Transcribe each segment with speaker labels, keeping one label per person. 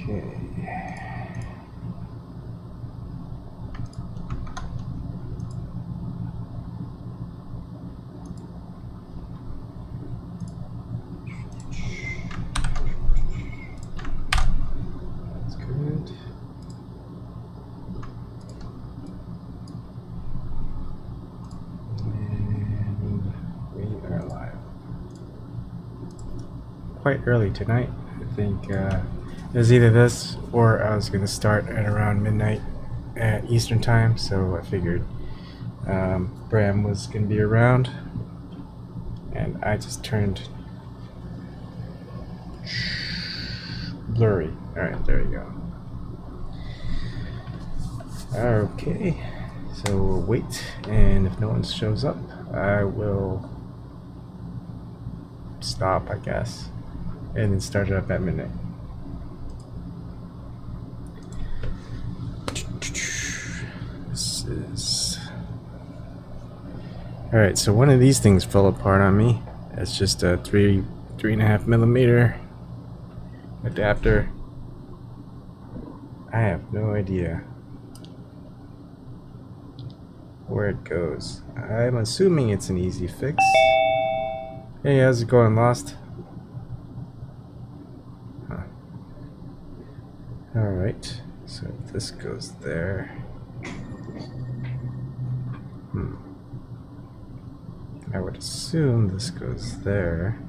Speaker 1: That's good. And we are live. Quite early tonight. I think it was either this or I was going to start at around midnight at Eastern time, so I figured Bryan was going to be around, and I just turned blurry. Alright, there we go. Okay, so we'll wait, and if no one shows up, I will stop, I guess, and then start it up at midnight. This is... Alright, so one of these things fell apart on me. It's just a 3.5 millimeter adapter. I have no idea where it goes. I'm assuming it's an easy fix. Hey, how's it going, Lost? Huh. Alright, so this goes there. I would assume this goes there.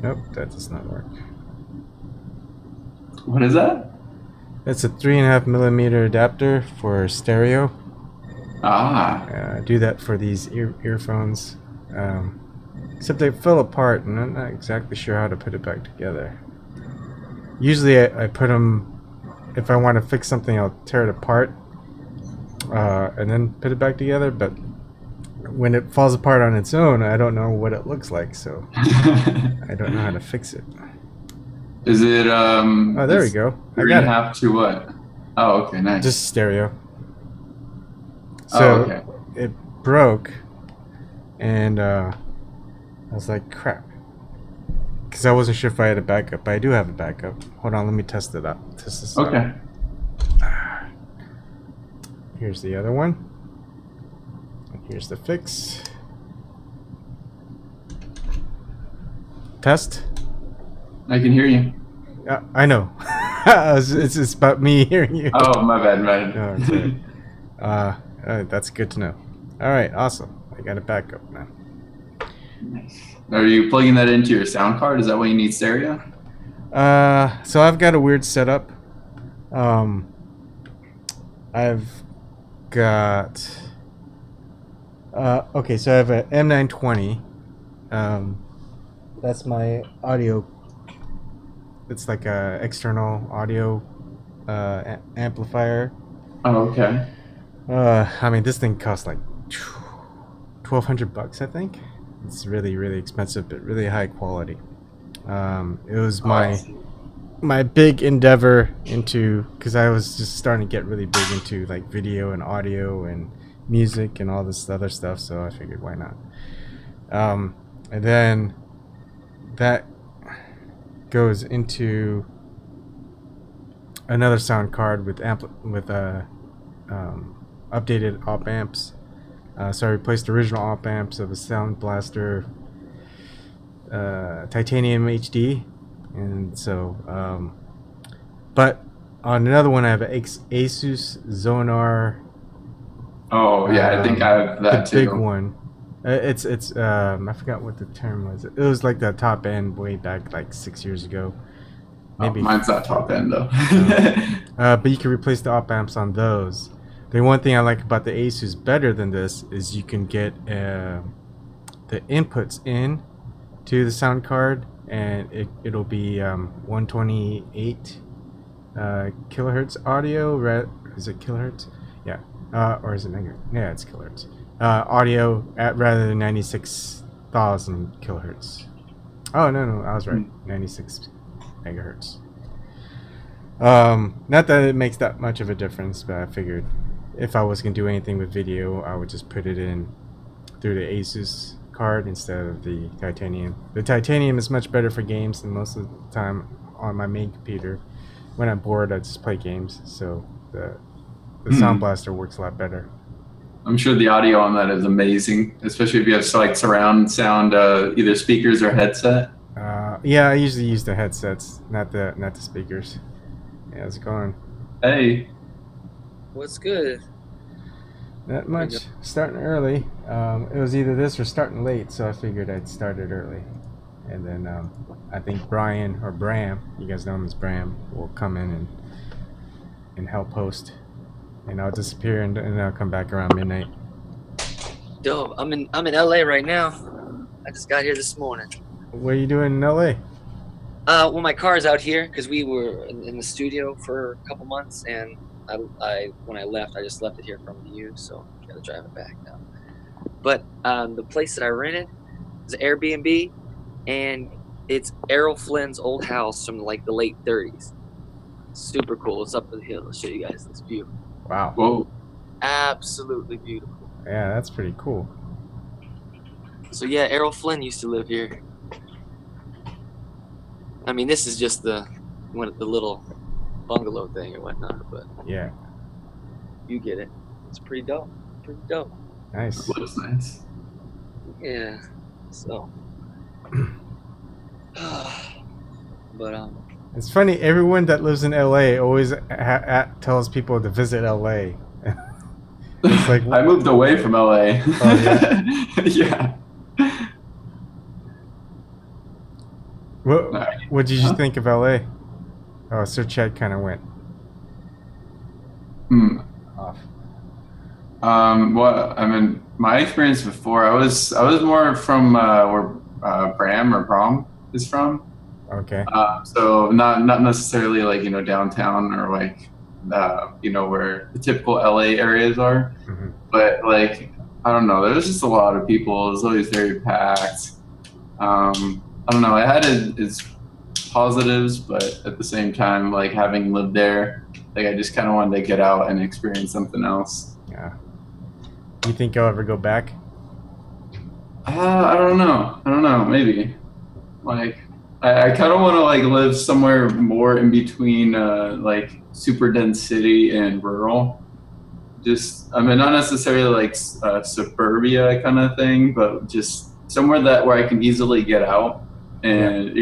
Speaker 1: Nope, that does not work.
Speaker 2: What is that?
Speaker 1: It's a 3.5 millimeter adapter for stereo.
Speaker 2: Ah.
Speaker 1: Do that for these earphones. Except they fell apart, and I'm not exactly sure how to put it back together. Usually I put them, if I want to fix something, I'll tear it apart and then put it back together, but when it falls apart on its own, I don't know what it looks like, so I don't know how to fix it.
Speaker 2: Is it
Speaker 1: oh, there we go. I got
Speaker 2: 3.5 to what? Oh, okay, nice.
Speaker 1: Just stereo. So
Speaker 2: okay.
Speaker 1: It broke, and I was like, crap, because I wasn't sure if I had a backup. But I do have a backup. Hold on, let me test it out. Test this out.
Speaker 2: Okay.
Speaker 1: Here's the other one. Here's the fix. Test.
Speaker 2: I can hear you.
Speaker 1: I know. it's about me hearing you.
Speaker 2: Oh, my bad, man.
Speaker 1: No, it's all right. That's good to know. All right, awesome. I got a backup now.
Speaker 2: Nice. Are you plugging that into your sound card? Is that why you need stereo?
Speaker 1: So I've got a weird setup. I've got... okay, so I have an M920. That's my audio. It's like a external audio amplifier.
Speaker 2: Oh, okay.
Speaker 1: I mean, this thing costs like $1,200, I think. It's really, really expensive, but really high quality. It was my big endeavor into, because I was just starting to get really big into like video and audio and music and all this other stuff, so I figured why not. And then that goes into another sound card with updated op amps. So I replaced the original op amps of a Sound Blaster Titanium HD, and so but on another one I have an Asus Zonar.
Speaker 2: Oh yeah, I think I have that
Speaker 1: the
Speaker 2: too.
Speaker 1: big one. It's I forgot what the term was. It was like the top end way back like 6 years ago. Maybe.
Speaker 2: Oh, mine's not top end though.
Speaker 1: But you can replace the op amps on those. The one thing I like about the Asus better than this is you can get the inputs in to the sound card, and it'll be 128 kilohertz audio. Is it kilohertz? Yeah. Or is it megahertz? Yeah, it's kilohertz. Audio at rather than 96,000 kilohertz. Oh no, I was right. 96 megahertz. Not that it makes that much of a difference, but I figured if I was gonna do anything with video, I would just put it in through the Asus card instead of the titanium. The titanium is much better for games, and most of the time on my main computer. When I'm bored, I just play games. So the Sound Blaster works a lot better.
Speaker 2: I'm sure the audio on that is amazing, especially if you have like surround sound, either speakers or headset.
Speaker 1: Yeah, I usually use the headsets, not the speakers. Yeah, how's it going?
Speaker 2: Hey.
Speaker 3: What's good?
Speaker 1: Not much. Starting early. It was either this or starting late, so I figured I'd start it early. And then I think Bryan or Bram, you guys know him as Bram, will come in and help host. And I'll disappear and then I'll come back around midnight.
Speaker 3: Dope. I'm in LA right now. I just got here this morning.
Speaker 1: What are you doing in LA?
Speaker 3: Well, my car's out here because we were in the studio for a couple months, and when I left, I just left it here from you, so I gotta drive it back now. But the place that I rented is an Airbnb, and it's Errol Flynn's old house from like the late 30s. Super cool. It's up the hill. I'll show you guys this view.
Speaker 1: Wow.
Speaker 2: Whoa.
Speaker 3: Absolutely beautiful.
Speaker 1: Yeah, that's pretty cool.
Speaker 3: So yeah, Errol Flynn used to live here. I mean, this is just the little bungalow thing or whatnot, but
Speaker 1: yeah,
Speaker 3: you get it. It's pretty dope. Pretty dope.
Speaker 1: Nice.
Speaker 2: That looks nice.
Speaker 3: Yeah. So. But
Speaker 1: it's funny. Everyone that lives in LA always tells people to visit LA. It's like
Speaker 2: I moved away from LA.
Speaker 1: Oh, yeah.
Speaker 2: Yeah.
Speaker 1: What did you think of LA? Oh, Sir Chad kind of went off.
Speaker 2: Well, I mean, my experience before, I was more from where Bram or Brom is from.
Speaker 1: Okay.
Speaker 2: So not necessarily like, downtown or like where the typical LA areas are, but like, I don't know, there was just a lot of people. It was always very packed. I don't know, it had its positives, but at the same time, like having lived there, like I just kind of wanted to get out and experience something else.
Speaker 1: Yeah. You think you'll ever go back?
Speaker 2: I don't know, maybe. Like, I kind of want to like live somewhere more in between like super dense city and rural. Just, I mean, not necessarily like suburbia kind of thing, but just somewhere where I can easily get out and,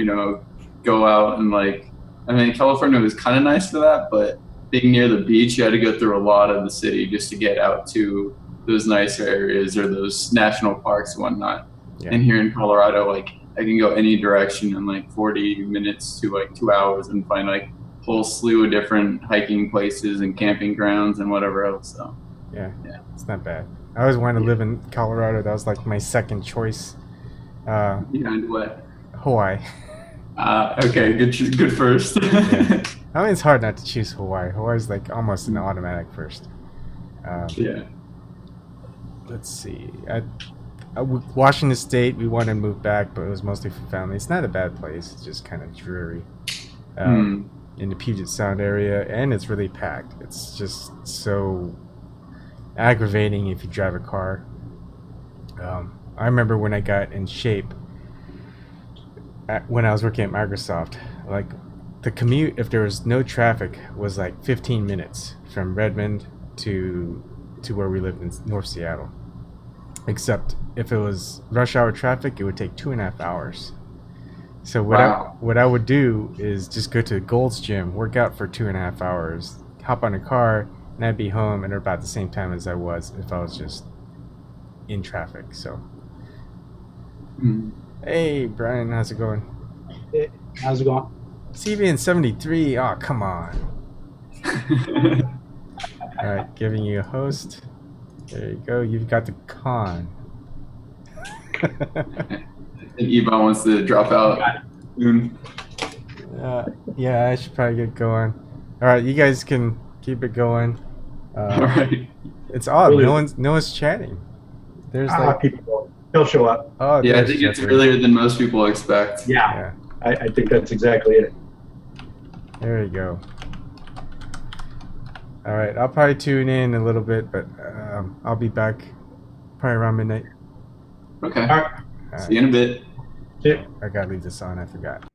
Speaker 2: go out and like, I mean, California was kind of nice for that, but being near the beach, you had to go through a lot of the city just to get out to those nicer areas or those national parks and whatnot. Yeah. And here in Colorado, like, I can go any direction in like 40 minutes to like 2 hours and find like a whole slew of different hiking places and camping grounds and whatever else. So
Speaker 1: yeah, it's not bad. I always wanted to live in Colorado. That was like my second choice.
Speaker 2: Behind what?
Speaker 1: Hawaii.
Speaker 2: Okay, good first.
Speaker 1: Yeah. I mean, it's hard not to choose Hawaii. Hawaii's like almost an automatic first.
Speaker 2: Yeah.
Speaker 1: Let's see. Washington State, we wanted to move back, but it was mostly for family. It's not a bad place. It's just kind of dreary. In the Puget Sound area, and it's really packed. It's just so aggravating if you drive a car. I remember when I got in shape, when I was working at Microsoft, like the commute, if there was no traffic, was like 15 minutes from Redmond to where we lived in North Seattle. Except if it was rush hour traffic, it would take 2.5 hours. So what I would do is just go to Gold's Gym, work out for 2.5 hours, hop on a car, and I'd be home at about the same time as I was if I was just in traffic. So, Hey, Bryan, how's it going?
Speaker 4: Hey, how's it going?
Speaker 1: CVN 73. Oh, come on. All right, giving you a host. There you go. You've got the con.
Speaker 2: I think Ebon wants to drop out soon.
Speaker 1: Yeah, I should probably get going. All right, you guys can keep it going.
Speaker 2: All right.
Speaker 1: It's odd. Really? No one's chatting. There's like
Speaker 4: people. He'll show up.
Speaker 1: Oh,
Speaker 2: yeah, I think it's earlier than most people expect.
Speaker 4: Yeah. I think that's exactly it.
Speaker 1: There you go. All right, I'll probably tune in a little bit, but I'll be back probably around midnight.
Speaker 2: Okay. All right. See you in a bit.
Speaker 4: Yeah.
Speaker 1: I gotta leave this on. I forgot.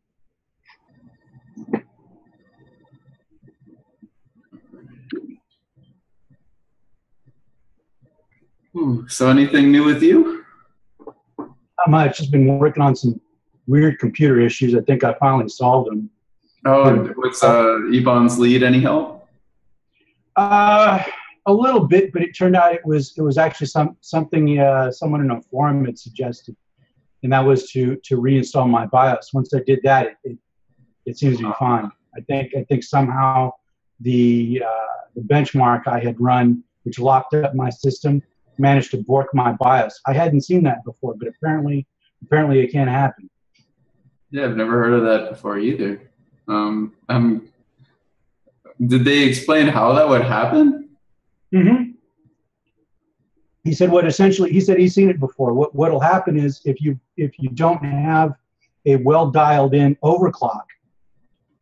Speaker 2: Ooh, so anything new with you?
Speaker 4: Not much. Just been working on some weird computer issues. I think I finally solved them.
Speaker 2: Oh, what's Ebon's lead? Any help?
Speaker 4: A little bit, but it turned out it was actually something someone in a forum had suggested, and that was to reinstall my BIOS. Once I did that, it seems to be fine. I think somehow the benchmark I had run, which locked up my system, managed to bork my BIOS. I hadn't seen that before, but apparently it can happen.
Speaker 2: Yeah, I've never heard of that before either. Did they explain how that would happen?
Speaker 4: Mm-hmm. He said he said he's seen it before. What'll happen is if you don't have a well dialed in overclock,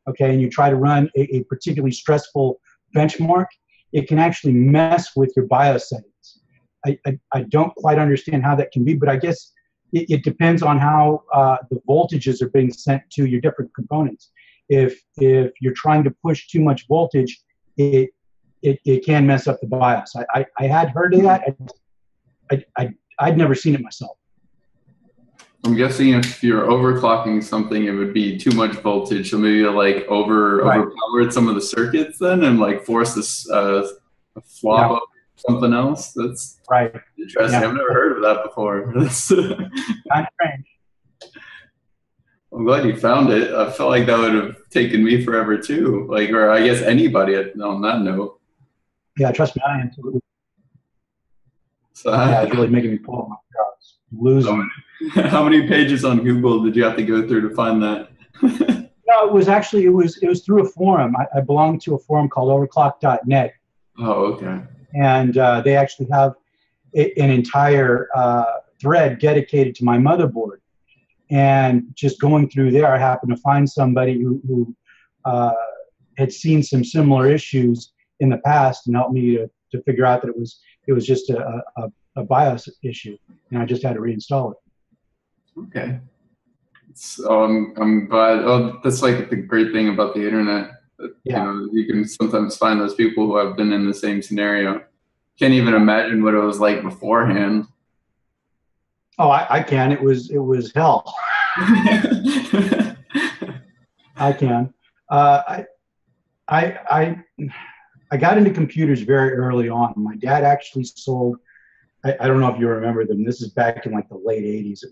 Speaker 4: okay, and you try to run a particularly stressful benchmark, it can actually mess with your BIOS settings. I don't quite understand how that can be, but I guess it depends on how the voltages are being sent to your different components. If you're trying to push too much voltage, it can mess up the BIOS. I had heard of that. I'd never seen it myself.
Speaker 2: I'm guessing if you're overclocking something, it would be too much voltage. So maybe like overpowered some of the circuits then, and like force this a flop of something else. That's
Speaker 4: right.
Speaker 2: Interesting. Yeah. I've never heard of that before. That's kind
Speaker 4: of strange.
Speaker 2: I'm glad you found it. I felt like that would have taken me forever too. Like, or I guess anybody on that note.
Speaker 4: Yeah, trust me, I am too.
Speaker 2: So,
Speaker 4: yeah, it's really making me pull up my jaws. Losing.
Speaker 2: How many pages on Google did you have to go through to find that?
Speaker 4: No, it was actually it was through a forum. I belonged to a forum called overclock.net.
Speaker 2: Oh, okay.
Speaker 4: And they actually have an entire thread dedicated to my motherboard. And just going through there, I happened to find somebody who had seen some similar issues in the past and helped me to figure out that it was just a BIOS issue, and I just had to reinstall it.
Speaker 2: Okay. So I'm glad. Oh, that's like the great thing about the internet.
Speaker 4: Yeah.
Speaker 2: You know, you can sometimes find those people who have been in the same scenario. Can't even imagine what it was like beforehand.
Speaker 4: Oh, I can. It was hell. I can. I got into computers very early on. My dad actually sold. I don't know if you remember them. This is back in like the late '80s.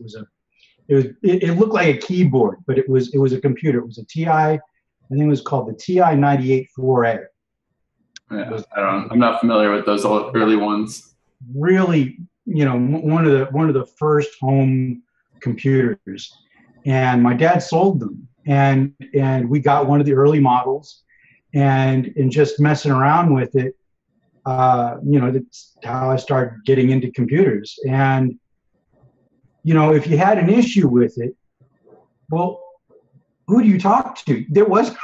Speaker 4: It looked like a keyboard, but it was a computer. It was a TI. I think it was called the TI 98 4A.
Speaker 2: Yeah, I'm not familiar with those early ones.
Speaker 4: Really, one of the first home computers, and my dad sold them, and we got one of the early models, and just messing around with it, that's how I started getting into computers. And if you had an issue with it, well, who do you talk to? There was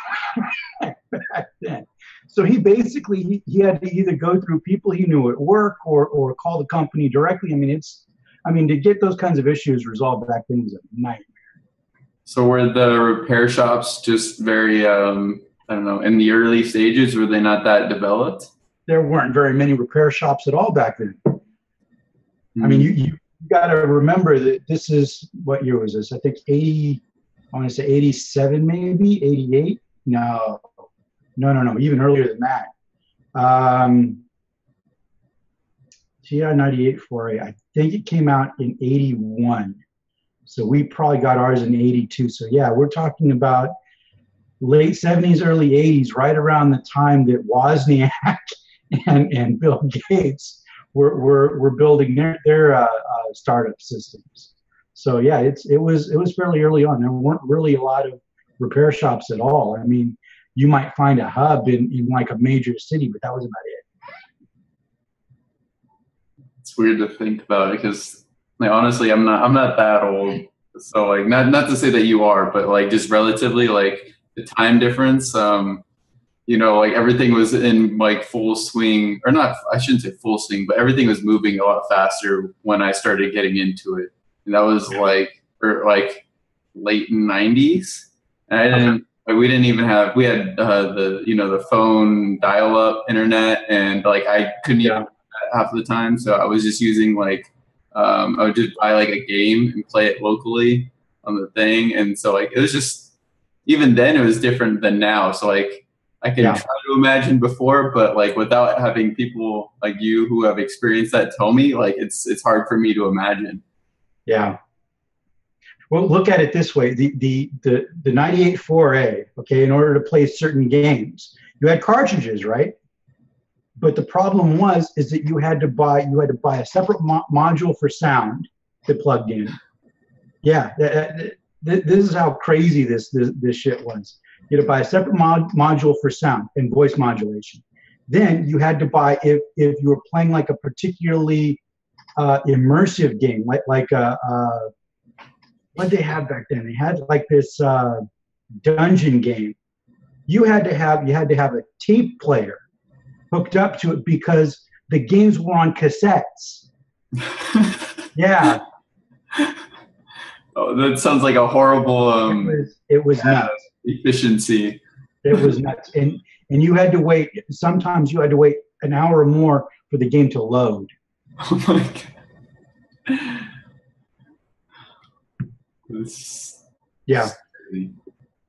Speaker 4: back then. So he basically he had to either go through people he knew at work or call the company directly. To get those kinds of issues resolved back then was a nightmare.
Speaker 2: So were the repair shops just very, I don't know, in the early stages, were they not that developed?
Speaker 4: There weren't very many repair shops at all back then. You got to remember that this is, what year was this? I think 80, I want to say 87 maybe, 88? No, even earlier than that. TI 98 4A, I think it came out in 81. So we probably got ours in 82. So yeah, we're talking about late 70s, early 80s, right around the time that Wozniak and Bill Gates were building their startup systems. So yeah, it was fairly early on. There weren't really a lot of repair shops at all. You might find a hub in like a major city, but that was about it.
Speaker 2: It's weird to think about it because, like, honestly, I'm not that old. So like, not to say that you are, but like just relatively, like the time difference. Like everything was in like full swing, or not. I shouldn't say full swing, but everything was moving a lot faster when I started getting into it, and that was like late 90s. And I didn't. Like we didn't even have, we had the phone dial-up internet, and like I couldn't even half of the time. So I was just using like, I would just buy like a game and play it locally on the thing. And so like, it was just, even then it was different than now. So like, I can try to imagine before, but like without having people like you who have experienced that tell me, like it's hard for me to imagine.
Speaker 4: Yeah. Well, look at it this way: the 98 4A, okay, in order to play certain games, you had cartridges, right? But the problem is that you had to buy a separate module for sound that plugged in. Yeah, this is how crazy this shit was. You had to buy a separate module for sound and voice modulation. Then you had to buy, if you were playing like a particularly immersive game, like what did they have back then? They had like this dungeon game. You had to have a tape player hooked up to it because the games were on cassettes. Yeah.
Speaker 2: Oh, that sounds like a horrible.
Speaker 4: It was nuts.
Speaker 2: Efficiency.
Speaker 4: It was nuts, and you had to wait. Sometimes you had to wait an hour or more for the game to load.
Speaker 2: Oh my god.
Speaker 4: Yeah,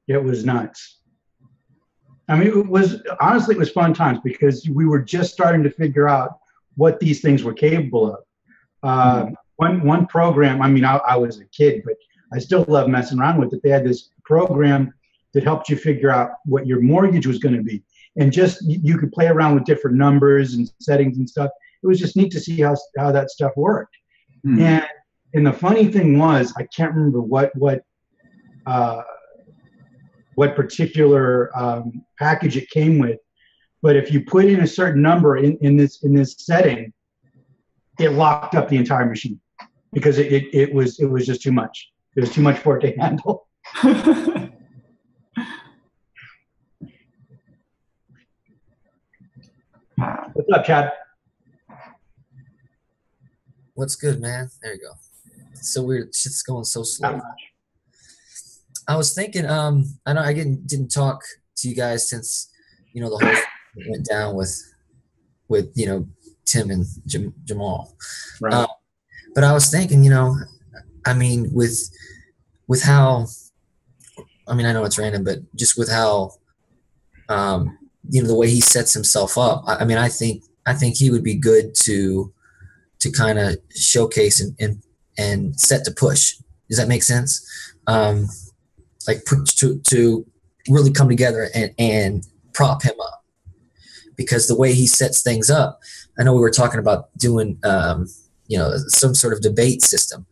Speaker 4: it was nuts. I mean, it was fun times because we were just starting to figure out what these things were capable of. One program, I mean, I was a kid, but I still love messing around with it. They had this program that helped you figure out what your mortgage was going to be. And just, you could play around with different numbers and settings and stuff. It was just neat to see how that stuff worked. And the funny thing was, I can't remember what particular package it came with, but if you put in a certain number in this setting, it locked up the entire machine because it was just too much. It was too much for it to handle. What's up, Chad?
Speaker 3: What's good, man? There you go. So weird. Shit's going so slow. I was thinking, I know I didn't talk to you guys since, the whole thing went down with Tim and Jamal.
Speaker 4: Right.
Speaker 3: But I was thinking, I mean, with how, I mean, I know it's random, but just with how, the way he sets himself up, I mean, I think he would be good to kind of showcase and set to push. Does that make sense? Like to really come together and prop him up, because the way he sets things up, I know we were talking about doing, some sort of debate system,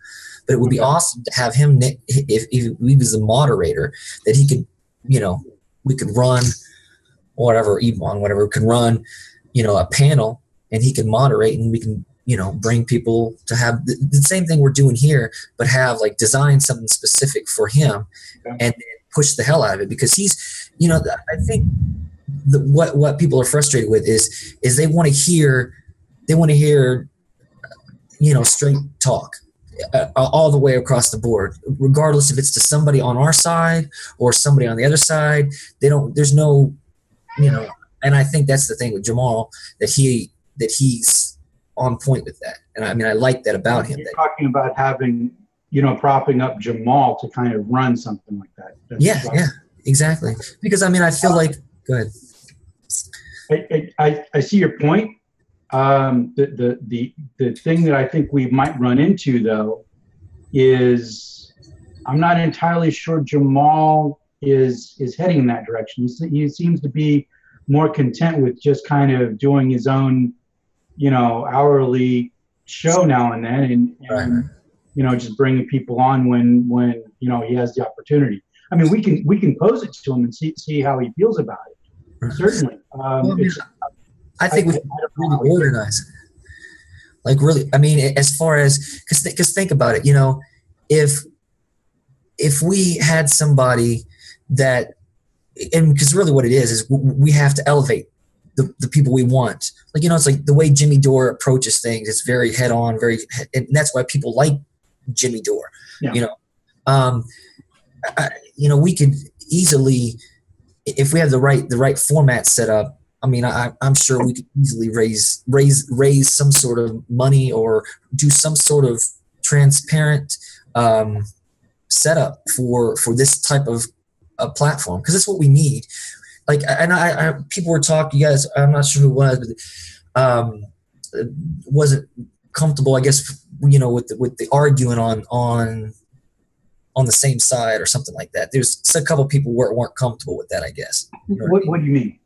Speaker 3: but it would be awesome to have him, if he was the moderator, that he could, we could run whatever, Ebon, whatever, could run, a panel, and he could moderate, and we can, bring people to have the same thing we're doing here, but have like design something specific for him and then push the hell out of it, because he's, I think what people are frustrated with is they want to hear, straight talk all the way across the board, regardless if it's to somebody on our side or somebody on the other side. There's no, and I think that's the thing with Jamal, that he's on point with that. And I mean, I like that about him.
Speaker 4: You're talking about having, propping up Jamal to kind of run something like that.
Speaker 3: Yeah, exactly. Because I mean, I feel like, go ahead.
Speaker 4: I see your point. The thing that I think we might run into, though, is I'm not entirely sure Jamal is heading in that direction. He seems to be more content with just kind of doing his own, hourly show now and then, and just bringing people on when he has the opportunity. I mean, we can pose it to him and see how he feels about it. Certainly.
Speaker 3: I think we should really organize it. Like, really, I mean, as far as, because think about it, if we had somebody that, and because really what it is we have to elevate the people we want. Like, it's like the way Jimmy Dore approaches things. It's very head on, and that's why people like Jimmy Dore. Yeah. We could easily, if we have the right format set up,
Speaker 5: I mean, I'm sure we could easily raise some sort of money or do some sort of transparent setup for this type of a platform, because that's what we need. Like, and I people were talking, you guys, I'm not sure who it was, but wasn't comfortable, I guess, you know, with the arguing on the same side or something like that. There's a couple of people weren't comfortable with that, I guess. You know
Speaker 4: what do you mean?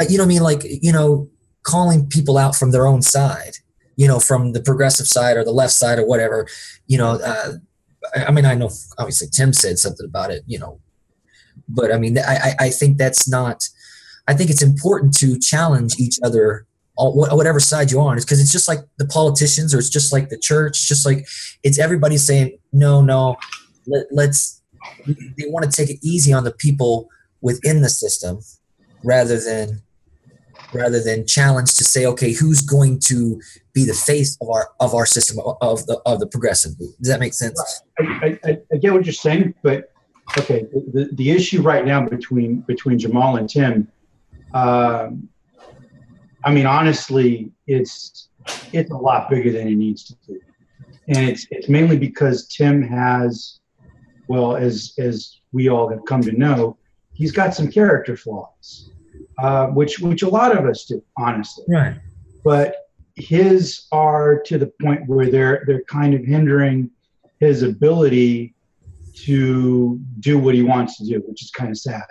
Speaker 5: You know what I mean? Like, you know, calling people out from their own side, you know, from the progressive side or the left side or whatever, you know. I mean, I know obviously Tim said something about it, you know, but I mean, I think that's not, I think it's important to challenge each other, whatever side you're on, because it's just like the politicians, or it's just like the church, just like it's everybody saying, no, let's, they want to take it easy on the people within the system rather than challenge to say, okay, who's going to be the face of our system of the progressive group? Does that make sense?
Speaker 4: I get what you're saying, but okay, the issue right now between Jamal and Tim, I mean, honestly, it's a lot bigger than it needs to be, and it's mainly because Tim has, well, as we all have come to know, he's got some character flaws, which a lot of us do, honestly.
Speaker 5: Right.
Speaker 4: But his are to the point where they're kind of hindering his ability to do what he wants to do, which is kind of sad.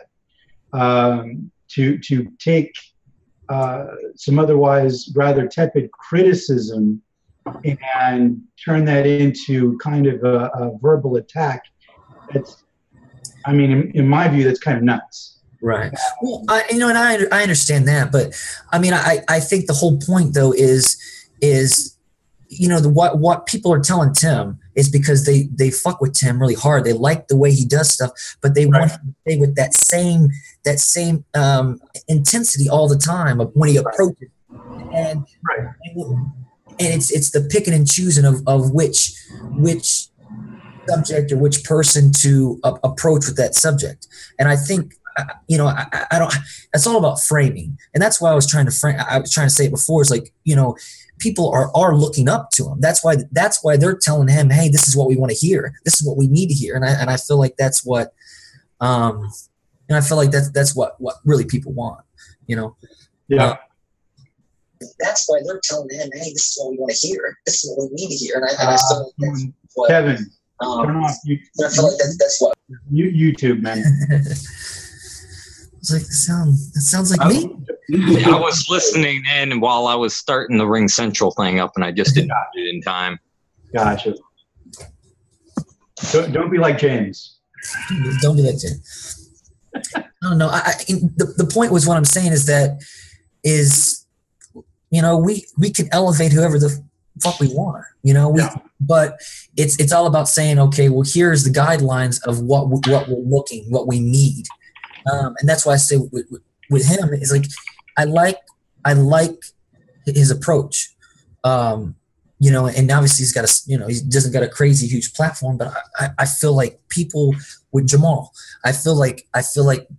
Speaker 4: To take some otherwise rather tepid criticism and turn that into kind of a verbal attack, that's, I mean, in my view, that's kind of nuts.
Speaker 5: Right. Well, you know, and I understand that, but I mean, I think the whole point though is, you know, what people are telling Tim is because they fuck with Tim really hard. They like the way he does stuff, but they want him to stay with that same intensity all the time when he approaches. And it's the picking and choosing of which subject or which person to approach with that subject. And I think, you know, I don't, it's all about framing. And that's why I was trying to say it before. It's like, you know, people are looking up to him. That's why they're telling him, hey, this is what we want to hear. This is what we need to hear. And I feel like that's what, and I feel like that's what really people want, you know?
Speaker 4: Yeah.
Speaker 5: That's why they're telling him, hey, this is what we want to hear. This is what we need to hear. And I feel like that's what,
Speaker 4: Kevin, turn off
Speaker 5: I feel like that's what
Speaker 4: YouTube, man.
Speaker 5: It's like, it sounds like me.
Speaker 6: I was listening in while I was starting the Ring Central thing up, and I just didn't do it in time.
Speaker 4: Gotcha. Don't be like James.
Speaker 5: Don't be like James. I don't know. The point was, what I'm saying is, you know, we can elevate whoever the fuck we want, you know, but it's all about saying, okay, well, here's the guidelines of what what we need. And that's why I say with him is like, I like his approach, you know, and obviously he's got he doesn't got a crazy huge platform, but I feel like people with Jamal, I feel like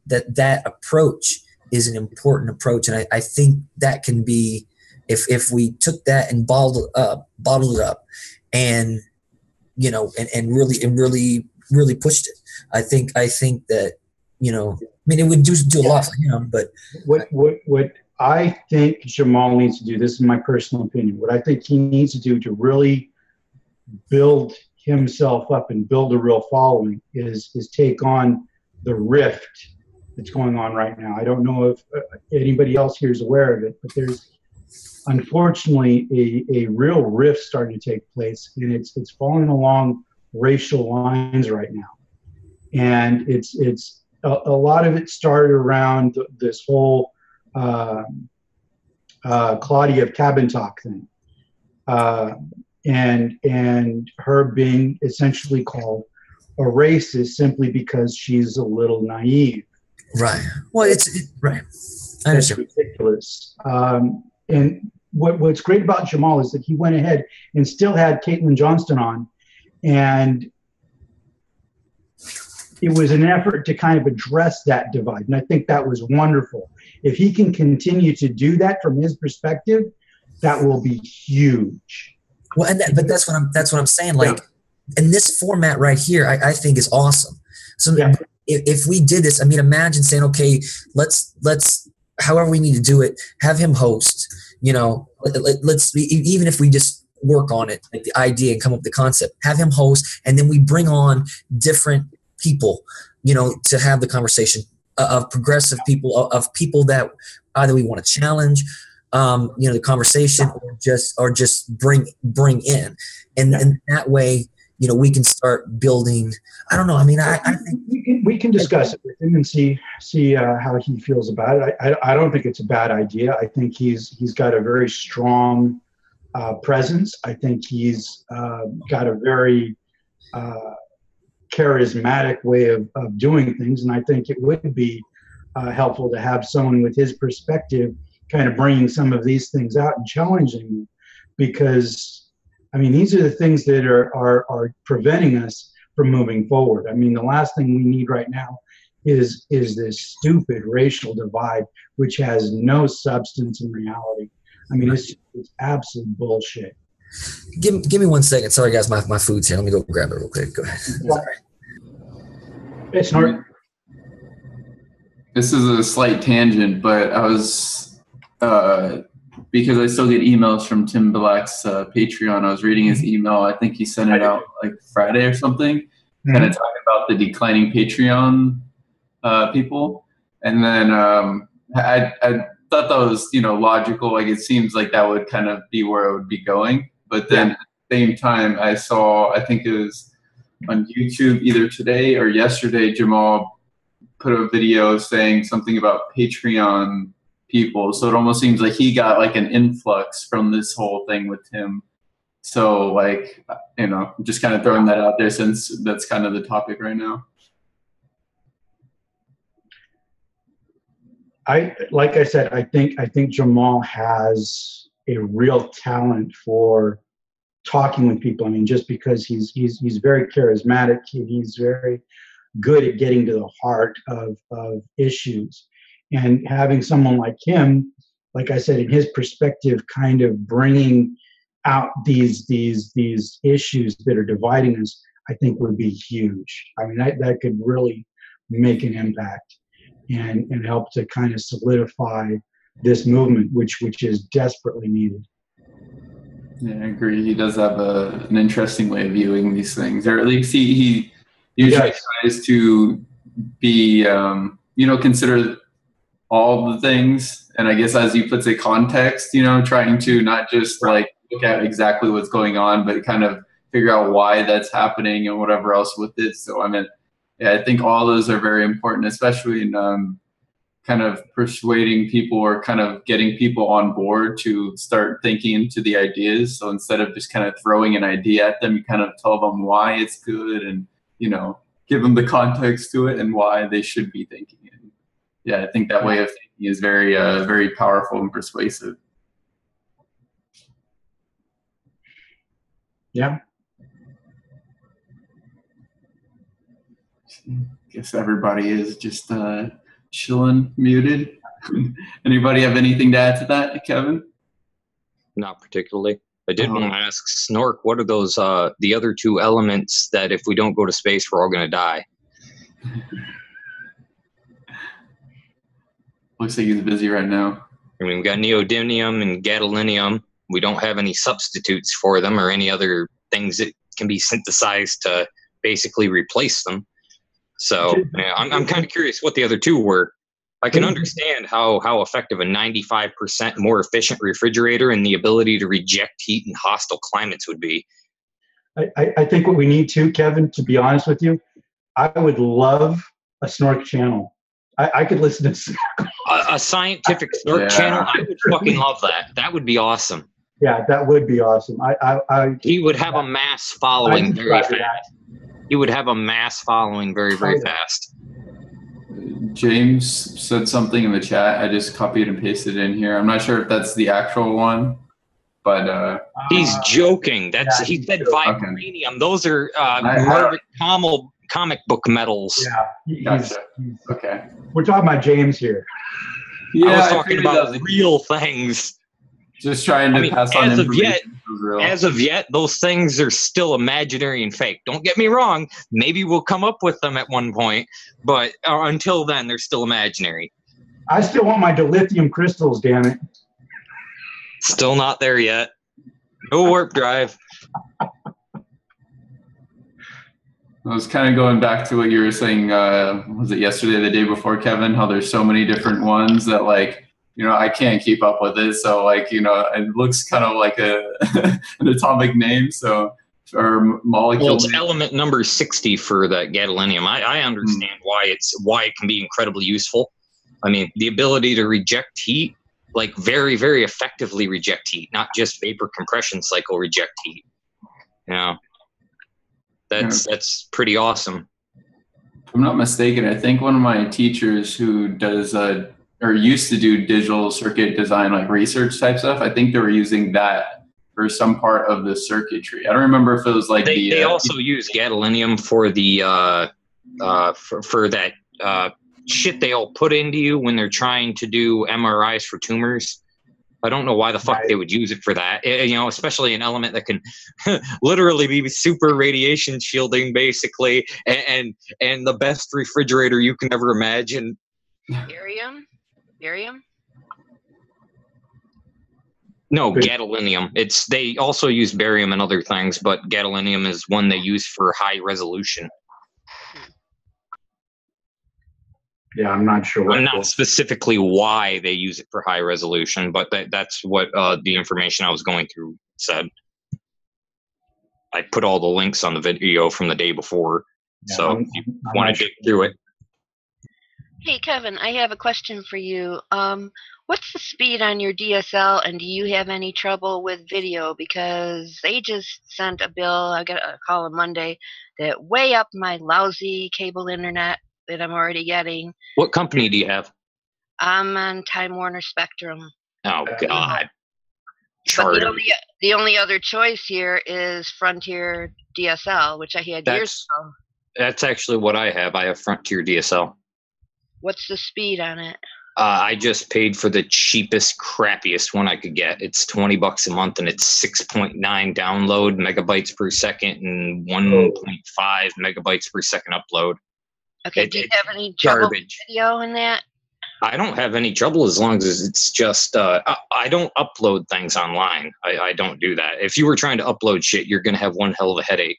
Speaker 5: that approach is an important approach. And I think that can be, if we took that and bottled it up and, you know, and really pushed it. I think that, you know, I mean, it would do a lot for him, but
Speaker 4: what I think Jamal needs to do, this is my personal opinion, what I think he needs to do to really build himself up and build a real following is take on the rift that's going on right now. I don't know if anybody else here is aware of it, but there's unfortunately a real rift starting to take place, and it's falling along racial lines right now. And it's a lot of it started around this whole Claudia Kabantok thing, and her being essentially called a racist simply because she's a little naive.
Speaker 5: Right. Well, right. I understand.
Speaker 4: It's ridiculous. And what's great about Jamal is that he went ahead and still had Caitlin Johnston on, and it was an effort to kind of address that divide. And I think that was wonderful. If he can continue to do that from his perspective, that will be huge.
Speaker 5: Well, but that's what I'm saying. Like, in this format right here, I think is awesome. So if we did this, I mean, imagine saying, okay, let's however we need to do it, have him host. You know, let's even if we just work on it, like the idea and come up with the concept, have him host, and then we bring on different people, you know, to have the conversation of progressive people, of people that either we want to challenge, you know, the conversation, or just bring in, and that way, you know, we can start building. I don't know. I mean, I think
Speaker 4: we can discuss it with him and see how he feels about it. I don't think it's a bad idea. I think he's got a very strong presence. I think he's got a very charismatic way of doing things, and I think it would be helpful to have someone with his perspective kind of bringing some of these things out and challenging them, because I mean, these are the things that are preventing us from moving forward. I mean, the last thing we need right now is this stupid racial divide, which has no substance in reality. I mean, it's absolute bullshit.
Speaker 5: Give me 1 second. Sorry, guys, my food's here. Let me go grab it real quick. Go ahead.
Speaker 4: It's not.
Speaker 2: This is a slight tangent, but I was because I still get emails from Tim Black's Patreon. I was reading his email. I think he sent it out like Friday or something, kind of talking about the declining Patreon people. And then I thought that was, you know, logical. Like, it seems like that would kind of be where it would be going. But then at the same time, I saw, I think it was on YouTube either today or yesterday, Jamal put a video saying something about Patreon people. So it almost seems like he got like an influx from this whole thing with him. So, like, you know, I'm just kind of throwing that out there since that's kind of the topic right now.
Speaker 4: Like I said, I think Jamal has a real talent for talking with people. I mean, just because he's very charismatic, he's very good at getting to the heart of issues, and having someone like him, like I said, in his perspective, kind of bringing out these issues that are dividing us, I think would be huge. I mean, that could really make an impact and help to kind of solidify this movement, which is desperately needed.
Speaker 2: Yeah, I agree. He does have an interesting way of viewing these things, or at least he usually tries to be, you know, consider all the things. And I guess, as he puts it, context, you know, trying to not just like look at exactly what's going on, but kind of figure out why that's happening and whatever else with it. So, I mean, yeah, I think all those are very important, especially in kind of persuading people or kind of getting people on board to start thinking into the ideas. So instead of just kind of throwing an idea at them, you kind of tell them why it's good and, you know, give them the context to it and why they should be thinking it. Yeah, I think that way of thinking is very, very powerful and persuasive.
Speaker 4: Yeah.
Speaker 2: Guess everybody is just chilling, muted. Anybody have anything to add to that, Kevin?
Speaker 6: Not particularly. I did want to ask Snork, what are those the other two elements that if we don't go to space, we're all going to die?
Speaker 2: Looks like he's busy right now.
Speaker 6: I mean, we've got neodymium and gadolinium. We don't have any substitutes for them or any other things that can be synthesized to basically replace them. So I'm kind of curious what the other two were. I can understand how effective a 95% more efficient refrigerator and the ability to reject heat in hostile climates would be.
Speaker 4: I think what we need to, Kevin, to be honest with you, I would love a Snork channel. I could listen to
Speaker 6: a scientific Snork channel. I would fucking love that. That would be awesome.
Speaker 4: Yeah, that would be awesome.
Speaker 6: He would have a mass following very fast. He would have a mass following very, very fast.
Speaker 2: James said something in the chat. I just copied and pasted it in here. I'm not sure if that's the actual one, but
Speaker 6: he's joking. He said vibranium. Those are Marvin comic book medals.
Speaker 4: Yeah,
Speaker 2: Gotcha. Okay.
Speaker 4: we're talking about James here.
Speaker 2: Yeah,
Speaker 6: I was talking
Speaker 2: figured
Speaker 6: about
Speaker 2: that was-
Speaker 6: real things.
Speaker 2: Just trying to pass on information.
Speaker 6: As of yet, those things are still imaginary and fake. Don't get me wrong. Maybe we'll come up with them at one point, but until then, they're still imaginary.
Speaker 4: I still want my dilithium crystals, damn it.
Speaker 6: Still not there yet. No warp drive.
Speaker 2: I was kind of going back to what you were saying, was it yesterday or the day before, Kevin, how there's so many different ones that, like, you know, I can't keep up with it. So, like, you know, it looks kind of like an atomic name, so, or molecule.
Speaker 6: Well, it's
Speaker 2: name.
Speaker 6: element number 60 for that gadolinium. I understand why it can be incredibly useful. I mean, the ability to reject heat, like very, very effectively reject heat, not just vapor compression cycle reject heat. You know, that's pretty awesome.
Speaker 2: If I'm not mistaken, I think one of my teachers who does or used to do digital circuit design, like research type stuff, I think they were using that for some part of the circuitry. I don't remember if it was like
Speaker 6: they also use gadolinium for the for that shit they all put into you when they're trying to do MRIs for tumors. I don't know why the fuck they would use it for that. You know, especially an element that can literally be super radiation shielding, basically, and the best refrigerator you can ever imagine.
Speaker 7: Barium?
Speaker 6: No, gadolinium. They also use barium and other things, but gadolinium is one they use for high resolution.
Speaker 4: Yeah, I'm not sure.
Speaker 6: I'm not specifically why they use it for high resolution, but that's what the information I was going through said. I put all the links on the video from the day before, so if you want to dig through it.
Speaker 7: Hey, Kevin, I have a question for you. What's the speed on your DSL, and do you have any trouble with video? Because they just sent a bill, I got a call on Monday, that way up my lousy cable internet that I'm already getting.
Speaker 6: What company do you have?
Speaker 7: I'm on Time Warner Spectrum.
Speaker 6: Oh, God.
Speaker 7: But the only other choice here is Frontier DSL, which I had years ago.
Speaker 6: That's actually what I have. I have Frontier DSL.
Speaker 7: What's the speed on it?
Speaker 6: I just paid for the cheapest, crappiest one I could get. It's $20 a month, and it's 6.9 download megabytes per second and 1.5 megabytes per second upload.
Speaker 7: Okay, do you have any trouble with video in that?
Speaker 6: I don't have any trouble as long as it's just I don't upload things online. I don't do that. If you were trying to upload shit, you're gonna have one hell of a headache.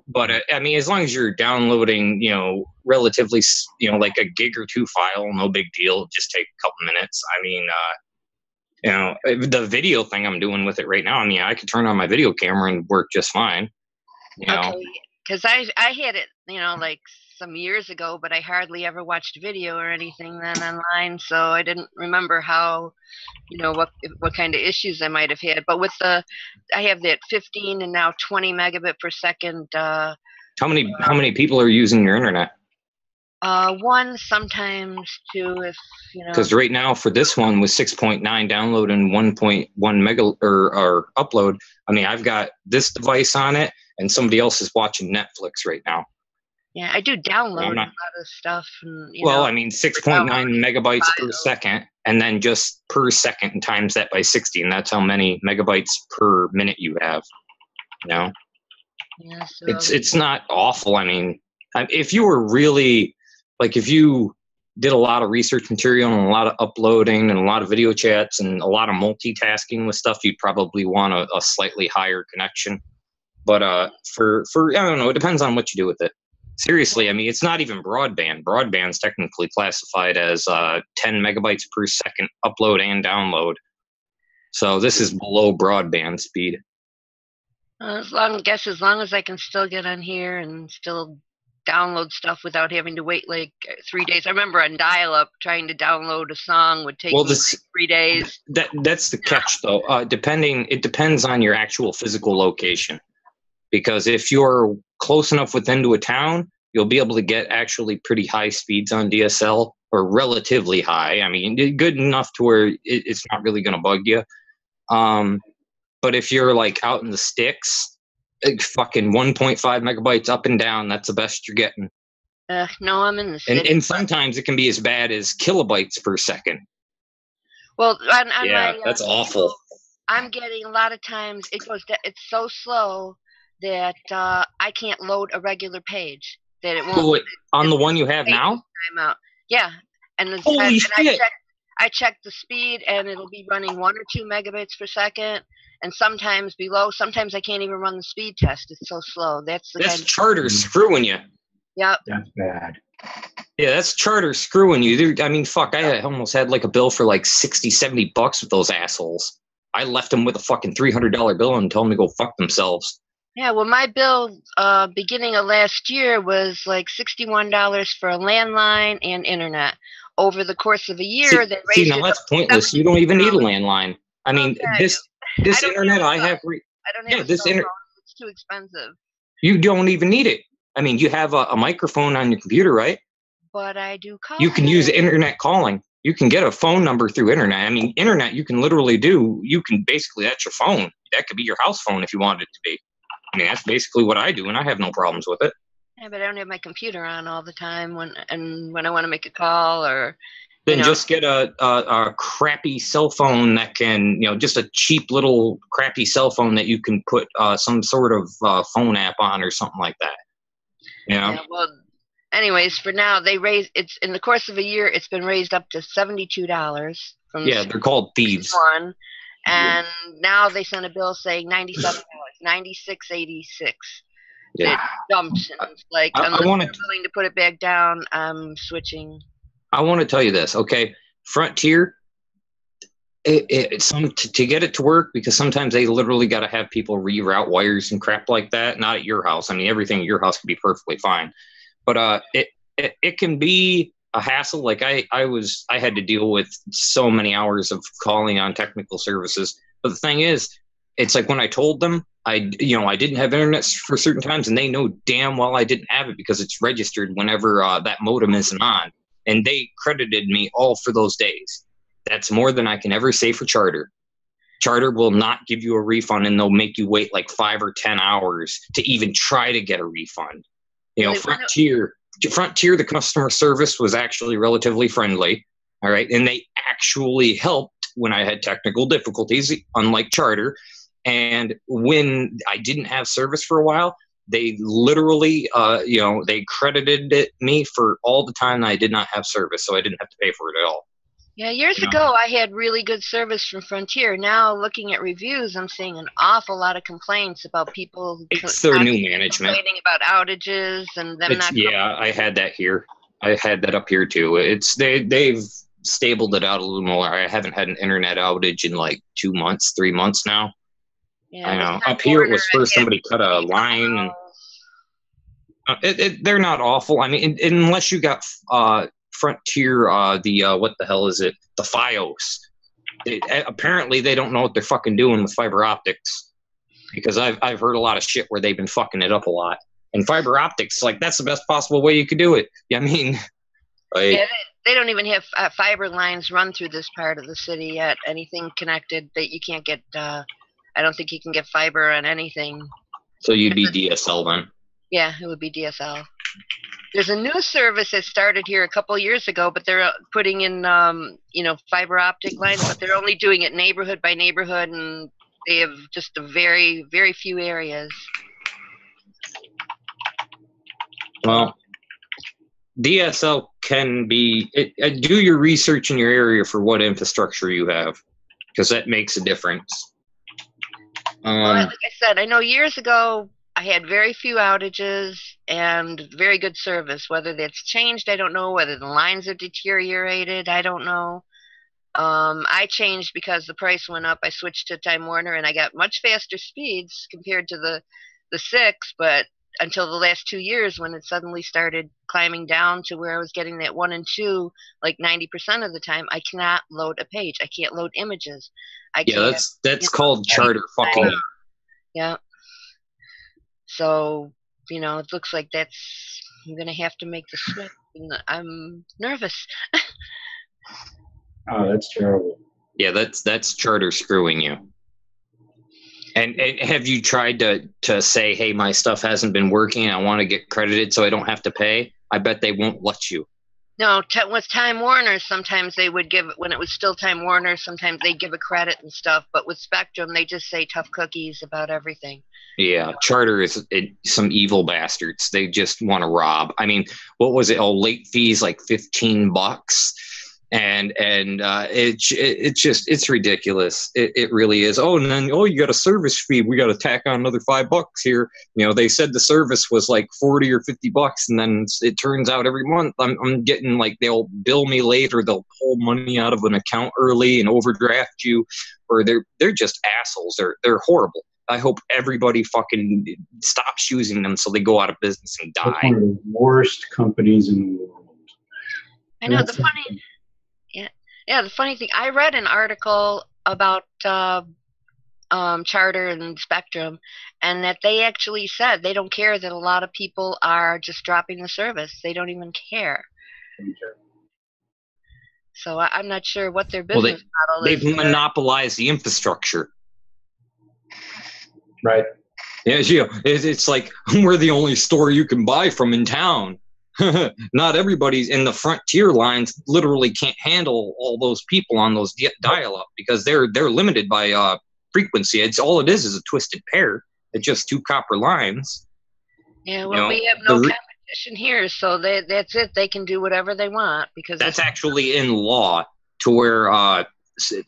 Speaker 6: But I mean, as long as you're downloading, you know, relatively, you know, like a gig or two file, no big deal. Just take a couple minutes. I mean, you know, the video thing I'm doing with it right now. I mean, I could turn on my video camera and work just fine. You know,
Speaker 7: because I had it, you know, like some years ago, but I hardly ever watched video or anything then online, so I didn't remember how, you know, what kind of issues I might have had. But with I have that 15 and now 20 megabit per second. How
Speaker 6: many people are using your internet?
Speaker 7: One, sometimes two, if you know.
Speaker 6: Because right now for this one with 6.9 download and 1.1 mega or upload, I mean, I've got this device on it, and somebody else is watching Netflix right now.
Speaker 7: Yeah, I do download a lot of stuff. And,
Speaker 6: I mean, 6.9 megabytes per second, and then just per second and times that by 60, and that's how many megabytes per minute you have. You know,
Speaker 7: yeah, so
Speaker 6: it's not awful. I mean, if you were really, like, if you did a lot of research material and a lot of uploading and a lot of video chats and a lot of multitasking with stuff, you'd probably want a slightly higher connection. But for I don't know, it depends on what you do with it. Seriously, I mean, it's not even broadband. Broadband's technically classified as 10 megabytes per second upload and download. So this is below broadband speed.
Speaker 7: As long as I can still get on here and still download stuff without having to wait like 3 days. I remember on dial-up trying to download a song would take me like 3 days.
Speaker 6: That's the catch, though. It depends on your actual physical location. Because if you're close enough within a town, you'll be able to get actually pretty high speeds on DSL, or relatively high. I mean, good enough to where it's not really going to bug you. But if you're like out in the sticks, fucking 1.5 megabytes up and down. That's the best you're getting.
Speaker 7: No, I'm in the city.
Speaker 6: And sometimes it can be as bad as kilobytes per second.
Speaker 7: Well, on
Speaker 6: Yeah,
Speaker 7: my,
Speaker 6: that's awful.
Speaker 7: I'm getting a lot of times it's so slow that I can't load a regular page. That it won't.
Speaker 6: Oh, on the one you have now?
Speaker 7: Timeout. Yeah, and
Speaker 6: Holy shit!
Speaker 7: I check the speed, and it'll be running 1 or 2 megabits per second, and sometimes below. Sometimes I can't even run the speed test. It's so slow. That's
Speaker 6: Charter screwing you.
Speaker 7: Yep.
Speaker 4: That's bad.
Speaker 6: Yeah, that's Charter screwing you. I mean, fuck, I almost had like a bill for like $60-$70 with those assholes. I left them with a fucking $300 bill and told them to go fuck themselves.
Speaker 7: Yeah, well, my bill beginning of last year was like $61 for a landline and internet. Over the course of a year, they raised
Speaker 6: now
Speaker 7: it
Speaker 6: that's
Speaker 7: up
Speaker 6: pointless. You don't even need a landline. I mean, this internet I have.
Speaker 7: I don't have a cell phone. It's too expensive.
Speaker 6: You don't even need it. I mean, you have a microphone on your computer, right?
Speaker 7: But I do call.
Speaker 6: You can use internet calling. You can get a phone number through internet. I mean, internet you can literally do. You can basically, that's your phone. That could be your house phone if you wanted it to be. I mean, that's basically what I do, and I have no problems with it.
Speaker 7: Yeah, but I don't have my computer on all the time when I want to make a call or.
Speaker 6: Then just get a crappy cell phone that can, just a cheap little crappy cell phone that you can put some sort of phone app on or something like that.
Speaker 7: Yeah, well, anyways, for now it's in the course of a year it's been raised up to $72 from
Speaker 6: they're called thieves.
Speaker 7: And now they sent a bill saying $97, $96.86.
Speaker 6: Yeah,
Speaker 7: it dumped. And it's like unless they're willing to put it back down, I'm switching.
Speaker 6: I want to tell you this, okay? Frontier, to get it to work, because sometimes they literally got to have people reroute wires and crap like that. Not at your house. I mean, everything at your house can be perfectly fine, but it can be a hassle. Like I had to deal with so many hours of calling on technical services. But the thing is, it's like when I told them I didn't have internet for certain times, and they know damn well I didn't have it because it's registered whenever that modem isn't on, and they credited me all for those days. That's more than I can ever say for Charter. Charter will not give you a refund, and they'll make you wait like 5 or 10 hours to even try to get a refund. Frontier, the customer service was actually relatively friendly, all right, and they actually helped when I had technical difficulties, unlike Charter. And when I didn't have service for a while, they literally, they credited me for all the time I did not have service, so I didn't have to pay for it at all.
Speaker 7: Yeah, years ago I had really good service from Frontier. Now, looking at reviews, I'm seeing an awful lot of complaints about people.
Speaker 6: It's their new management
Speaker 7: complaining about outages and them not.
Speaker 6: Yeah, I had that here. I had that up here too. They've stabled it out a little more. I haven't had an internet outage in like 2 months, 3 months now. Yeah, I know. Up here it was first somebody cut a line, and they're not awful. I mean, unless you got Frontier, what the hell is it? The FiOS. Apparently, they don't know what they're fucking doing with fiber optics, because I've heard a lot of shit where they've been fucking it up a lot. And fiber optics, like, that's the best possible way you could do it. I mean,
Speaker 7: they don't even have fiber lines run through this part of the city yet. Anything connected that you can't get. I don't think you can get fiber on anything. So
Speaker 6: you'd be DSL then?
Speaker 7: Yeah, it would be DSL. There's a new service that started here a couple years ago, but they're putting in, fiber optic lines, but they're only doing it neighborhood by neighborhood, and they have just a very, very few areas.
Speaker 6: Well, DSL can be, do your research in your area for what infrastructure you have, because that makes a difference.
Speaker 7: Like I said, I know years ago I had very few outages and very good service. Whether that's changed, I don't know. Whether the lines have deteriorated, I don't know. I changed because the price went up. I switched to Time Warner, and I got much faster speeds compared to the 6, but until the last 2 years when it suddenly started climbing down to where I was getting that 1 and 2 like 90% of the time, I cannot load a page. I can't load images.
Speaker 6: That's called Charter fucking.
Speaker 7: Yeah. So, it looks like I'm going to have to make the switch, and I'm nervous.
Speaker 4: Oh, that's terrible.
Speaker 6: Yeah, that's Charter screwing you. And have you tried to say, hey, my stuff hasn't been working, I want to get credited so I don't have to pay? I bet they won't let you.
Speaker 7: No, with Time Warner, sometimes they would give, when it was still Time Warner, sometimes they give a credit and stuff. But with Spectrum, they just say tough cookies about everything.
Speaker 6: Yeah, Charter is some evil bastards. They just want to rob. I mean, what was it? Oh, late fees like $15, and it's ridiculous. It really is. Oh, and then you got a service fee. We got to tack on another $5 here. They said the service was like $40 or $50, and then it turns out every month I'm getting like they'll bill me later. They'll pull money out of an account early and overdraft you, or they're just assholes. They're horrible. I hope everybody fucking stops using them so they go out of business and die.
Speaker 4: They're one of the worst companies in the world.
Speaker 7: I know. The funny thing, I read an article about Charter and Spectrum, and that they actually said they don't care that a lot of people are just dropping the service. They don't even care. So I'm not sure what their business model is.
Speaker 6: They've monopolized the infrastructure.
Speaker 4: Right.
Speaker 6: Yeah, it's like we're the only store you can buy from in town. Not everybody's in the frontier lines. Literally can't handle all those people on those dial-up because they're limited by frequency. It's all it is a twisted pair. It's just two copper lines.
Speaker 7: Yeah, well, we have no competition here, so that's it. They can do whatever they want because
Speaker 6: that's actually in law to where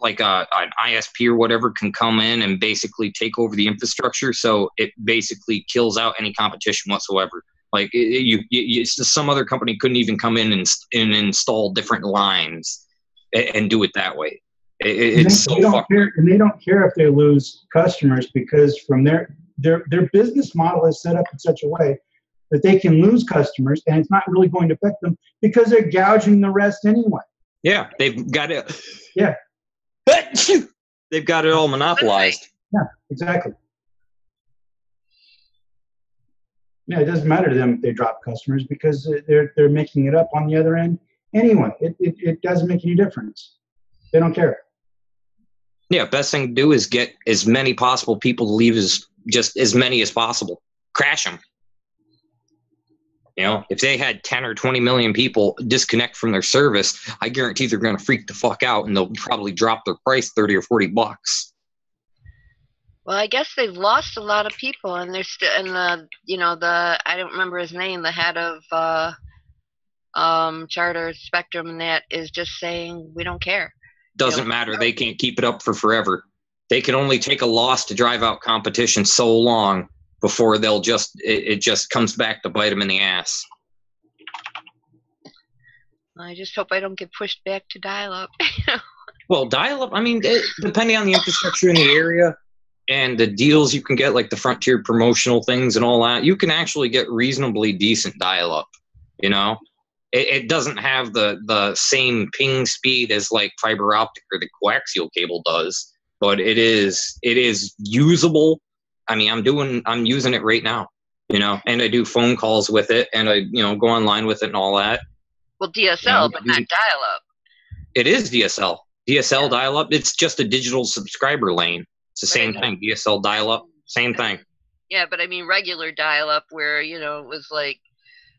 Speaker 6: like an ISP or whatever can come in and basically take over the infrastructure, so it basically kills out any competition whatsoever. Like some other company couldn't even come in and install different lines and do it that way. It's so fucked.
Speaker 4: And they don't care if they lose customers because from their business model is set up in such a way that they can lose customers and it's not really going to affect them because they're gouging the rest anyway.
Speaker 6: Yeah, they've got it.
Speaker 4: Yeah.
Speaker 6: They've got it all monopolized.
Speaker 4: Yeah, exactly. Yeah, it doesn't matter to them if they drop customers because they're making it up on the other end anyway. It doesn't make any difference. They don't care.
Speaker 6: Yeah, best thing to do is get as many possible people to leave as many as possible. Crash them. If they had 10 or 20 million people disconnect from their service, I guarantee they're going to freak the fuck out and they'll probably drop their price $30 or $40.
Speaker 7: Well, I guess they've lost a lot of people, and they're still. And I don't remember his name. The head of Charter, Spectrum, and that is just saying we don't care.
Speaker 6: Doesn't matter. They can't keep it up for forever. They can only take a loss to drive out competition so long before it just comes back to bite them in the ass.
Speaker 7: I just hope I don't get pushed back to dial-up.
Speaker 6: Well, dial-up, I mean, depending on the infrastructure in the area and the deals you can get, like the Frontier promotional things and all that, you can actually get reasonably decent dial-up, It doesn't have the same ping speed as like fiber optic or the coaxial cable does, but it is usable. I mean, I'm using it right now, and I do phone calls with it, and I go online with it and all that.
Speaker 7: Well, DSL, but not dial-up.
Speaker 6: It is DSL. DSL dial-up. It's just a digital subscriber lane. It's the same thing. DSL dial-up, same thing.
Speaker 7: Yeah, but I mean regular dial-up where it was like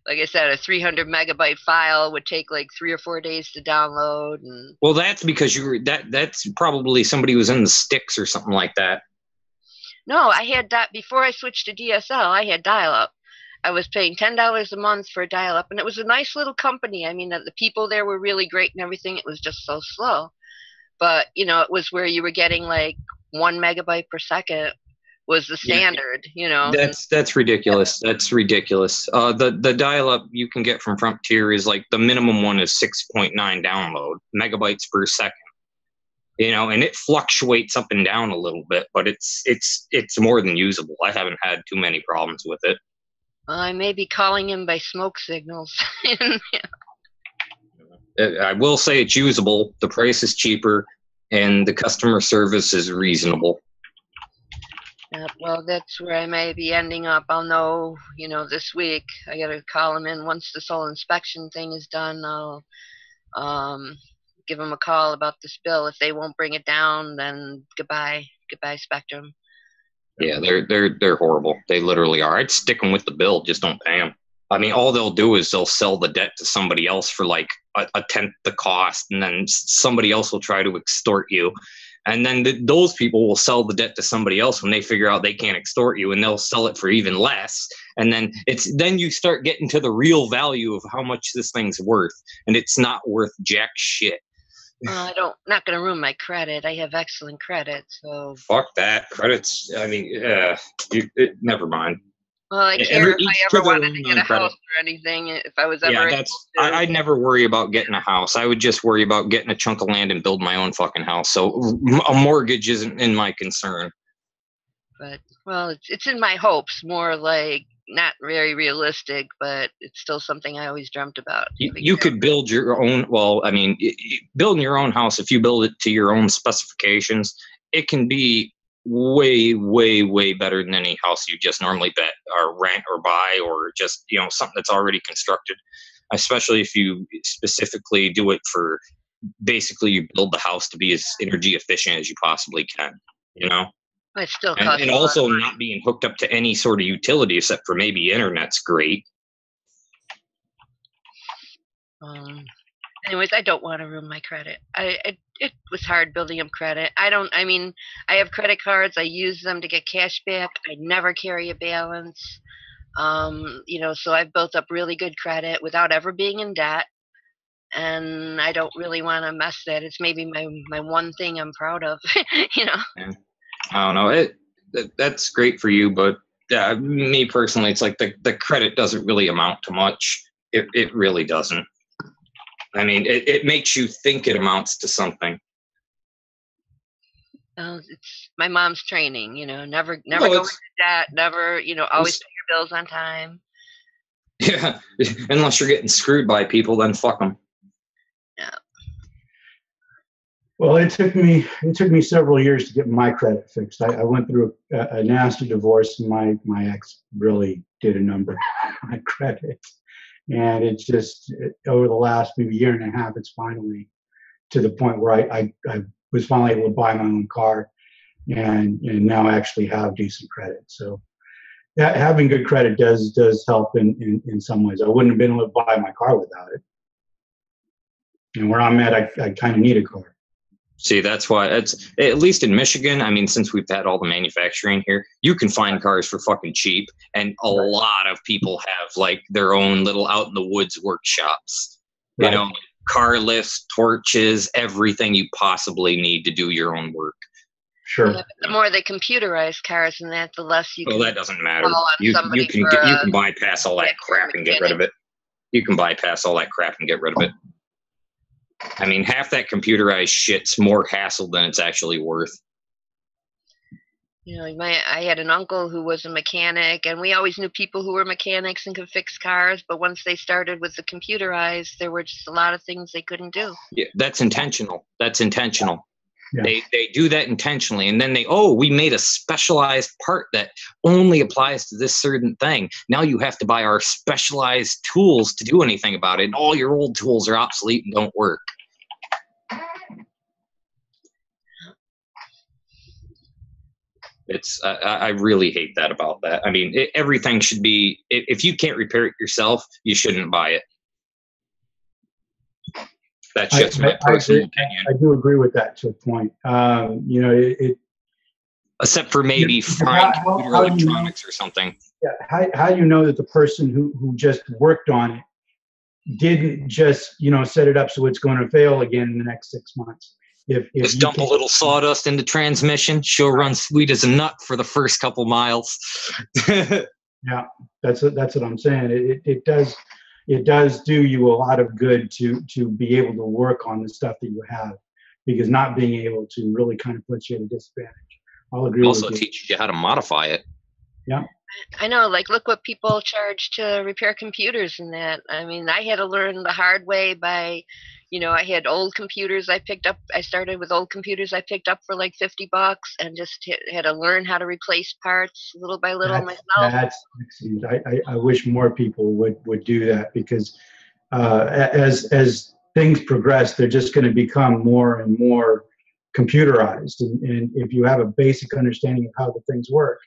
Speaker 7: I said, a 300 megabyte file would take like 3 or 4 days to download. And
Speaker 6: well, that's because that's probably somebody who was in the sticks or something like that.
Speaker 7: No, I had before I switched to DSL. I had dial-up. I was paying $10 a month for dial-up, and it was a nice little company. I mean, the people there were really great and everything. It was just so slow, but it was where you were getting like 1 megabyte per second. Was the standard,
Speaker 6: That's ridiculous. That's ridiculous. The dial-up you can get from Frontier is like the minimum one is 6.9 download megabytes per second. And it fluctuates up and down a little bit, but it's more than usable. I haven't had too many problems with it.
Speaker 7: Well, I may be calling him by smoke signals.
Speaker 6: I will say it's usable. The price is cheaper, and the customer service is reasonable.
Speaker 7: Well, that's where I may be ending up. I'll know, this week. I got to call them in once this whole inspection thing is done. I'll give them a call about this bill. If they won't bring it down, then goodbye Spectrum.
Speaker 6: Yeah, they're horrible. They literally are. I'd stick them with the bill. Just don't pay them. I mean, all they'll do is they'll sell the debt to somebody else for like a tenth the cost, and then somebody else will try to extort you. And then those people will sell the debt to somebody else when they figure out they can't extort you, and they'll sell it for even less. And then you start getting to the real value of how much this thing's worth, and it's not worth jack shit.
Speaker 7: Not going to ruin my credit. I have excellent credit, so.
Speaker 6: Fuck that. Credits, I mean, never mind.
Speaker 7: Well, I care if I ever wanted to get a house or anything, if I was ever.
Speaker 6: Yeah, I'd never worry about getting a house. I would just worry about getting a chunk of land and build my own fucking house. So a mortgage isn't in my concern.
Speaker 7: But, well, it's in my hopes, more like not very realistic, but it's still something I always dreamt about.
Speaker 6: You could build your own, well, I mean, building your own house, if you build it to your own specifications, it can be way, way, way better than any house you just normally bet or rent or buy, or just, something that's already constructed, especially if you specifically do it for, basically you build the house to be as energy efficient as you possibly can,
Speaker 7: It still costs
Speaker 6: and also not being hooked up to any sort of utility except for maybe internet's great.
Speaker 7: Anyways, I don't want to ruin my credit. It was hard building up credit. I have credit cards. I use them to get cash back. I never carry a balance. So I've built up really good credit without ever being in debt. And I don't really want to mess that. It's maybe my one thing I'm proud of,
Speaker 6: Yeah. I don't know. That's great for you, but me personally, it's like the credit doesn't really amount to much. It really doesn't. I mean, it makes you think it amounts to something.
Speaker 7: It's my mom's training, never go into debt, never, always pay your bills on time.
Speaker 6: Yeah, unless you're getting screwed by people, then fuck them.
Speaker 7: Yeah.
Speaker 4: Well, it took me several years to get my credit fixed. I went through a nasty divorce, and my ex really did a number on my credit. And it's just over the last maybe year and a half, it's finally to the point where I was finally able to buy my own car, and now I actually have decent credit. So having good credit does help in some ways. I wouldn't have been able to buy my car without it. And where I'm at, I kind of need a car.
Speaker 6: See, that's why it's, at least in Michigan, I mean, since we've had all the manufacturing here, you can find cars for fucking cheap. And a lot of people have like their own little out in the woods workshops, car lifts, torches, everything you possibly need to do your own work.
Speaker 4: Sure.
Speaker 7: Yeah, the more they computerize cars and that, the less you can.
Speaker 6: Well, that doesn't matter. You can bypass all that crap and get rid of it. You can bypass all that crap and get rid of it. I mean, half that computerized shit's more hassle than it's actually worth.
Speaker 7: I had an uncle who was a mechanic, and we always knew people who were mechanics and could fix cars, but once they started with the computerized, there were just a lot of things they couldn't do.
Speaker 6: Yeah, that's intentional.
Speaker 4: Yeah.
Speaker 6: They do that intentionally, and then we made a specialized part that only applies to this certain thing. Now you have to buy our specialized tools to do anything about it, and all your old tools are obsolete and don't work. I really hate that about that. I mean, everything should be, if you can't repair it yourself, you shouldn't buy it. That's just my personal opinion.
Speaker 4: I do agree with that to a point.
Speaker 6: Except for maybe fine computer electronics or something.
Speaker 4: Yeah. How do you know that the person who just worked on it didn't just set it up so it's going to fail again in the next 6 months? If
Speaker 6: just dump a little sawdust in the transmission, she'll run sweet as a nut for the first couple miles.
Speaker 4: Yeah, that's what I'm saying. It does do you a lot of good to be able to work on the stuff that you have, because not being able to really kind of puts you at a disadvantage. I'll agree. It
Speaker 6: also teaches you how to modify it.
Speaker 4: Yeah.
Speaker 7: I know, look what people charge to repair computers and that. I mean, I had to learn the hard way by, I had old computers I picked up. I started with old computers I picked up for like $50 and just had to learn how to replace parts little by little myself.
Speaker 4: That's excellent. I wish more people would do that, because as things progress, they're just going to become more and more computerized, and if you have a basic understanding of how the things work,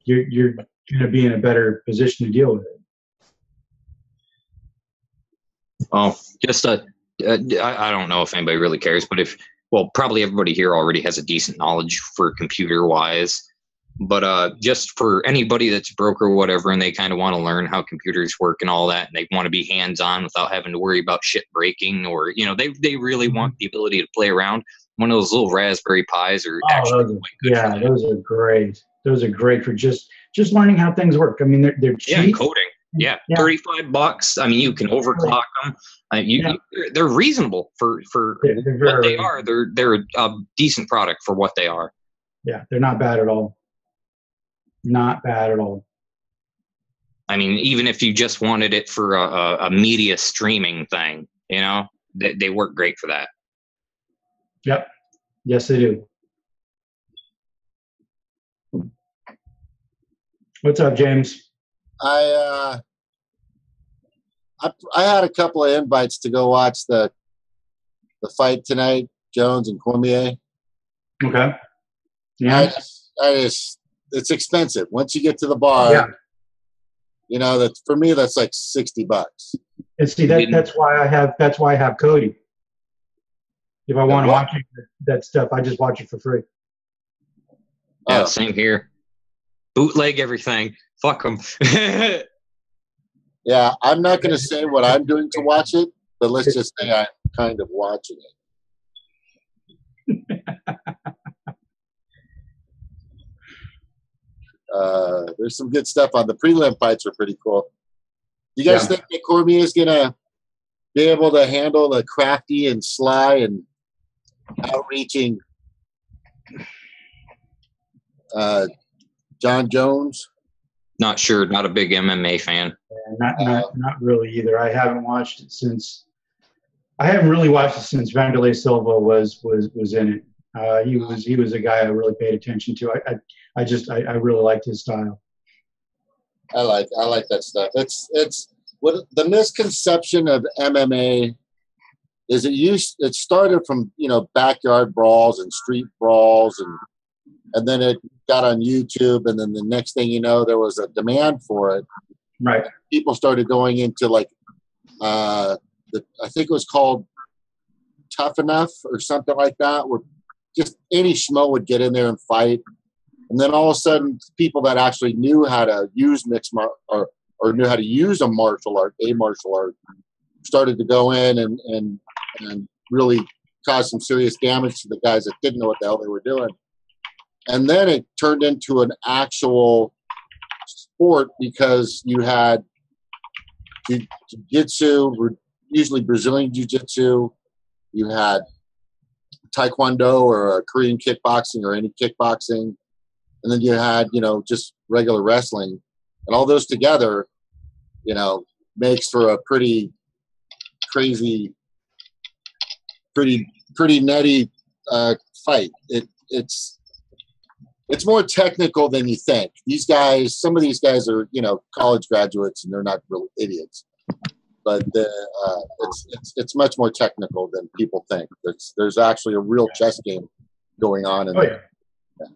Speaker 4: you're going to be in a better position to deal with it.
Speaker 6: Oh, just I don't know if anybody really cares, but probably everybody here already has a decent knowledge for computer wise. But just for anybody that's broke or whatever, and they kind of want to learn how computers work and all that, and they want to be hands on without having to worry about shit breaking, or they really want the ability to play around. One of those little Raspberry Pis are actually quite good.
Speaker 4: Yeah, those are great. Those are great for just learning how things work. I mean, they're cheap.
Speaker 6: Yeah, coding. Yeah, $35. I mean, you can overclock them. They're reasonable for what they are. They're a decent product for what they are.
Speaker 4: Yeah, they're not bad at all. Not bad at all.
Speaker 6: I mean, even if you just wanted it for a media streaming thing, they work great for that.
Speaker 4: Yep. Yes, they do. What's up, James?
Speaker 8: I had a couple of invites to go watch the fight tonight, Jones and Cormier.
Speaker 4: Okay. Yeah.
Speaker 8: I just it's expensive. Once you get to the bar, that for me that's like $60.
Speaker 4: And see that's why I have Cody. If I want to watch that stuff, I just watch it for free.
Speaker 6: Yeah, same here. Bootleg everything. Fuck them.
Speaker 8: Yeah, I'm not going to say what I'm doing to watch it, but let's just say I'm kind of watching it. There's some good stuff on the prelim fights are pretty cool. You guys think that Cormier is going to be able to handle the crafty and sly and outreaching John Jones?
Speaker 6: Not sure. Not a big MMA fan.
Speaker 4: Yeah, not really either. I haven't watched it since. I haven't really watched it since Vanderlei Silva was in it. He was a guy I really paid attention to. I really liked his style.
Speaker 8: I like that stuff. It's what the misconception of MMA is. It started from backyard brawls and street brawls and then it got on YouTube, and then the next thing you know, there was a demand for it.
Speaker 4: Right.
Speaker 8: People started going into I think it was called Tough Enough or something like that, where just any schmo would get in there and fight. And then all of a sudden, people that actually knew how to use or knew how to use a martial art, started to go in and really cause some serious damage to the guys that didn't know what the hell they were doing. And then it turned into an actual sport because you had jiu-jitsu, usually Brazilian jiu-jitsu. You had taekwondo or Korean kickboxing or any kickboxing. And then you had, just regular wrestling. And all those together, makes for a pretty crazy, pretty nutty fight. It's more technical than you think. Some of these guys are, college graduates, and they're not real idiots. But it's much more technical than people think. There's actually a real chess game going on in there. Yeah.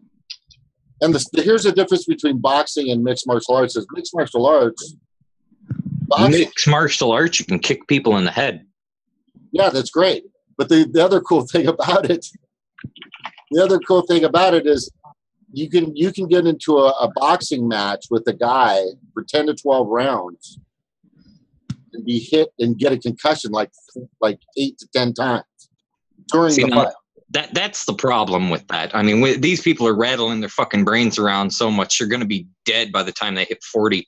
Speaker 8: And here's the difference between boxing and mixed martial arts. Is mixed martial arts.
Speaker 6: Mixed martial arts, you can kick people in the head.
Speaker 8: Yeah, that's great. But the other cool thing about it, is you can get into a boxing match with a guy for 10 to 12 rounds and be hit and get a concussion like 8 to 10 times during the fight.
Speaker 6: That's the problem with that. I mean, these people are rattling their fucking brains around so much, they're going to be dead by the time they hit 40.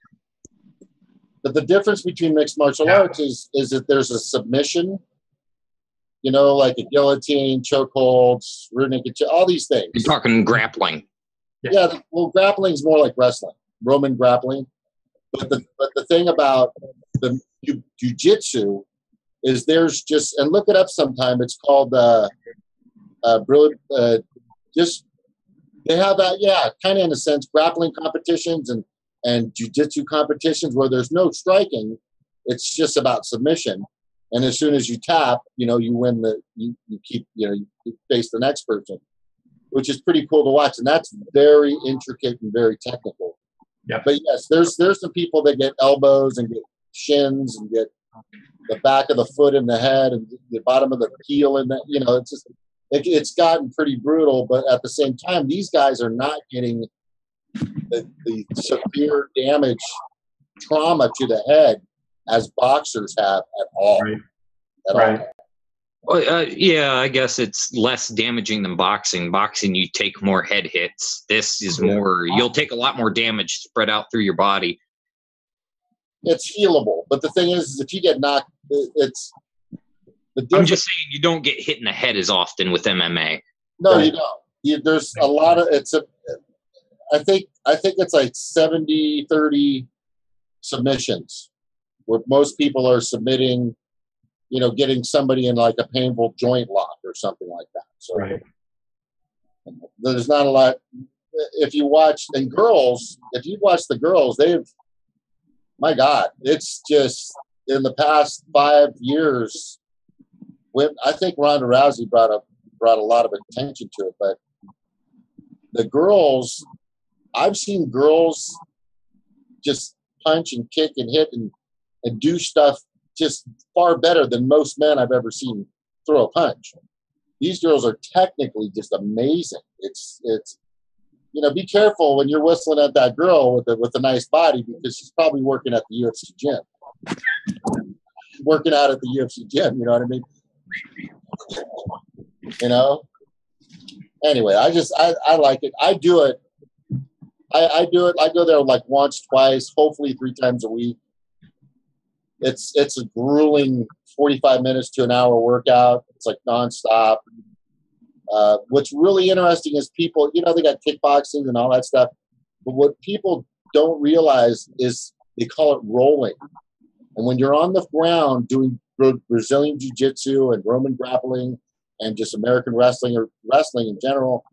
Speaker 8: But the difference between mixed martial arts is that there's a submission, like a guillotine, chokeholds, rear naked choke, all these things.
Speaker 6: You're talking grappling.
Speaker 8: Yeah, well, grappling is more like wrestling, Roman grappling. But the thing about the jiu-jitsu is there's just, and look it up sometime. It's called just they have that, kind of in a sense, grappling competitions and jiu-jitsu competitions where there's no striking. It's just about submission. And as soon as you tap, you win you keep, you face the next person, which is pretty cool to watch. And that's very intricate and very technical.
Speaker 4: Yeah.
Speaker 8: But yes, there's some people that get elbows and get shins and get the back of the foot in the head and the bottom of the heel and it's just it's gotten pretty brutal. But at the same time, these guys are not getting the severe damage, trauma to the head as boxers have at all.
Speaker 4: Right.
Speaker 8: All.
Speaker 6: Well, yeah, I guess it's less damaging than boxing. Boxing, you take more head hits. This is more, you'll take a lot more damage spread out through your body.
Speaker 8: It's healable. But the thing is if you get knocked, it's
Speaker 6: I'm just saying you don't get hit in the head as often with MMA.
Speaker 8: No, you don't. There's a lot of, I think it's like 70-30 submissions where most people are submitting, getting somebody in like a painful joint lock or something like that. So there's not a lot. If you watch the girls, my God, it's just in the past 5 years, I think Ronda Rousey brought a lot of attention to it, but the girls, I've seen girls just punch and kick and hit and do stuff just far better than most men I've ever seen throw a punch. These girls are technically just amazing. It's be careful when you're whistling at that girl with a nice body because she's probably working at the UFC gym. Working out at the UFC gym, you know what I mean? Anyway, I like it. I do it. I do it. I go there like once, twice, hopefully 3 times a week. It's a grueling 45 minutes to an hour workout. It's like nonstop. What's really interesting is people, they got kickboxing and all that stuff. But what people don't realize is they call it rolling. And when you're on the ground doing Brazilian Jiu-Jitsu and Roman grappling and just American wrestling or wrestling in general,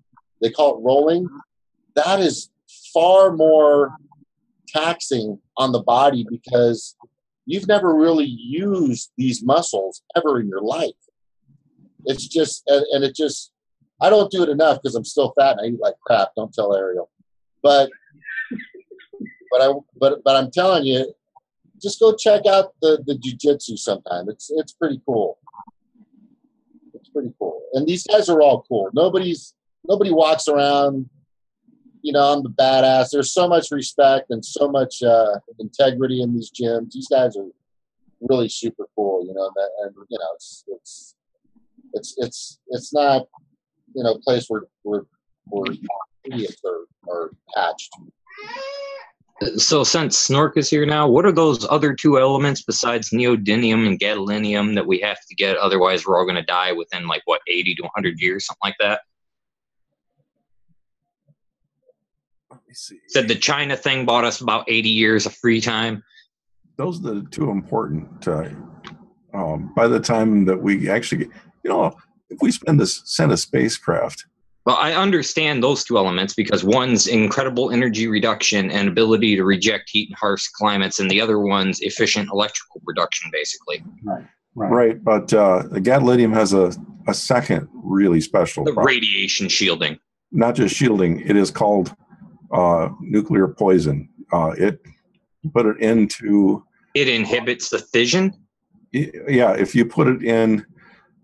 Speaker 8: they call it rolling. That is far more taxing on the body because you've never really used these muscles ever in your life. It's just, and it just, I don't do it enough because I'm still fat and I eat like crap. Don't tell Ariel. But I'm telling you, just go check out the jiu-jitsu sometime. It's pretty cool. It's pretty cool. And these guys are all cool. Nobody walks around, I'm the badass. There's so much respect and so much integrity in these gyms. These guys are really super cool, it's not, a place where idiots are hatched.
Speaker 6: So since Snork is here now, what are those other 2 elements besides neodymium and gadolinium that we have to get? Otherwise, we're all going to die within 80 to 100 years, something like that.
Speaker 9: Let me see.
Speaker 6: Said the China thing bought us about 80 years of free time.
Speaker 9: Those are the 2 important. By the time that we actually get, if we send a spacecraft.
Speaker 6: Well, I understand those 2 elements because one's incredible energy reduction and ability to reject heat in harsh climates, and the other one's efficient electrical production, basically.
Speaker 9: Right. But the gadolinium has a second really special property.
Speaker 6: Radiation shielding.
Speaker 9: Not just shielding. It is called nuclear poison. It put it into.
Speaker 6: It inhibits the fission.
Speaker 9: Yeah, if you put it in,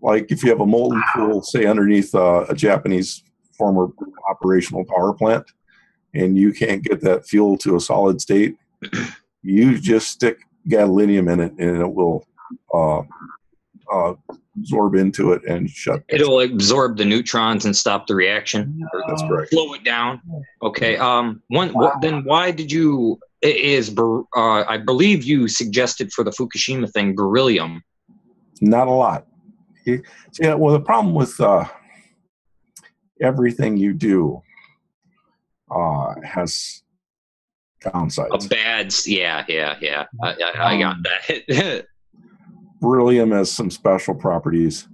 Speaker 9: like if you have a molten pool, say underneath a Japanese former operational power plant, and you can't get that fuel to a solid state, you just stick gadolinium in it, and it will absorb into it and shut.
Speaker 6: It'll absorb the neutrons and stop the reaction.
Speaker 9: That's correct.
Speaker 6: Slow it down. Okay. Then why did you? I believe you suggested for the Fukushima thing beryllium.
Speaker 9: Not a lot. Yeah. Well, the problem with everything you do has downsides.
Speaker 6: Yeah. I got that.
Speaker 9: Beryllium has some special properties,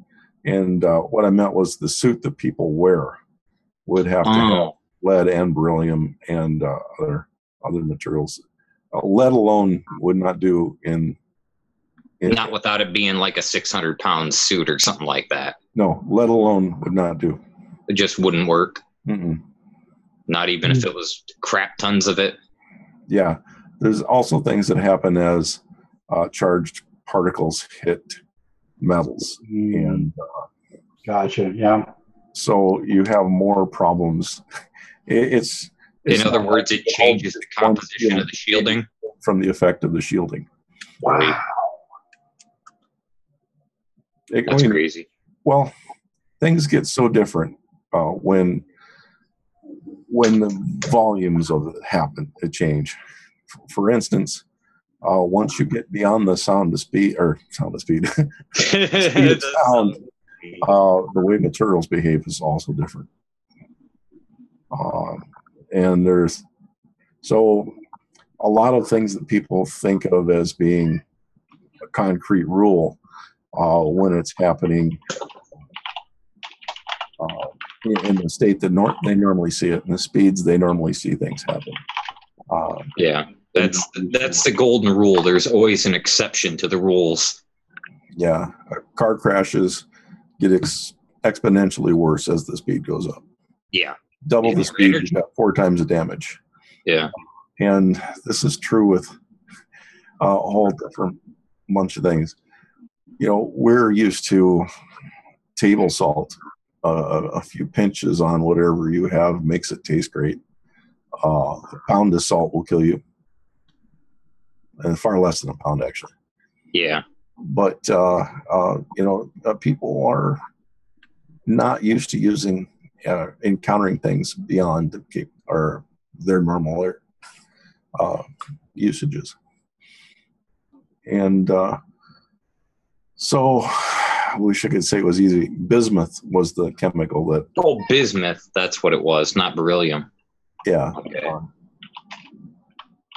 Speaker 9: and what I meant was the suit that people wear would have to have lead and beryllium and other materials. Lead alone would not do in
Speaker 6: Not without it being like a 600-pound suit or something like that.
Speaker 9: No, let alone would not do.
Speaker 6: It just wouldn't work.
Speaker 9: Mm-mm.
Speaker 6: Not even if it was crap tons of it.
Speaker 9: Yeah. There's also things that happen as charged particles hit metals. And
Speaker 4: gotcha. Yeah.
Speaker 9: so you have more problems. It's
Speaker 6: in other words, it changes the composition of the shielding
Speaker 9: from the effect of the shielding.
Speaker 6: Wow. That's crazy.
Speaker 9: Well, things get so different when the volumes of it happen to change. For instance, once you get beyond the speed of speed of sound, the way materials behave is also different. And there's so a lot of things that people think of as being a concrete rule when it's happening in the state that they normally see it, in the speeds they normally see things happen.
Speaker 6: Yeah, that's the golden rule. There's always an exception to the rules.
Speaker 9: Yeah, car crashes get exponentially worse as the speed goes up.
Speaker 6: Yeah.
Speaker 9: Double the speed, you got 4 times the damage.
Speaker 6: Yeah.
Speaker 9: And this is true with a whole different bunch of things. You know, we're used to table salt. A few pinches on whatever you have makes it taste great. A pound of salt will kill you. And far less than a pound, actually.
Speaker 6: Yeah.
Speaker 9: But, people are not used to encountering things beyond their normal usages. And so I wish I could say it was easy. Bismuth was the chemical that...
Speaker 6: Oh, bismuth. That's what it was, not beryllium.
Speaker 9: Yeah.
Speaker 6: Okay.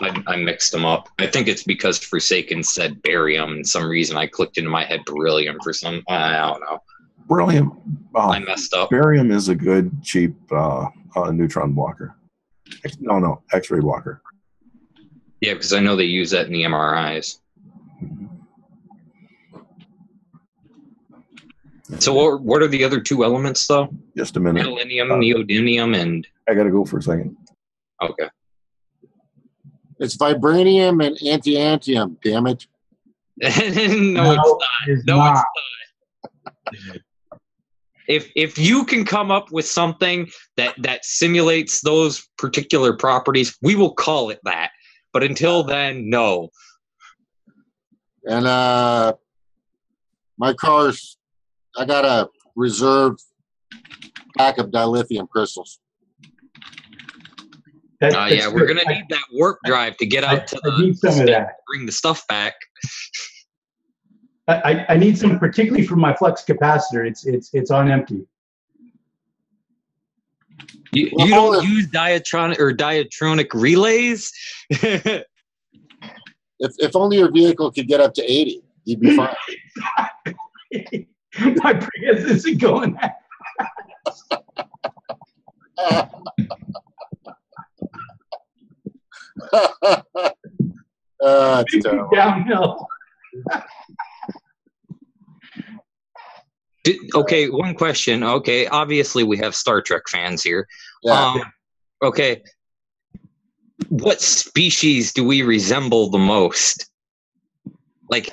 Speaker 6: I mixed them up. I think it's because Forsaken said barium, and some reason I clicked into my head beryllium for some... I don't know.
Speaker 9: Beryllium...
Speaker 6: I messed up.
Speaker 9: Barium is a good, cheap neutron blocker. No, X-ray blocker.
Speaker 6: Yeah, because I know they use that in the MRIs. So what are the other 2 elements, though?
Speaker 9: Just a minute.
Speaker 6: Gadolinium, neodymium, and...
Speaker 9: I got to go for a second.
Speaker 6: Okay.
Speaker 8: It's vibranium and antiantium, damn it.
Speaker 6: No, it's not. If you can come up with something that simulates those particular properties, we will call it that. But until then, no.
Speaker 8: And my car's, I got a reserve pack of dilithium crystals.
Speaker 6: Yeah, we're going to need that warp drive to get out to the
Speaker 4: some of that.
Speaker 6: Bring the stuff back.
Speaker 4: I need some, particularly for my flux capacitor. It's on empty.
Speaker 6: You don't use diatronic relays?
Speaker 8: If only your vehicle could get up to 80, you'd be fine.
Speaker 4: My Prius isn't going that.
Speaker 8: It's terrible.
Speaker 4: Downhill.
Speaker 6: Okay, one question. Okay, obviously we have Star Trek fans here.
Speaker 8: Yeah.
Speaker 6: Okay, what species do we resemble the most? Like,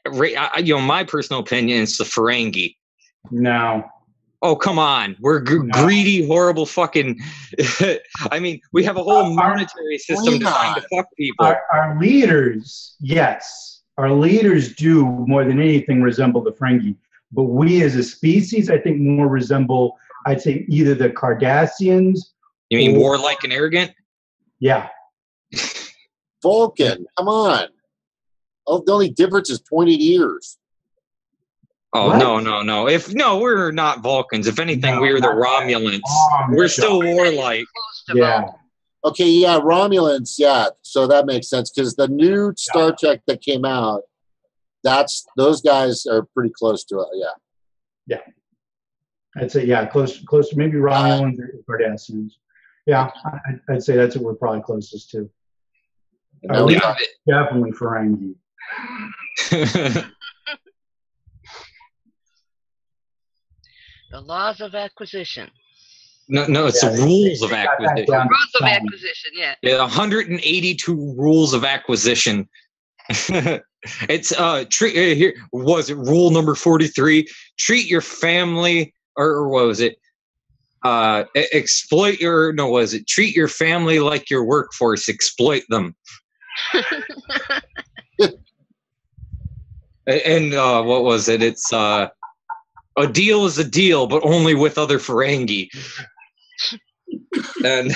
Speaker 6: my personal opinion is the Ferengi.
Speaker 4: No.
Speaker 6: Oh, come on. We're greedy, horrible fucking... I mean, we have a whole monetary system trying to fuck people.
Speaker 4: Our leaders, yes. Our leaders do, more than anything, resemble the Ferengi. But we as a species, I think, more resemble, I'd say, either the Cardassians.
Speaker 6: You mean warlike and arrogant?
Speaker 4: Yeah.
Speaker 8: Vulcan, come on. Oh, the only difference is pointed ears.
Speaker 6: Oh,
Speaker 4: What?
Speaker 6: No. We're not Vulcans. If anything, we're the Romulans. We're still warlike.
Speaker 4: Yeah.
Speaker 8: Okay, yeah, Romulans, yeah. So that makes sense because the new Star Trek that came out, those guys are pretty close to it. Yeah.
Speaker 4: Yeah. I'd say, yeah, close to maybe Romulans or Cardassians. Yeah, I'd say that's what we're probably closest to. Definitely Ferengi.
Speaker 7: The laws of acquisition.
Speaker 6: No, it's
Speaker 4: Yeah,
Speaker 6: the rules of
Speaker 4: they got that
Speaker 6: acquisition.
Speaker 4: down.
Speaker 7: Rules of acquisition, yeah.
Speaker 6: Yeah, 182 rules of acquisition. It's here was it rule number 43? Treat your family, or what was it? Exploit your no, was it treat your family like your workforce? Exploit them. And what was it? It's a deal is a deal, but only with other Ferengi. And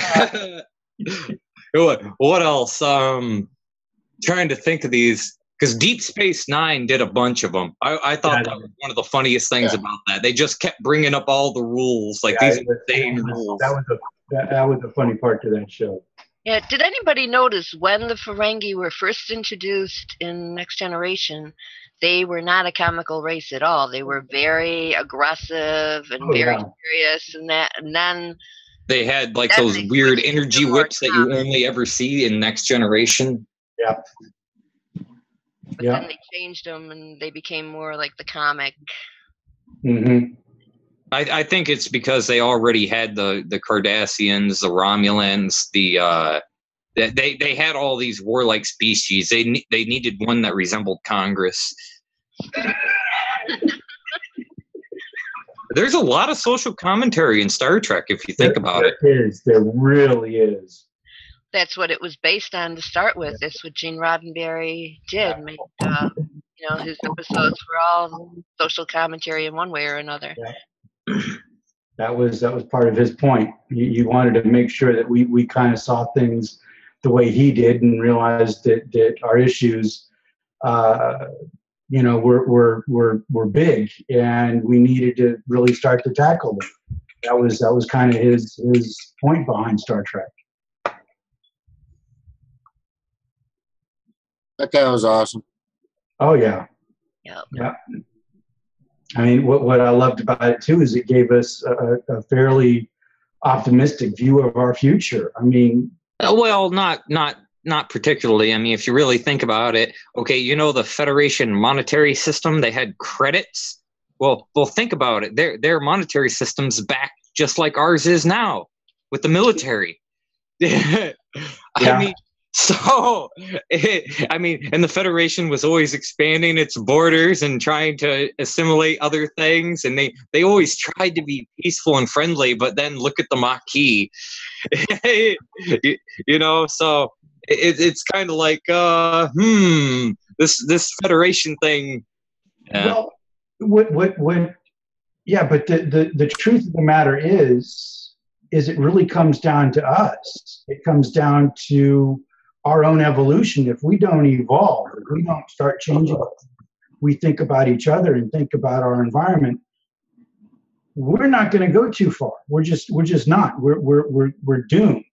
Speaker 6: what else? Trying to think of these, because Deep Space Nine did a bunch of them. I thought that was one of the funniest things about that. They just kept bringing up all the rules, like these insane rules.
Speaker 4: That was a funny part to that show.
Speaker 7: Yeah, did anybody notice when the Ferengi were first introduced in Next Generation, they were not a comical race at all. They were very aggressive and very serious, and then
Speaker 6: they had like those weird energy whips that you only ever see in Next Generation.
Speaker 4: Yeah.
Speaker 7: But then they changed them, and they became more like the comic.
Speaker 4: Mm-hmm.
Speaker 6: I think it's because they already had the Cardassians, the Romulans, they had all these warlike species. They needed one that resembled Congress. There's a lot of social commentary in Star Trek if you think about it.
Speaker 4: There really is.
Speaker 7: That's what it was based on to start with. That's what Gene Roddenberry did. Made, his episodes were all social commentary in one way or another.
Speaker 4: Yeah. That was part of his point. He wanted to make sure that we kind of saw things the way he did and realized that our issues, were big, and we needed to really start to tackle them. That was kind of his point behind Star Trek.
Speaker 8: That guy was awesome.
Speaker 4: Oh yeah.
Speaker 7: Yep.
Speaker 4: Yeah. I mean, what I loved about it too is it gave us a fairly optimistic view of our future. I mean,
Speaker 6: well, not particularly. I mean, if you really think about it, okay, the Federation monetary system, they had credits. Well, think about it. Their monetary system's back just like ours is now with the military. I mean. So, and the Federation was always expanding its borders and trying to assimilate other things, and they always tried to be peaceful and friendly, but then look at the Maquis. So it's kind of like, this Federation thing.
Speaker 4: Well, yeah, but the truth of the matter is it really comes down to us. It comes down to our own evolution. If we don't evolve, if we don't start changing, we think about each other and think about our environment, we're not going to go too far. We're just not. We're doomed.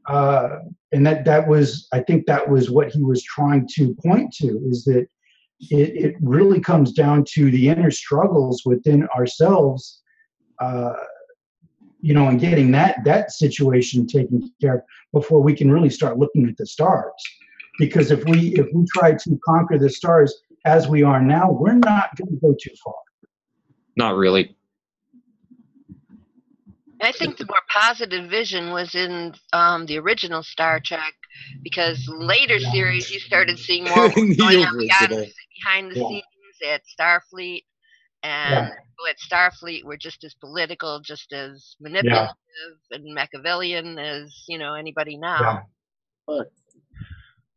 Speaker 4: And that was, I think that was what he was trying to point to, is that it really comes down to the inner struggles within ourselves, and getting that situation taken care of before we can really start looking at the stars. Because if we try to conquer the stars as we are now, we're not going to go too far.
Speaker 6: Not really.
Speaker 7: I think the more positive vision was in the original Star Trek, because later series you started seeing more going on behind the scenes at Starfleet. And people at Starfleet were just as political, just as manipulative and Machiavellian as anybody now.
Speaker 8: Yeah.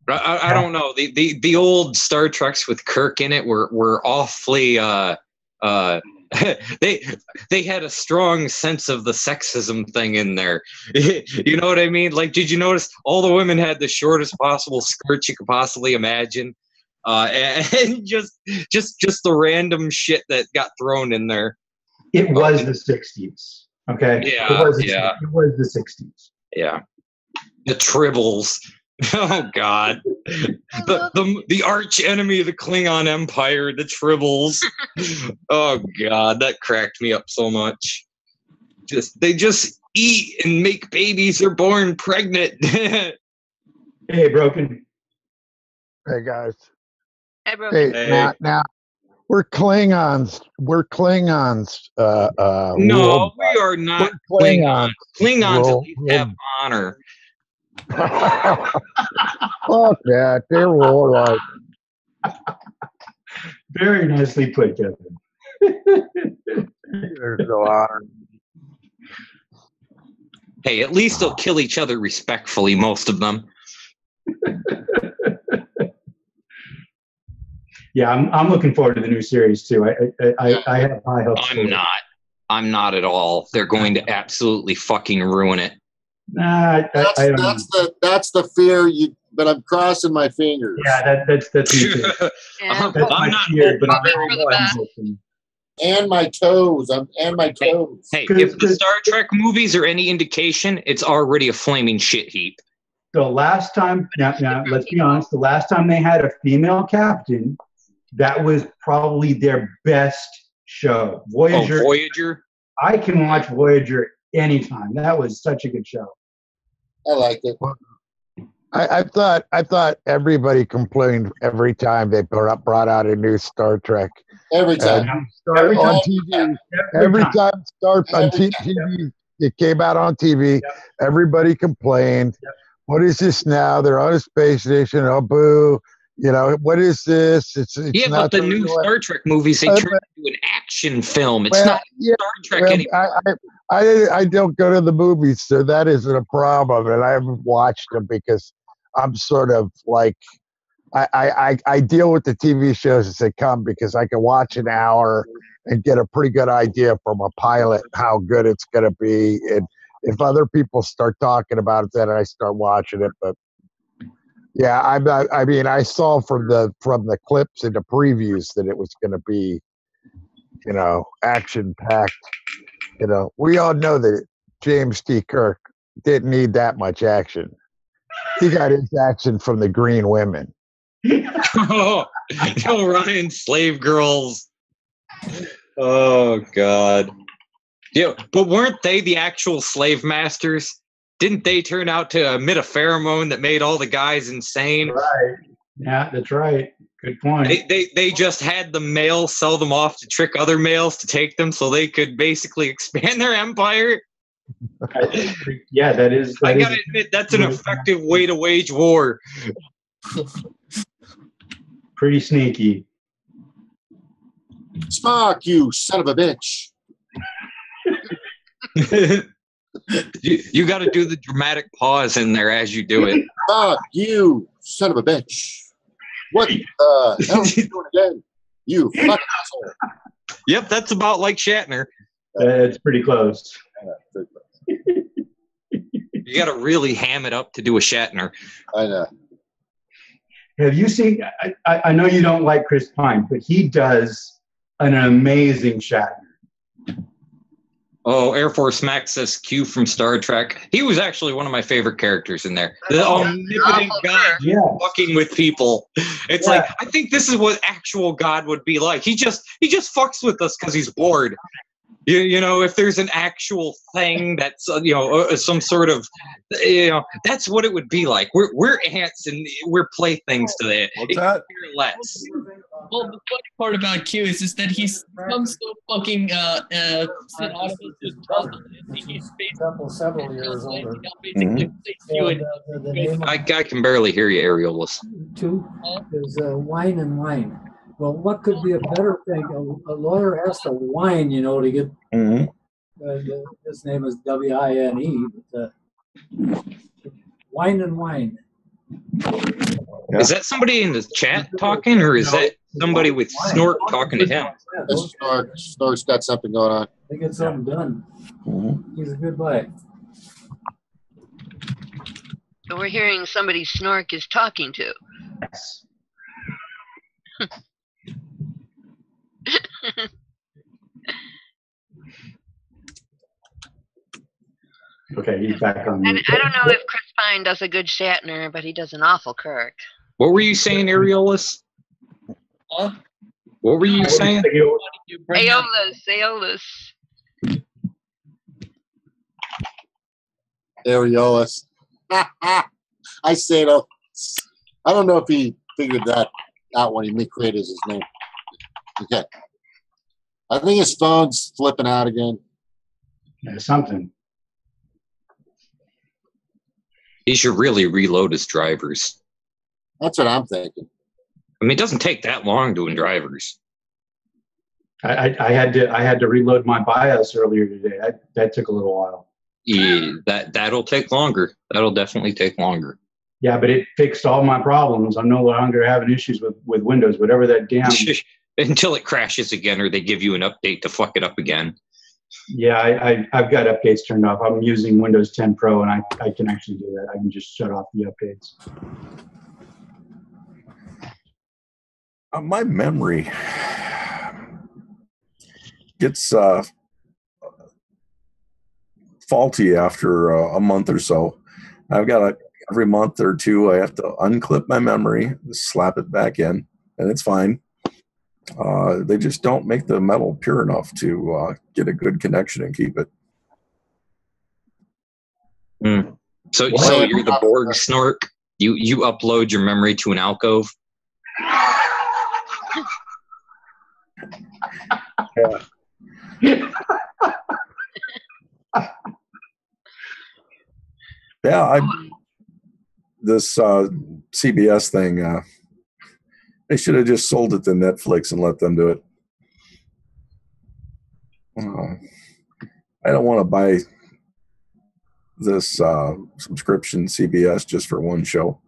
Speaker 6: I don't know. The old Star Treks with Kirk in it were awfully. They had a strong sense of the sexism thing in there. You know what I mean? Like, did you notice all the women had the shortest possible skirts you could possibly imagine? And just the random shit that got thrown in there.
Speaker 4: It was the 60s. Okay.
Speaker 6: Yeah.
Speaker 4: It was the 60s.
Speaker 6: Yeah. The Tribbles. Oh God. The arch enemy of the Klingon Empire, the Tribbles. Oh God, that cracked me up so much. They just eat and make babies. They're born pregnant.
Speaker 4: Hey, Broken.
Speaker 10: Hey guys.
Speaker 7: Hey, Broken.
Speaker 10: Hey, now we're Klingons. We're Klingons.
Speaker 6: No, we are not Klingons. Klingons at least have honor.
Speaker 10: Fuck that. They were all right.
Speaker 4: Very nicely put, Kevin.
Speaker 10: There's no honor.
Speaker 6: Hey, at least they'll kill each other respectfully, most of them.
Speaker 4: Yeah, I'm looking forward to the new series too. I have high hopes.
Speaker 6: I'm not at all. They're going to absolutely fucking ruin it.
Speaker 4: Nah,
Speaker 8: that's the fear. But I'm crossing my fingers.
Speaker 4: Yeah, that's me too.
Speaker 7: Yeah.
Speaker 4: That's
Speaker 6: I'm
Speaker 4: my
Speaker 6: not
Speaker 4: fear, but
Speaker 7: hoping for the best.
Speaker 4: hoping.
Speaker 8: And my toes. And my toes.
Speaker 6: Hey, if the Star Trek movies are any indication, it's already a flaming shit heap.
Speaker 4: The last time, now let's be honest, the last time they had a female captain, that was probably their best show. Voyager.
Speaker 6: Oh, Voyager?
Speaker 4: I can watch Voyager anytime. That was such a good show.
Speaker 8: I liked it.
Speaker 10: I thought everybody complained every time they brought out a new Star Trek.
Speaker 8: Every time.
Speaker 10: Every time on TV, it came out on TV. Yep. Everybody complained. Yep. What is this now? They're on a space station. Oh, boo. You know, what is this? It's
Speaker 6: yeah, but the new Star Trek movies, they turn into an action film. It's not Star Trek anymore.
Speaker 10: I don't go to the movies, so that isn't a problem. And I haven't watched them because I'm sort of like, I deal with the TV shows as they come because I can watch an hour and get a pretty good idea from a pilot how good it's going to be. And if other people start talking about it, then I start watching it. But yeah, I mean, I saw from the clips and the previews that it was going to be, you know, action packed. You know, we all know that James T. Kirk didn't need that much action. He got his action from the green women.
Speaker 6: Oh, no, Ryan, slave girls. Oh, God. Yeah, but weren't they the actual slave masters? Didn't they turn out to emit a pheromone that made all the guys insane?
Speaker 4: Right. Yeah, that's right. Good point.
Speaker 6: They just had the males sell them off to trick other males to take them so they could basically expand their empire.
Speaker 4: Yeah, that is.
Speaker 6: I gotta admit, that's an effective way to wage war.
Speaker 4: Pretty sneaky.
Speaker 8: Spock, you son of a bitch.
Speaker 6: You got to do the dramatic pause in there as you do it.
Speaker 8: Spock, you son of a bitch. What the hell are you doing again? You fucking asshole.
Speaker 6: Yep, that's about like Shatner.
Speaker 4: It's pretty close.
Speaker 6: You got to really ham it up to do a Shatner.
Speaker 8: I know.
Speaker 4: Have you seen? I know you don't like Chris Pine, but he does an amazing Shatner.
Speaker 6: Oh, Air Force Max says Q from Star Trek. He was actually one of my favorite characters in there. The omnipotent God fucking with people. It's like, I think this is what actual God would be like. He just fucks with us because he's bored. You know, if there's an actual thing that's, you know, some sort of, you know, that's what it would be like. We're ants and we're playthings to it.
Speaker 9: What's that?
Speaker 6: Less.
Speaker 11: Well, the funny part about Q is just that he's become so fucking sent out of his puzzle. He's
Speaker 12: several years older.
Speaker 6: I can barely hear you, Areolas.
Speaker 12: Two is wine and wine. Well, what could be a better thing? A lawyer has to whine, you know, to get. His name is W-I-N-E. Wine and wine.
Speaker 6: Yeah. Is that somebody in the chat talking, or is that somebody with Snort talking to him?
Speaker 8: Snort's got something going on.
Speaker 12: They get something done. He's a good boy.
Speaker 7: So we're hearing somebody Snork is talking to.
Speaker 4: Yes. Okay, he's back on.
Speaker 7: And I don't know if Chris Pine does a good Shatner, but he does an awful Kirk.
Speaker 6: What were you saying, Areolas?
Speaker 11: Huh?
Speaker 6: What were you saying?
Speaker 7: Aeolus.
Speaker 8: Areolas. I say though, I don't know if he figured that out when he created his name. Okay. I think his phone's flipping out again.
Speaker 4: Yeah, something.
Speaker 6: He should really reload his drivers.
Speaker 8: That's what I'm thinking.
Speaker 6: I mean, it doesn't take that long doing drivers.
Speaker 4: I had to reload my BIOS earlier today. That took a little while.
Speaker 6: Yeah, that'll take longer. That'll definitely take longer.
Speaker 4: Yeah, but it fixed all my problems. I'm no longer having issues with Windows, whatever that damn.
Speaker 6: Until it crashes again, or they give you an update to fuck it up again.
Speaker 4: Yeah, I've got updates turned off. I'm using Windows 10 Pro, and I can actually do that. I can just shut off the updates.
Speaker 9: My memory gets faulty after a month or so. I've got every month or two I have to unclip my memory, slap it back in, and it's fine. They just don't make the metal pure enough to get a good connection and keep it.
Speaker 6: So you're the Borg Snork. You upload your memory to an alcove.
Speaker 9: Yeah, this CBS thing. They should have just sold it to Netflix and let them do it. I don't want to buy this subscription CBS just for one show.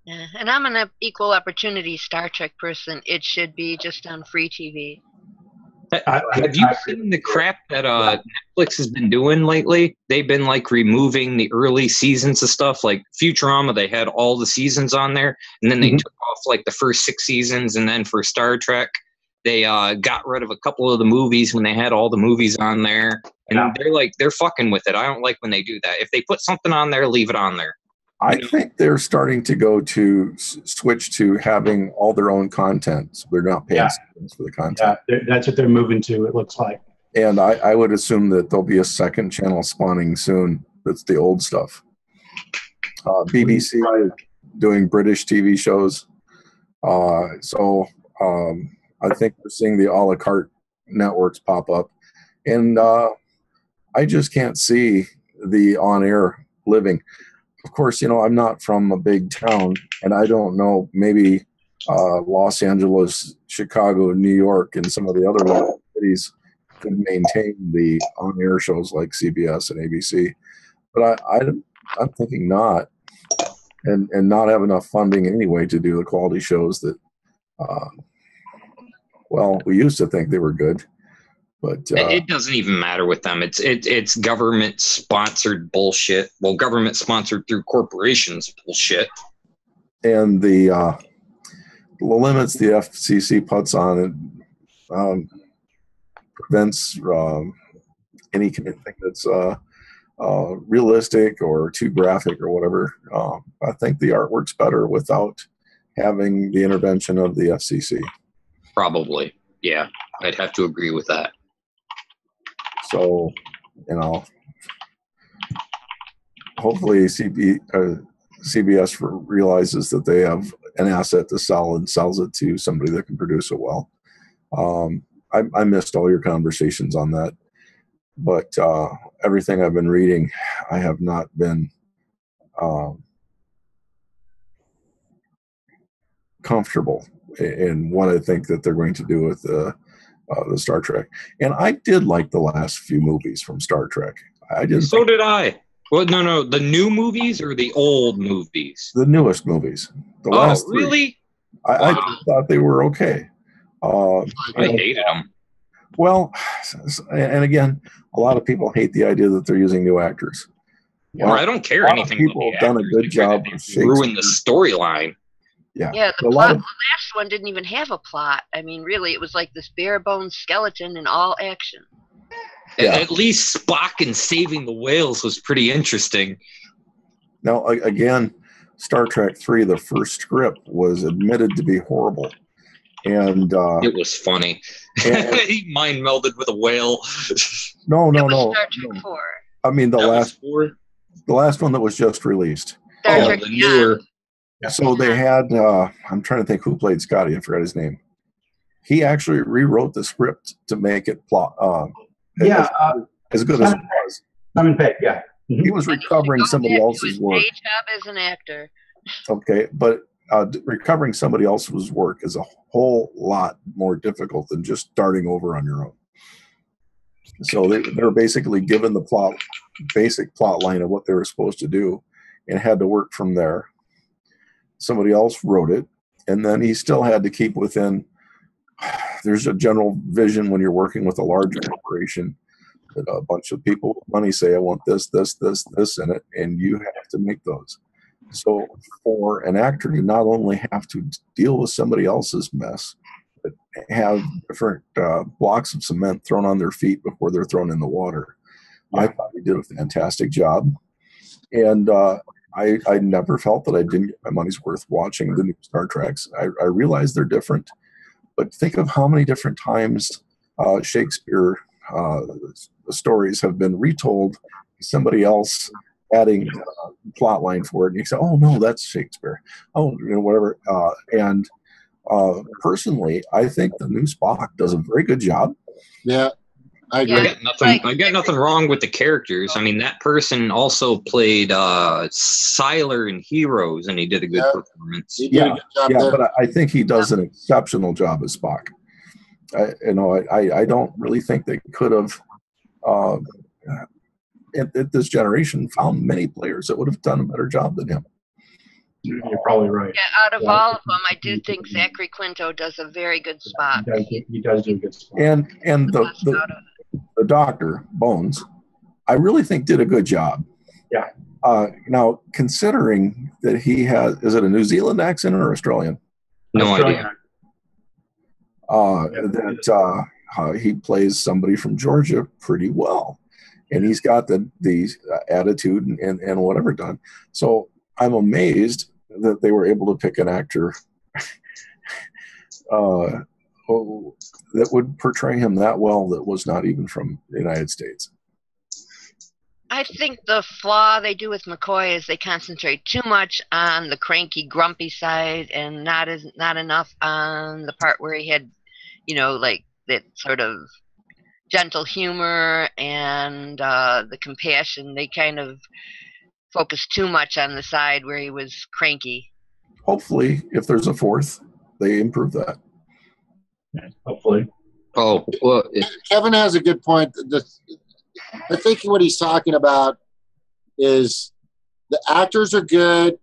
Speaker 7: Yeah, and I'm an equal opportunity Star Trek person. It should be just on free TV.
Speaker 6: Have you seen the crap that Netflix has been doing lately? They've been like removing the early seasons of stuff. Like Futurama, they had all the seasons on there, and then they took off like the first 6 seasons. And then for Star Trek, they got rid of a couple of the movies when they had all the movies on there. And they're fucking with it. I don't like when they do that. If they put something on there, leave it on there.
Speaker 9: I think they're starting to go to switch to having all their own content. So they're not paying for the content.
Speaker 4: Yeah, that's what they're moving to, it looks like.
Speaker 9: And I would assume that there'll be a second channel spawning soon. That's the old stuff. BBC doing British TV shows. So I think we're seeing the a la carte networks pop up. And I just can't see the on-air living. Of course, I'm not from a big town, and I don't know, maybe Los Angeles, Chicago, New York, and some of the other local cities can maintain the on-air shows like CBS and ABC. But I'm thinking not, and not have enough funding anyway to do the quality shows that, we used to think they were good. But
Speaker 6: it doesn't even matter with them. It's government sponsored bullshit. Well, government sponsored through corporations bullshit.
Speaker 9: And the limits the FCC puts on it prevents any kind of thing that's realistic or too graphic or whatever. I think the art works better without having the intervention of the FCC.
Speaker 6: Probably, yeah. I'd have to agree with that.
Speaker 9: So, hopefully CBS realizes that they have an asset to sell and sells it to somebody that can produce it well. I missed all your conversations on that, but everything I've been reading, I have not been comfortable in what I think that they're going to do with the Star Trek. And I did like the last few movies from Star Trek.
Speaker 6: So did I. Well, no, the new movies or the old movies?
Speaker 9: The newest movies. The last three.
Speaker 6: Really?
Speaker 9: I thought they were okay.
Speaker 6: I hated them.
Speaker 9: Well, and again, a lot of people hate the idea that they're using new actors.
Speaker 6: Well, I don't care anything.
Speaker 9: People have done a good job of
Speaker 6: ruin the storyline.
Speaker 7: Yeah, the last one didn't even have a plot. I mean, really, it was like this bare bones skeleton in all action.
Speaker 6: Yeah. At least Spock and saving the whales was pretty interesting.
Speaker 9: Now, again, Star Trek 3, the first script was admitted to be horrible. And
Speaker 6: it was funny. He mind melded with a whale.
Speaker 9: No.
Speaker 7: Star Trek 4.
Speaker 9: I mean, the last one that was just released.
Speaker 7: Star Trek
Speaker 6: the newer.
Speaker 9: So they had, I'm trying to think who played Scotty. I forgot his name. he actually rewrote the script to make it plot as good as it was.
Speaker 4: Simon Pegg, yeah.
Speaker 9: He was recovering somebody else's work.
Speaker 7: Day job as an actor.
Speaker 9: Okay, but recovering somebody else's work is a whole lot more difficult than just starting over on your own. So they were basically given the basic plot line of what they were supposed to do, and had to work from there. Somebody else wrote it, and then he still had to keep within. There's a general vision when you're working with a large corporation that a bunch of people with money say, I want this, this, this, this in it, and you have to make those. So for an actor to not only have to deal with somebody else's mess, but have different blocks of cement thrown on their feet before they're thrown in the water, I thought he did a fantastic job. And I never felt that I didn't get my money's worth watching the new Star Treks. I realize they're different, but think of how many different times Shakespeare stories have been retold, somebody else adding plot line for it, and you say, oh no, that's Shakespeare, oh, whatever. And personally, I think the new Spock does a very good job.
Speaker 8: Yeah, I agree.
Speaker 6: I got nothing wrong with the characters. I mean, that person also played Sylar in Heroes, and he did a good performance.
Speaker 9: Yeah, but I think he does an exceptional job as Spock. I don't really think they could have, at this generation, found many players that would have done a better job than him.
Speaker 4: You're probably right.
Speaker 7: Yeah, out of all of them, I do think Zachary Quinto does a very good spot.
Speaker 4: He does do a good spot.
Speaker 9: And the doctor, Bones, I really think did a good job.
Speaker 4: Yeah.
Speaker 9: Now, considering that he has, is it a New Zealand accent or Australian?
Speaker 6: No idea.
Speaker 9: He plays somebody from Georgia pretty well, and he's got the attitude and whatever done. So I'm amazed that they were able to pick an actor that would portray him that well that was not even from the United States.
Speaker 7: I think the flaw they do with McCoy is they concentrate too much on the cranky, grumpy side, and not enough on the part where he had, like that sort of gentle humor and the compassion. They kind of focused too much on the side where he was cranky.
Speaker 9: Hopefully, if there's a fourth, they improve that.
Speaker 4: Hopefully.
Speaker 6: Oh, well,
Speaker 8: Kevin has a good point. I think what he's talking about is the actors are good.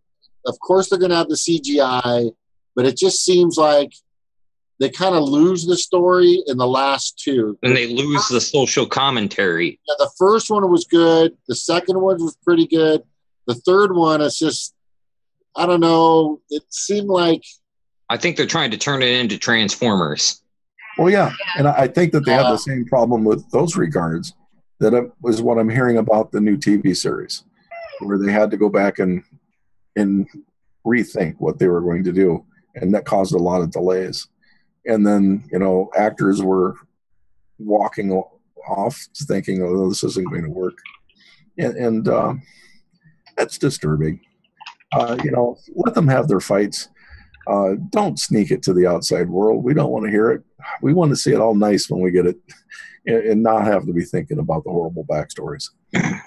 Speaker 8: Of course, they're going to have the CGI, but it just seems like they kind of lose the story in the last two.
Speaker 6: And they lose the social commentary.
Speaker 8: Yeah, the first one was good. The second one was pretty good. The third one is just, I don't know. It seemed like.
Speaker 6: I think they're trying to turn it into Transformers.
Speaker 9: Well, yeah. And I think that they have the same problem with those regards. That was what I'm hearing about the new TV series, where they had to go back and rethink what they were going to do. And that caused a lot of delays. And then, actors were walking off thinking, oh, this isn't going to work. And that's disturbing. Let them have their fights. Don't sneak it to the outside world. We don't want to hear it. We want to see it all nice when we get it and not have to be thinking about the horrible backstories.
Speaker 6: Yeah.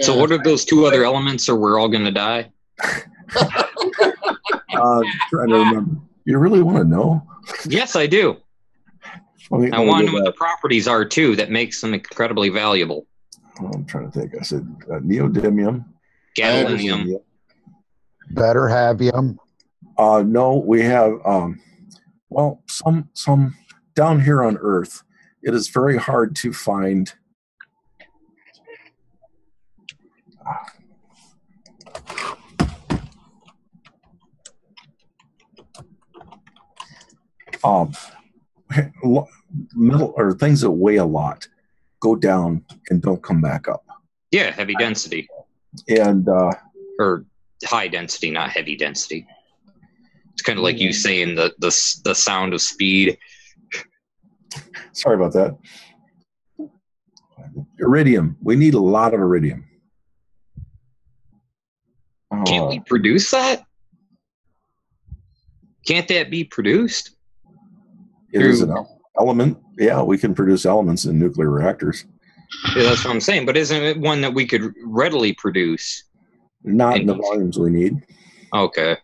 Speaker 6: So what are those two other elements, or we're all going to die?
Speaker 9: Trying to remember. You really want to know?
Speaker 6: Yes, I do. I want to know what the properties are, too, that makes them incredibly valuable.
Speaker 9: Oh, I'm trying to think. I said neodymium.
Speaker 6: Gadolinium.
Speaker 10: Better have you.
Speaker 9: No, we have, some down here on Earth, it is very hard to find metal or things that weigh a lot go down and don't come back up.
Speaker 6: Yeah, heavy density.
Speaker 9: And
Speaker 6: or high density, not heavy density. It's kind of like you saying the sound of speed.
Speaker 9: Sorry about that. Iridium. We need a lot of iridium.
Speaker 6: Can't we produce that? Can't that be produced?
Speaker 9: It is an element. Yeah, we can produce elements in nuclear reactors.
Speaker 6: Yeah, that's what I'm saying. But isn't it one that we could readily produce?
Speaker 9: Not in the volumes we need.
Speaker 6: Okay.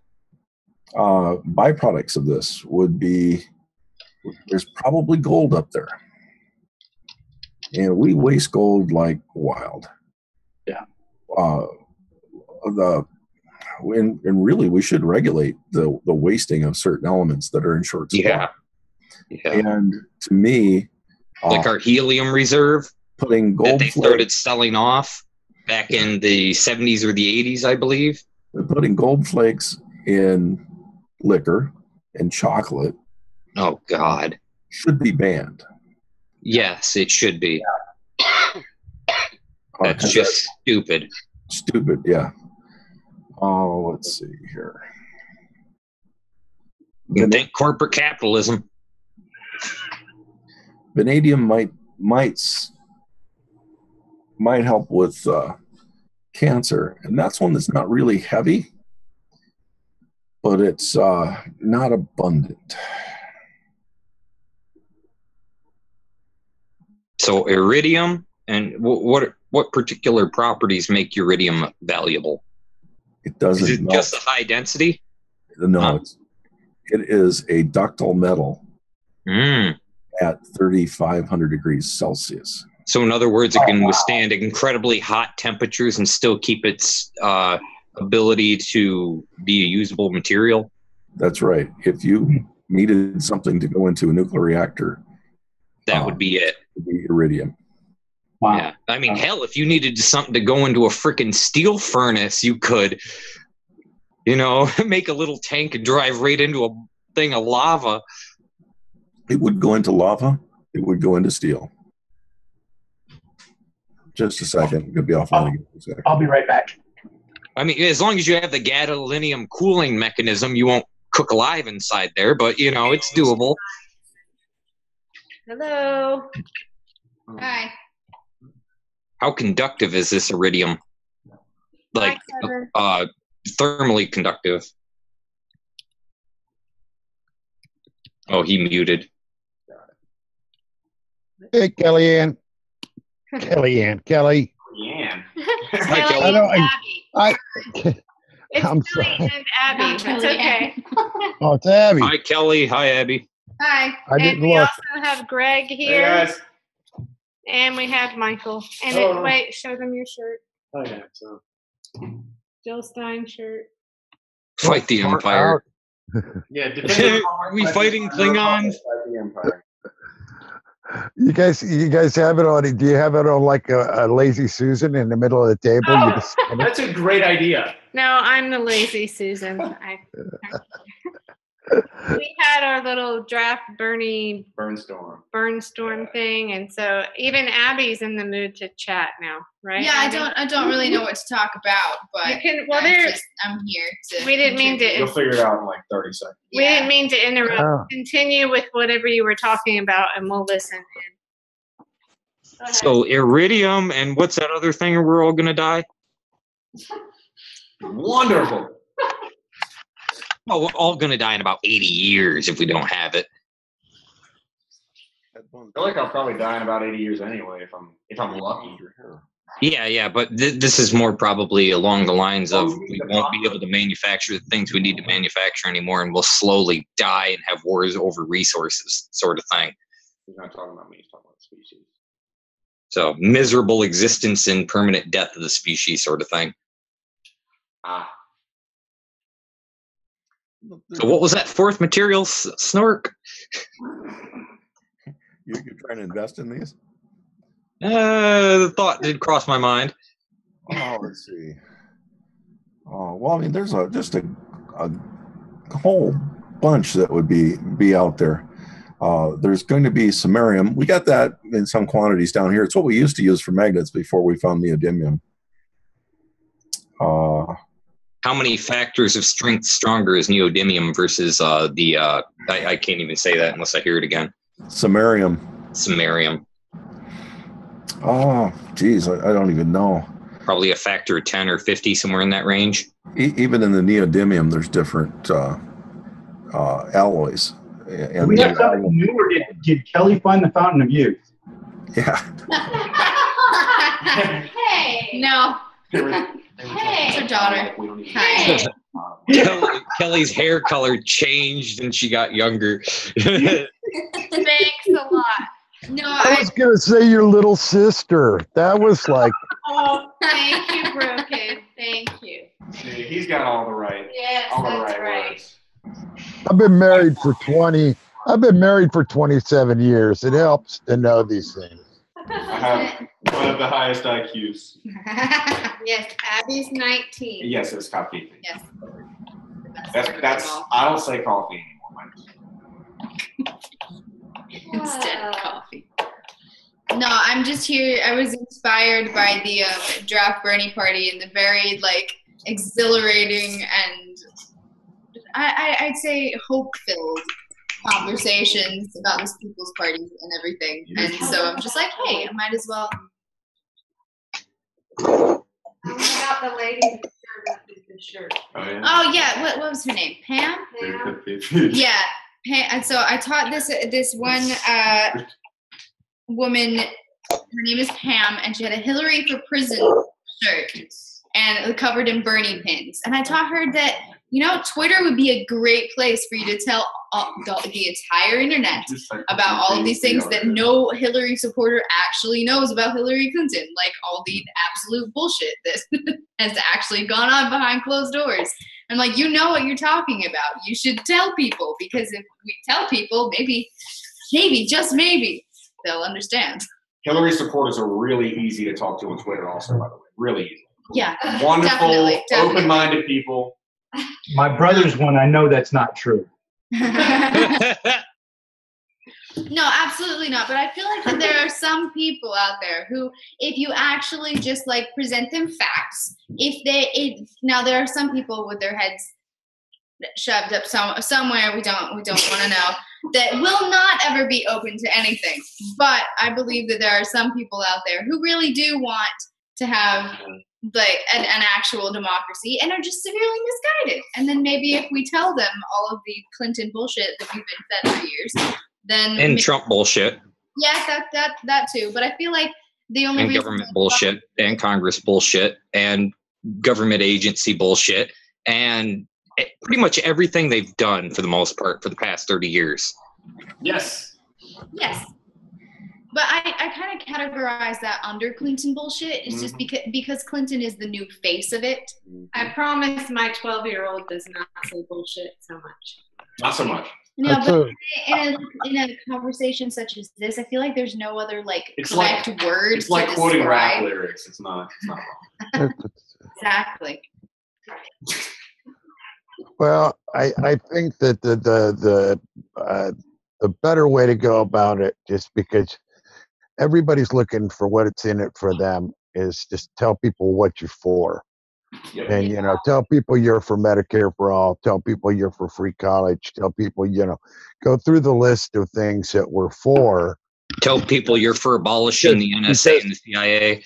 Speaker 9: Byproducts of this would be, there's probably gold up there. And we waste gold like wild.
Speaker 4: Yeah.
Speaker 9: And really, we should regulate the wasting of certain elements that are in short supply.
Speaker 6: Yeah.
Speaker 9: And to me,
Speaker 6: like our helium reserve,
Speaker 9: putting gold
Speaker 6: that they started selling off back in the 70s or the 80s, I believe.
Speaker 9: Putting gold flakes in liquor and chocolate.
Speaker 6: Oh God,
Speaker 9: should be banned.
Speaker 6: Yes, it should be. That's just stupid.
Speaker 9: Stupid, yeah. Oh, let's see here.
Speaker 6: You think corporate capitalism.
Speaker 9: Vanadium might help with cancer, and that's one that's not really heavy, but it's not abundant.
Speaker 6: So iridium, and what particular properties make iridium valuable?
Speaker 9: It doesn't.
Speaker 6: Is it just the high density?
Speaker 9: No, it is a ductile metal at 3,500 degrees Celsius.
Speaker 6: So in other words, it can withstand incredibly hot temperatures and still keep its ability to be a usable material?
Speaker 9: That's right. If you needed something to go into a nuclear reactor,
Speaker 6: that would be it.
Speaker 9: Would be iridium.
Speaker 4: Wow.
Speaker 6: Yeah. I mean, hell, if you needed something to go into a freaking steel furnace, you could, make a little tank and drive right into a thing of lava.
Speaker 9: It would go into lava. It would go into steel. Just a second. You'll be offline again for a second.
Speaker 4: I'll be right back.
Speaker 6: I mean, as long as you have the gadolinium cooling mechanism, you won't cook alive inside there, but, it's doable.
Speaker 13: Hello. Hi.
Speaker 6: How conductive is this iridium? Like, thermally conductive. Oh, he muted.
Speaker 10: Hey, Kellyanne. Kelly.
Speaker 13: Yeah.
Speaker 10: I'm
Speaker 13: It's Kelly
Speaker 10: sorry.
Speaker 13: and Abby. It's okay.
Speaker 10: Oh, it's Abby.
Speaker 6: Hi, Kelly. Hi, Abby.
Speaker 13: Hi.
Speaker 10: I didn't
Speaker 13: and we
Speaker 10: look.
Speaker 13: also have Greg here.
Speaker 14: Hey guys.
Speaker 13: And we have Michael. And
Speaker 14: Oh.
Speaker 13: wait, show them your shirt.
Speaker 14: Oh yeah. So.
Speaker 13: Jill Stein shirt.
Speaker 6: Fight the Empire.
Speaker 14: Yeah.
Speaker 6: Are we fighting Klingons?
Speaker 14: Fight the Empire.
Speaker 10: You guys have it on. Do you have it on like a lazy Susan in the middle of the table?
Speaker 13: Oh.
Speaker 10: You just spin it?
Speaker 14: That's a great idea.
Speaker 13: No, I'm the lazy Susan. We had our little draft Bernie Burnstorm thing, and so even Abby's in the mood to chat now, right?
Speaker 15: Yeah,
Speaker 13: Abby?
Speaker 15: I don't really know what to talk about, but
Speaker 13: You can, well,
Speaker 15: I'm here to.
Speaker 13: We didn't mean to.
Speaker 14: You'll figure it out in like 30 seconds.
Speaker 13: We didn't mean to interrupt.
Speaker 10: Oh.
Speaker 13: Continue with whatever you were talking about, and we'll listen. Go ahead.
Speaker 6: So iridium, and what's that other thing we're all going to die?
Speaker 14: Wonderful.
Speaker 6: Oh, we're all going to die in about 80 years if we don't have it.
Speaker 14: I feel like I'll probably die in about 80 years anyway if I'm lucky.
Speaker 6: Yeah, but this is more probably along the lines of we won't be able to manufacture the things we need to manufacture anymore, and we'll slowly die and have wars over resources, sort of thing.
Speaker 14: He's not talking about me, he's talking about the species.
Speaker 6: So miserable existence and permanent death of the species, sort of thing. So what was that fourth material, Snork?
Speaker 9: You're trying to invest in these?
Speaker 6: The thought did cross my mind.
Speaker 9: Oh, let's see. Oh, well, I mean, there's just a whole bunch that would be out there. There's going to be samarium. We got that in some quantities down here. It's what we used to use for magnets before we found neodymium.
Speaker 6: How many factors of strength stronger is neodymium versus I can't even say that unless I hear it again.
Speaker 9: Samarium. Oh, geez, I don't even know.
Speaker 6: Probably a factor of 10 or 50, somewhere in that range.
Speaker 9: Even in the neodymium, there's different alloys.
Speaker 4: Do we have something new, or did Kelly find the fountain of youth?
Speaker 9: Yeah.
Speaker 15: Hey. No. Hey. It's her daughter.
Speaker 13: Hey.
Speaker 6: Kelly's hair color changed and she got younger.
Speaker 13: Thanks a lot.
Speaker 15: No,
Speaker 10: I was gonna say your little sister. That was like,
Speaker 13: Oh, thank you, Bro Kid. Thank you.
Speaker 14: See, he's got all the right.
Speaker 13: Yes,
Speaker 14: all the
Speaker 13: that's right.
Speaker 14: words.
Speaker 10: I've been married for 27 years. It helps to know these things.
Speaker 14: I have one of the highest IQs.
Speaker 13: Yes, Abby's 19.
Speaker 14: Yes, it's coffee.
Speaker 15: Yes.
Speaker 14: That's I don't say coffee anymore.
Speaker 15: Instead of coffee. No, I'm just here. I was inspired by the draft Bernie party and the very exhilarating and I'd say hope-filled conversations about this people's party and everything. And so I'm just like, hey, I might as well.
Speaker 13: How about the lady who showed the shirt?
Speaker 15: Oh yeah, what was her name? Pam? Yeah, Pam. And so I taught this one woman. Her name is Pam, and she had a Hillary for Prison shirt, and covered in Bernie pins. And I taught her that Twitter would be a great place for you to tell the entire internet about all of these things that no Hillary supporter actually knows about Hillary Clinton, like all the absolute bullshit that has actually gone on behind closed doors. And what you're talking about. You should tell people, because if we tell people, maybe, just maybe, they'll understand.
Speaker 14: Hillary supporters are really easy to talk to on Twitter also, by the way. Really easy.
Speaker 15: Yeah.
Speaker 14: Wonderful,
Speaker 15: definitely.
Speaker 14: open-minded people.
Speaker 4: My brother's one. I know that's not true.
Speaker 15: No, absolutely not. But I feel like that there are some people out there who, if you actually just present them facts, now there are some people with their heads shoved up somewhere we don't want to know, that will not ever be open to anything. But I believe that there are some people out there who really do want to have an actual democracy and are just severely misguided. And then maybe if we tell them all of the Clinton bullshit that we've been fed for years, then
Speaker 6: And Trump bullshit.
Speaker 15: Yes, that too. But I feel like the only
Speaker 6: And
Speaker 15: reason
Speaker 6: government bullshit. And Congress bullshit. And government agency bullshit. And pretty much everything they've done for the most part for the past 30 years.
Speaker 14: Yes.
Speaker 15: Yes. But I kind of categorize that under Clinton bullshit. It's just because Clinton is the new face of it.
Speaker 13: I promise my 12-year-old does not say bullshit so much.
Speaker 14: Not so much.
Speaker 15: No, but in a conversation such as this, I feel like there's no other correct words.
Speaker 14: It's like
Speaker 15: to
Speaker 14: quoting
Speaker 15: describe.
Speaker 14: rap lyrics. It's not wrong.
Speaker 15: Exactly.
Speaker 10: well, I think that the better way to go about it, just because everybody's looking for what it's in it for them, is just tell people what you're for. And tell people you're for Medicare for all, tell people you're for free college, tell people, go through the list of things that we're for.
Speaker 6: Tell people you're for abolishing the NSA and the CIA.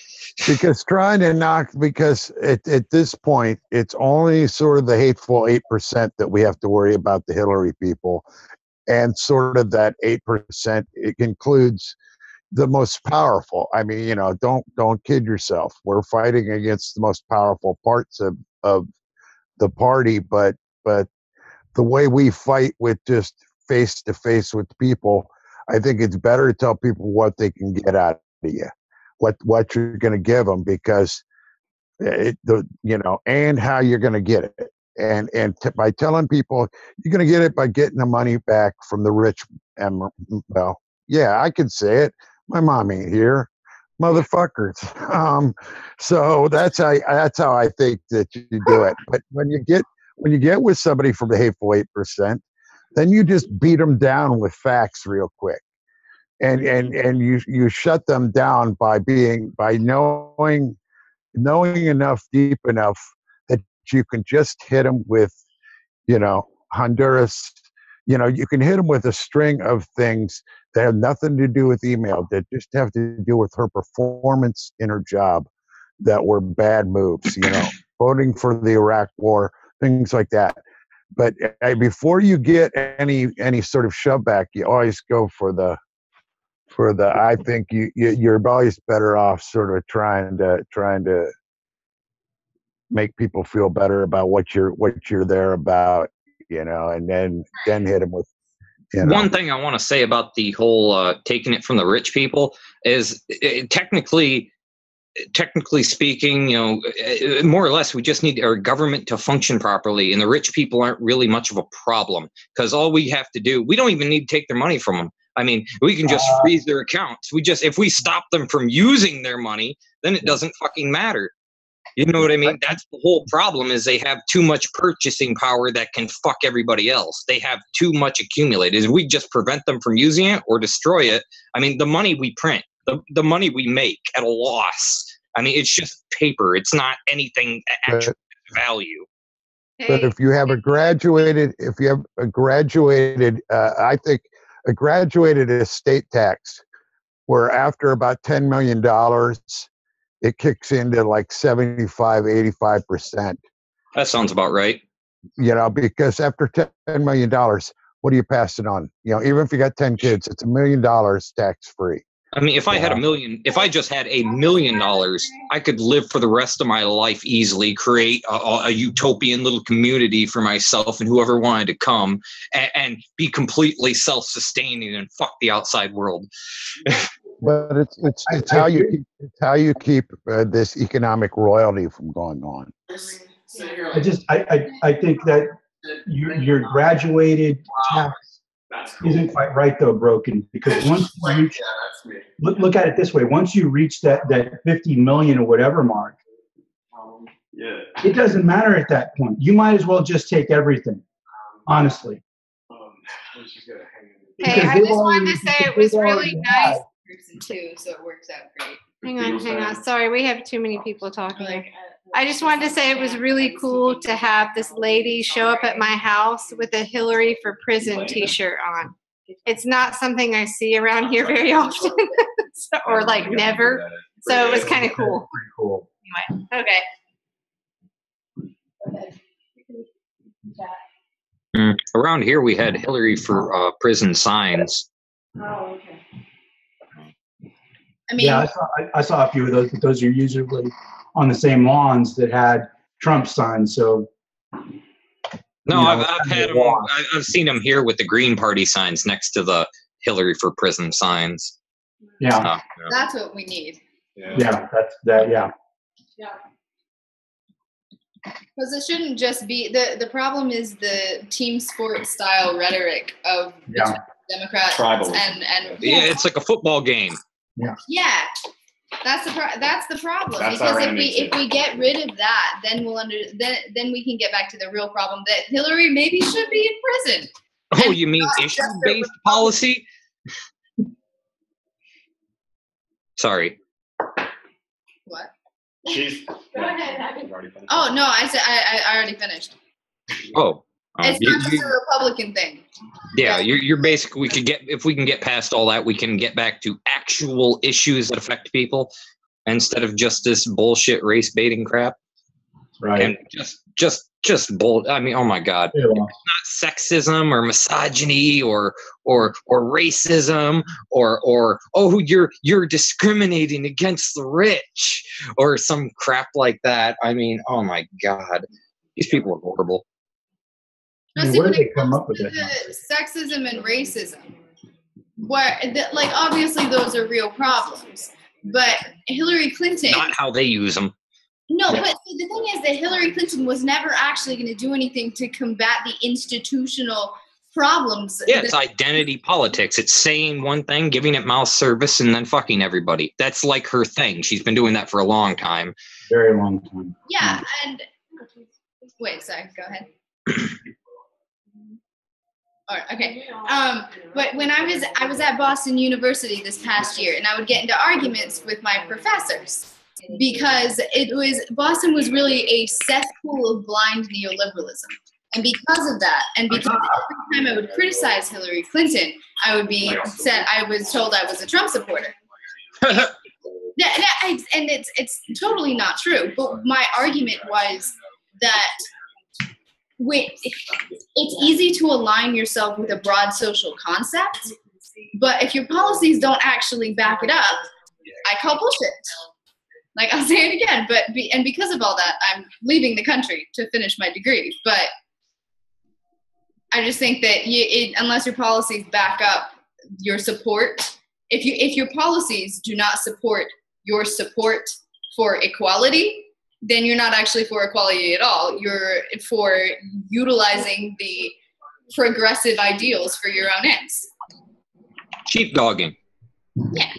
Speaker 10: Because at this point, it's only sort of the hateful 8% that we have to worry about, the Hillary people. And sort of that 8%, it includes the most powerful. I mean, don't kid yourself. We're fighting against the most powerful parts of the party, but the way we fight with just face to face with people, I think it's better to tell people what they can get out of you, what you're going to give them, because and how you're going to get it. And by telling people you're going to get it by getting the money back from the rich, and well, yeah, I could say it. My mom ain't here, motherfuckers. So that's how I think that you do it. But when you get with somebody from the hateful 8%, then you just beat them down with facts real quick, and you shut them down by knowing enough, deep enough, that you can just hit them with, Honduras. You can hit them with a string of things that have nothing to do with email, that just have to do with her performance in her job, that were bad moves, voting for the Iraq war, things like that. But before you get any sort of shove back, you always go for the. I think you're always better off sort of trying to make people feel better about what you're there about, and then hit them with.
Speaker 6: One thing I want to say about the whole taking it from the rich people is technically speaking, more or less, we just need our government to function properly, and the rich people aren't really much of a problem because all we have to do, we don't even need to take their money from them. I mean, we can just freeze their accounts. If we stop them from using their money, then it doesn't fucking matter. You know what I mean? That's the whole problem, is they have too much purchasing power that can fuck everybody else. They have too much accumulated. If we just prevent them from using it or destroy it, I mean, the money we print, the money we make at a loss, I mean, it's just paper. It's not anything actual value.
Speaker 10: But if you have a graduated, I think a graduated estate tax, where after about $10 million, it kicks into like 75, 85%.
Speaker 6: That sounds about right.
Speaker 10: Because after $10 million, what are you passing on? Even if you got 10 kids, it's $1 million tax free.
Speaker 6: I mean, if I had if I just had $1 million, I could live for the rest of my life easily, create a utopian little community for myself and whoever wanted to come, and be completely self-sustaining and fuck the outside world.
Speaker 10: But it's how you keep this economic royalty from going on.
Speaker 4: I think that your graduated tax isn't quite right though, Broken, because once you reach, look at it this way, once you reach that 50 million or whatever mark, it doesn't matter at that point. You might as well just take everything, honestly.
Speaker 13: Hey, I just wanted to say it was really nice.
Speaker 15: Too, so it works out great.
Speaker 13: Hang on. Sorry, we have too many people talking. I just wanted to say it was really cool to have this lady show up at my house with a Hillary for Prison t-shirt on. It's not something I see around here very often, or like never. So it was kind of cool.
Speaker 4: Pretty cool.
Speaker 13: Anyway,
Speaker 6: okay. Around here, we had Hillary for prison signs.
Speaker 13: Oh, okay.
Speaker 15: I mean,
Speaker 4: yeah, I saw a few of those, but those are usually on the same lawns that had Trump signs. So,
Speaker 6: no, I've had them. I've seen them here with the Green Party signs next to the Hillary for Prison signs.
Speaker 4: Yeah,
Speaker 15: that's what we need.
Speaker 4: Yeah, that's that. Yeah.
Speaker 15: Because it shouldn't just be the problem is the team sport style rhetoric of Democrats and
Speaker 6: it's like a football game.
Speaker 15: Yeah, that's the problem. That's because if we get rid of that, then then we can get back to the real problem that Hillary maybe should be in prison.
Speaker 6: Oh, you mean issue-based policy? Sorry.
Speaker 15: What?
Speaker 14: Go ahead.
Speaker 15: Oh no, I said I already finished.
Speaker 6: Oh.
Speaker 15: It's not just a Republican thing.
Speaker 6: Yeah, you're basically if we can get past all that, we can get back to actual issues that affect people instead of just this bullshit race baiting crap.
Speaker 4: Right.
Speaker 6: And just bull. I mean, oh my God, it's not sexism or misogyny or racism or oh you're discriminating against the rich or some crap like that. I mean, oh my God, these people are horrible.
Speaker 4: Where did they come up with it?
Speaker 15: Sexism and racism, like obviously those are real problems, but Hillary Clinton.
Speaker 6: Not how they use them.
Speaker 15: No, but see, the thing is that Hillary Clinton was never actually going to do anything to combat the institutional problems.
Speaker 6: Yeah, it's identity politics. It's saying one thing, giving it mouth service, and then fucking everybody. That's like her thing. She's been doing that for a long time.
Speaker 4: Very long time.
Speaker 15: Yeah, and wait, sorry, go ahead. All right, okay. But when I was at Boston University this past year, and I would get into arguments with my professors because Boston was really a cesspool of blind neoliberalism. And because of that, and because every time I would criticize Hillary Clinton, I would be said I was told I was a Trump supporter. And it's totally not true. But my argument was that it's easy to align yourself with a broad social concept, but if your policies don't actually back it up, I call bullshit. Like, I'll say it again, and because of all that, I'm leaving the country to finish my degree. But I just think that unless your policies back up your support, if your policies do not support your support for equality, then you're not actually for equality at all. You're for utilizing the progressive ideals for your own ends.
Speaker 6: Sheepdogging.
Speaker 15: Yeah.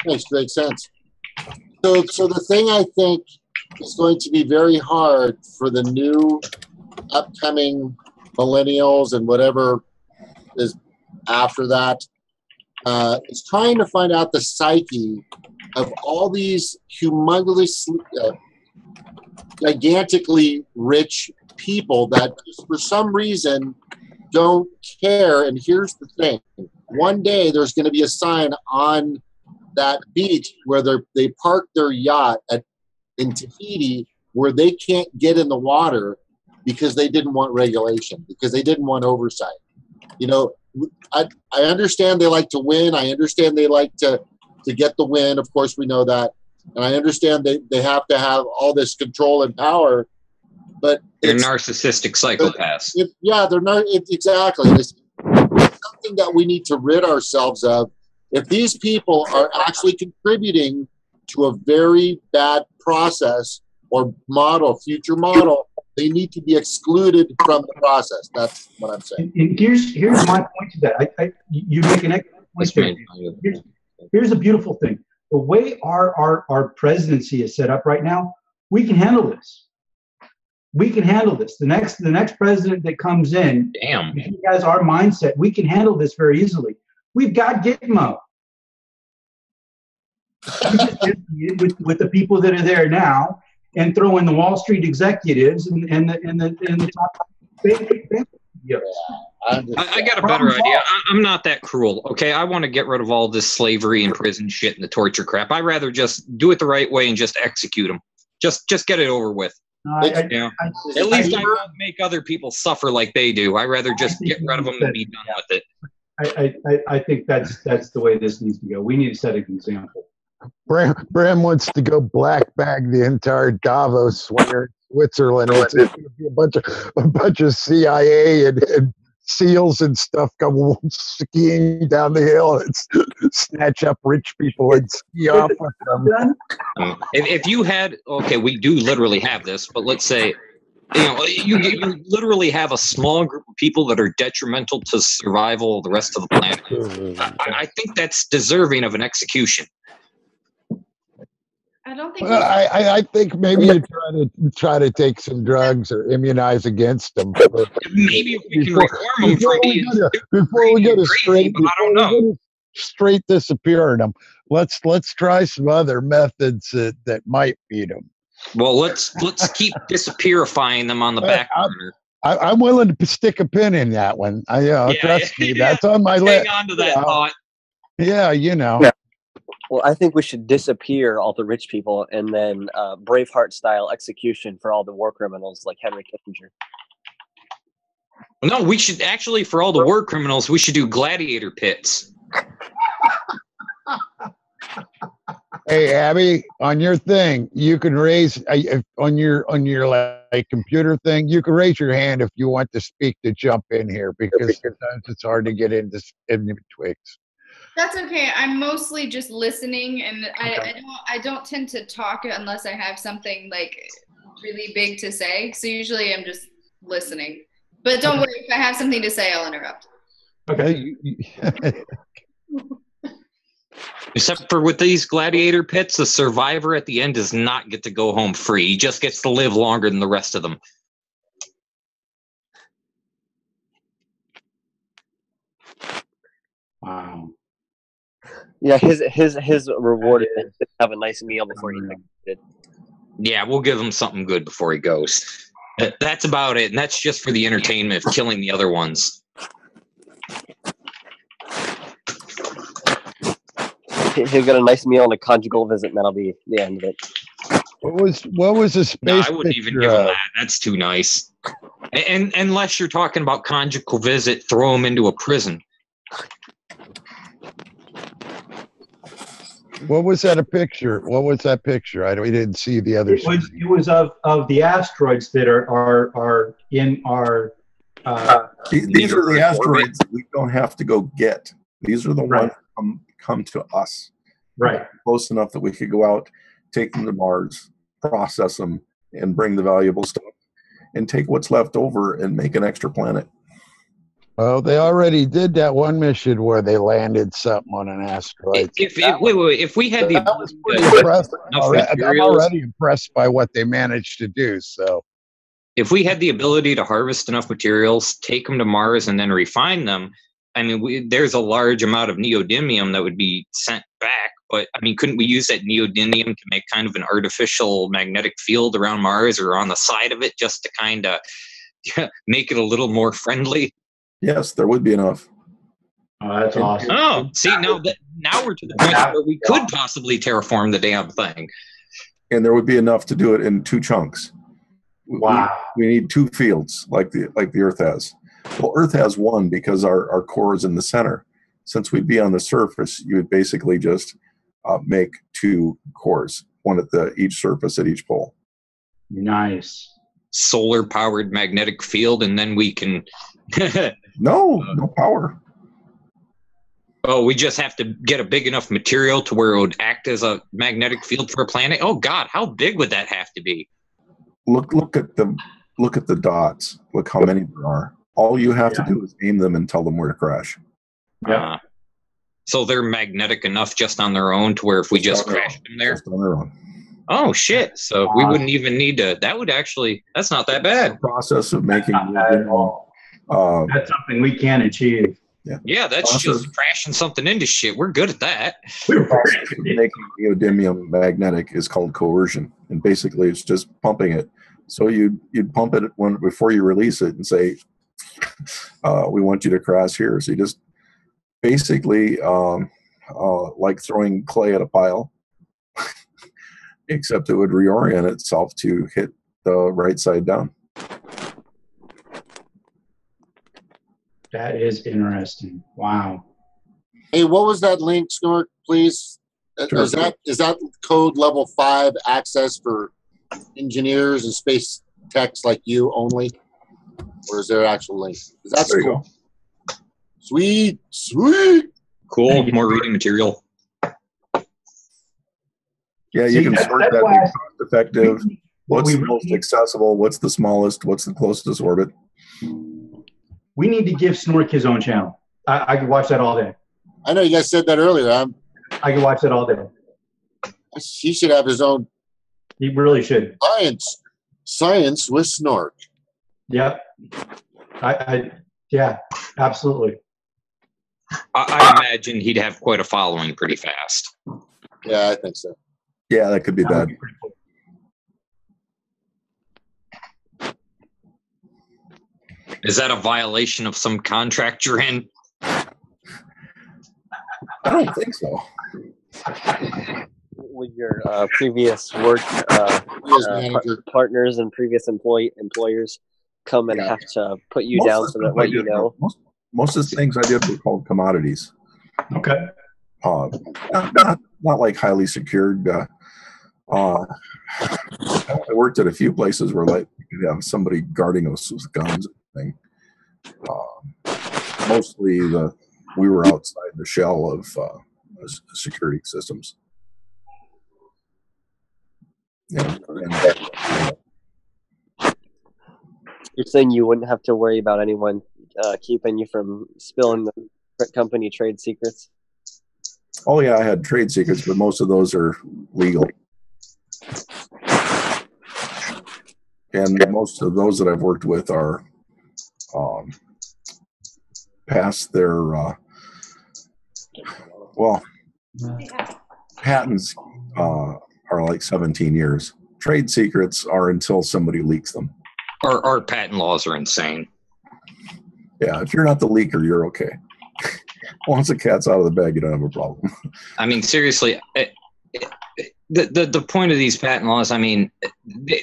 Speaker 8: Makes great sense. So the thing I think is going to be very hard for the new upcoming millennials and whatever is after that is trying to find out the psyche of all these humongously, gigantically rich people that just for some reason don't care. And here's the thing. One day there's going to be a sign on that beach where they park their yacht in Tahiti where they can't get in the water because they didn't want regulation, because they didn't want oversight. You know, I understand they like to win. I understand they like to get the win. Of course, we know that. And I understand they have to have all this control and power. But
Speaker 6: they're narcissistic psychopaths.
Speaker 8: They're not. Exactly. It's something that we need to rid ourselves of. If these people are actually contributing to a very bad process or future model, they need to be excluded from the process. That's what I'm saying.
Speaker 4: And here's my point to that. You make an excellent point there. Here's a beautiful thing. The way our presidency is set up right now, we can handle this. We can handle this. The next president that comes in, if he has our mindset, we can handle this very easily. We've got Gitmo. with the people that are there now, and throw in the Wall Street executives and the top.
Speaker 6: I got a better idea. I'm not that cruel. Okay, I want to get rid of all this slavery and prison shit and the torture crap. I'd rather just do it the right way and just execute them. Just get it over with. At least I won't make other people suffer like they do. I'd rather just get rid of them and be done with it.
Speaker 4: I think that's the way this needs to go. We need to set an example.
Speaker 10: Bryan wants to go black bag the entire Davos where Switzerland. It's going to be a bunch of CIA and SEALs and stuff come skiing down the hill and snatch up rich people and ski off with them.
Speaker 6: If you had, we do literally have this, but let's say, you literally have a small group of people that are detrimental to survival of the rest of the planet. I think that's deserving of an execution.
Speaker 15: I don't think.
Speaker 10: I think maybe you try to take some drugs or immunize against them.
Speaker 6: Maybe if we can reform them
Speaker 10: before we go to straight disappearing them. Let's try some other methods that might beat them.
Speaker 6: Well, let's keep disappearifying them on the back burner.
Speaker 10: I'm willing to stick a pin in that one. Trust me, that's on my list.
Speaker 6: Hang on to that thought.
Speaker 10: Yeah,
Speaker 16: Yeah. Well, I think we should disappear all the rich people and then Braveheart-style execution for all the war criminals like Henry Kissinger.
Speaker 6: No, we should actually, for all the war criminals, we should do gladiator pits.
Speaker 10: Hey, Abby, on your thing, you can raise on your like computer thing. You can raise your hand if you want to speak to jump in here because sometimes it's hard to get in twigs.
Speaker 15: That's okay. I'm mostly just listening, and I don't tend to talk unless I have something like really big to say. So usually I'm just listening. But don't worry, if I have something to say, I'll interrupt.
Speaker 10: Okay.
Speaker 6: Except for with these gladiator pits, the survivor at the end does not get to go home free. He just gets to live longer than the rest of them.
Speaker 4: Wow.
Speaker 16: Yeah, his reward is to have a nice meal before he executed.
Speaker 6: Yeah, we'll give him something good before he goes. That's about it, and that's just for the entertainment of killing the other ones.
Speaker 16: He'll get a nice meal and a conjugal visit, and that'll be the end of it.
Speaker 10: What was the
Speaker 6: No,
Speaker 10: space
Speaker 6: I wouldn't even
Speaker 10: picture
Speaker 6: give them
Speaker 10: of?
Speaker 6: that. That's too nice. And unless you're talking about conjugal visit, throw them into a prison.
Speaker 10: What was that a picture? What was that picture? We didn't see the other.
Speaker 4: It was of the asteroids that are in our.
Speaker 9: These are the asteroids that we don't have to go get. These are the ones that come to us.
Speaker 4: Right.
Speaker 9: Close enough that we could go out, take them to Mars, process them, and bring the valuable stuff, and take what's left over and make an extra planet.
Speaker 10: Oh, they already did that one mission where they landed something on an asteroid.
Speaker 6: If we had the ability
Speaker 10: I'm already impressed by what they managed to do. So,
Speaker 6: if we had the ability to harvest enough materials, take them to Mars, and then refine them, I mean, there's a large amount of neodymium that would be sent back. But I mean, couldn't we use that neodymium to make kind of an artificial magnetic field around Mars or on the side of it, just to kind of make it a little more friendly?
Speaker 9: Yes, there would be enough.
Speaker 4: Oh, that's awesome.
Speaker 6: Oh, see, now we're to the point where we could possibly terraform the damn thing.
Speaker 9: And there would be enough to do it in 2 chunks.
Speaker 4: Wow.
Speaker 9: We need 2 fields like the Earth has. Well, Earth has 1 because our core is in the center. Since we'd be on the surface, you would basically just make 2 cores, one at each surface at each pole.
Speaker 4: Nice.
Speaker 6: Solar-powered magnetic field, and then we can...
Speaker 9: No power.
Speaker 6: Oh, we just have to get a big enough material to where it would act as a magnetic field for a planet? Oh, God, how big would that have to be?
Speaker 9: Look at the dots. Look how many there are. All you have to do is aim them and tell them where to crash.
Speaker 4: Yeah.
Speaker 6: So they're magnetic enough just on their own to where if we just crashed them there?
Speaker 9: Just on their own.
Speaker 6: Oh, shit. So we wouldn't even need to... That would actually... That's not that bad.
Speaker 9: The process of making...
Speaker 4: That's something we can achieve.
Speaker 6: Yeah, that's just crashing something into shit. We're good at that.
Speaker 9: Making neodymium magnetic is called coercion, and basically it's just pumping it. So you'd pump it before you release it and say, we want you to crash here. So you just basically like throwing clay at a pile, except it would reorient itself to hit the right side down.
Speaker 4: That is interesting. Wow.
Speaker 8: Hey, what was that link, Snort, please?
Speaker 9: Sure.
Speaker 8: Is that code level 5 access for engineers and space techs like you only? Or is there an actual link? That's
Speaker 9: there
Speaker 8: cool. Sweet.
Speaker 6: Cool. More reading material.
Speaker 9: Yeah, you can sort that cost effective. What's the most accessible? What's the smallest? What's the closest orbit?
Speaker 4: We need to give Snork his own channel. I could watch that all day.
Speaker 8: I know you guys said that earlier.
Speaker 4: I could watch that all day.
Speaker 8: He should have his own.
Speaker 4: He really should.
Speaker 8: Science with Snork.
Speaker 4: Yep. Yeah, absolutely.
Speaker 6: I imagine he'd have quite a following pretty fast.
Speaker 8: Yeah, I think so.
Speaker 9: Yeah, that could be bad.
Speaker 6: Is that a violation of some contract you're in?
Speaker 9: I don't think so.
Speaker 16: With your previous work partners and previous employers come and have to put you down so that what you know.
Speaker 9: Most of the things I did were called commodities.
Speaker 4: Okay.
Speaker 9: Not like highly secured. I worked at a few places where like you could have somebody guarding us with guns and thing. Mostly we were outside the shell of security systems. Yeah,
Speaker 16: You're saying you wouldn't have to worry about anyone keeping you from spilling the company trade secrets?
Speaker 9: Oh yeah, I had trade secrets, but most of those are legal. And most of those that I've worked with are past their patents are like 17 years. Trade secrets are until somebody leaks them.
Speaker 6: Our patent laws are insane.
Speaker 9: Yeah, if you're not the leaker, you're okay. Once the cat's out of the bag, you don't have a problem.
Speaker 6: I mean, seriously, the point of these patent laws, I mean,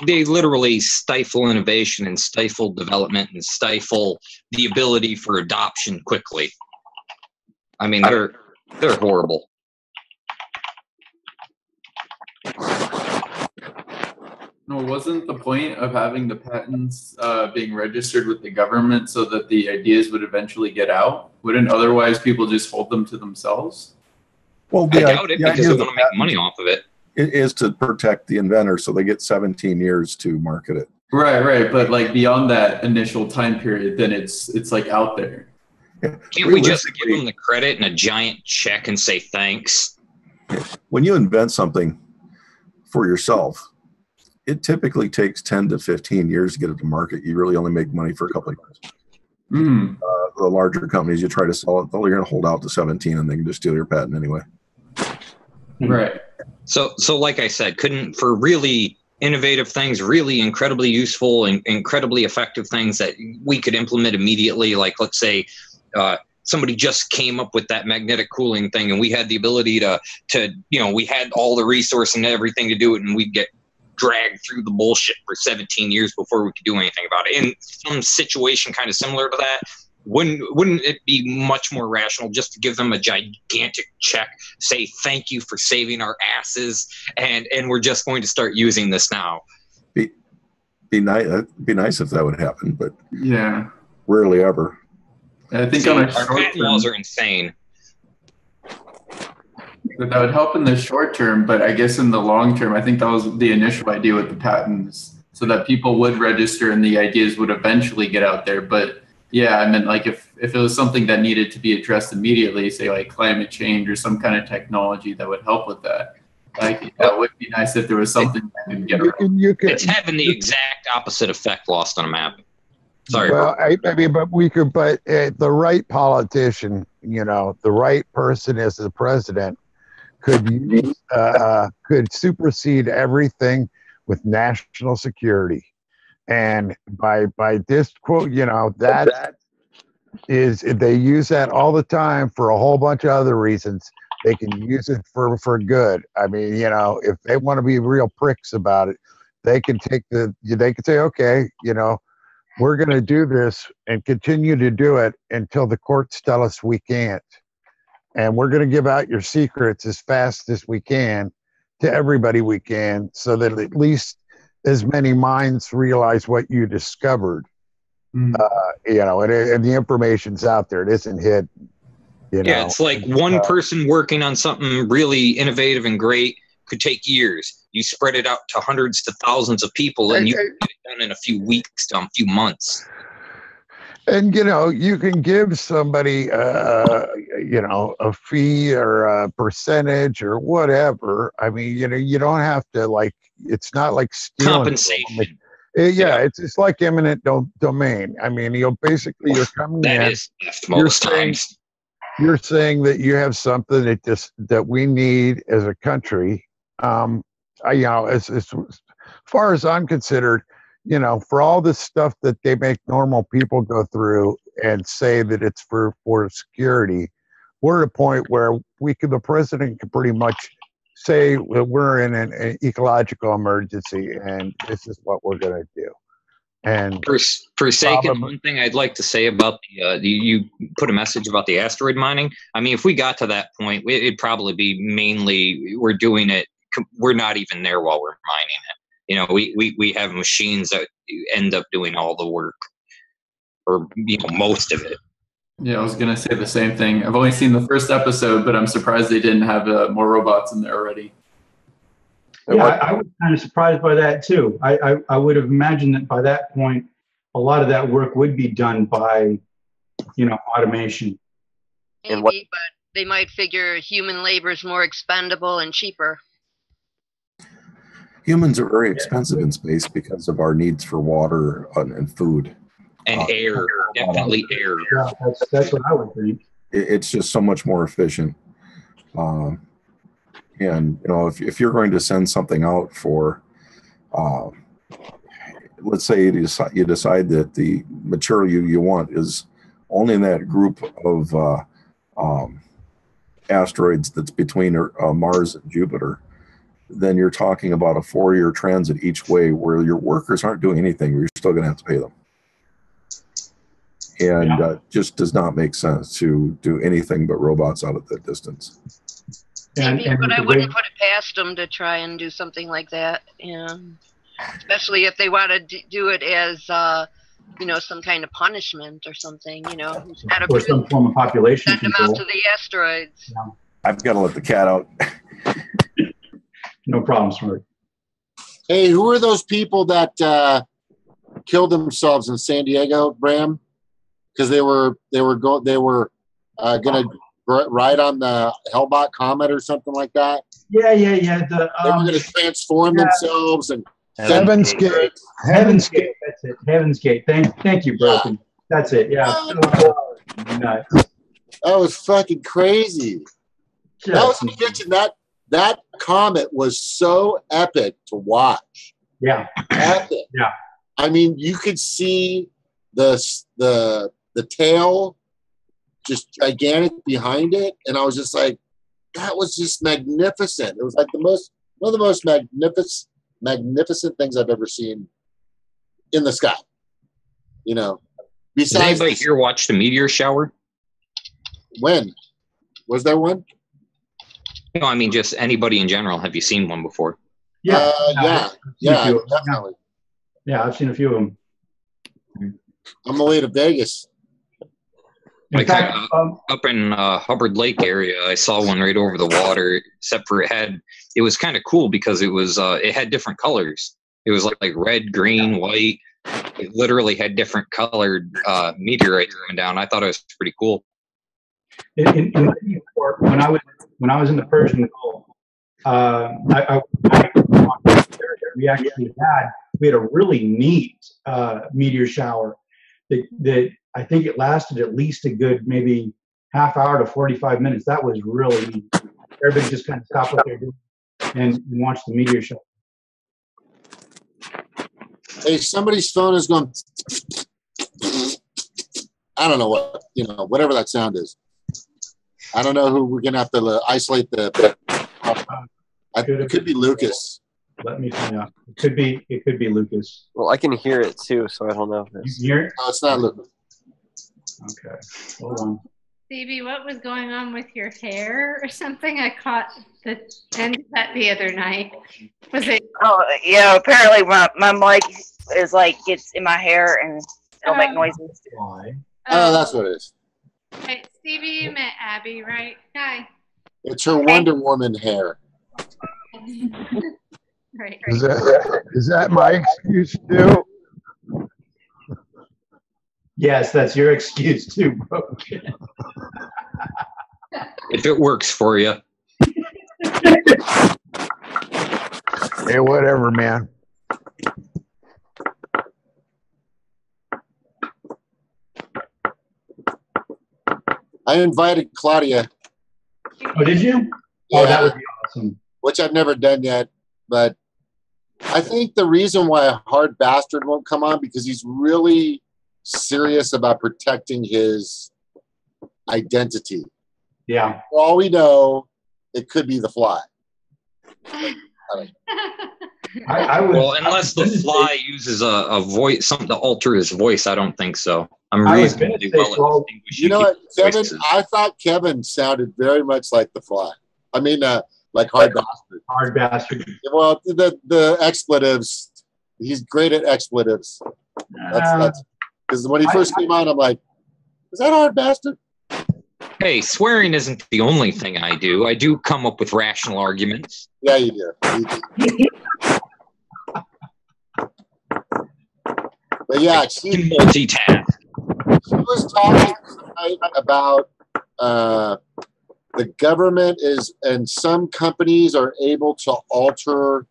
Speaker 6: they literally stifle innovation and stifle development and stifle the ability for adoption quickly. I mean, they're horrible.
Speaker 2: No, wasn't the point of having the patents being registered with the government so that the ideas would eventually get out? Wouldn't otherwise people just hold them to themselves?
Speaker 9: Well,
Speaker 6: I doubt it because they want to make money off of it.
Speaker 9: It is to protect the inventor, so they get 17 years to market it.
Speaker 2: Right. But like beyond that initial time period, then it's like out there.
Speaker 6: Can't we just give them the credit and a giant check and say thanks?
Speaker 9: When you invent something for yourself, it typically takes 10 to 15 years to get it to market. You really only make money for a couple of years.
Speaker 2: Mm.
Speaker 9: The larger companies, you try to sell it, you're going to hold out to 17 and they can just steal your patent anyway.
Speaker 2: Right.
Speaker 6: So like I said, for really innovative things, really incredibly useful and incredibly effective things that we could implement immediately, like let's say somebody just came up with that magnetic cooling thing and we had the ability to we had all the resource and everything to do it, and we'd get dragged through the bullshit for 17 years before we could do anything about it. In some situation kind of similar to that, wouldn't it be much more rational just to give them a gigantic check, say thank you for saving our asses, and we're just going to start using this now?
Speaker 9: Be nice. It'd be nice if that would happen, but
Speaker 2: yeah,
Speaker 9: rarely ever.
Speaker 2: I think
Speaker 6: our patent laws are insane.
Speaker 2: That would help in the short term, but I guess in the long term, I think that was the initial idea with the patents, so that people would register and the ideas would eventually get out there. But yeah, I mean, like if it was something that needed to be addressed immediately, say like climate change or some kind of technology that would help with that, like that would be nice if there was something that could get around.
Speaker 6: It's having the exact opposite effect lost on a map. Sorry.
Speaker 10: Well, I mean, but the right politician, the right person as the president could supersede everything with national security. And by this quote, that is, they use that all the time for a whole bunch of other reasons. They can use it for good. I mean, if they want to be real pricks about it, they can say, okay, we're going to do this and continue to do it until the courts tell us we can't. And we're going to give out your secrets as fast as we can to everybody we can, so that at least as many minds realize what you discovered. And the information's out there. It isn't hidden.
Speaker 6: Yeah, it's like one person working on something really innovative and great could take years. You spread it out to hundreds to thousands of people, and you can get it done in a few weeks to a few months.
Speaker 10: And you can give somebody a fee or a percentage or whatever. I mean, you don't have to it's not like stealing.
Speaker 6: Compensation.
Speaker 10: It's like eminent domain. I mean, you're coming in.
Speaker 6: That is most times.
Speaker 10: You're saying that you have something that we need as a country. As far as I'm considered, for all this stuff that they make normal people go through and say that it's for security, we're at a point where the president can pretty much say we're in an ecological emergency and this is what we're going to do. And
Speaker 6: forsaken, one thing I'd like to say about you put a message about the asteroid mining. I mean, if we got to that point, it'd probably be mainly we're doing it. We're not even there while we're mining it. We have machines that end up doing all the work, or most of it.
Speaker 2: Yeah, I was gonna say the same thing. I've only seen the first episode, but I'm surprised they didn't have more robots in there already.
Speaker 4: Yeah, I was kind of surprised by that too. I would have imagined that by that point, a lot of that work would be done by, automation.
Speaker 7: Maybe, but they might figure human labor is more expendable and cheaper.
Speaker 9: Humans are very expensive in space because of our needs for water and food.
Speaker 6: And air, definitely air.
Speaker 4: Yeah, that's what I would think.
Speaker 9: It's just so much more efficient. And if you're going to send something out for, let's say you decide that the material you want is only in that group of asteroids that's between Mars and Jupiter, then you're talking about a 4-year transit each way where your workers aren't doing anything. You're still going to have to pay them. And just does not make sense to do anything but robots out at that distance.
Speaker 7: But I wouldn't put it past them to try and do something like that. Yeah, especially if they want to do it as some kind of punishment or something. Instead of
Speaker 4: or some form of population
Speaker 7: send them
Speaker 4: control.
Speaker 7: out to the asteroids.
Speaker 4: Yeah.
Speaker 9: I've got to let the cat out.
Speaker 4: No problem, Smart.
Speaker 8: Hey, who are those people that killed themselves in San Diego, Bram? Because they were going to ride on the Hellbot Comet or something like that.
Speaker 4: Yeah.
Speaker 8: They were going to transform themselves and
Speaker 10: Heaven's Gate.
Speaker 4: Heaven's Gate. That's it. Heaven's Gate. Thank you, Broken. That's it. Yeah. Nuts.
Speaker 8: That was fucking crazy. That was mentioned that comet was so epic to watch.
Speaker 4: Yeah.
Speaker 8: Epic.
Speaker 4: Yeah.
Speaker 8: I mean, you could see the tail just gigantic behind it, and I was just like, that was just magnificent. It was like one of the most magnificent things I've ever seen in the sky.
Speaker 6: Does anybody here watch the meteor shower?
Speaker 8: When? Was there one?
Speaker 6: No, I mean just anybody in general. Have you seen one before?
Speaker 4: Yeah.
Speaker 8: Definitely.
Speaker 4: Yeah, I've seen a few of them.
Speaker 8: On the way to Vegas.
Speaker 6: Like up in Hubbard Lake area, I saw one right over the water. Except for it was kind of cool because it had different colors. It was like red, green, white. It literally had different colored meteorites coming down. I thought it was pretty cool.
Speaker 4: When I was in the Persian Gulf, we had a really neat meteor shower that I think it lasted at least a good maybe half hour to 45 minutes. That was really neat. Everybody just kind of stopped what they're doing and watched the meteor shower.
Speaker 8: Hey, somebody's phone is going. I don't know whatever that sound is. I don't know who we're gonna have to isolate the. It could be Lucas.
Speaker 4: Let me find out. It could be Lucas.
Speaker 16: Well, I can hear it too, so I don't know.
Speaker 4: You can hear it?
Speaker 8: No, it's not Lucas.
Speaker 4: Okay, hold on.
Speaker 13: Stevie, what was going on with your hair or something? I caught the end of that the other night. Was it?
Speaker 17: Oh yeah, apparently my mic is gets in my hair and it'll make noises.
Speaker 4: Why?
Speaker 8: Oh, that's what it is.
Speaker 13: Hey, Stevie, you met Abby, right? Hi.
Speaker 8: It's her Wonder Woman hair.
Speaker 13: Right.
Speaker 10: Is that my excuse too?
Speaker 4: Yes, that's your excuse too, bro.
Speaker 6: If it works for you.
Speaker 10: Hey, whatever, man.
Speaker 8: I invited Claudia.
Speaker 4: Oh, did you?
Speaker 8: Yeah,
Speaker 4: oh, that would be awesome.
Speaker 8: Which I've never done yet, but I think the reason why a hard bastard won't come on because he's really serious about protecting his identity.
Speaker 4: Yeah.
Speaker 8: For all we know, it could be the Fly.
Speaker 6: Well, unless the Fly uses a voice, something to alter his voice, I don't think so. I'm reasonably well extinguished.
Speaker 8: You know what, Kevin? I thought Kevin sounded very much like the Fly. I mean, like hard bastard.
Speaker 4: Hard bastard.
Speaker 8: Well, the expletives. He's great at expletives. That's because when he first came out, I'm like, is that hard bastard?
Speaker 6: Hey, swearing isn't the only thing I do. I do come up with rational arguments.
Speaker 8: Yeah, you do. But yeah, she
Speaker 6: multitask.
Speaker 8: She was talking tonight about the government is, and some companies are able to alter.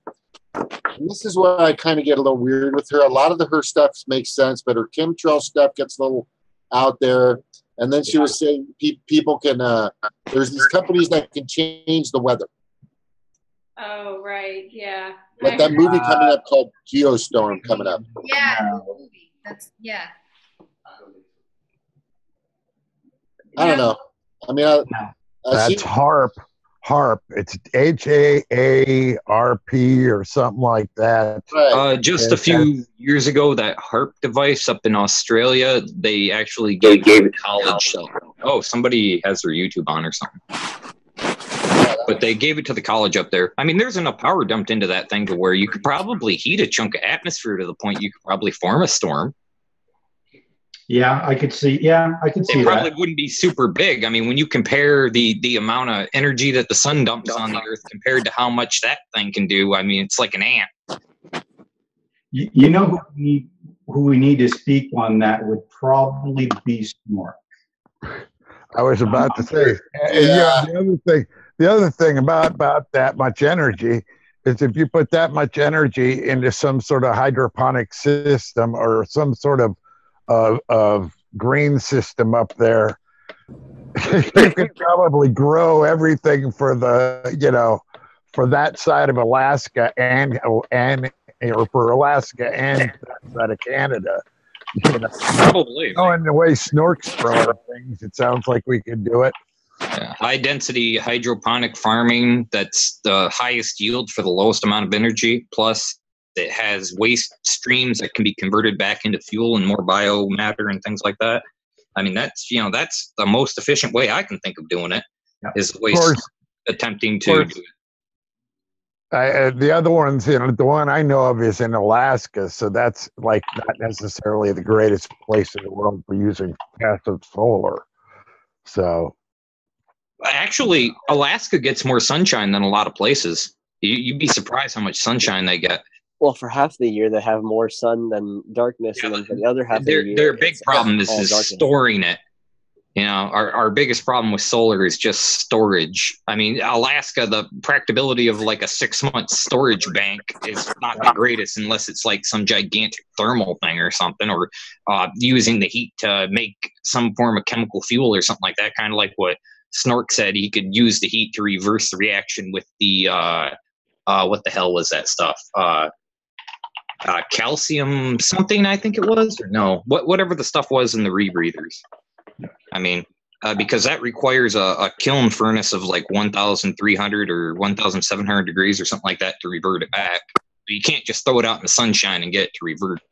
Speaker 8: And this is where I kind of get a little weird with her. A lot of her stuff makes sense, but her chemtrail stuff gets a little out there. And then she was saying people can, there's these companies that can change the weather.
Speaker 13: Oh, right. Yeah.
Speaker 8: Like that movie coming up called Geostorm coming up.
Speaker 15: Yeah. That's, yeah.
Speaker 8: I don't know. I mean,
Speaker 10: that's HARP. HARP. It's HAARP or something like that.
Speaker 6: Just a few years ago, that HARP device up in Australia, they actually gave it to college. Oh, somebody has their YouTube on or something. But they gave it to the college up there. I mean, there's enough power dumped into that thing to where you could probably heat a chunk of atmosphere to the point you could probably form a storm.
Speaker 4: Yeah, I could see. Yeah, I could see
Speaker 6: It probably
Speaker 4: that.
Speaker 6: wouldn't be super big. I mean, when you compare the amount of energy that the sun dumps on the earth compared to how much that thing can do, I mean, it's like an ant.
Speaker 4: You know who we need to speak on that would probably be Snort.
Speaker 10: I was about to say, and, you know, the other thing about that much energy is if you put that much energy into some sort of hydroponic system or some sort of green system up there, you could probably grow everything for the, you know, for that side of Alaska and or for Alaska and that side of Canada. You know,
Speaker 6: Probably.
Speaker 10: knowing the way Snork's growing things, it sounds like we could do it.
Speaker 6: Yeah. High density hydroponic farming, that's the highest yield for the lowest amount of energy. Plus, it has waste streams that can be converted back into fuel and more biomatter and things like that. I mean, that's the most efficient way I can think of doing it. Is waste attempting to do it.
Speaker 10: The other ones, you know, the one I know of is in Alaska, so that's like not necessarily the greatest place in the world for using passive solar. So,
Speaker 6: actually, Alaska gets more sunshine than a lot of places. You'd be surprised how much sunshine they get.
Speaker 16: Well, for half the year they have more sun than darkness, and then for the other half of the year,
Speaker 6: their big problem is
Speaker 16: darkness.
Speaker 6: storing it. You know, our biggest problem with solar is just storage. I mean, Alaska, the practicability of like a 6-month storage bank is not the greatest unless it's like some gigantic thermal thing or something, or using the heat to make some form of chemical fuel or something like that. Kind of like what Snork said, he could use the heat to reverse the reaction with the what the hell was that stuff? Calcium something, I think it was, or no, whatever the stuff was in the rebreathers. I mean, because that requires a kiln furnace of like 1,300 or 1,700 degrees or something like that to revert it back. You can't just throw it out in the sunshine and get it to revert.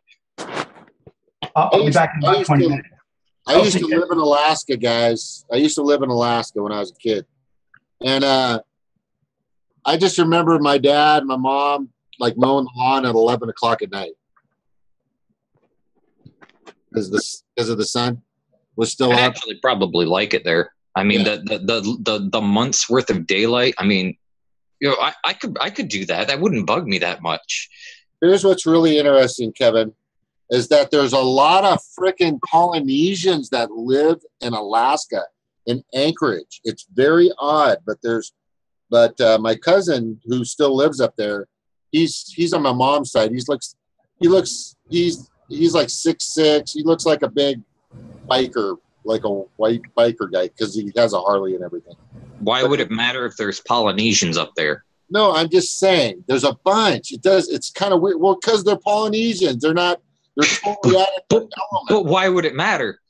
Speaker 4: I'll be back in about 20 minutes.
Speaker 8: I used to live in Alaska, guys. I used to live in Alaska when I was a kid. And I just remember my dad and my mom like mowing the lawn at 11 o'clock at night. Because of the sun was still
Speaker 6: I
Speaker 8: up.
Speaker 6: actually probably like it there. I mean, the month's worth of daylight. I mean, you know, I could do that. That wouldn't bug me that much.
Speaker 8: Here's what's really interesting, Kevin, is that there's a lot of freaking Polynesians that live in Alaska, in Anchorage. It's very odd, but my cousin who still lives up there, he's on my mom's side. He's like 6'6". He looks like a big biker, like a white biker guy, because he has a Harley and everything.
Speaker 6: Why would it matter if there's Polynesians up there?
Speaker 8: No, I'm just saying there's a bunch. It's kind of weird. Well, because they're Polynesians. They're totally out of their element.
Speaker 6: But why would it matter?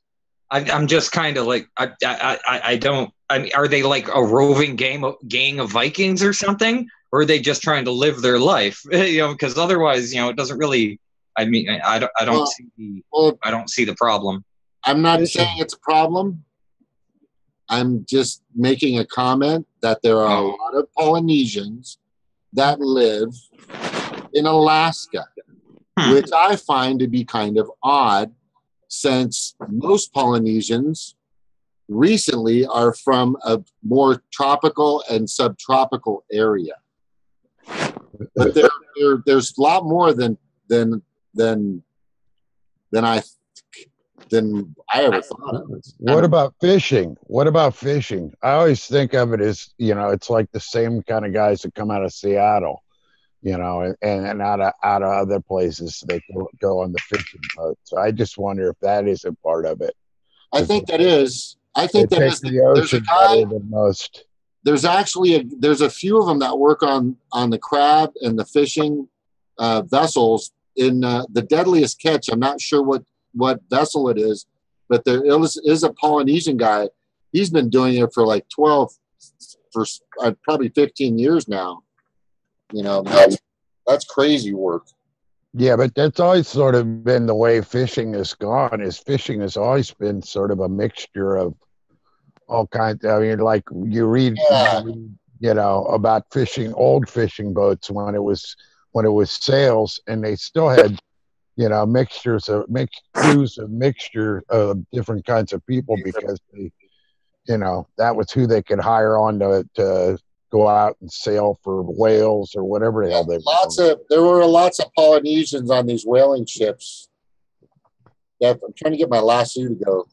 Speaker 6: I'm just kind of like, I don't, I mean, are they like a roving gang of Vikings or something? Or are they just trying to live their life? You know, because otherwise, you know, it doesn't really, I mean, I don't see the problem.
Speaker 8: I'm not saying it's a problem. I'm just making a comment that there are a lot of Polynesians that live in Alaska, which I find to be kind of odd, since most Polynesians recently are from a more tropical and subtropical area. But there's a lot more than I ever thought of.
Speaker 10: What about fishing? I always think of it as, you know, it's like the same kind of guys that come out of Seattle, you know, and out of other places. They go on the fishing boat. So I just wonder if that is a part of it.
Speaker 8: I think that is. I think that is.
Speaker 10: The ocean better than most.
Speaker 8: There's actually there's a few of them that work on the crab and the fishing vessels in the Deadliest Catch. I'm not sure what vessel it is, but there is a Polynesian guy. He's been doing it for like for probably 15 years now. That's crazy work.
Speaker 10: Yeah, but that's always sort of been the way fishing has gone. Is fishing has always been sort of a mixture of all kinds. I mean, like you read about fishing, old fishing boats when it was sails, and they still had crews of mixture of different kinds of people because they, that was who they could hire on to go out and sail for whales or whatever the hell they were.
Speaker 8: There were lots of Polynesians on these whaling ships. Yeah, I'm trying to get my lasso to go.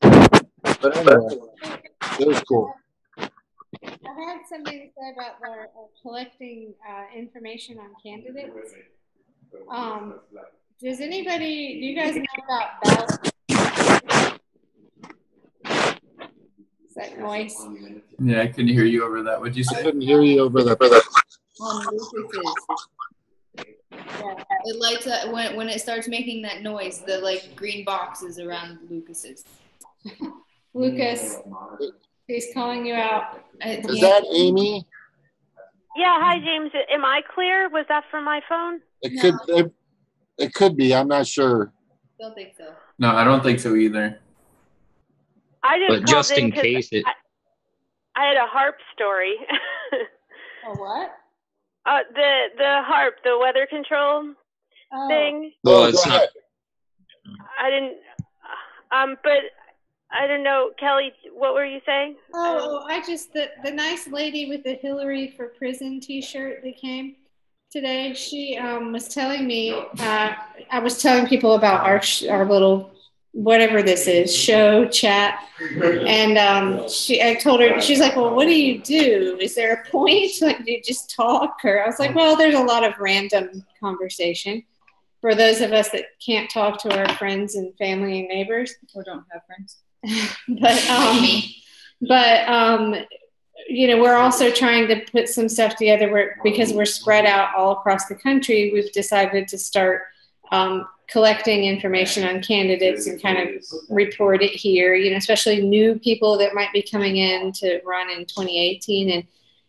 Speaker 8: But anyway, it was cool.
Speaker 13: I had something to say about our collecting information on candidates. Do you guys know about ballot? Is that noise?
Speaker 2: Yeah, I couldn't hear you over that. What'd you say?
Speaker 8: I couldn't hear you over the.
Speaker 15: On Lucas's. Yeah, it lights up when it starts making that noise. The like green boxes around Lucas's.
Speaker 13: Lucas, he's calling you out.
Speaker 8: Is that Amy?
Speaker 18: Yeah, hi James. Am I clear? Was that from my phone?
Speaker 8: It could be. I'm not sure.
Speaker 15: Don't think so.
Speaker 2: No, I don't think so either.
Speaker 18: I just
Speaker 6: But just
Speaker 18: called
Speaker 6: in
Speaker 18: 'cause
Speaker 6: case it.
Speaker 18: I had a harp story.
Speaker 13: A what?
Speaker 18: The harp, the weather control thing.
Speaker 6: Well, it's not.
Speaker 18: I didn't. But I don't know, Kelly. What were you saying?
Speaker 13: Oh, the nice lady with the Hillary for Prison T-shirt that came today. She was telling me. I was telling people about our little whatever this is show chat, and I told her. She's like, "Well, what do you do? Is there a point? Like, do you just talk?" Or I was like, "Well, there's a lot of random conversation for those of us that can't talk to our friends and family and neighbors
Speaker 15: or don't have friends."
Speaker 13: but we're also trying to put some stuff together because we're spread out all across the country. We've decided to start collecting information on candidates and kind of report it here, especially new people that might be coming in to run in 2018. And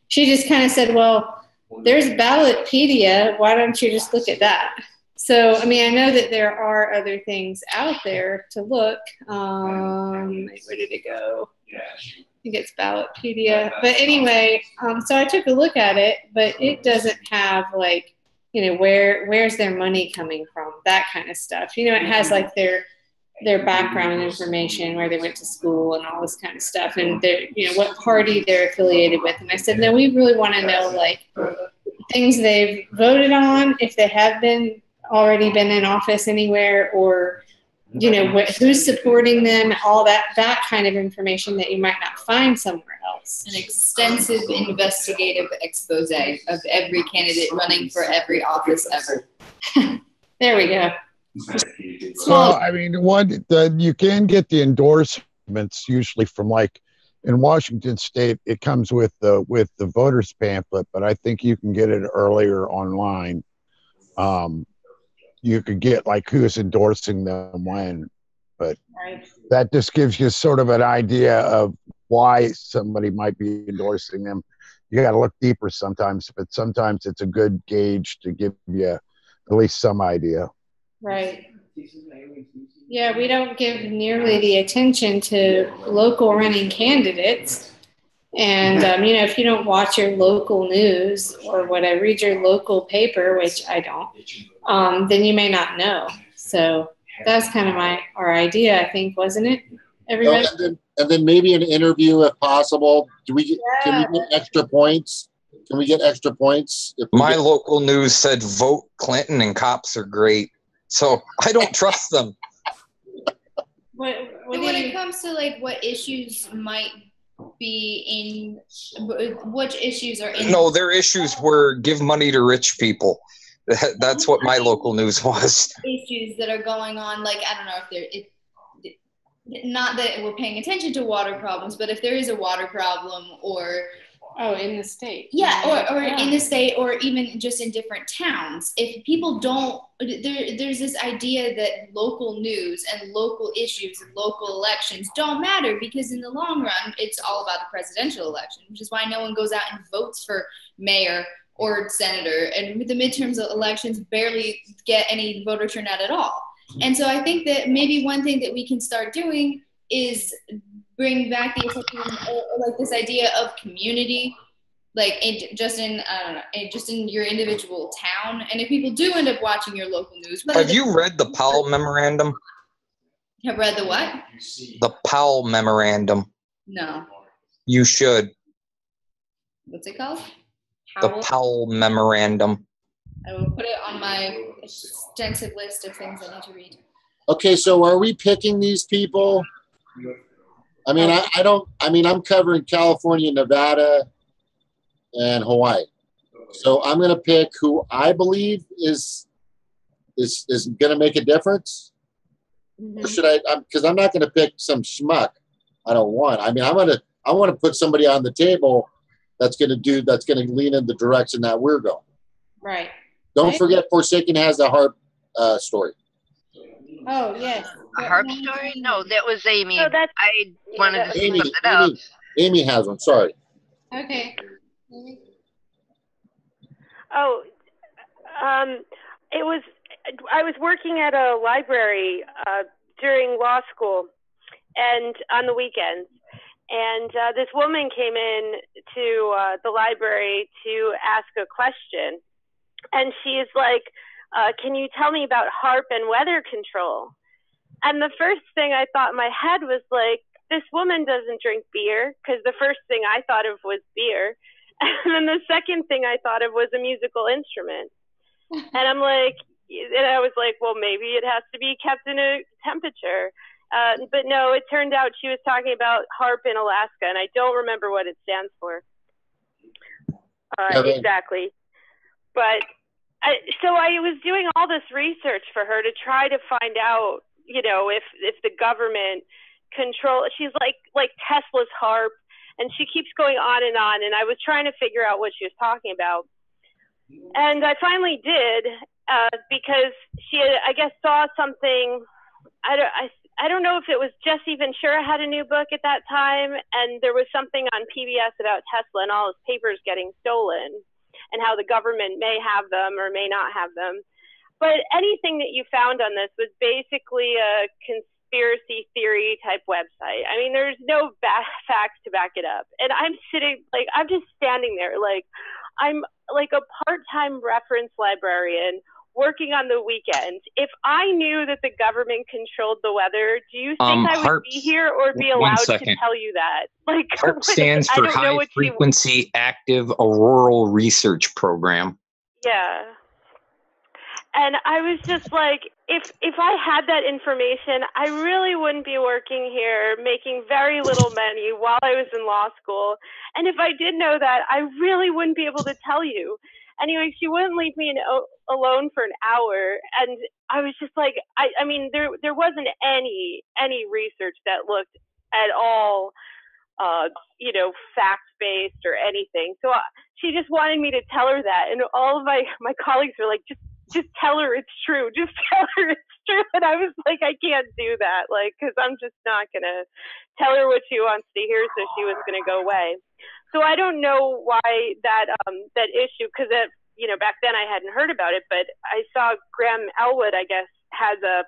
Speaker 13: she just kind of said, well, there's Ballotpedia. Why don't you just look at that? So, I mean, I know that there are other things out there to look. Where did it go? I think it's Ballotpedia. But anyway, so I took a look at it, but it doesn't have like, where's their money coming from, that kind of stuff. It has like their background information, where they went to school and all this kind of stuff, and what party they're affiliated with. And I said, no, we really want to know like things they've voted on, if they have already been in office anywhere, or who's supporting them, all that kind of information that you might not find somewhere else.
Speaker 15: An extensive investigative expose of every candidate running for every office ever.
Speaker 13: There we go.
Speaker 10: So, I mean, you can get the endorsements usually from, like, in Washington State, it comes with the voters pamphlet, but I think you can get it earlier online. You could get like who's endorsing them when, but that just gives you sort of an idea of why somebody might be endorsing them. You got to look deeper sometimes, but sometimes it's a good gauge to give you at least some idea.
Speaker 13: Right. Yeah, we don't give nearly the attention to local running candidates. And, if you don't watch your local news or whatever, read your local paper, which I don't, then you may not know. So that's kind of our idea, I think, wasn't it, everybody?
Speaker 8: And then maybe an interview if possible. Can we get extra points? Can we get extra points?
Speaker 6: My local news said vote Clinton and cops are great. So I don't trust them.
Speaker 15: When it comes to like what issues might be which issues are in?
Speaker 6: No, their issues were give money to rich people. That's what my local news was.
Speaker 15: Issues that are going on, like I don't know if not that we're paying attention to water problems, but if there is a water problem or
Speaker 19: Oh, in the state.
Speaker 15: Yeah, or
Speaker 19: Yeah.
Speaker 15: in the state, or even just in different towns. If people don't, there's this idea that local news and local issues and local elections don't matter, because in the long run, it's all about the presidential election, which is why no one goes out and votes for mayor or senator. And with the midterms elections barely get any voter turnout at all. And so I think that maybe one thing that we can start doing is bring back the attention, or like this idea of community, like just in your individual town. And if people do end up watching your local news,
Speaker 6: Have you read the Powell Memorandum?
Speaker 15: Have read the what?
Speaker 6: The Powell Memorandum.
Speaker 15: No.
Speaker 6: You should.
Speaker 15: What's it called?
Speaker 6: The Powell Memorandum.
Speaker 15: I will put it on my extensive list of things I need to read.
Speaker 8: Okay, so are we picking these people? I mean, I'm covering California, Nevada, and Hawaii. So I'm going to pick who I believe is going to make a difference. Or should I? Because I'm not going to pick some schmuck I don't want. I mean, I want to put somebody on the table that's going to lean in the direction that we're going.
Speaker 19: Right.
Speaker 8: Don't forget, Forsaken has a harp story.
Speaker 19: Oh, yes.
Speaker 7: A harp story? No, that was Amy.
Speaker 18: No, that's,
Speaker 7: I wanted to see
Speaker 8: Amy,
Speaker 7: something else.
Speaker 8: Amy has one. Sorry.
Speaker 19: Okay.
Speaker 18: Oh, I was working at a library during law school and on the weekends. And this woman came in to the library to ask a question. And she is like, can you tell me about HARP and weather control? And the first thing I thought in my head was like, this woman doesn't drink beer, because the first thing I thought of was beer. And then the second thing I thought of was a musical instrument. And I'm like, and I was like, well, maybe it has to be kept in a temperature. But no, it turned out she was talking about HARP in Alaska, and I don't remember what it stands for. Exactly. But so I was doing all this research for her to try to find out, you know, if the government she's like Tesla's HARP, and she keeps going on, and I was trying to figure out what she was talking about. And I finally did, because she had, I guess, saw something. I don't know if it was Jesse Ventura had a new book at that time, and there was something on PBS about Tesla and all his papers getting stolen, and how the government may have them or may not have them. But anything that you found on this was basically a conspiracy theory type website. I mean, there's no facts to back it up. And I'm sitting, like, I'm just standing there, like, I'm like a part-time reference librarian working on the weekends. If I knew that the government controlled the weather, do you think I would be here or be allowed to tell you that? Like,
Speaker 6: HARP stands for High Frequency Active Auroral Research Program.
Speaker 18: Yeah. And I was just like, if I had that information, I really wouldn't be working here, making very little money while I was in law school. And if I did know that, I really wouldn't be able to tell you. Anyway, she wouldn't leave me alone for an hour. And I was just like, I mean, there wasn't any research that looked at all, you know, fact-based or anything. So she just wanted me to tell her that. And all of my colleagues were like, just tell her it's true. Just tell her it's true. And I was like, I can't do that, like, because I'm just not going to tell her what she wants to hear, so she was going to go away. So I don't know why that issue, because, you know, back then I hadn't heard about it, but I saw Graham Elwood, I guess, has a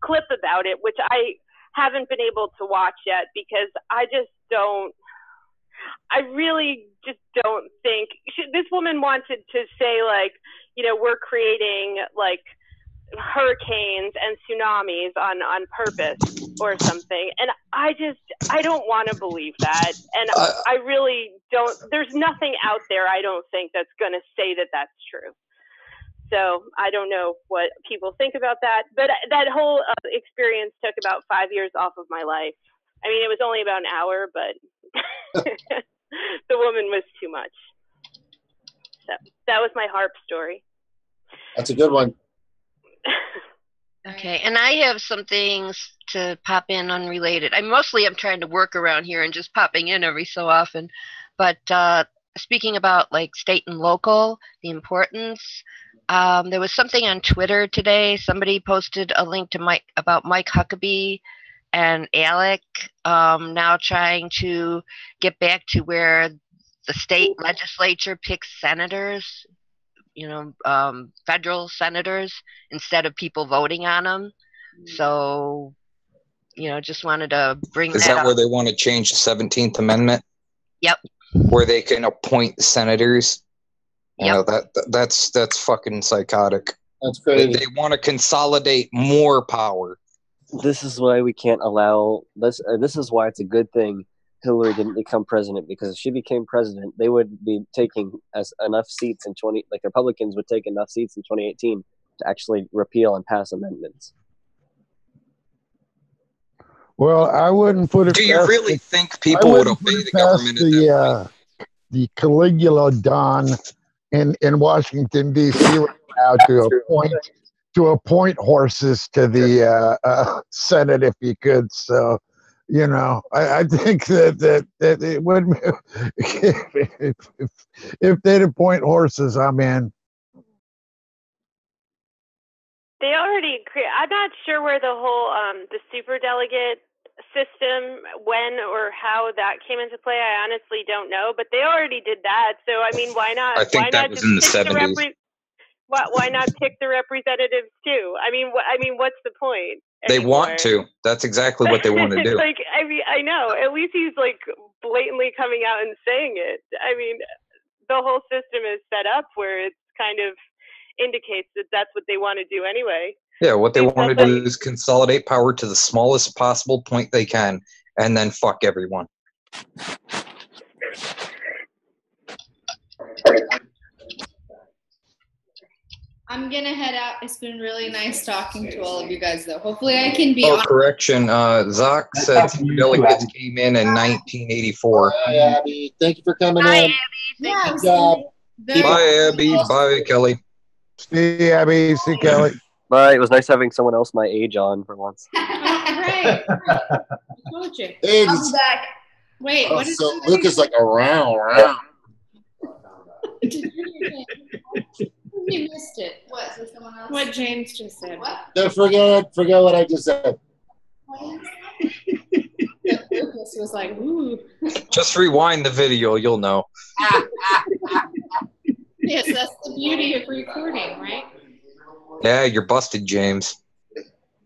Speaker 18: clip about it, which I haven't been able to watch yet, because I really just don't think this woman wanted to say, like, you know, we're creating like hurricanes and tsunamis on purpose or something. And I don't want to believe that. And I really don't, there's nothing out there, I don't think, that's going to say that that's true. So I don't know what people think about that. But that whole experience took about 5 years off of my life. I mean, it was only about an hour, but the woman was too much. So that was my HARP story.
Speaker 8: That's a good one.
Speaker 7: Okay, and I have some things to pop in unrelated. I'm trying to work around here and just popping in every so often. But speaking about like state and local, the importance, there was something on Twitter today. Somebody posted a link to Mike Huckabee and Alec now trying to get back to where the state legislature picks senators, federal senators, instead of people voting on them. So, just wanted to bring
Speaker 6: Is
Speaker 7: that
Speaker 6: that
Speaker 7: up.
Speaker 6: where they want to change the 17th Amendment?
Speaker 7: Yep.
Speaker 6: Where they can appoint senators?
Speaker 7: Yep.
Speaker 6: That's fucking psychotic.
Speaker 8: That's crazy.
Speaker 6: They want to consolidate more power.
Speaker 16: This is why we can't allow this. This is why it's a good thing Hillary didn't become president, because if she became president, they would be taking enough seats in the Republicans would take enough seats in 2018 to actually repeal and pass amendments.
Speaker 10: Well, I wouldn't put it.
Speaker 6: Do you
Speaker 10: past
Speaker 6: really
Speaker 10: the,
Speaker 6: think people would obey the government at that point?
Speaker 10: The Caligula Don in Washington D.C. right now to appoint horses to the Senate if you could. So, I think that it would if they'd appoint horses, I'm in.
Speaker 18: They already I'm not sure where the whole the superdelegate system, when or how that came into play. I honestly don't know, but they already did that. So I mean, why not?
Speaker 6: I think
Speaker 18: why
Speaker 6: that
Speaker 18: not
Speaker 6: was
Speaker 18: just
Speaker 6: in the
Speaker 18: pick
Speaker 6: 70s.
Speaker 18: why not pick the representatives too? I mean, what's the point?
Speaker 6: They want to. That's exactly what they want to do.
Speaker 18: Like, I mean, I know. At least he's like blatantly coming out and saying it. I mean, the whole system is set up where it's kind of indicates that that's what they want to do anyway.
Speaker 6: Yeah, what they want to do is consolidate power to the smallest possible point they can, and then fuck everyone.
Speaker 15: I'm gonna head out. It's been really nice talking to all of you guys, though. Hopefully, I can be
Speaker 6: Oh,
Speaker 15: on.
Speaker 6: correction. Zach said delegates came in 1984.
Speaker 8: Hi, Abby. Thank you for coming
Speaker 7: Hi,
Speaker 8: in.
Speaker 7: Abby.
Speaker 15: Yeah,
Speaker 8: Good job.
Speaker 6: Bye, Abby. Bye, Kelly.
Speaker 10: See Abby. See Kelly.
Speaker 16: Bye. It was nice having someone else my age on for once.
Speaker 15: Right. I told you.
Speaker 8: Hey,
Speaker 15: I'll be back. Wait, what is
Speaker 8: so Luke is like around.
Speaker 15: You missed it. What? So someone else? What James just said. What?
Speaker 8: No, forget what I just said.
Speaker 15: Lucas was like, ooh.
Speaker 6: Just rewind the video. You'll know.
Speaker 15: Yes, that's the beauty of recording, right?
Speaker 6: Yeah, you're busted, James.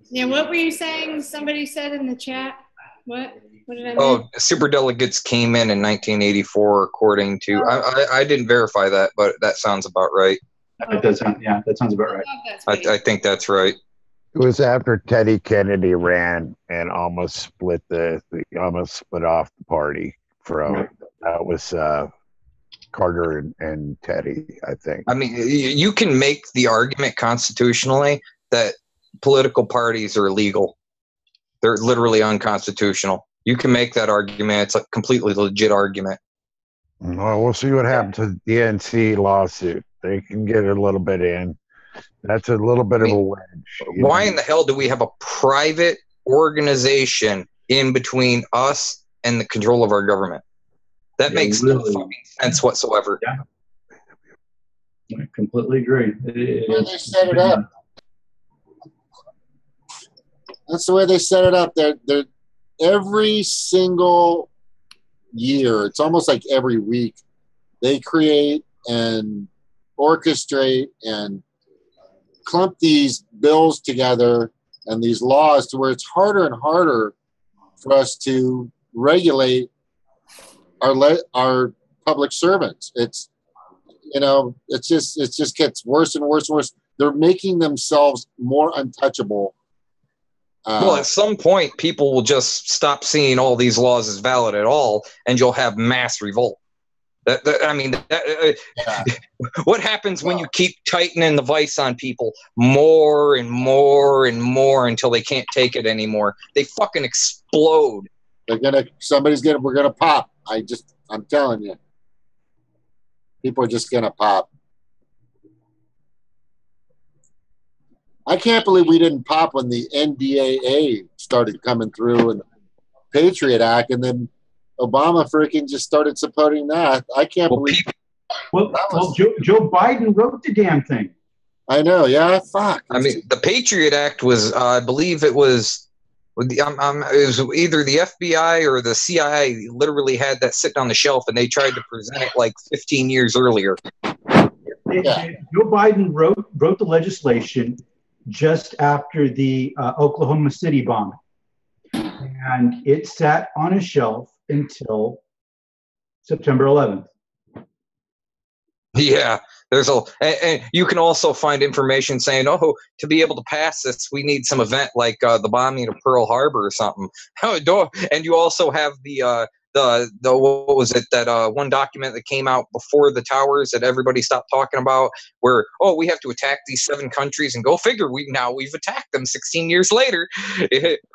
Speaker 15: Yeah, what were you saying? Somebody said in the chat. What? What did I miss?
Speaker 6: Oh, superdelegates came in 1984, according to. I didn't verify that, but that sounds about right.
Speaker 4: That sounds about right.
Speaker 6: I think that's right.
Speaker 10: It was after Teddy Kennedy ran and almost split off the party from. That was Carter and Teddy, I think.
Speaker 6: I mean, you can make the argument constitutionally that political parties are illegal. They're literally unconstitutional. You can make that argument. It's a completely legit argument.
Speaker 10: Well, we'll see what happens to the DNC lawsuit. They can get a little bit in. That's a little bit of a wedge.
Speaker 6: Why in the hell do we have a private organization in between us and the control of our government? That makes no fucking sense whatsoever.
Speaker 4: Yeah. I completely agree.
Speaker 8: They set it up. That's the way they set it up. They're every single year, it's almost like every week, they create and orchestrate and clump these bills together and these laws to where it's harder and harder for us to regulate our public servants. It's it just gets worse and worse and worse. They're making themselves more untouchable.
Speaker 6: Well, at some point, people will just stop seeing all these laws as valid at all, and you'll have mass revolt. What happens when you keep tightening the vice on people more and more and more until they can't take it anymore? They fucking explode.
Speaker 8: We're gonna pop. I'm telling you, people are just gonna pop. I can't believe we didn't pop when the NDAA started coming through and Patriot Act, and then Obama freaking just started supporting that. I can't believe.
Speaker 4: Well, Joe Biden wrote the damn thing.
Speaker 8: I know. Yeah. Fuck.
Speaker 6: I mean, the Patriot Act was, I believe it was. It was either the FBI or the CIA literally had that sitting on the shelf, and they tried to present it like 15 years earlier.
Speaker 4: Joe Biden wrote the legislation just after the Oklahoma City bombing, and it sat on a shelf until September 11th.
Speaker 6: Yeah, and you can also find information saying, oh, to be able to pass this, we need some event like the bombing of Pearl Harbor or something. And you also have the what was it, that one document that came out before the towers that everybody stopped talking about, where, oh, we have to attack these 7 countries, and go figure, we've attacked them 16 years later,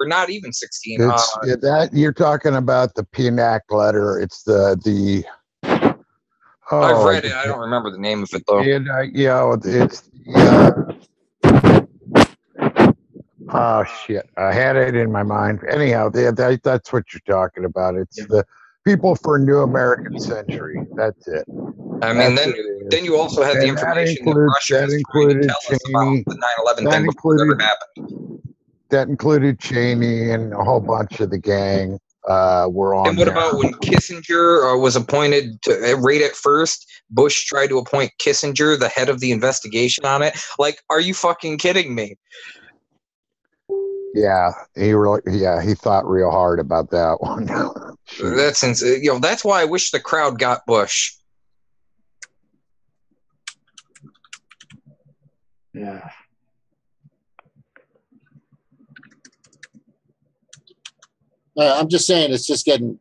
Speaker 6: or not even 16.
Speaker 10: That you're talking about the PNAC letter. It's the
Speaker 6: I've read it. I don't remember the name of it though.
Speaker 10: Oh shit! I had it in my mind. Anyhow, that's what you're talking about. It's the People for a New American Century. That's it.
Speaker 6: I mean, then you also have the information that Russia was trying to tell us about the 9/11 thing before it ever happened.
Speaker 10: That included Cheney and a whole bunch of the gang. Were on.
Speaker 6: And what about when Kissinger was appointed to right at first? Bush tried to appoint Kissinger the head of the investigation on it. Like, are you fucking kidding me?
Speaker 10: Yeah, he thought real hard about that one.
Speaker 6: That's why I wish the crowd got Bush.
Speaker 4: Yeah.
Speaker 8: I'm just saying, it's just getting,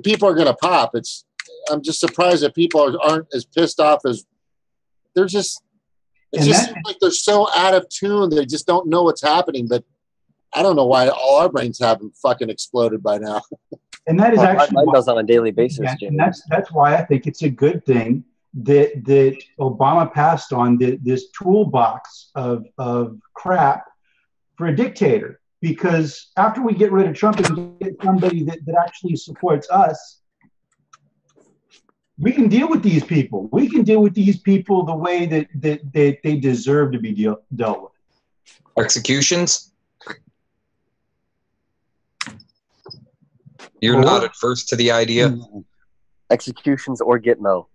Speaker 8: people are going to pop. I'm just surprised that people aren't as pissed off as they're just. It just seems like they're so out of tune. They just don't know what's happening. But I don't know why all our brains haven't fucking exploded by now.
Speaker 4: And that is actually
Speaker 16: mine does on a daily basis.
Speaker 4: Yeah, and that's why I think it's a good thing that Obama passed on this toolbox of crap for a dictator. Because after we get rid of Trump and get somebody that actually supports us, we can deal with these people. We can deal with these people the way that they deserve to be dealt with.
Speaker 6: Executions? You're not adverse to the idea?
Speaker 16: Executions or Gitmo.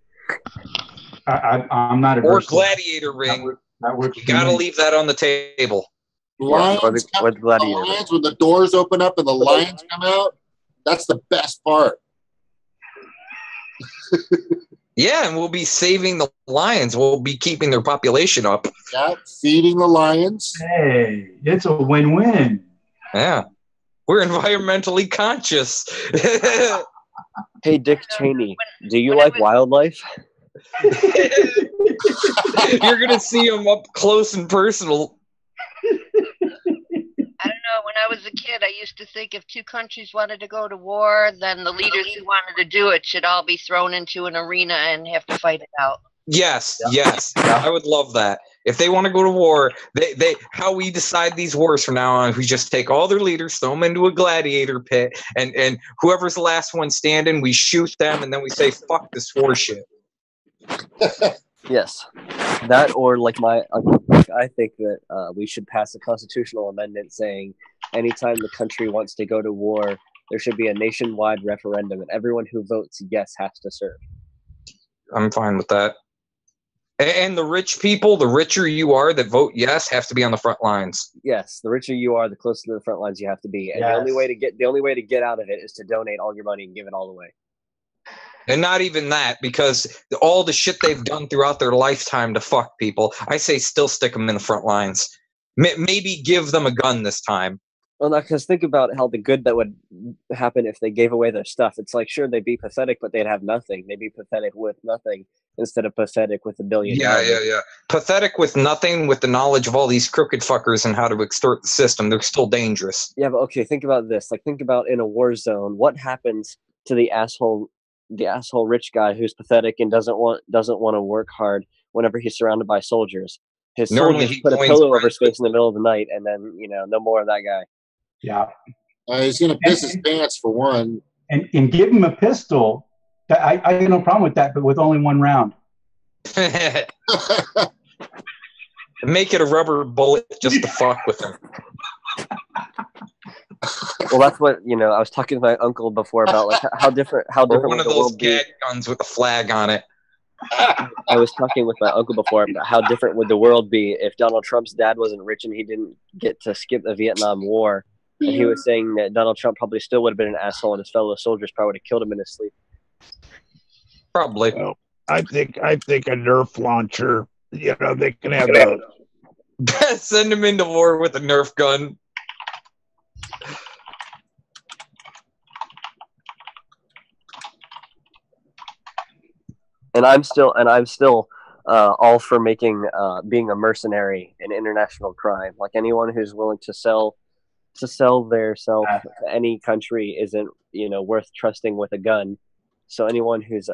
Speaker 4: I'm not adverse.
Speaker 6: Or gladiator ring. You got to leave that on the table.
Speaker 8: Lions, when the doors open up and the lions come out, that's the best part.
Speaker 6: Yeah, and we'll be saving the lions. We'll be keeping their population up.
Speaker 8: Yeah, feeding the lions.
Speaker 4: Hey, it's a win-win.
Speaker 6: Yeah, we're environmentally conscious.
Speaker 16: Hey, Dick Cheney, do you like wildlife?
Speaker 6: You're going to see them up close and personal.
Speaker 7: I don't know. When I was a kid, I used to think if 2 countries wanted to go to war, then the leaders who wanted to do it should all be thrown into an arena and have to fight it out.
Speaker 6: Yes. I would love that. If they want to go to war, they how we decide these wars from now on, we just take all their leaders, throw them into a gladiator pit, and whoever's the last one standing, we shoot them, and then we say, fuck this war shit.
Speaker 16: Yes, that or like I think that we should pass a constitutional amendment saying anytime the country wants to go to war, there should be a nationwide referendum, and everyone who votes yes has to serve.
Speaker 6: I'm fine with that. And the rich people, the richer you are that vote yes, have to be on the front lines.
Speaker 16: Yes, the richer you are, the closer to the front lines you have to be, and
Speaker 6: Yes.
Speaker 16: the only way to get out of it is to donate all your money and give it all away.
Speaker 6: And not even that, because all the shit they've done throughout their lifetime to fuck people, I say still stick them in the front lines. Maybe give them a gun this time.
Speaker 16: Well, no, because think about how the good that would happen if they gave away their stuff. It's like, sure, they'd be pathetic, but they'd have nothing. They'd be pathetic with nothing instead of pathetic with $1 billion.
Speaker 6: Yeah. Pathetic with nothing, with the knowledge of all these crooked fuckers and how to extort the system. They're still dangerous.
Speaker 16: Yeah, but okay, think about this. Like, think about in a war zone, what happens to the asshole rich guy who's pathetic and doesn't want to work hard whenever he's surrounded by soldiers? His
Speaker 6: Normally
Speaker 16: soldiers
Speaker 6: he
Speaker 16: put a
Speaker 6: joins
Speaker 16: pillow over his face in the middle of the night, and then no more of that guy.
Speaker 4: Yeah.
Speaker 8: He's going to piss his pants for one.
Speaker 4: And give him a pistol. I have no problem with that, but with only one round.
Speaker 6: Make it a rubber bullet just to fuck with him.
Speaker 16: Well, that's what I was talking to my uncle before about like how different
Speaker 6: Or
Speaker 16: would
Speaker 6: one of
Speaker 16: the
Speaker 6: those
Speaker 16: world be.
Speaker 6: gag guns with a flag on it.
Speaker 16: I was talking with my uncle before about how different would the world be if Donald Trump's dad wasn't rich and he didn't get to skip the Vietnam War. And he was saying that Donald Trump probably still would have been an asshole, and his fellow soldiers probably would have killed him in his sleep.
Speaker 6: Probably.
Speaker 10: Well, I think a Nerf launcher. They can have those.
Speaker 6: Send him into war with a Nerf gun.
Speaker 16: And I'm still all for making being a mercenary an international crime. Like anyone who's willing to sell their self to any country isn't worth trusting with a gun. So anyone who's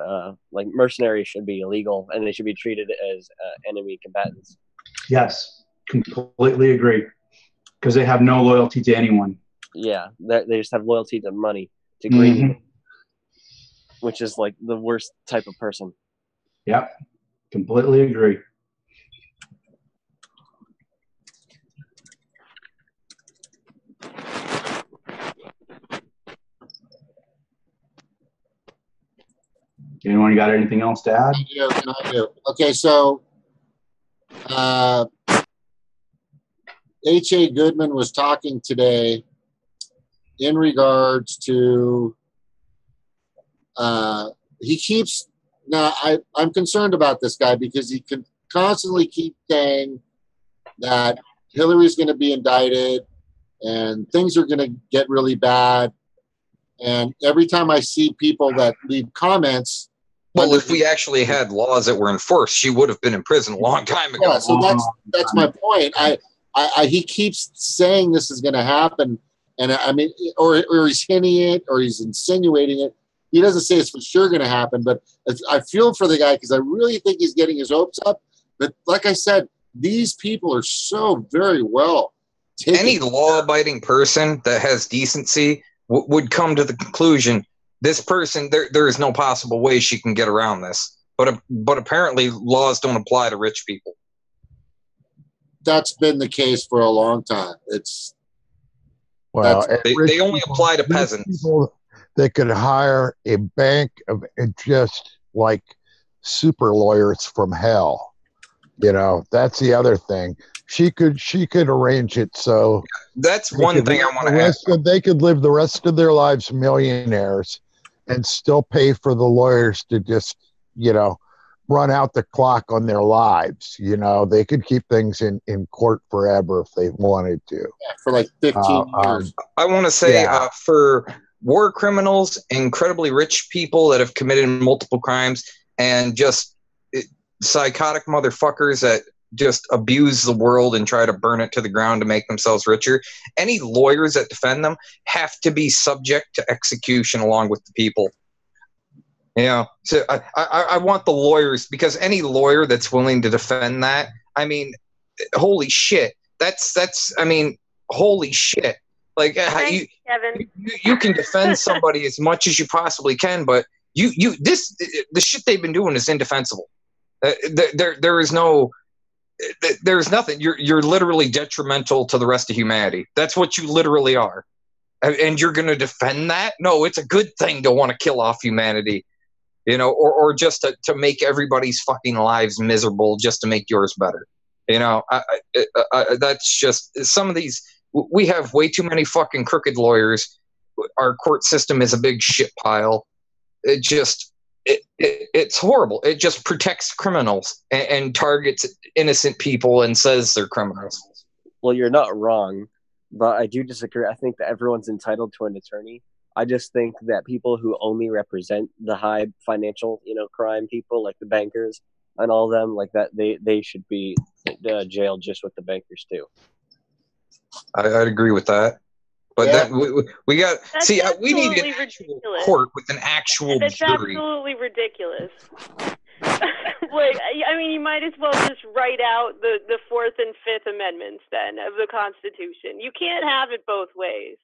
Speaker 16: like mercenary should be illegal, and they should be treated as enemy combatants.
Speaker 4: Yes, completely agree. Because they have no loyalty to anyone.
Speaker 16: Yeah, they just have loyalty to money, to greed, which is like the worst type of person.
Speaker 4: Yep, completely agree. Anyone got anything else to add?
Speaker 8: I do. Okay, so H.A. Goodman was talking today in regards to he keeps now I'm concerned about this guy because he can constantly keep saying that Hillary's going to be indicted and things are going to get really bad. And every time I see people that leave comments.
Speaker 6: Well, if we actually had laws that were enforced, she would have been in prison a long time ago.
Speaker 8: Yeah, so that's my point. He keeps saying this is going to happen, and I mean, or he's hinting it, or he's insinuating it. He doesn't say it's for sure going to happen, but I feel for the guy because I really think he's getting his hopes up. But like I said, these people are so very well taken.
Speaker 6: Any law-abiding person that has decency would come to the conclusion this person, there is no possible way she can get around this. But apparently laws don't apply to rich people.
Speaker 8: That's been the case for a long time.
Speaker 6: They only apply to peasants.
Speaker 10: People that could hire a bank of just like super lawyers from hell. That's the other thing. She could arrange it so
Speaker 6: that's one thing I want to ask.
Speaker 10: They could live the rest of their lives millionaires and still pay for the lawyers to just, run out the clock on their lives. They could keep things in court forever if they wanted to.
Speaker 8: Yeah, for like 15 years.
Speaker 6: I want to say for war criminals, incredibly rich people that have committed multiple crimes, and just psychotic motherfuckers that just abuse the world and try to burn it to the ground to make themselves richer. Any lawyers that defend them have to be subject to execution along with the people. So I want the lawyers, because any lawyer that's willing to defend that, I mean, holy shit. Holy shit. Like you can defend somebody as much as you possibly can, but the shit they've been doing is indefensible. There's nothing. You're literally detrimental to the rest of humanity. That's what you literally are. And you're going to defend that? No, it's a good thing to want to kill off humanity, or just to make everybody's fucking lives miserable just to make yours better. That's just some of these. We have way too many fucking crooked lawyers. Our court system is a big shit pile. It's horrible. It just protects criminals and targets innocent people and says they're criminals.
Speaker 16: Well, you're not wrong, but I do disagree. I think that everyone's entitled to an attorney. I just think that people who only represent the high financial, crime people, like the bankers and all them, like that, they should be jailed just with the bankers too.
Speaker 6: I'd agree with that. But that we got. See, we need an actual court with an actual
Speaker 18: That's
Speaker 6: jury.
Speaker 18: absolutely ridiculous. You might as well just write out the Fourth and Fifth Amendments then of the Constitution. You can't have it both ways.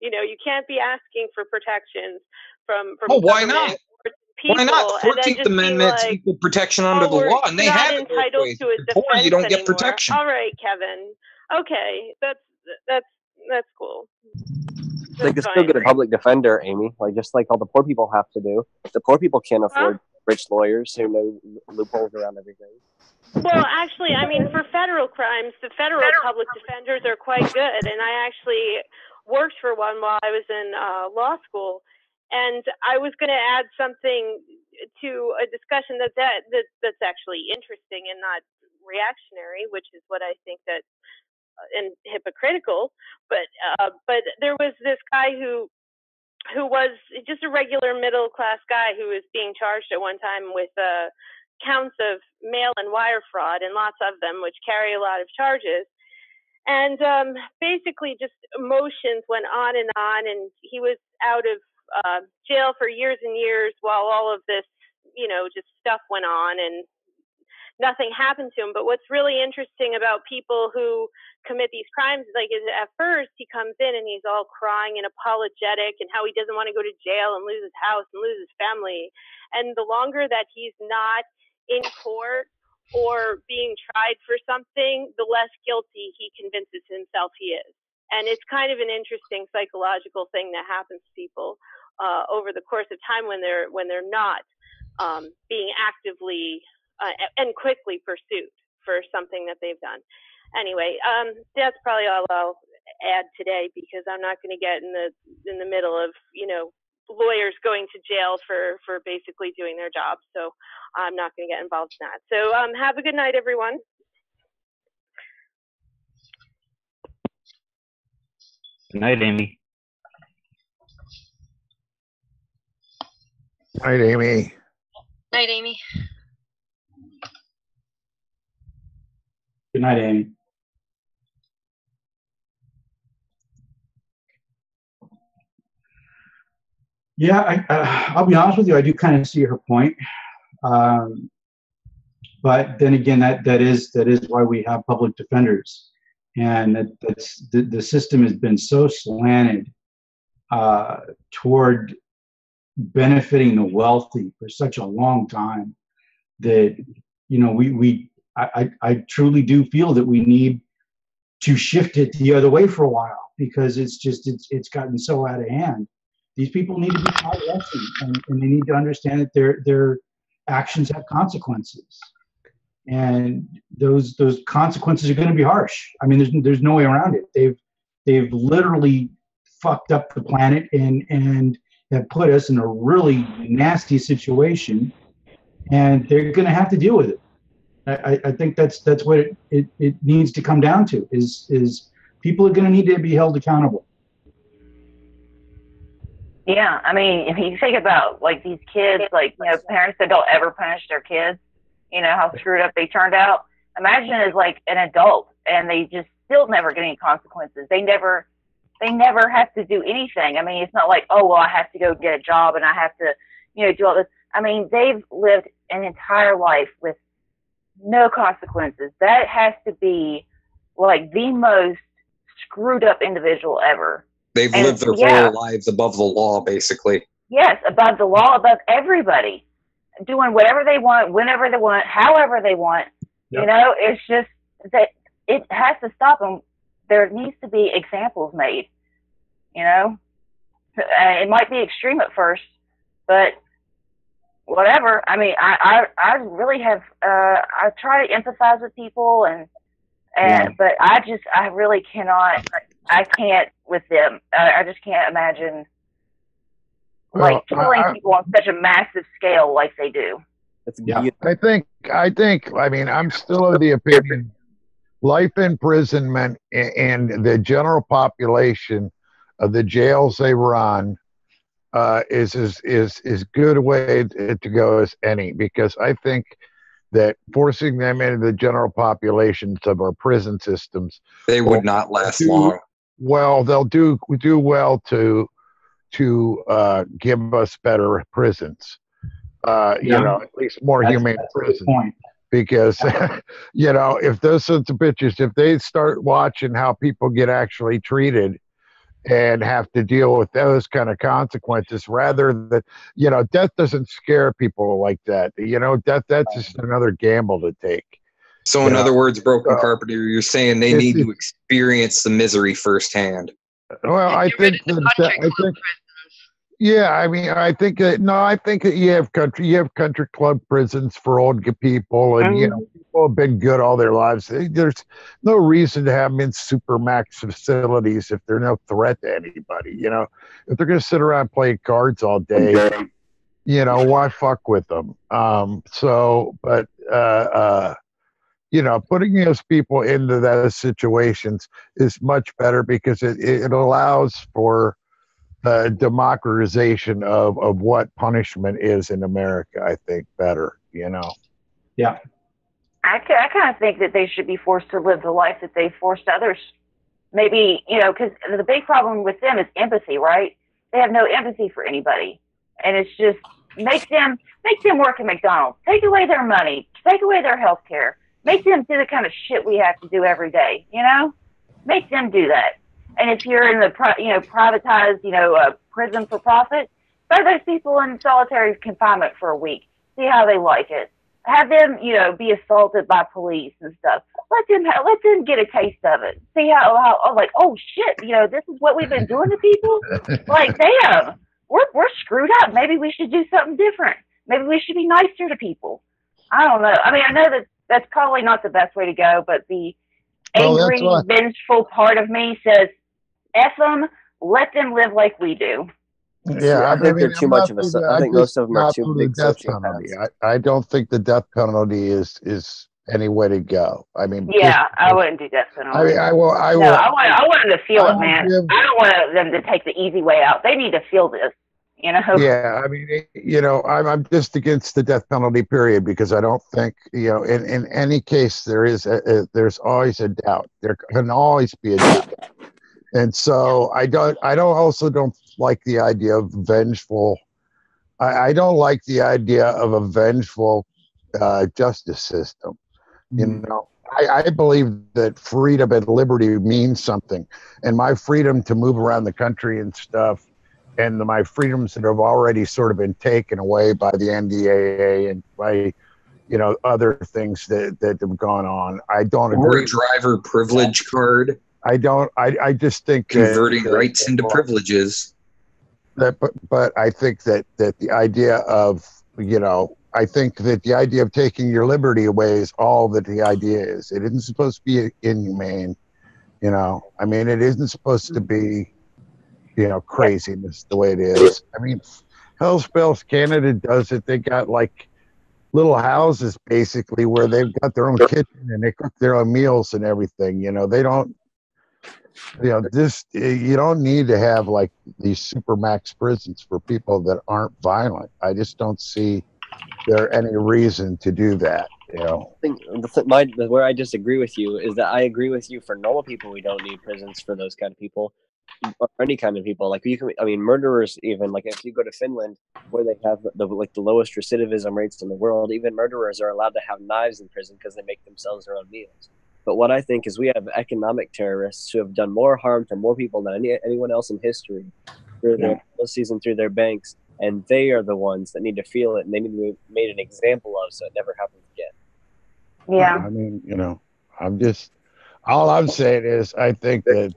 Speaker 18: You know, you can't be asking for protections from
Speaker 6: Well, why
Speaker 18: government
Speaker 6: not?
Speaker 18: or people,
Speaker 6: Why not?
Speaker 18: and then
Speaker 6: 14th
Speaker 18: just be
Speaker 6: Amendment's
Speaker 18: like,
Speaker 6: equal protection under the law, and they
Speaker 18: you're not
Speaker 6: have it both
Speaker 18: entitled
Speaker 6: ways.
Speaker 18: to a
Speaker 6: If you're poor,
Speaker 18: defense
Speaker 6: you don't get
Speaker 18: anymore.
Speaker 6: protection.
Speaker 18: All right, Kevin. Okay, that's cool.
Speaker 16: They can still get a public defender, Amy. Like just like all the poor people have to do. The poor people can't afford rich lawyers who know loopholes around everything.
Speaker 18: Well, actually, I mean, for federal crimes, the federal public defenders are quite good, and I actually worked for one while I was in law school. And I was going to add something to a discussion that's actually interesting and not reactionary, which is what I think that and hypocritical. But there was this guy who was just a regular middle class guy who was being charged at one time with counts of mail and wire fraud, and lots of them, which carry a lot of charges. And basically just emotions went on, and he was out of jail for years and years while all of this, you know, just stuff went on and nothing happened to him. But what's really interesting about people who commit these crimes, like, is at first he comes in and he's all crying and apologetic and how he doesn't want to go to jail and lose his house and lose his family. And the longer that he's not in court or being tried for something, the less guilty he convinces himself he is. And it's kind of an interesting psychological thing that happens to people over the course of time when they're not being actively and quickly pursued for something that they've done. Anyway, that's probably all I'll add today, because I'm not going to get in the middle of, you know, lawyers going to jail for basically doing their job. So I'm not going to get involved in that. So have a good night, everyone.
Speaker 20: Good night, Amy.
Speaker 10: Night, Amy.
Speaker 7: Night, Amy.
Speaker 4: Good night, Amy. Yeah, I'll be honest with you. I do kind of see her point, but then again, that is why we have public defenders, and that's the system has been so slanted toward benefiting the wealthy for such a long time that, you know, I truly do feel that we need to shift it the other way for a while, because it's gotten so out of hand. These people need to be taught a lesson, and they need to understand that their actions have consequences, and those consequences are going to be harsh. I mean, there's no way around it. They've literally fucked up the planet and have put us in a really nasty situation, and they're going to have to deal with it. I think that's what it needs to come down to is people are going to need to be held accountable.
Speaker 17: Yeah, I mean, if you think about, like, these kids, like, you know, parents that don't ever punish their kids, you know, how screwed up they turned out. Imagine as, like, an adult, and they just still never get any consequences. They never have to do anything. I mean, it's not like, oh, well, I have to go get a job and I have to, you know, do all this. I mean, they've lived an entire life with no consequences. That has to be, like, the most screwed up individual ever.
Speaker 6: They've lived their whole lives above the law, basically.
Speaker 17: Yes, above the law, above everybody, doing whatever they want, whenever they want, however they want. Yep. You know, it's just that it has to stop, and there needs to be examples made. You know, it might be extreme at first, but whatever. I mean, I really have. I try to empathize with people, but I really cannot. I can't with them. I just can't imagine like killing people on such a massive scale like they do.
Speaker 10: I think. I mean, I'm still of the opinion life imprisonment and the general population of the jails they run is as good a way to go as any, because I think that forcing them into the general populations of our prison systems,
Speaker 6: they would not last long.
Speaker 10: Well, they'll do well to give us better prisons. You know, at least more humane prisons. Because, you know, if those sons of bitches, if they start watching how people get actually treated and have to deal with those kind of consequences rather than, death doesn't scare people like that. That's just another gamble to take.
Speaker 6: So in other words, Broken Carpenter, you're saying they need to experience the misery firsthand.
Speaker 10: Well, I think yeah, I mean, I think that you have country club prisons for old people, and people have been good all their lives. There's no reason to have them in supermax facilities if they're no threat to anybody. If they're going to sit around playing cards all day, why fuck with them? Putting those people into those situations is much better because it allows for the democratization of what punishment is in America, I think, better,
Speaker 4: Yeah.
Speaker 17: I kind of think that they should be forced to live the life that they forced others. Maybe, because the big problem with them is empathy, right? They have no empathy for anybody. And it's just make them work at McDonald's. Take away their money. Take away their health care. Make them do the kind of shit we have to do every day, Make them do that. And if you're in the privatized, prison for profit, throw those people in solitary confinement for a week. See how they like it. Have them, be assaulted by police and stuff. Let them get a taste of it. See how oh shit, this is what we've been doing to people. Like, damn, we're screwed up. Maybe we should do something different. Maybe we should be nicer to people. I don't know. I mean, I know that's probably not the best way to go, but the angry, vengeful part of me says, F them, let them live like we do.
Speaker 16: Yeah, I think they're too much of a. I think most of them are too big sociopaths.
Speaker 10: I don't think the death penalty is any way to go. I mean,
Speaker 17: yeah, I wouldn't do death penalty.
Speaker 10: I will.
Speaker 17: I want them to feel it, man. I don't want them to take the easy way out. They need to feel this.
Speaker 10: Yeah, I mean, I'm just against the death penalty, period, because I don't think, in any case there's always a doubt. There can always be a doubt. And so I don't like the idea of vengeful. I don't like the idea of a vengeful justice system. I believe that freedom and liberty means something, and my freedom to move around the country and stuff, and my freedoms that have already sort of been taken away by the NDAA and by other things that have gone on. I don't agree.
Speaker 6: Or a driver privilege card.
Speaker 10: I just think
Speaker 6: converting rights into privileges.
Speaker 10: But I think that the idea of I think that the idea of taking your liberty away is all that the idea is. It isn't supposed to be inhumane. I mean, it isn't supposed to be craziness the way it is. I mean, Hell's Bells Canada does it. They got like little houses basically where they've got their own kitchen and they cook their own meals and everything. They don't. You don't need to have like these supermax prisons for people that aren't violent. I just don't see there any reason to do that.
Speaker 16: I think where I disagree with you is that I agree with you for normal people. We don't need prisons for those kind of people, or any kind of people. Like murderers. Even like if you go to Finland, where they have the lowest recidivism rates in the world, even murderers are allowed to have knives in prison because they make themselves their own meals. But what I think is we have economic terrorists who have done more harm to more people than anyone else in history through their policies and through their banks. And they are the ones that need to feel it, and they need to be made an example of so it never happens again.
Speaker 17: Yeah.
Speaker 10: I mean, all I'm saying is I think that,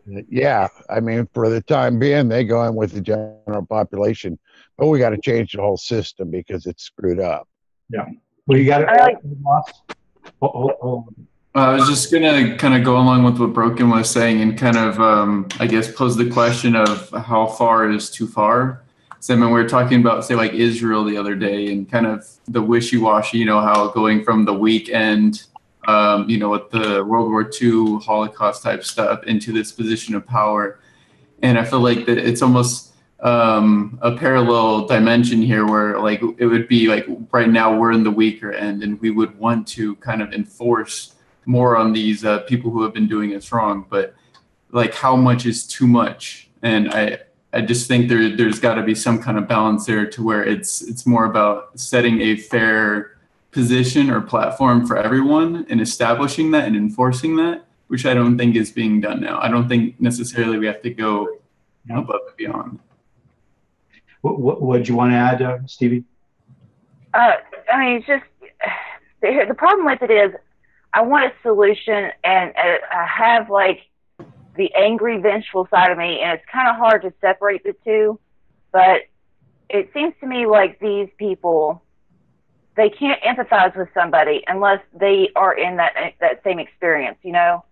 Speaker 10: I mean, for the time being, they go in with the general population, but we got to change the whole system because it's screwed up.
Speaker 4: Yeah. Well, you got to.
Speaker 2: I was just going to kind of go along with what Broken was saying and kind of, I guess, pose the question of how far is too far. So, I mean, we were talking about, say, like Israel the other day and kind of the wishy-washy, how going from the weekend, with the World War II Holocaust type stuff into this position of power. And I feel like that it's almost a parallel dimension here where, like, it would be like right now we're in the weaker end and we would want to kind of enforce more on these people who have been doing us wrong, but like how much is too much? And I just think there's got to be some kind of balance there to where it's more about setting a fair position or platform for everyone and establishing that and enforcing that, which I don't think is being done now. I don't think necessarily we have to go above and beyond.
Speaker 4: What do you want to add, Stevie?
Speaker 17: I mean, it's just the problem with it is I want a solution, and I have like the angry, vengeful side of me, and it's kind of hard to separate the two. But it seems to me like these people, they can't empathize with somebody unless they are in that same experience, you know?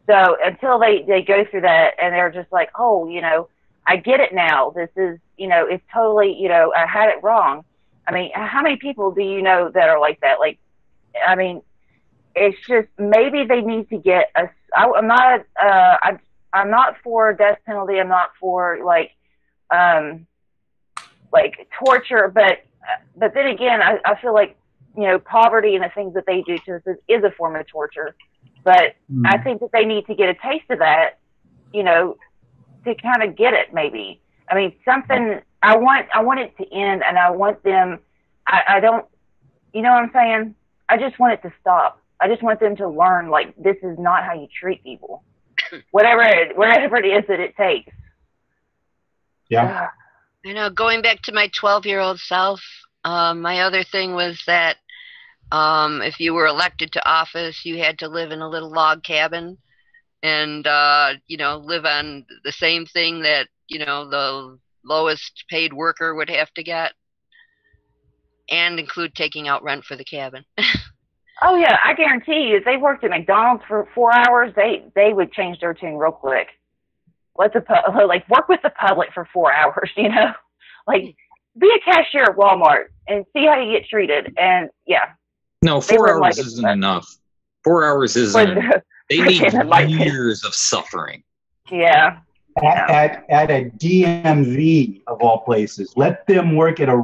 Speaker 17: So until they go through that and they're just like, oh, you know, I get it now. This is, you know, it's totally, you know, I had it wrong. I mean, how many people do you know that are like that? Like, I mean, it's just maybe they need to get a. I'm not for death penalty. I'm not for like torture. But then again, I feel like, you know, poverty and the things that they do to us is a form of torture. But I think that they need to get a taste of that, you know, to kind of get it. Maybe. I mean, something. I want it to end, and I want them. I don't. You know what I'm saying? I just want it to stop. I just want them to learn, like, this is not how you treat people. whatever it is that it takes.
Speaker 4: Yeah.
Speaker 7: I know. Going back to my 12-year-old self, my other thing was that if you were elected to office, you had to live in a little log cabin and, you know, live on the same thing that, you know, the lowest paid worker would have to get, and include taking out rent for the cabin.
Speaker 17: Oh yeah, I guarantee you, if they worked at McDonald's for 4 hours, they would change their tune real quick. Work with the public for 4 hours, you know, like be a cashier at Walmart and see how you get treated. And yeah,
Speaker 6: no, 4 hours isn't enough. 4 hours isn't enough. They need years of suffering.
Speaker 17: Yeah.
Speaker 4: At a DMV of all places, let them work at a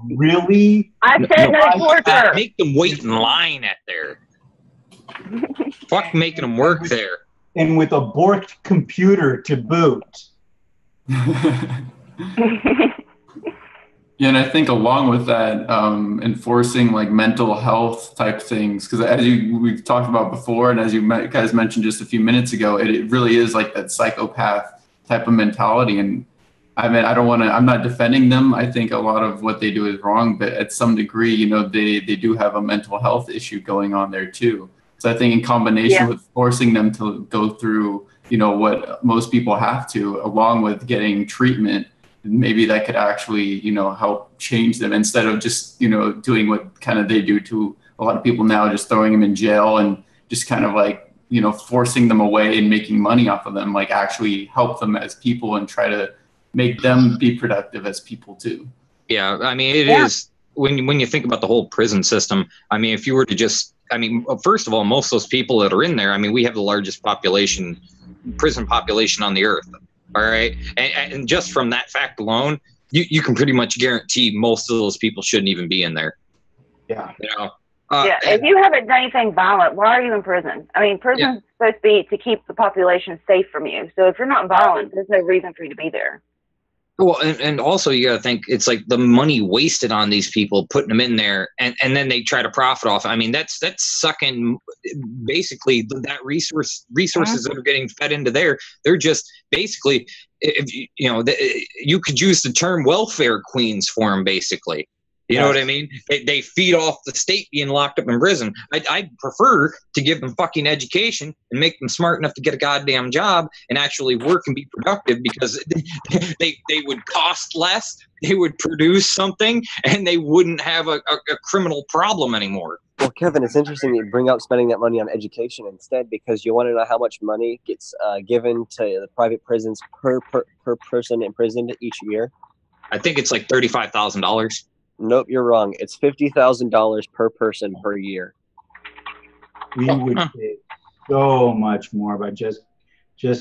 Speaker 4: really.
Speaker 17: I said no torture.
Speaker 6: Make them wait in line at there. Fuck making them work there.
Speaker 4: And with a borked computer to boot.
Speaker 2: Yeah, and I think along with that, enforcing like mental health type things, because as we've talked about before, and as you guys mentioned just a few minutes ago, it really is like that psychopath type of mentality. And I mean, I'm not defending them. I think a lot of what they do is wrong, but at some degree, you know, they do have a mental health issue going on there too. So I think in combination with forcing them to go through, you know, what most people have to, along with getting treatment, maybe that could actually, you know, help change them instead of just, you know, doing what kind of they do to a lot of people now, just throwing them in jail and just kind of like, you know, forcing them away and making money off of them, like actually help them as people and try to make them be productive as people too.
Speaker 6: Yeah, I mean, it is when you think about the whole prison system. I mean, if you were to just, I mean, first of all, most of those people that are in there, I mean, we have the largest prison population on the earth. All right. And just from that fact alone, you can pretty much guarantee most of those people shouldn't even be in there.
Speaker 4: Yeah.
Speaker 6: You know?
Speaker 17: If you haven't done anything violent, why are you in prison? I mean, prison's supposed to be to keep the population safe from you. So if you're not violent, there's no reason for you to be there.
Speaker 6: Well, and also you got to think it's like the money wasted on these people, putting them in there, and then they try to profit off. I mean, that's sucking basically that resources that are getting fed into there. They're just basically, if you know, you could use the term welfare queens for them, basically. You know what I mean? They feed off the state being locked up in prison. I'd prefer to give them fucking education and make them smart enough to get a goddamn job and actually work and be productive, because they would cost less, they would produce something, and they wouldn't have a criminal problem anymore.
Speaker 16: Well, Kevin, it's interesting you bring up spending that money on education instead, because you want to know how much money gets given to the private prisons per person imprisoned each year?
Speaker 6: I think it's like $35,000.
Speaker 16: Nope, you're wrong. It's $50,000 per person per year.
Speaker 4: We would pay so much more by just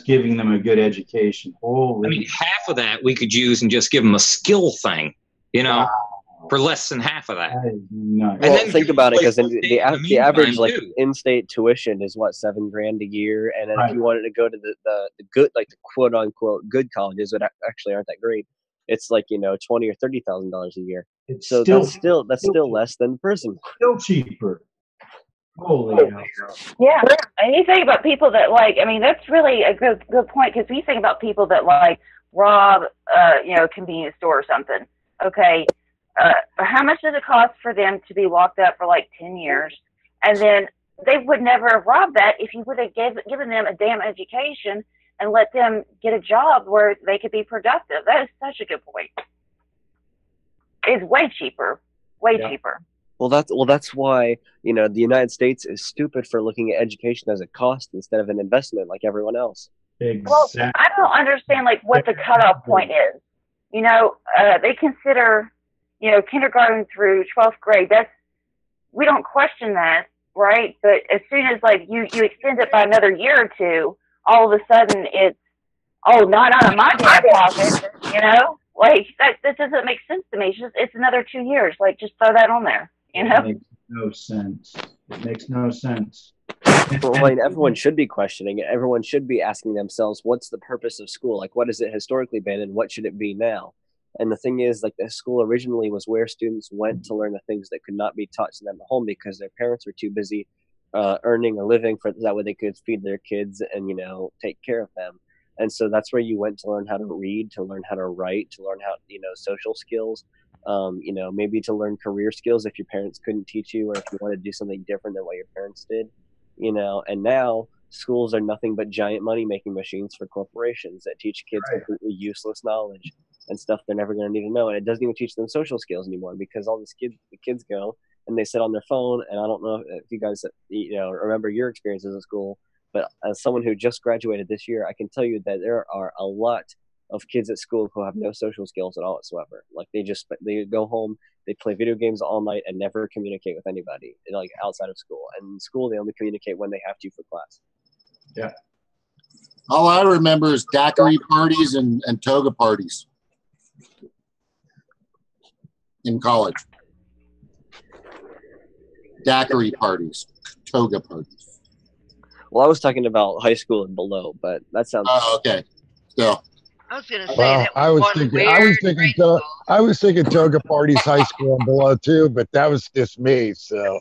Speaker 4: giving them a good education. Holy!
Speaker 6: I mean, half of that we could use and just give them a skill thing, you know, for less than half of that.
Speaker 16: Well, and then think about it, because the average like in-state tuition is what, $7,000 a year, and then if you wanted to go to the good, like the quote unquote good colleges that actually aren't that great, it's like, you know, $20,000 or $30,000 a year. So that's still less than prison.
Speaker 4: Still cheaper. Holy hell.
Speaker 17: Yeah, and you think about people that I mean, that's really a good point because we think about people that rob, convenience store or something. Okay, how much does it cost for them to be locked up for 10 years, and then they would never have robbed that if you would have given them a damn education and let them get a job where they could be productive. That is such a good point. It's way cheaper, cheaper.
Speaker 16: Well, that's why the United States is stupid for looking at education as a cost instead of an investment like everyone else.
Speaker 17: Well, I don't understand what the cutoff point is. They consider kindergarten through 12th grade. We don't question that, right? But as soon as you extend it by another year or two, all of a sudden it's not out of my damn pocket. That doesn't make sense to me. It's another 2 years. Just throw that on there.
Speaker 4: It makes no sense. It makes no sense.
Speaker 16: Well, everyone should be questioning it. Everyone should be asking themselves, what's the purpose of school? What has it historically been and what should it be now? And the thing is, the school originally was where students went to learn the things that could not be taught to them at home because their parents were too busy earning a living that way they could feed their kids and, take care of them. And so that's where you went to learn how to read, to learn how to write, to learn how, social skills, maybe to learn career skills if your parents couldn't teach you or if you want to do something different than what your parents did, and now schools are nothing but giant money-making machines for corporations that teach kids completely useless knowledge and stuff they're never going to need to know. And it doesn't even teach them social skills anymore because all the kids go and they sit on their phone. And I don't know if you guys, remember your experiences at school, but as someone who just graduated this year, I can tell you that there are a lot of kids at school who have no social skills at all whatsoever. They go home, they play video games all night and never communicate with anybody outside of school. And in school, they only communicate when they have to for class.
Speaker 4: Yeah.
Speaker 8: All I remember is daiquiri parties and toga parties in college. Daiquiri parties, toga parties.
Speaker 16: Well, I was talking about high school and below, but that sounds.
Speaker 8: Oh, okay. Still.
Speaker 7: I was going to say
Speaker 10: Well, I was thinking toga parties, high school and below too, but that was just me. So,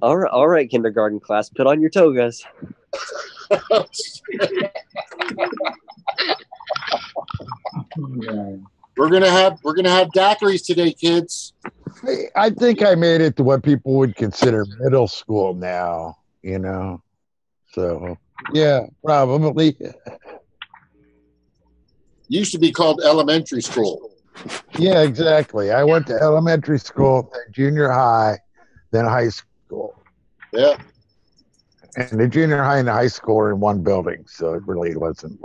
Speaker 16: all right, kindergarten class, put on your togas.
Speaker 8: We're gonna have daiquiris today, kids.
Speaker 10: I think I made it to what people would consider middle school now. So yeah, probably.
Speaker 8: Used to be called elementary school.
Speaker 10: Yeah, exactly. I went to elementary school, then junior high, then high school.
Speaker 8: Yeah.
Speaker 10: And the junior high and the high school are in one building, so it really wasn't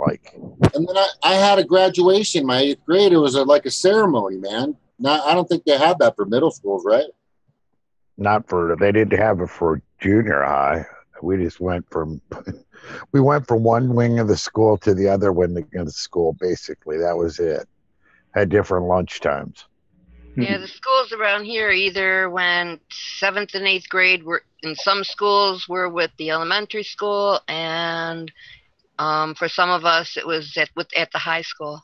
Speaker 8: And then I had a graduation, my 8th grade. It was like a ceremony, man. Now I don't think they have that for middle schools, right?
Speaker 10: They didn't have it for junior high. We just went from one wing of the school to the other wing of the school, basically. That was it. Had different lunch times.
Speaker 7: Yeah, the schools around here either went 7th and 8th grade. Were in some schools were with the elementary school, and for some of us it was at the high school.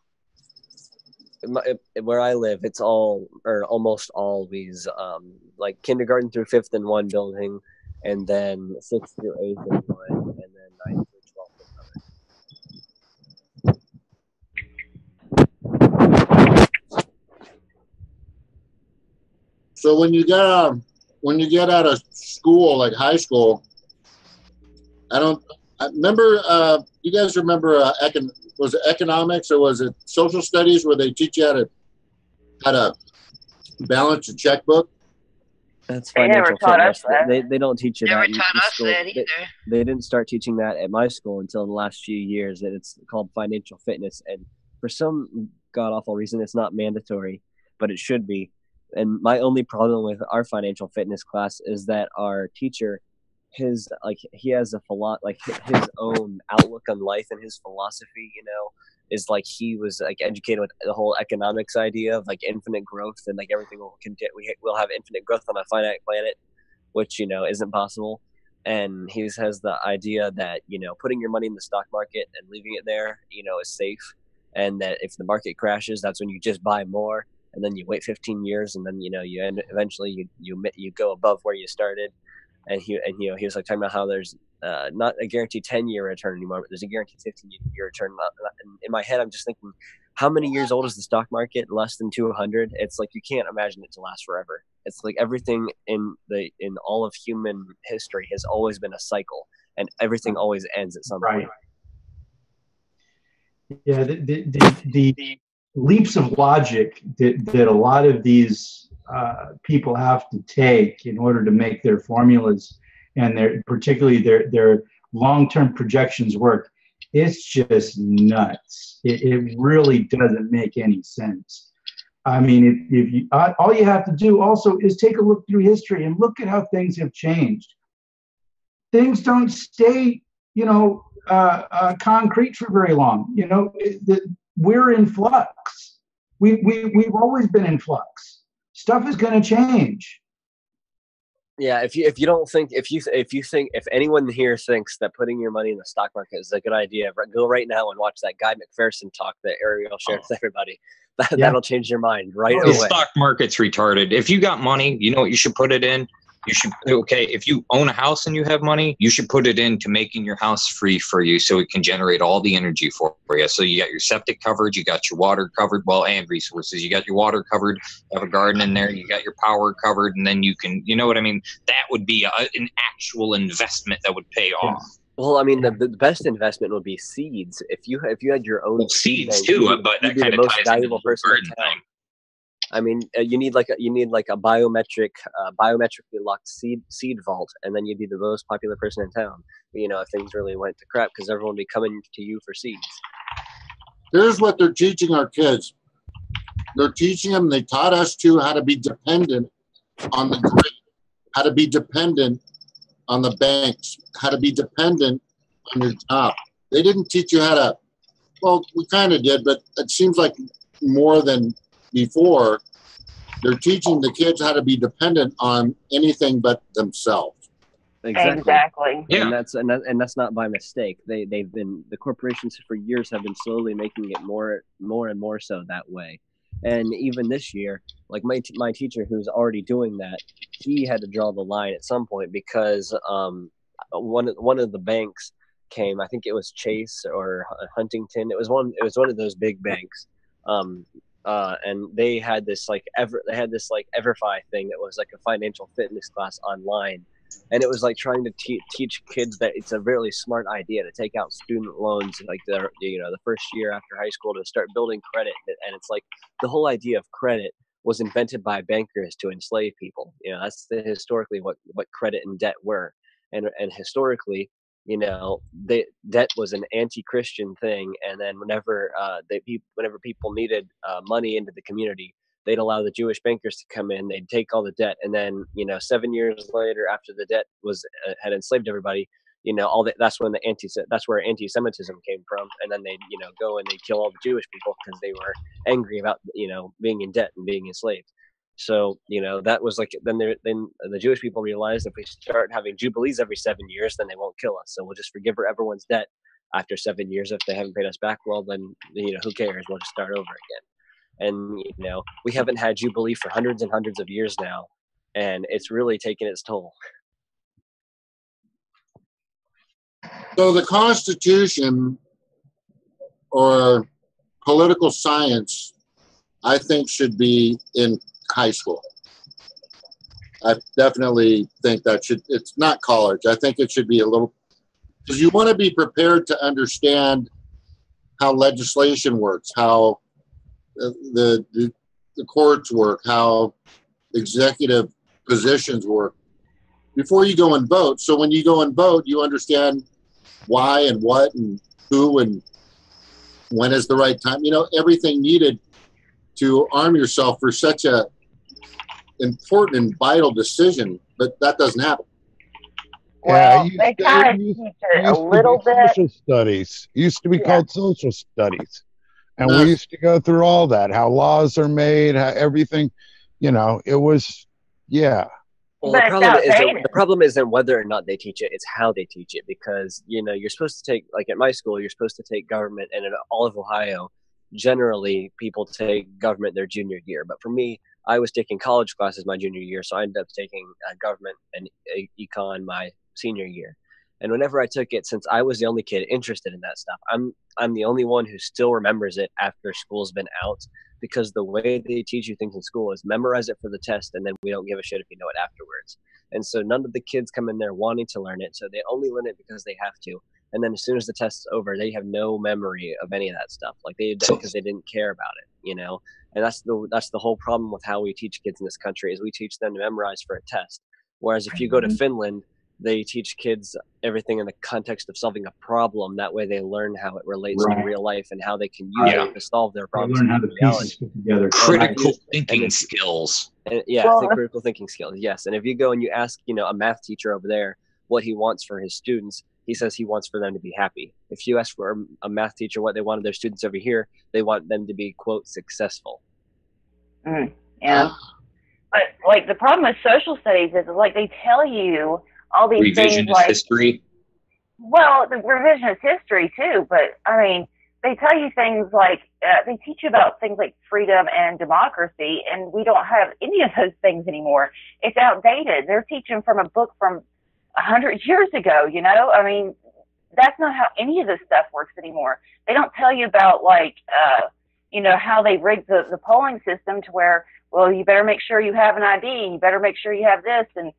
Speaker 16: Where I live, it's all or almost always kindergarten through 5th in one building, and then 6th through 8th in one, and then 9th through 12th in another.
Speaker 8: So when you get out of school, like high school, I remember. You guys remember was it economics or was it social studies where they teach you how to balance a checkbook?
Speaker 16: That's financial fitness. They don't teach you
Speaker 7: never
Speaker 16: that.
Speaker 7: Taught us that either.
Speaker 16: They didn't start teaching that at my school until the last few years. And it's called financial fitness. And for some god awful reason, it's not mandatory, but it should be. And my only problem with our financial fitness class is that our teacher, he has his own outlook on life and his philosophy, is he was educated with the whole economics idea of infinite growth and everything we'll have infinite growth on a finite planet, which isn't possible. And he has the idea that putting your money in the stock market and leaving it there is safe, and that if the market crashes, that's when you just buy more, and then you wait 15 years, and then eventually you go above where you started. and he was like talking about how there's not a guaranteed 10-year return anymore, but there's a guaranteed 15-year return. And in my head, I'm just thinking, how many years old is the stock market? Less than 200. It's like you can't imagine it to last forever. It's like everything in all of human history has always been a cycle, and everything always ends at some point.
Speaker 4: Yeah, the leaps of logic that a lot of these people have to take in order to make their formulas and particularly their long-term projections work, it's just nuts. It really doesn't make any sense. I mean, if you all you have to do also is take a look through history and look at how things have changed. Things don't stay, concrete for very long. We're in flux. We've always been in flux. Stuff is going to change.
Speaker 16: Yeah, if anyone here thinks that putting your money in the stock market is a good idea, go right now and watch that Guy McPherson talk that Ariel shared with everybody. That'll change your mind right away.
Speaker 6: The stock market's retarded. If you got money, you know what you should put it in? If you own a house and you have money, you should put it into making your house free for you so it can generate all the energy for you. So you got your septic covered, you got your water covered, and resources. You got your water covered, you have a garden in there, you got your power covered, and then you can, you know what I mean? That would be an actual investment that would pay off.
Speaker 16: Well, I mean, the best investment would be seeds. If you had your own
Speaker 6: seeds too, but that
Speaker 16: you'd be
Speaker 6: kind
Speaker 16: the
Speaker 6: of
Speaker 16: most
Speaker 6: ties
Speaker 16: valuable
Speaker 6: into the
Speaker 16: person in
Speaker 6: garden
Speaker 16: town.
Speaker 6: thing.
Speaker 16: I mean, you need like a biometrically locked seed vault, and then you'd be the most popular person in town. If things really went to crap, because everyone would be coming to you for seeds.
Speaker 8: Here's what they're teaching our kids. They're teaching them. They taught us too how to be dependent on the grid, how to be dependent on the banks, how to be dependent on your job. They didn't teach you how to. Well, we kind of did, but it seems like more than before. They're teaching the kids how to be dependent on anything but themselves.
Speaker 17: Exactly.
Speaker 16: Yeah. And that's not by mistake. The corporations for years have been slowly making it more and more so that way. And even this year, like my teacher who's already doing that, he had to draw the line at some point because one of the banks came. I think it was Chase or Huntington. It was one of those big banks. And they had this EverFi thing that was like a financial fitness class online, and it was like trying to teach kids that it's a really smart idea to take out student loans like the first year after high school to start building credit. And it's like the whole idea of credit was invented by bankers to enslave people. That's historically what credit and debt were, and historically, debt was an anti-Christian thing. And then whenever people needed money into the community, they'd allow the Jewish bankers to come in. They'd take all the debt, and then 7 years later, after the debt was had enslaved everybody, that's where anti-Semitism came from. And then they'd go and they'd kill all the Jewish people because they were angry about being in debt and being enslaved. So, that was like, then the Jewish people realized if we start having jubilees every 7 years, then they won't kill us. So we'll just forgive everyone's debt after 7 years. If they haven't paid us back, well, then, who cares? We'll just start over again. And, we haven't had jubilee for hundreds and hundreds of years now, and it's really taken its toll.
Speaker 8: So the Constitution or political science, I think, should be in high school. I definitely think it's not college. I think it should be a little, because you want to be prepared to understand how legislation works, how the courts work, how executive positions work before you go and vote. So when you go and vote, you understand why and what and who and when is the right time. Everything needed to arm yourself for such a important and vital decision, but that doesn't happen.
Speaker 17: Well, they kind of teach it a little bit.
Speaker 10: Social studies used to be called social studies, and
Speaker 8: Yes.
Speaker 10: we used to go through all that. How laws are made, how everything. It was, yeah.
Speaker 16: Well, the problem isn't whether or not they teach it; it's how they teach it. Because you're supposed to take, like at my school, you're supposed to take government, and in all of Ohio, generally people take government their junior year. But for me, I was taking college classes my junior year, so I ended up taking government and econ my senior year. And whenever I took it, since I was the only kid interested in that stuff, I'm the only one who still remembers it after school's been out, because the way they teach you things in school is memorize it for the test, and then we don't give a shit if you know it afterwards. And so none of the kids come in there wanting to learn it, so they only learn it because they have to. And then as soon as the test's over, they have no memory of any of that stuff, like because they didn't care about it, you know. And that's the whole problem with how we teach kids in this country, is we teach them to memorize for a test. Whereas if you go to Finland, they teach kids everything in the context of solving a problem. That way they learn how it relates to real life and how they can use it to solve their problems.
Speaker 4: They learn how the pieces fit together.
Speaker 6: Critical thinking skills.
Speaker 16: And, I think critical thinking skills, yes. And if you go and you ask, a math teacher over there what he wants for his students, he says he wants for them to be happy. If you ask for a math teacher what they wanted their students over here, they want them to be, quote, successful.
Speaker 17: Yeah. But, like, the problem with social studies is, like, they tell you all these things like
Speaker 6: history.
Speaker 17: Well, the revisionist history too, but I mean, they tell you things like they teach you about things like freedom and democracy, and we don't have any of those things anymore. It's outdated. They're teaching from a book from 100 years ago. I mean, that's not how any of this stuff works anymore. They don't tell you about like how they rigged the polling system to where, well, you better make sure you have an ID, and you better make sure you have this, and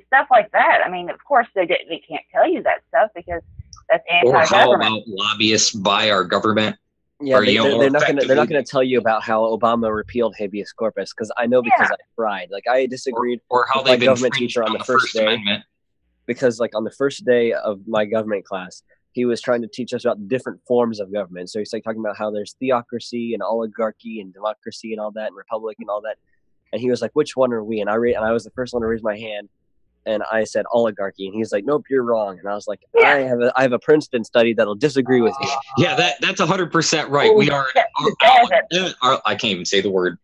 Speaker 17: stuff like that. I mean, of course, they can't tell you that stuff because that's anti-government.
Speaker 6: Or how about lobbyists buy our government?
Speaker 16: Yeah, they're not going to tell you about how Obama repealed habeas corpus, because I know, because I tried. Like, I disagreed
Speaker 6: or how
Speaker 16: with my
Speaker 6: they've
Speaker 16: government teacher on the first day.
Speaker 6: Amendment.
Speaker 16: Because, like, on the first day of my government class, he was trying to teach us about the different forms of government. So he's like talking about how there's theocracy and oligarchy and democracy and all that, and republic and all that. And he was like, which one are we? And I was the first one to raise my hand, and I said oligarchy. And he's like, nope, you're wrong. And I was like, I have a Princeton study that'll disagree with you.
Speaker 6: Yeah, that's 100% right. We are. I can't even say the word.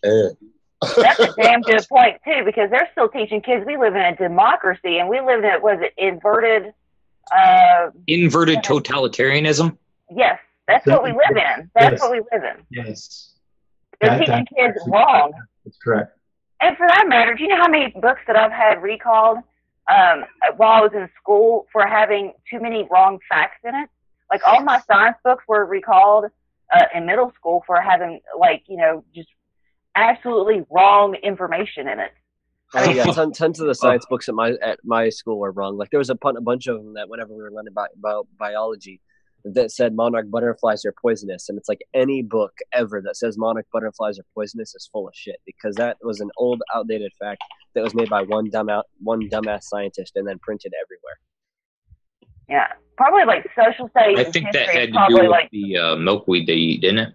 Speaker 17: That's a damn good point too, because they're still teaching kids we live in a democracy, and we live in inverted
Speaker 6: totalitarianism.
Speaker 17: Yes, that's what we live in. That's what we live in.
Speaker 4: Yes.
Speaker 17: They're teaching kids wrong.
Speaker 4: That's correct.
Speaker 17: And for that matter, do you know how many books that I've had recalled while I was in school for having too many wrong facts in it? Like, all my science books were recalled in middle school for having, like, just absolutely wrong information in it.
Speaker 16: Oh yeah, tons of the science books at my school were wrong. Like, there was a bunch of them that whenever we were learning about biology, that said monarch butterflies are poisonous, and it's like any book ever that says monarch butterflies are poisonous is full of shit, because that was an old, outdated fact that was made by one dumbass scientist and then printed everywhere.
Speaker 17: Yeah, probably like social studies.
Speaker 6: I think that had to
Speaker 17: probably
Speaker 6: do with
Speaker 17: like
Speaker 6: the milkweed they eat, didn't it?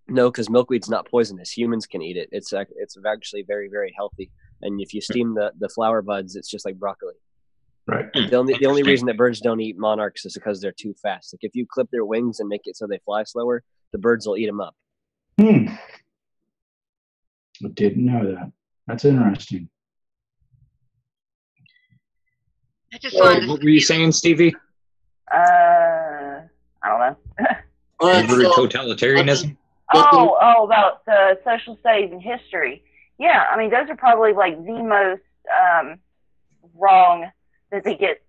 Speaker 16: No, because milkweed's not poisonous. Humans can eat it. It's actually very, very healthy. And if you steam the flower buds, it's just like broccoli.
Speaker 4: Right.
Speaker 16: The only reason that birds don't eat monarchs is because they're too fast. Like, if you clip their wings and make it so they fly slower, the birds will eat them up.
Speaker 4: I didn't know that. That's interesting.
Speaker 6: What were you saying, Stevie?
Speaker 17: I don't know.
Speaker 6: Totalitarianism?
Speaker 17: About social studies and history. Yeah, I mean, those are probably like the most wrong that they get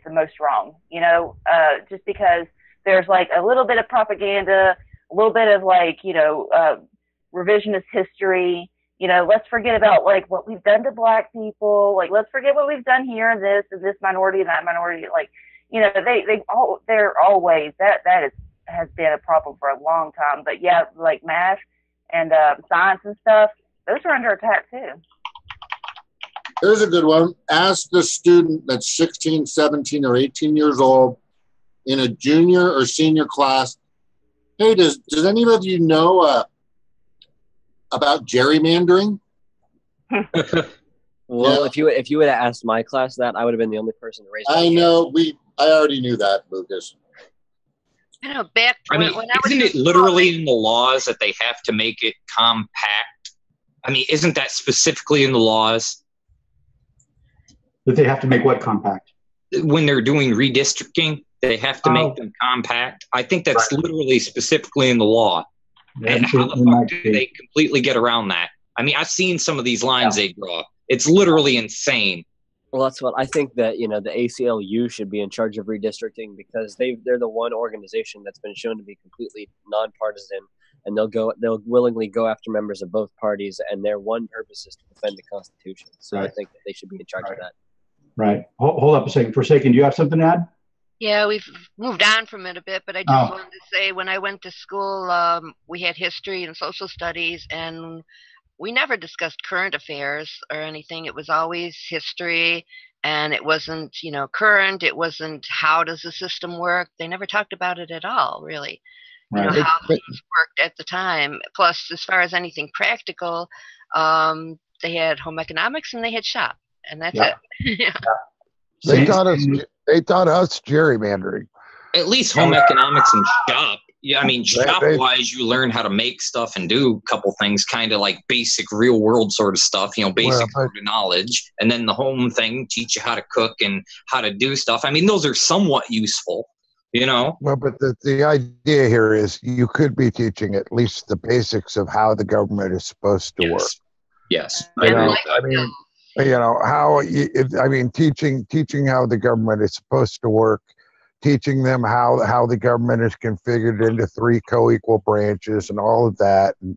Speaker 17: the most wrong, just because there's like a little bit of propaganda, a little bit of like, revisionist history, let's forget about like what we've done to black people, like let's forget what we've done here and this minority and that minority, like, they're always, that has been a problem for a long time. But yeah, like math and science and stuff, those are under attack too.
Speaker 8: Here's a good one. Ask the student that's 16, 17, or 18 years old in a junior or senior class, hey, does anybody of you know about gerrymandering?
Speaker 16: Well, if you would have asked my class that, I would have been the only person to raise my hand.
Speaker 8: I already knew that, Lucas.
Speaker 7: I know, back
Speaker 6: I mean, isn't it literally in the laws that they have to make it compact? I mean, isn't that specifically in the laws?
Speaker 4: That they have to make what compact?
Speaker 6: When they're doing redistricting, they have to make them compact. I think that's literally specifically in the law. And how the fuck do they completely get around that? I mean, I've seen some of these lines they draw. It's literally insane.
Speaker 16: Well, that's what I think, that the ACLU should be in charge of redistricting, because they're the one organization that's been shown to be completely nonpartisan, and they'll willingly go after members of both parties, and their one purpose is to defend the Constitution. So I think that they should be in charge of that.
Speaker 4: Right. Hold up a second. Forsaken, do you have something to add?
Speaker 7: Yeah, we've moved on from it a bit, but I just wanted to say, when I went to school, we had history and social studies, and we never discussed current affairs or anything. It was always history, and it wasn't, current. It wasn't how does the system work. They never talked about it at all, really.
Speaker 10: Right.
Speaker 7: How things worked at the time. Plus, as far as anything practical, they had home economics and they had shop, and that's it. Yeah.
Speaker 10: They taught us gerrymandering.
Speaker 6: At least home economics and shop. Yeah, I mean, shop-wise, you learn how to make stuff and do a couple things, kind of like basic real-world sort of stuff, basic sort of knowledge. And then the home thing, teach you how to cook and how to do stuff. I mean, those are somewhat useful, Well,
Speaker 10: but the idea here is you could be teaching at least the basics of how the government is supposed to work.
Speaker 6: Yes.
Speaker 10: Teaching how the government is supposed to work, teaching them how the government is configured into 3 co-equal branches and all of that, and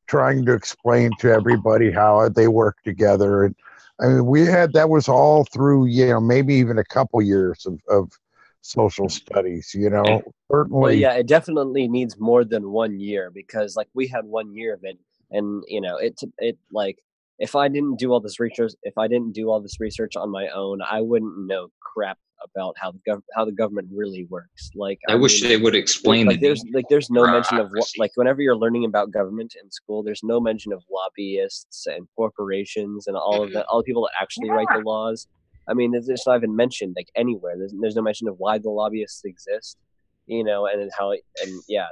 Speaker 10: trying to explain to everybody how they work together. And I mean, that was all through, maybe even a couple years of social studies, certainly.
Speaker 16: Well, yeah, it definitely needs more than 1 year, because we had 1 year of it, and if I didn't do all this research, on my own, I wouldn't know crap about how the government really works.
Speaker 6: I wish they would explain it.
Speaker 16: There's no mention of whenever you're learning about government in school, there's no mention of lobbyists and corporations and all of that, all the people that actually write the laws. I mean, it's not even mentioned anywhere. There's no mention of why the lobbyists exist, and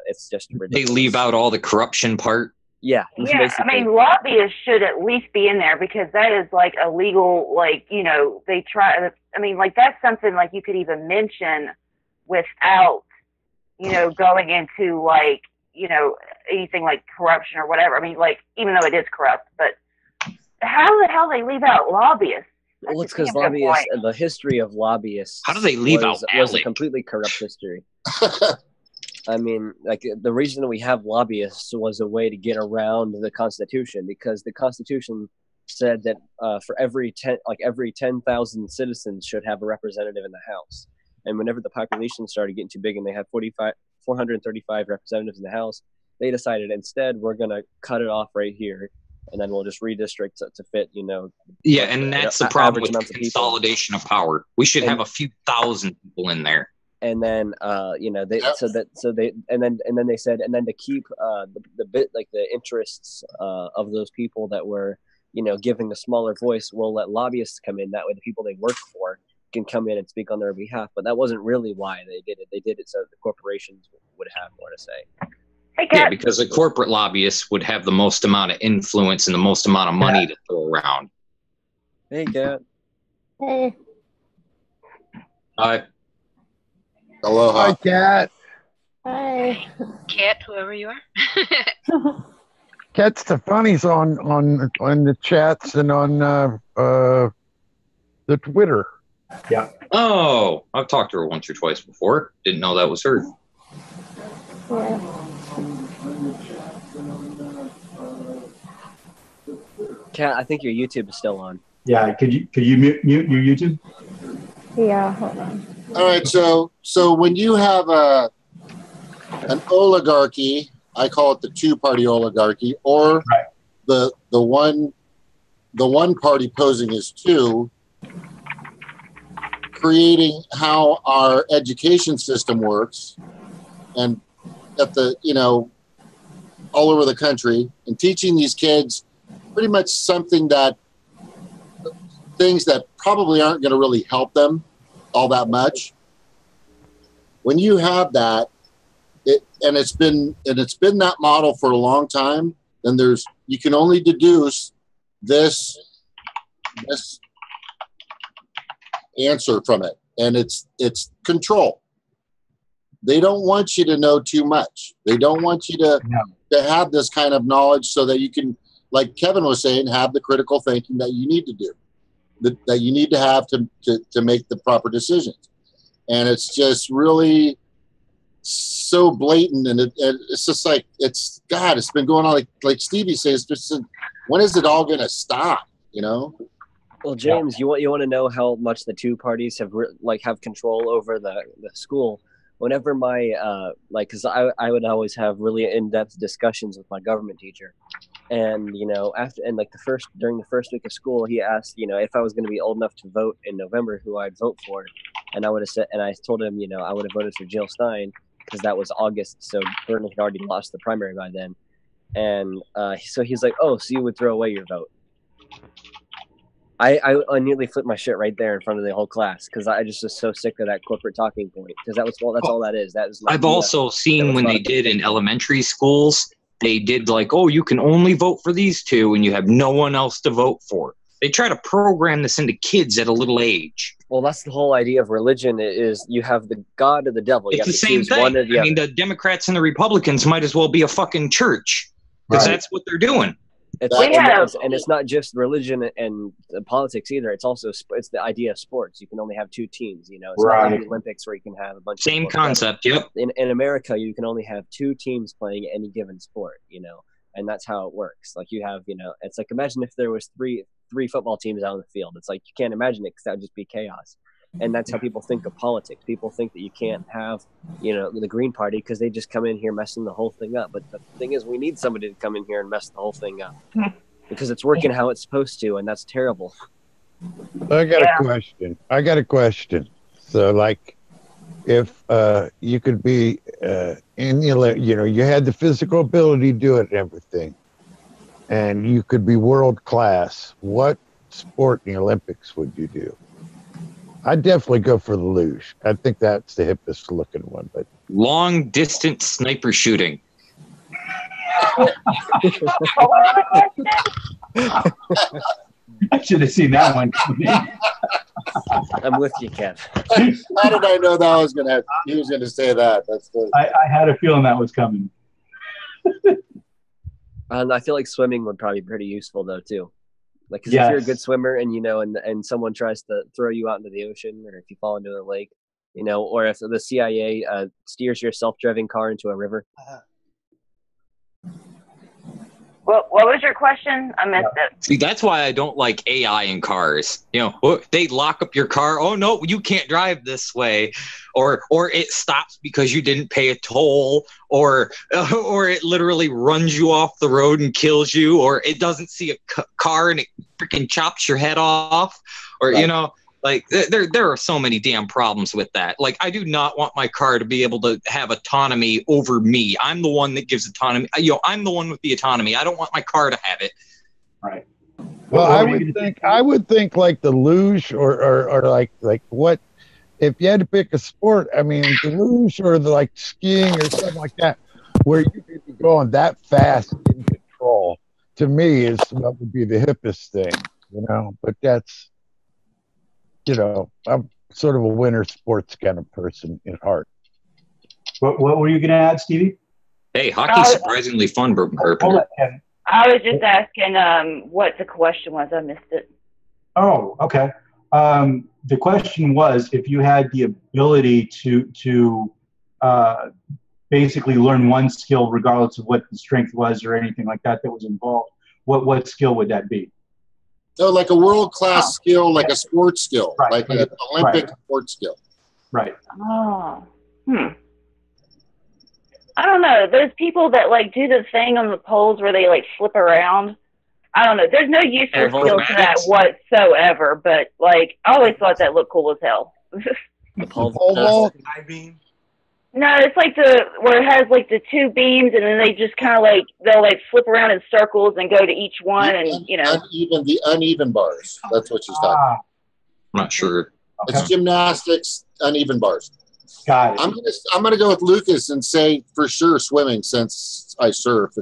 Speaker 16: it's just ridiculous.
Speaker 6: They leave out all the corruption part.
Speaker 16: Yeah.
Speaker 17: Yeah, I mean, lobbyists should at least be in there, because that is a legal, they try, I mean, that's something you could even mention without, going into anything like corruption or whatever. I mean, even though it is corrupt, but how the hell they leave out lobbyists?
Speaker 16: Well, it's because lobbyists and the history of lobbyists.
Speaker 6: How do they leave out
Speaker 16: was a completely corrupt history. I mean, the reason we have lobbyists was a way to get around the Constitution, because the Constitution said that for every 10,000 citizens should have a representative in the House. And whenever the population started getting too big and they had 435 representatives in the House, they decided instead we're going to cut it off right here, and then we'll just redistrict to fit,
Speaker 6: Yeah, and that's the problem with consolidation of power. We should have a few thousand people in there.
Speaker 16: And then then they said, and then to keep the interests of those people that were giving a smaller voice, we'll let lobbyists come in. That way the people they work for can come in and speak on their behalf. But that wasn't really why they did it. They did it so the corporations would have more to say.
Speaker 17: Hey, Kat.
Speaker 6: Yeah, because a corporate lobbyist would have the most amount of influence and the most amount of money to throw around.
Speaker 16: Hey, Kat.
Speaker 7: Hey.
Speaker 6: Hi.
Speaker 10: Aloha. Hi, Kat.
Speaker 7: Hi. Kat, whoever you are.
Speaker 10: Kat Stefani's on the chats and on the Twitter.
Speaker 4: Yeah.
Speaker 6: Oh, I've talked to her once or twice before. Didn't know that was her.
Speaker 16: Kat, I think your YouTube is still on.
Speaker 4: Yeah. Could you mute your YouTube?
Speaker 19: Yeah. Hold on.
Speaker 8: All right, so when you have an oligarchy, I call it the two-party oligarchy, or the one party posing as two, creating how our education system works, and at the all over the country, and teaching these kids pretty much things that probably aren't going to really help them all that much. When you have that, it's been that model for a long time, then you can only deduce this answer from it, and it's control. They don't want you to know too much. They don't want you to to have this kind of knowledge so that you can, like Kevin was saying, have the critical thinking that you need to do, that you need to have to make the proper decisions. And it's just really so blatant, and it's just like, it's been going on, like Stevie says, when is it all going to stop, you know?
Speaker 16: Well, James, you want to know how much the two parties have control over the school. Whenever my because I would always have really in-depth discussions with my government teacher, and during the first week of school, he asked if I was going to be old enough to vote in November, who I'd vote for, and I would have said, and I told him I would have voted for Jill Stein because that was August, so Bernie had already lost the primary by then, and so he's like, oh, so you would throw away your vote. I nearly flipped my shit right there in front of the whole class because I just was so sick of that corporate talking point, because that's all that is. That is.
Speaker 6: I've also seen when they did in elementary schools, they did like, oh, you can only vote for these two and you have no one else to vote for. They try to program this into kids at a little age.
Speaker 16: Well, that's the whole idea of religion, is you have the God or the devil. You
Speaker 6: It's
Speaker 16: have
Speaker 6: the
Speaker 16: to
Speaker 6: same
Speaker 16: choose
Speaker 6: thing.
Speaker 16: one or the
Speaker 6: I mean,
Speaker 16: other.
Speaker 6: the Democrats and the Republicans might as well be a fucking church, because that's what they're doing.
Speaker 16: It's not just religion and politics either. It's also it's the idea of sports. You can only have two teams. It's not like the Olympics where you can have a bunch.
Speaker 6: Same
Speaker 16: of people
Speaker 6: concept. Yep.
Speaker 16: In America, you can only have two teams playing any given sport. And that's how it works. Like you have, it's like, imagine if there was three football teams out on the field. It's like, you can't imagine it because that would just be chaos. And that's how people think of politics. People think that you can't have, the Green Party because they just come in here messing the whole thing up. But the thing is, we need somebody to come in here and mess the whole thing up because it's working how it's supposed to, and that's terrible.
Speaker 10: I got a question. So, like, if you could be you had the physical ability to do it and everything, and you could be world class, what sport in the Olympics would you do? I'd definitely go for the luge. I think that's the hippest looking one. But
Speaker 6: long distance sniper shooting.
Speaker 4: I should have seen that one coming.
Speaker 16: I'm with you, Kev.
Speaker 8: How did I know that he was gonna say that? That's good.
Speaker 4: I had a feeling that was coming.
Speaker 16: I feel like swimming would probably be pretty useful though too. Like, cause
Speaker 4: Yes.
Speaker 16: if you're a good swimmer and and someone tries to throw you out into the ocean, or if you fall into a lake, or if the CIA steers your self-driving car into a river.
Speaker 17: What was your question? I missed it.
Speaker 6: See, that's why I don't like AI in cars. They lock up your car. Oh no, you can't drive this way, or it stops because you didn't pay a toll, or it literally runs you off the road and kills you, or it doesn't see a car and it freaking chops your head off, or like there are so many damn problems with that. Like, I do not want my car to be able to have autonomy over me. I'm the one that gives autonomy. I'm the one with the autonomy. I don't want my car to have it.
Speaker 4: Right.
Speaker 10: well, I would think like the luge or like what if you had to pick a sport. I mean, the luge or the like skiing or something like that, where you could be going that fast in control. To me, is what would be the hippest thing, But that's. I'm sort of a winter sports kind of person at heart.
Speaker 4: What were you going to add, Stevie?
Speaker 6: Hey, hockey's surprisingly fun, Burpin.
Speaker 17: I was just asking what the question was. I missed it.
Speaker 4: Oh, okay. The question was, if you had the ability to basically learn one skill, regardless of what the strength was or anything like that was involved, what skill would that be?
Speaker 8: So like a world-class skill, like a sports skill, like an Olympic sports skill.
Speaker 4: Right.
Speaker 17: Oh. I don't know. Those people that like do the thing on the poles where they like flip around. I don't know. There's no useful skill to that whatsoever. But like, I always thought that looked cool as hell.
Speaker 16: The pole vault.
Speaker 17: No, it's like where it has like the two beams, and then they just kind of like they'll like flip around in circles and go to each one, and
Speaker 8: the uneven bars. That's what she's talking about.
Speaker 6: I'm not sure.
Speaker 8: It's gymnastics, uneven bars.
Speaker 4: Got it.
Speaker 8: I'm gonna go with Lucas and say for sure swimming, since I surf.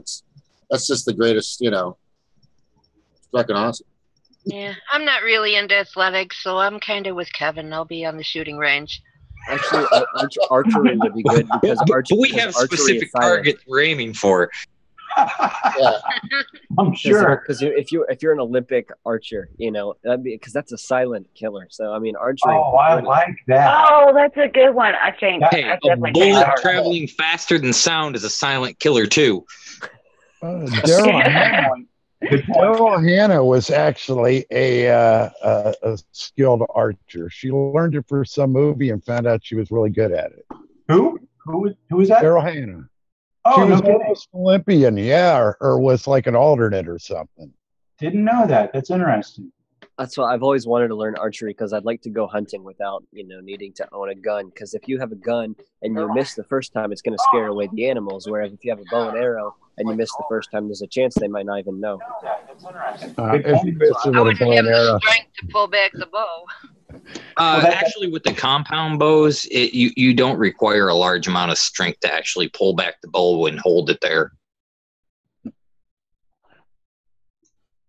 Speaker 8: That's just the greatest. It's fucking awesome.
Speaker 7: Yeah, I'm not really into athletics, so I'm kind of with Kevin. I'll be on the shooting range.
Speaker 16: Actually, archery would be good because
Speaker 6: we have specific targets we're aiming for.
Speaker 8: Yeah.
Speaker 4: I'm sure.
Speaker 16: Because if you're an Olympic archer, you know, because that's a silent killer. So I mean, archery.
Speaker 4: Oh, I like that.
Speaker 17: Oh, that's a good one. I changed.
Speaker 6: Hey,
Speaker 17: I
Speaker 6: a
Speaker 17: definitely changed
Speaker 6: bullet
Speaker 17: that.
Speaker 6: traveling faster than sound is a silent killer too.
Speaker 10: Daryl Hannah was actually a skilled archer. She learned it for some movie and found out she was really good at it.
Speaker 4: Who was that?
Speaker 10: Daryl Hannah.
Speaker 4: Oh,
Speaker 10: She
Speaker 4: no
Speaker 10: was
Speaker 4: kidding.
Speaker 10: almost Olympian, yeah, or was like an alternate or something.
Speaker 4: Didn't know that. That's interesting.
Speaker 16: That's why I've always wanted to learn archery, because I'd like to go hunting without, you know, needing to own a gun. Because if you have a gun and you miss the first time, it's going to scare away the animals. Whereas if you have a bow and arrow and you miss the first time, there's a chance they might not even know.
Speaker 10: If you miss it
Speaker 7: I
Speaker 10: with a
Speaker 7: wouldn't
Speaker 10: bow
Speaker 7: have
Speaker 10: and
Speaker 7: the
Speaker 10: arrow.
Speaker 7: strength to pull back the bow.
Speaker 6: Actually, with the compound bows, you don't require a large amount of strength to actually pull back the bow and hold it there.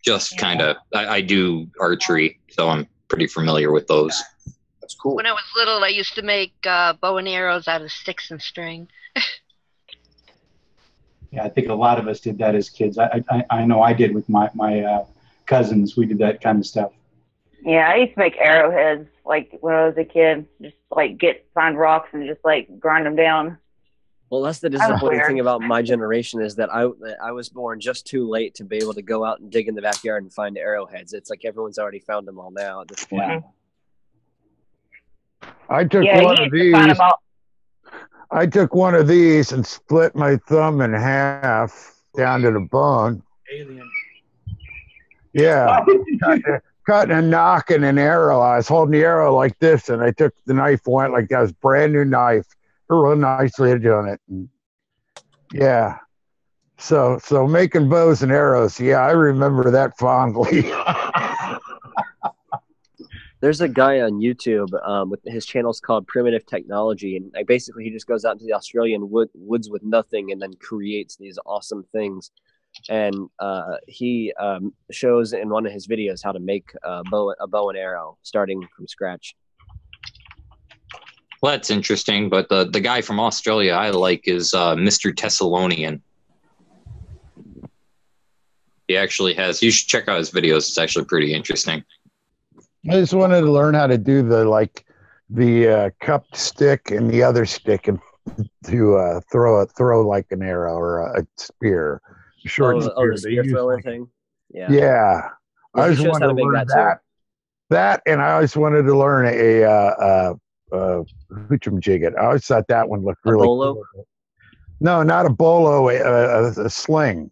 Speaker 6: Just kind of, I do archery, so I'm pretty familiar with those.
Speaker 8: That's cool.
Speaker 7: When I was little, I used to make bow and arrows out of sticks and string.
Speaker 4: Yeah, I think a lot of us did that as kids. I know I did with my cousins. We did that kind of stuff.
Speaker 17: Yeah, I used to make arrowheads like when I was a kid. Just like find rocks and just like grind them down.
Speaker 16: Well, that's the disappointing thing about my generation, is that I was born just too late to be able to go out and dig in the backyard and find arrowheads. It's like everyone's already found them all now at this point.
Speaker 10: I took one of these. I took one of these and split my thumb in half down to the bone.
Speaker 4: Alien.
Speaker 10: Yeah. Cutting and knocking an arrow. I was holding the arrow like this, and I took the knife, went like that was a brand new knife. Real nicely doing it. And yeah. So making bows and arrows, yeah, I remember that fondly.
Speaker 16: There's a guy on YouTube with his channel's called Primitive Technology, and basically he just goes out into the Australian woods with nothing and then creates these awesome things. And he shows in one of his videos how to make a bow and arrow starting from scratch.
Speaker 6: Well, that's interesting, but the guy from Australia I like is Mr. Thessalonian. He actually has, you should check out his videos. It's actually pretty interesting.
Speaker 10: I just wanted to learn how to do the cupped stick and the other stick, and to throw like an arrow or a spear, short spear.
Speaker 16: The spear thrower thing. Yeah.
Speaker 10: Yeah. I just wanted to learn that, and I always wanted to learn a hoochamjigget. I always thought that one looked really cool. No, not a bolo, a sling.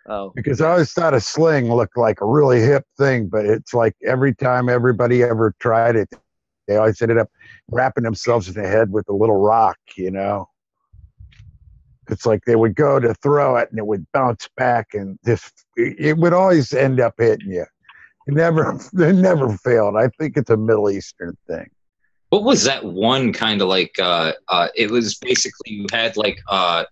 Speaker 16: Oh.
Speaker 10: Because I always thought a sling looked like a really hip thing, but it's like every time everybody ever tried it, they always ended up wrapping themselves in the head with a little rock, you know? It's like they would go to throw it and it would bounce back, and it would always end up hitting you. It never failed. I think it's a Middle Eastern thing.
Speaker 6: What was that one kind of like? It was basically you had like a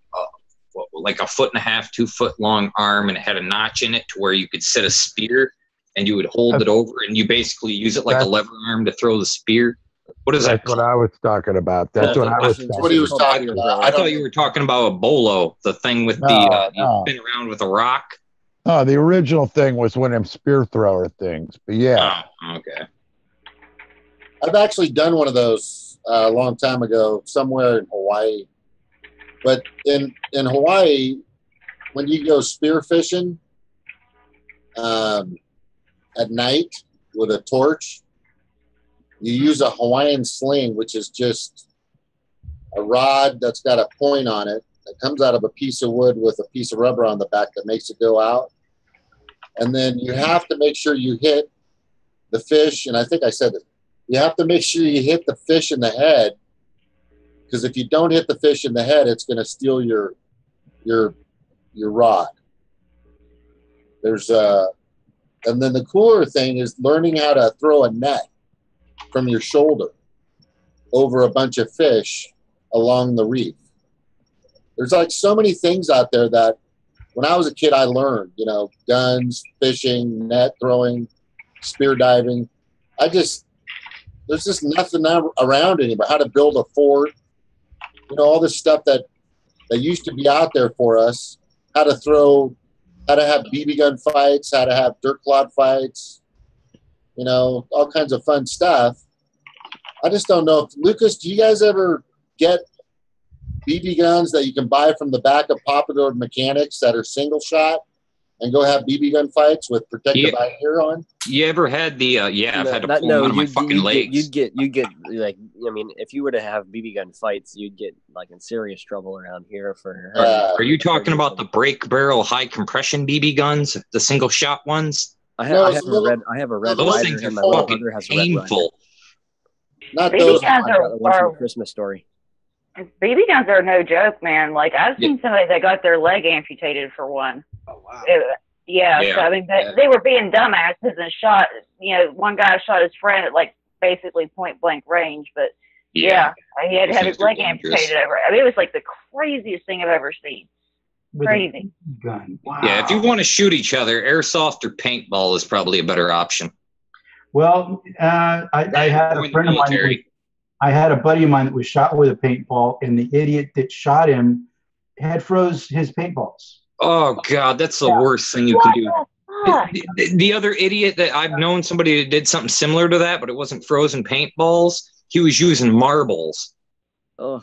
Speaker 6: 1.5 2 foot long arm, and it had a notch in it to where you could set a spear, and you would hold it over, and you basically use it like a lever arm to throw the spear. What is that?
Speaker 10: That's what I was talking about. That's what I was talking about.
Speaker 8: What he was talking about.
Speaker 6: I thought you were talking about a bolo, the thing with you spin around with a rock.
Speaker 10: Oh, the original thing was one of them spear thrower things, but yeah.
Speaker 6: Oh, okay.
Speaker 8: I've actually done one of those a long time ago somewhere in Hawaii. But in Hawaii, when you go spear fishing at night with a torch, you use a Hawaiian sling, which is just a rod that's got a point on it that comes out of a piece of wood with a piece of rubber on the back that makes it go out. And then you have to make sure you hit the fish, and I think I said it. You have to make sure you hit the fish in the head, because if you don't hit the fish in the head, it's going to steal your rod. And then the cooler thing is learning how to throw a net from your shoulder over a bunch of fish along the reef. There's like so many things out there that when I was a kid I learned, you know, guns, fishing, net throwing, spear diving. There's just nothing around anymore. How to build a fort, you know, all this stuff that used to be out there for us. how to have BB gun fights, how to have dirt clod fights, you know, all kinds of fun stuff. I just don't know. Lucas, do you guys ever get BB guns that you can buy from the back of Popular Mechanics that are single shot and go have BB gun fights with protective eye gear on?
Speaker 6: You ever had the? I've had to pull them out of my fucking legs.
Speaker 16: You'd get like, I mean, if you were to have BB gun fights, you'd get like in serious trouble around here for.
Speaker 6: Are you talking about the break barrel high compression BB guns, the single shot ones?
Speaker 16: I have a red
Speaker 6: Those
Speaker 16: rider,
Speaker 6: things are
Speaker 16: and my
Speaker 6: fucking
Speaker 16: brother has a red rider.
Speaker 6: painful.
Speaker 8: Not
Speaker 15: BB
Speaker 8: those.
Speaker 15: guns
Speaker 16: I got the one from the Christmas story.
Speaker 15: BB guns are no joke, man. Like I've seen somebody that got their leg amputated for one. Oh wow. So I mean, they were being dumbasses and shot. You know, one guy shot his friend at like basically point blank range, but he had to have his leg amputated over. I mean, it was like the craziest thing I've ever seen. Crazy.
Speaker 4: Gun. Wow.
Speaker 6: Yeah, if you want to shoot each other, airsoft or paintball is probably a better option.
Speaker 4: Well, I had a friend of mine. I had a buddy of mine that was shot with a paintball, and the idiot that shot him had froze his paintballs.
Speaker 6: Oh God, that's the worst thing you can do. The other idiot that I've known, somebody that did something similar to that, but it wasn't frozen paintballs. He was using marbles.
Speaker 16: Oh.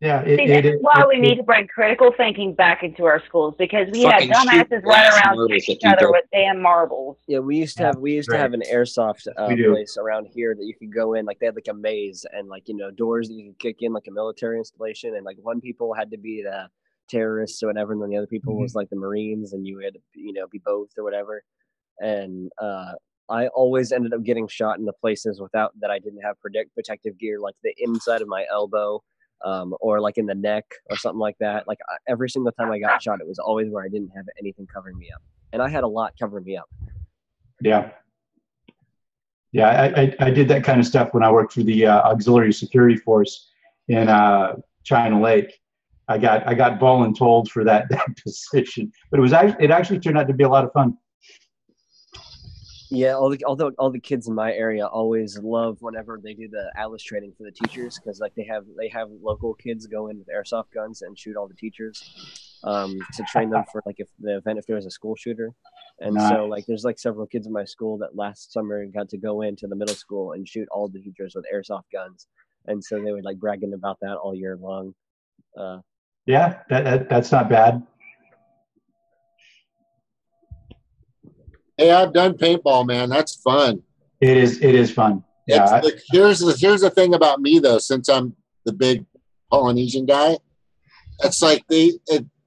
Speaker 4: Yeah,
Speaker 15: that's why we need to bring critical thinking back into our schools, because we had dumbasses run around each other with damn marbles.
Speaker 16: Yeah, we used to have an airsoft place around here that you could go in. Like they had like a maze and like, you know, doors that you could kick in like a military installation, and like one people had to be the terrorists or whatever, and then the other people was like the Marines, and you had to, you know, be both or whatever. And I always ended up getting shot in the places without that I didn't have protective gear, like the inside of my elbow. Or like in the neck or something like that. Like every single time I got shot, it was always where I didn't have anything covering me up, and I had a lot covering me up.
Speaker 4: Yeah, I did that kind of stuff when I worked for the auxiliary security force in China Lake. I got voluntold for that position, but it actually turned out to be a lot of fun.
Speaker 16: Yeah, all the kids in my area always love whenever they do the Atlas training for the teachers, because like they have local kids go in with airsoft guns and shoot all the teachers to train them for like if there was a school shooter. And so like there's like several kids in my school that last summer got to go into the middle school and shoot all the teachers with airsoft guns, and so they were like bragging about that all year long.
Speaker 4: Yeah, that's not bad.
Speaker 8: Hey, I've done paintball, man. That's fun.
Speaker 4: It is fun. Yeah.
Speaker 8: Here's the thing about me though. Since I'm the big Polynesian guy, it's like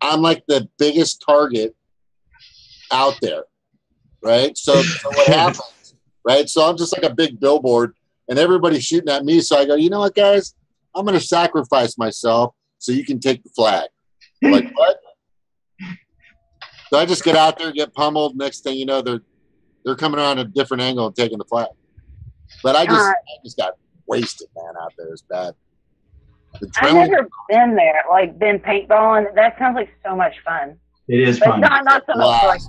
Speaker 8: I'm like the biggest target out there, right? So what happens, right? So I'm just like a big billboard, and everybody's shooting at me. So I go, you know what, guys? I'm going to sacrifice myself so you can take the flag. Like what? So I just get out there, get pummeled. Next thing you know, they're coming around a different angle and taking the flag. But I just got wasted, man. Out there is bad.
Speaker 15: I've never been there, like been paintballing. That sounds like so much fun.
Speaker 4: It is
Speaker 15: but
Speaker 4: fun.
Speaker 15: Not so much like.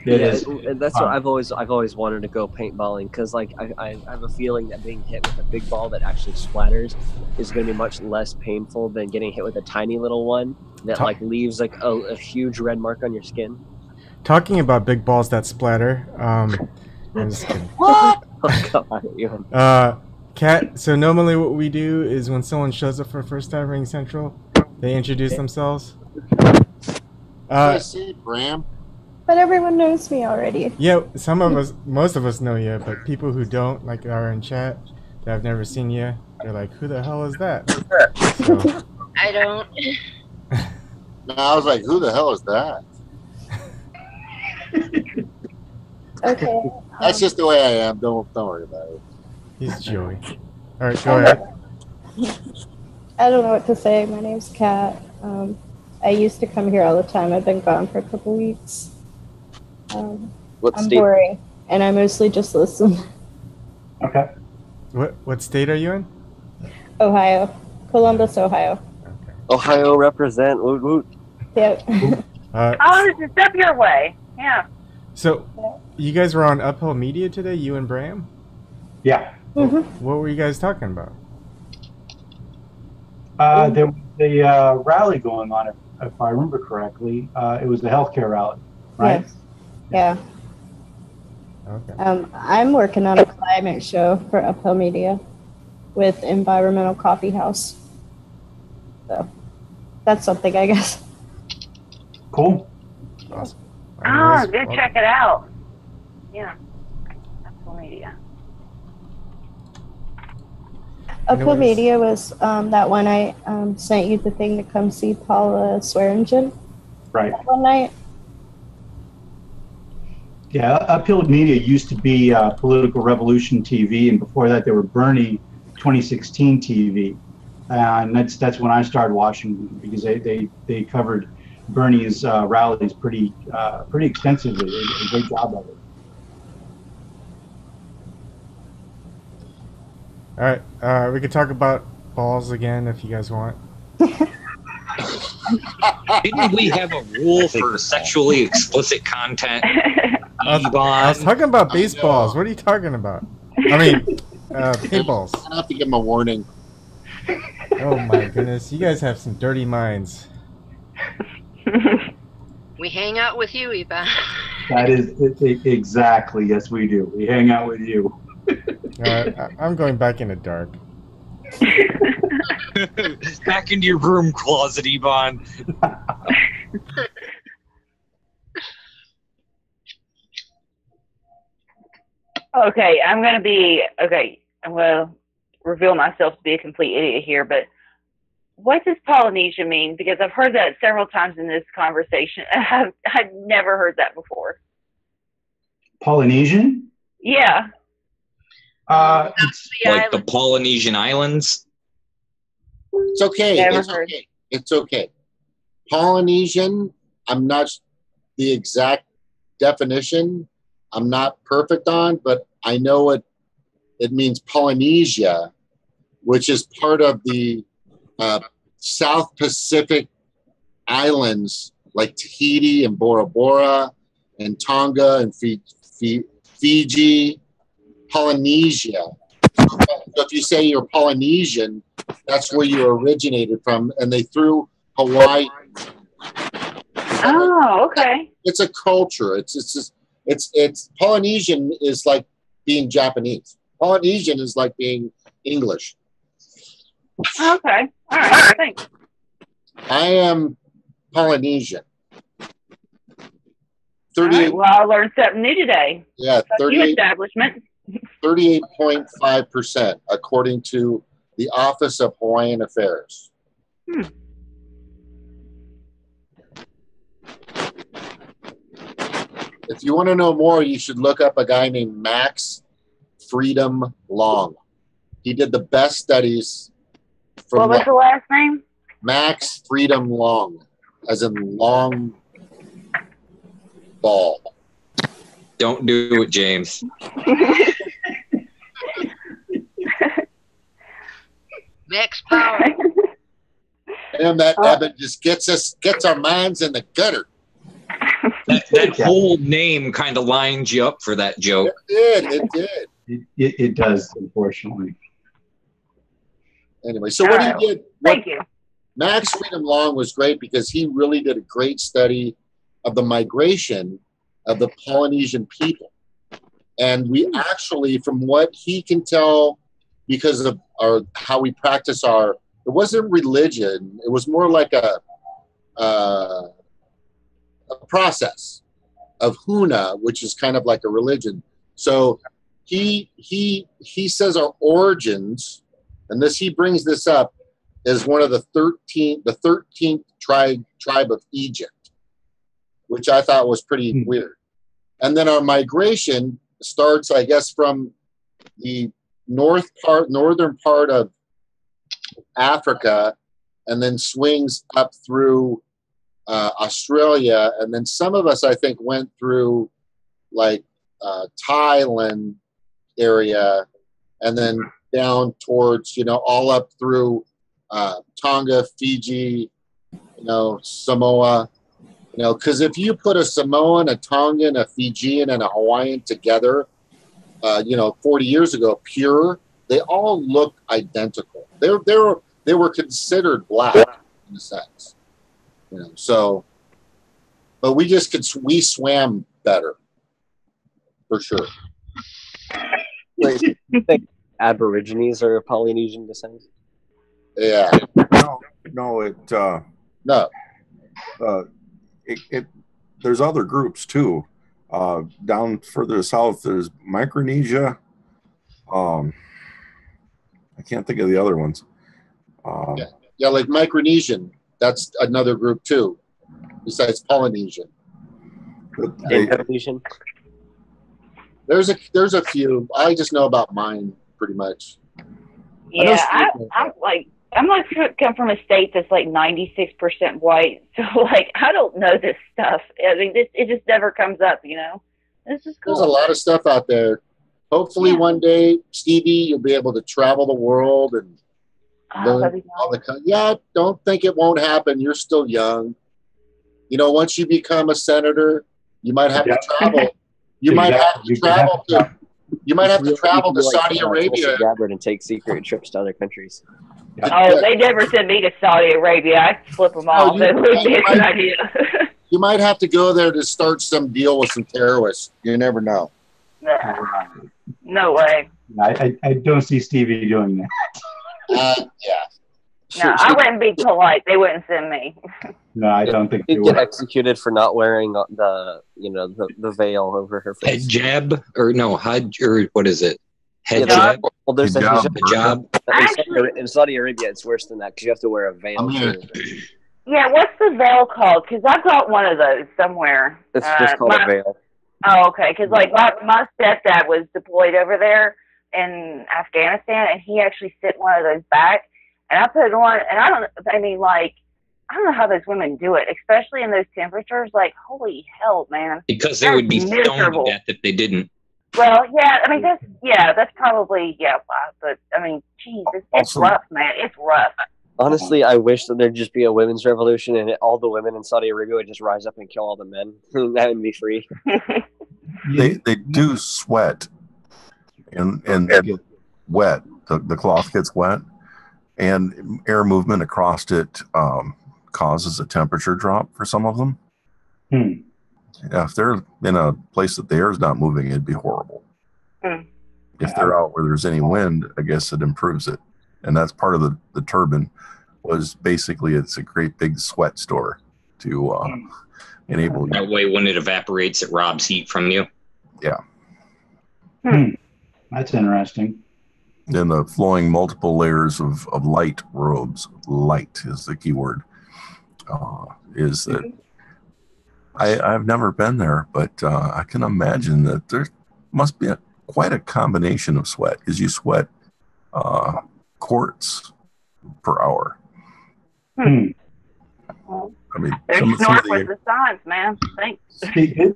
Speaker 4: It is.
Speaker 16: And that's what I've always wanted to go paintballing, because like I have a feeling that being hit with a big ball that actually splatters is going to be much less painful than getting hit with a tiny little one that like leaves like a huge red mark on your skin.
Speaker 1: Talking about big balls that splatter, I'm just kidding.
Speaker 16: What? Oh, God,
Speaker 1: Kat, so normally what we do is when someone shows up for the first time Ring Central, they introduce themselves.
Speaker 8: I see, Bram.
Speaker 19: But everyone knows me already.
Speaker 1: Yeah, most of us know you, but people who don't, like are in chat, that have never seen you, they're like, who the hell is that? So.
Speaker 7: I don't.
Speaker 8: No, I was like, who the hell is that?
Speaker 19: Okay.
Speaker 8: That's just the way I am. Don't worry about it.
Speaker 1: He's Joey. All right, go ahead.
Speaker 19: I don't know what to say. My name's Kat. I used to come here all the time. I've been gone for a couple weeks. I'm boring, and I mostly just listen.
Speaker 4: Okay.
Speaker 1: What state are you in?
Speaker 19: Ohio. Columbus, Ohio.
Speaker 16: Ohio represent. Woot woot.
Speaker 19: Yep.
Speaker 15: This is up your way. Yeah.
Speaker 1: So, you guys were on Uphill Media today, you and Bram?
Speaker 4: Yeah.
Speaker 19: Mm-hmm.
Speaker 1: What were you guys talking about?
Speaker 4: There was a rally going on if I remember correctly, it was the healthcare rally, right?
Speaker 19: Yes. Yeah.
Speaker 1: Okay.
Speaker 19: I'm working on a climate show for Uphill Media with Environmental Coffee House. So that's something, I guess.
Speaker 4: Cool.
Speaker 1: Awesome.
Speaker 17: Oh, go check it out. Yeah. Social media.
Speaker 19: Uphill Media was that one I sent you the thing to come see Paula Swearingen.
Speaker 4: Right.
Speaker 19: One night.
Speaker 4: Yeah, Uphill Media used to be Political Revolution TV, and before that, they were Bernie 2016 TV, and that's when I started watching them because they covered Bernie's rallies pretty extensively. They did a great job of it.
Speaker 1: All right. We can talk about balls again if you guys want.
Speaker 6: Didn't we have a rule for sexually explicit content?
Speaker 1: I was talking about baseballs. What are you talking about? I mean, paintballs.
Speaker 8: I have to give him a warning.
Speaker 1: Oh my goodness, you guys have some dirty minds.
Speaker 7: We hang out with you, Ebon.
Speaker 4: That is exactly, yes, we do. We hang out with you.
Speaker 1: I'm going back in the dark.
Speaker 6: Back into your broom closet, Ebon.
Speaker 17: Okay, I'm going to reveal myself to be a complete idiot here, but what does Polynesia mean? Because I've heard that several times in this conversation. I've never heard that before.
Speaker 4: Polynesian?
Speaker 17: Yeah.
Speaker 4: It's
Speaker 6: like the Polynesian Islands?
Speaker 8: It's okay.
Speaker 17: Never
Speaker 8: It's
Speaker 17: heard.
Speaker 8: okay. It's okay. Polynesian, I'm not the exact definition. I'm not perfect on, but I know it means Polynesia, which is part of the South Pacific islands like Tahiti and Bora Bora and Tonga and Fiji, Polynesia. So if you say you're Polynesian, that's where you originated from, and they threw Hawaii.
Speaker 17: Oh, okay.
Speaker 8: It's a culture. It's Polynesian is like being Japanese. Polynesian is like being English.
Speaker 17: Okay. All right. Thanks.
Speaker 8: I am Polynesian.
Speaker 17: All right. Well, I learned something new today.
Speaker 8: Yeah,
Speaker 17: Fuck you, establishment.
Speaker 8: 38.5%, according to the Office of Hawaiian Affairs. If you want to know more, you should look up a guy named Max Freedom Long. He did the best studies.
Speaker 17: What was the last name?
Speaker 8: Max Freedom Long, as in long ball.
Speaker 6: Don't do it, James.
Speaker 7: Max Power.
Speaker 8: And that Ebon just gets our minds in the gutter.
Speaker 6: That whole name kind of lines you up for that joke.
Speaker 8: It did.
Speaker 4: It does, unfortunately.
Speaker 8: Anyway, so what he did.
Speaker 17: Thank you.
Speaker 8: Max Freedom Long was great because he really did a great study of the migration of the Polynesian people. And we actually, from what he can tell, because of how we practice it wasn't religion. It was more like a process of huna, which is kind of like a religion. So he says our origins, and he brings this up, is one of the 13th tribe of Egypt, which I thought was pretty weird. And then our migration starts, I guess, from the northern part of Africa, and then swings up through Australia, and then some of us, I think, went through like Thailand area, and then down towards, all up through Tonga, Fiji, Samoa, because if you put a Samoan, a Tongan, a Fijian, and a Hawaiian together, 40 years ago, they all look identical. They were considered black in a sense. You know, so, but we swam better, for sure.
Speaker 16: Wait, you think Aborigines are of Polynesian descent?
Speaker 8: Yeah.
Speaker 9: No. There's other groups too. Down further south, there's Micronesia. I can't think of the other ones.
Speaker 8: Yeah, like Micronesian. That's another group too, besides Polynesian.
Speaker 16: Indonesian.
Speaker 8: There's a few. I just know about mine pretty much.
Speaker 17: Yeah, I'm like come from a state that's like 96% white, so like I don't know this stuff. I mean, it just never comes up, you know. This is cool.
Speaker 8: There's a lot of stuff out there. Hopefully, one day, Stevie, you'll be able to travel the world and learn all the. Yeah, don't think it won't happen. You're still young. You know, once you become a senator, you might have to travel. You might have to travel to. You might have to travel to Saudi Arabia
Speaker 16: and take secret trips to other countries.
Speaker 17: Oh, they never send me to Saudi Arabia. I flip them off. It's an idea.
Speaker 8: You might have to go there to start some deal with some terrorists. You never know.
Speaker 17: No way.
Speaker 4: I don't see Stevie doing that.
Speaker 8: Yeah.
Speaker 17: No, I wouldn't be polite. They wouldn't send me.
Speaker 4: No, I don't think
Speaker 16: she'd get executed for not wearing the veil over her face.
Speaker 6: Hijab or no Hajj or what is it?
Speaker 16: Hijab. Well, there's a
Speaker 6: hijab.
Speaker 16: In Saudi Arabia, it's worse than that because you have to wear a veil.
Speaker 17: Yeah, what's the veil called? Because I've got one of those somewhere.
Speaker 16: It's just called a veil.
Speaker 17: Oh, okay. Because like my stepdad was deployed over there in Afghanistan, and he actually sent one of those back, and I put it on, and I don't know how those women do it, especially in those temperatures. Like, holy hell, man!
Speaker 6: Because they would be stoned to death if they didn't.
Speaker 17: Well, yeah, I mean that's probably but I mean, geez, it's rough, man. It's rough.
Speaker 16: Honestly, I wish that there'd just be a women's revolution and all the women in Saudi Arabia would just rise up and kill all the men. That would be free.
Speaker 9: They do sweat and they get wet. The cloth gets wet, and air movement across it causes a temperature drop for some of them. Yeah, if they're in a place that the air is not moving, it'd be horrible. If they're out where there's any wind, I guess it improves it. And that's part of the turbine was basically it's a great big sweat store to enable you.
Speaker 6: That way when it evaporates, it robs heat from you.
Speaker 9: Yeah.
Speaker 4: That's interesting.
Speaker 9: Then the flowing multiple layers of light robes, light is the key word, is that I've never been there, but I can imagine that there must be quite a combination of sweat because you sweat quarts per hour. I mean,
Speaker 17: Snork with the science, man. Thanks.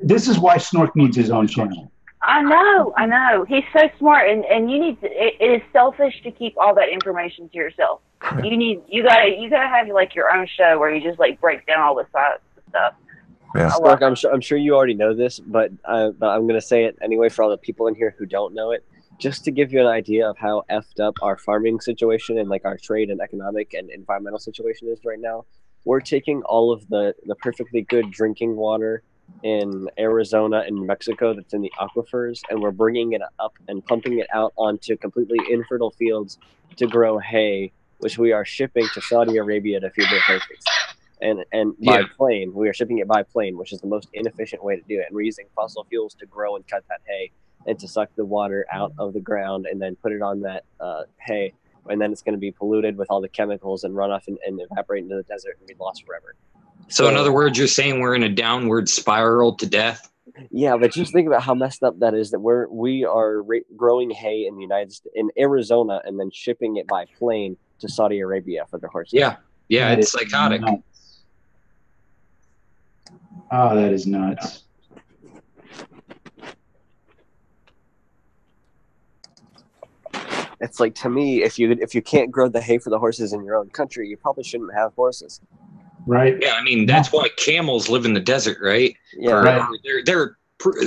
Speaker 4: This is why Snork needs his own channel.
Speaker 17: I know. He's so smart, and you need to, it is selfish to keep all that information to yourself. You gotta have like your own show where you just like break down all the science stuff.
Speaker 9: Yeah.
Speaker 16: Look, I'm sure you already know this, but I'm going to say it anyway for all the people in here who don't know it. Just to give you an idea of how effed up our farming situation and like our trade and economic and environmental situation is right now, we're taking all of the perfectly good drinking water in Arizona and New Mexico that's in the aquifers, and we're bringing it up and pumping it out onto completely infertile fields to grow hay, which we are shipping to Saudi Arabia to feed their horses. And by plane, we are shipping it by plane, which is the most inefficient way to do it. And we're using fossil fuels to grow and cut that hay and to suck the water out of the ground and then put it on that hay. And then it's going to be polluted with all the chemicals and run off and evaporate into the desert and be lost forever.
Speaker 6: So in other words, you're saying we're in a downward spiral to death?
Speaker 16: Yeah, but just think about how messed up that is that we are growing hay in the United States, in Arizona, and then shipping it by plane to Saudi Arabia for their horses.
Speaker 6: Yeah, it's psychotic.
Speaker 4: Nuts. Oh, that is nuts.
Speaker 16: It's like, to me, if you can't grow the hay for the horses in your own country, you probably shouldn't have horses.
Speaker 4: Right.
Speaker 6: Yeah, I mean, that's why camels live in the desert, right?
Speaker 16: Yeah. Right.
Speaker 6: They're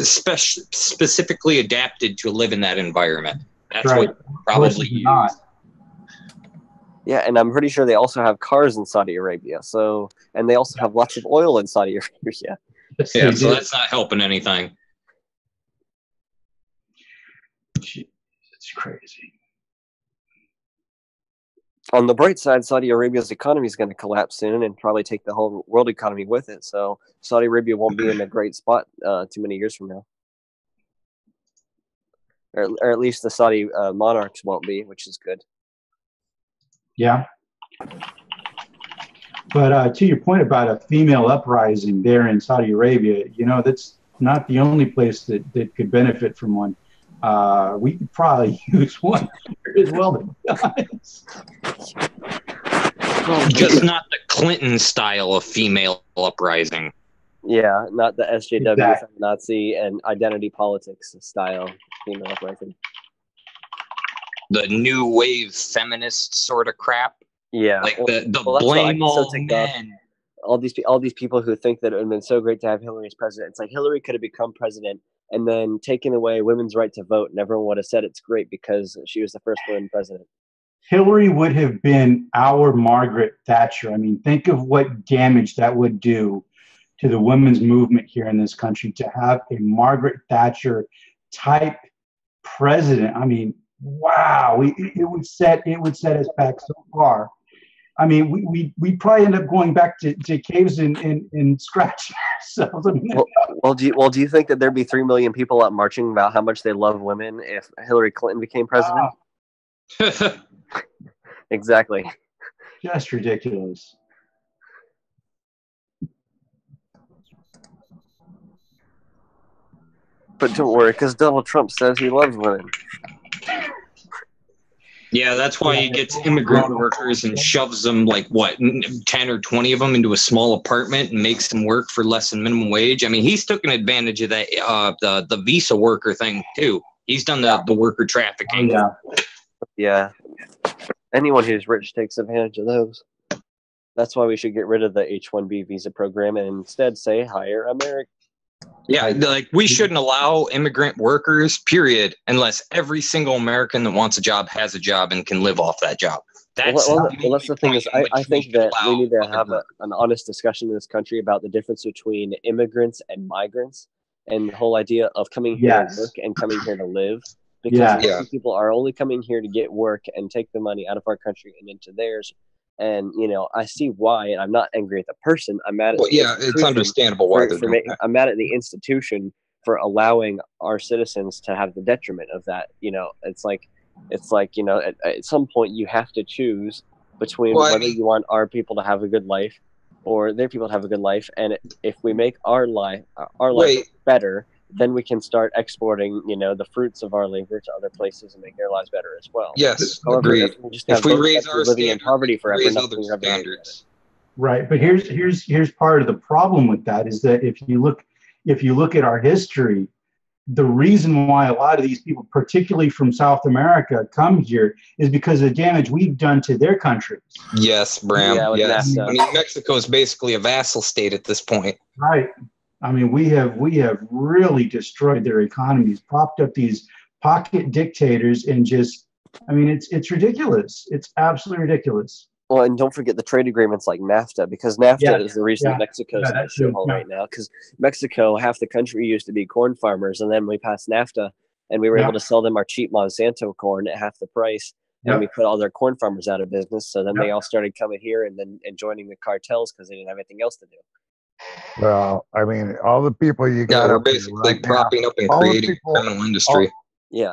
Speaker 6: specifically adapted to live in that environment. That's
Speaker 4: right.
Speaker 6: what probably used.
Speaker 16: Yeah, and I'm pretty sure they also have cars in Saudi Arabia. So, and they also have lots of oil in Saudi Arabia.
Speaker 6: Yeah, so that's not helping anything.
Speaker 4: It's crazy.
Speaker 16: On the bright side, Saudi Arabia's economy is going to collapse soon and probably take the whole world economy with it. So Saudi Arabia won't be in a great spot too many years from now. Or at least the Saudi monarchs won't be, which is good.
Speaker 4: Yeah. But to your point about a female uprising there in Saudi Arabia, you know, that's not the only place that could benefit from one. We could probably use one here as well, to be honest.
Speaker 6: Just not the Clinton style of female uprising.
Speaker 16: Yeah, not the SJW
Speaker 4: Exactly.
Speaker 16: Nazi and identity politics style female uprising.
Speaker 6: The new wave feminist sort of crap.
Speaker 16: Yeah,
Speaker 6: like the
Speaker 16: that's what
Speaker 6: blame
Speaker 16: I'm so
Speaker 6: all
Speaker 16: ticked off.
Speaker 6: men.
Speaker 16: All these people who think that it would have been so great to have Hillary as president. It's like Hillary could have become president and then taken away women's right to vote, and everyone would have said it's great because she was the first woman president.
Speaker 4: Hillary would have been our Margaret Thatcher. I mean, think of what damage that would do to the women's movement here in this country to have a Margaret Thatcher type president. I mean, wow, it would set us back so far. I mean, we probably end up going back to caves and scratching ourselves. I mean,
Speaker 16: Well, do you think that there'd be 3 million people out marching about how much they love women if Hillary Clinton became president? Exactly.
Speaker 4: Just ridiculous.
Speaker 16: But don't worry, because Donald Trump says he loves women.
Speaker 6: Yeah, that's why he gets immigrant workers and shoves them, like, 10 or 20 of them into a small apartment and makes them work for less than minimum wage. I mean, he's taken advantage of that, the visa worker thing, too. He's done the worker trafficking.
Speaker 16: Yeah. Anyone who's rich takes advantage of those. That's why we should get rid of the H-1B visa program and instead say hire America.
Speaker 6: Yeah, like we shouldn't allow immigrant workers, period, unless every single American that wants a job has a job and can live off that job. That's
Speaker 16: that's the thing is, I think that we need to have an honest discussion in this country about the difference between immigrants and migrants and the whole idea of coming here to work and coming here to live. Because some people are only coming here to get work and take the money out of our country and into theirs. And, you know, I see why, and I'm not angry at the person. I'm mad at
Speaker 6: it's understandable why they're doing that.
Speaker 16: I'm mad at the institution for allowing our citizens to have the detriment of that. You know, it's like, you know, at some point you have to choose between whether you want our people to have a good life or their people to have a good life. And if we make our life better, then we can start exporting, you know, the fruits of our labor to other places and make their lives better as well.
Speaker 6: Yes,
Speaker 16: however,
Speaker 6: agreed.
Speaker 16: If we raise our living in poverty forever, nothing ever
Speaker 6: standards.
Speaker 4: Right, but here's part of the problem with that is that if you look at our history, the reason why a lot of these people, particularly from South America, come here is because of the damage we've done to their countries.
Speaker 6: Yes, Bram.
Speaker 16: Yeah,
Speaker 6: yes. I mean, Mexico is basically a vassal state at this point.
Speaker 4: Right. I mean, we have really destroyed their economies, propped up these pocket dictators, and just, I mean, it's ridiculous. It's absolutely ridiculous.
Speaker 16: Well, and don't forget the trade agreements like NAFTA, because NAFTA is the reason Mexico's in a shithole right now. Because Mexico, half the country used to be corn farmers, and then we passed NAFTA, and we were able to sell them our cheap Monsanto corn at half the price, and we put all their corn farmers out of business. So then they all started coming here and joining the cartels because they didn't have anything else to do.
Speaker 10: Well, I mean, all the people you got.
Speaker 6: We're basically propping up and creating a criminal industry.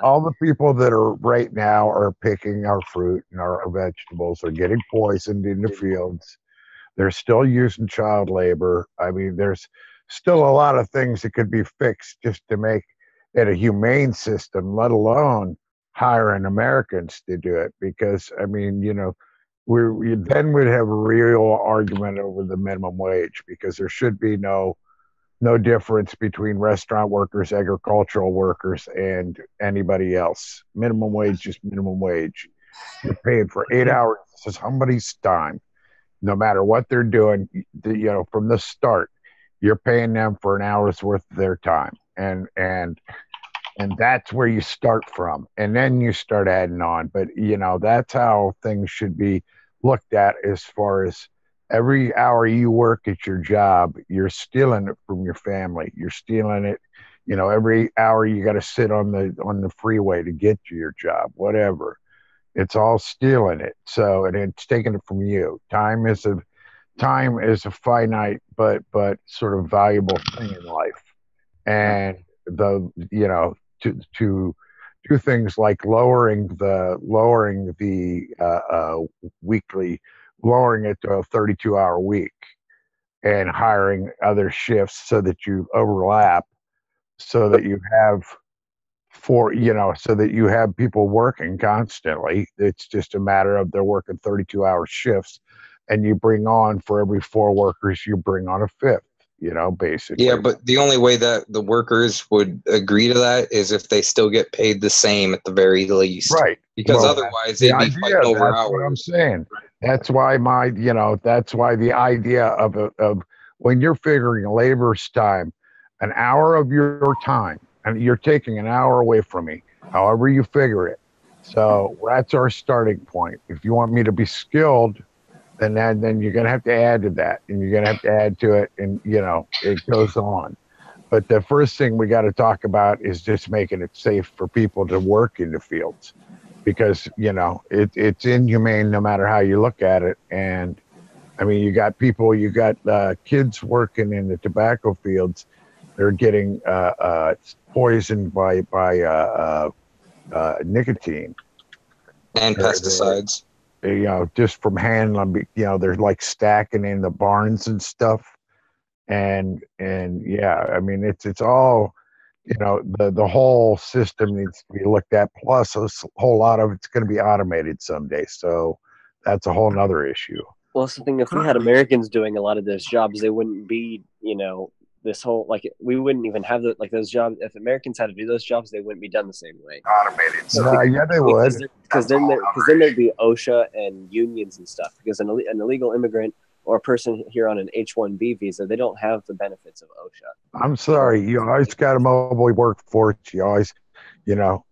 Speaker 10: All the people that are right now are picking our fruit and our vegetables are getting poisoned in the fields. They're still using child labor. I mean, there's still a lot of things that could be fixed just to make it a humane system, let alone hiring Americans to do it. Because, I mean, you know, we then we'd have a real argument over the minimum wage, because there should be no difference between restaurant workers, agricultural workers, and anybody else. Minimum wage is minimum wage. You're paying for 8 hours of somebody's time, no matter what they're doing. You know, from the start, you're paying them for an hour's worth of their time, and that's where you start from, and then you start adding on. But you know, that's how things should be looked at as far as every hour you work at your job, you're stealing it from your family. You're stealing it. You know, every hour you got to sit on the freeway to get to your job, whatever. It's all stealing it. So, and it's taking it from you. Time is a finite but sort of valuable thing in life. And to do things like lowering the weekly, lowering it to a 32-hour week, and hiring other shifts so that you overlap, so that you have so that you have people working constantly. It's just a matter of they're working 32-hour shifts, and you bring on, for every 4 workers, you bring on a fifth, basically.
Speaker 6: Yeah, but the only way that the workers would agree to that is if they still get paid the same at the very least.
Speaker 10: Right.
Speaker 6: Because
Speaker 10: Well,
Speaker 6: otherwise
Speaker 10: the
Speaker 6: they'd be
Speaker 10: idea,
Speaker 6: fighting over
Speaker 10: that's what I'm
Speaker 6: hours.
Speaker 10: saying. That's why that's why the idea of when you're figuring labor's time, an hour of your time, and you're taking an hour away from me, however you figure it. So that's our starting point. If you want me to be skilled, then you're going to have to add to that, and you're going to have to add to it, and it goes on. But the first thing we got to talk about is just making it safe for people to work in the fields, because it's inhumane no matter how you look at it. And I mean, you got kids working in the tobacco fields. They're getting poisoned by nicotine
Speaker 6: and pesticides.
Speaker 10: Just from handling. They're like stacking in the barns and stuff. And yeah, I mean, it's all, the whole system needs to be looked at. Plus, a whole lot of it's going to be automated someday. So that's a whole nother issue.
Speaker 16: Well, that's the thing. If we had Americans doing a lot of those jobs, they wouldn't be, this whole, we wouldn't even have those jobs. If Americans had to do those jobs, they wouldn't be done the same way.
Speaker 10: Automated. So, yeah, they would.
Speaker 16: Because then there'd be OSHA and unions and stuff. Because an illegal immigrant or a person here on an H-1B visa, they don't have the benefits of OSHA.
Speaker 10: I'm sorry, you always got a mobile workforce. You always,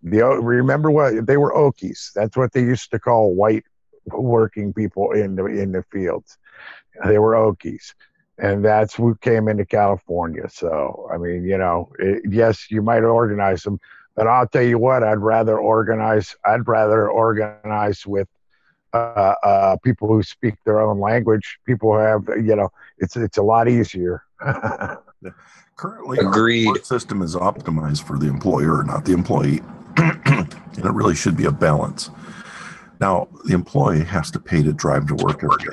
Speaker 10: remember what they were, Okies. That's what they used to call white working people in the fields. They were Okies, and that's who came into California. So I mean, yes, you might organize them, but I'll tell you what, I'd rather organize with people who speak their own language. People who have, it's a lot easier.
Speaker 9: Currently,
Speaker 6: agreed.
Speaker 9: Our court system is optimized for the employer, not the employee, and it really should be a balance. Now, the employee has to pay to drive to work every day.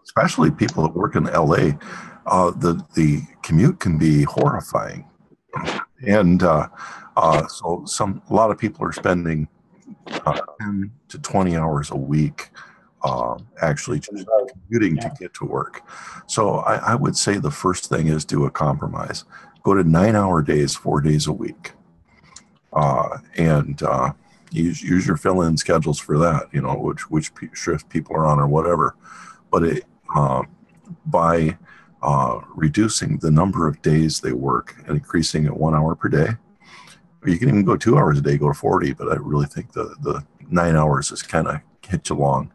Speaker 9: Especially people that work in LA, the commute can be horrifying, and so a lot of people are spending 10 to 20 hours a week actually just commuting to get to work. So I would say the first thing is do a compromise. Go to 9-hour days, 4 days a week, and use your fill-in schedules for that. Which shift people are on or whatever. But by reducing the number of days they work and increasing it 1 hour per day, or you can even go 2 hours a day, go to 40. But I really think the 9 hours is kind of hit you long.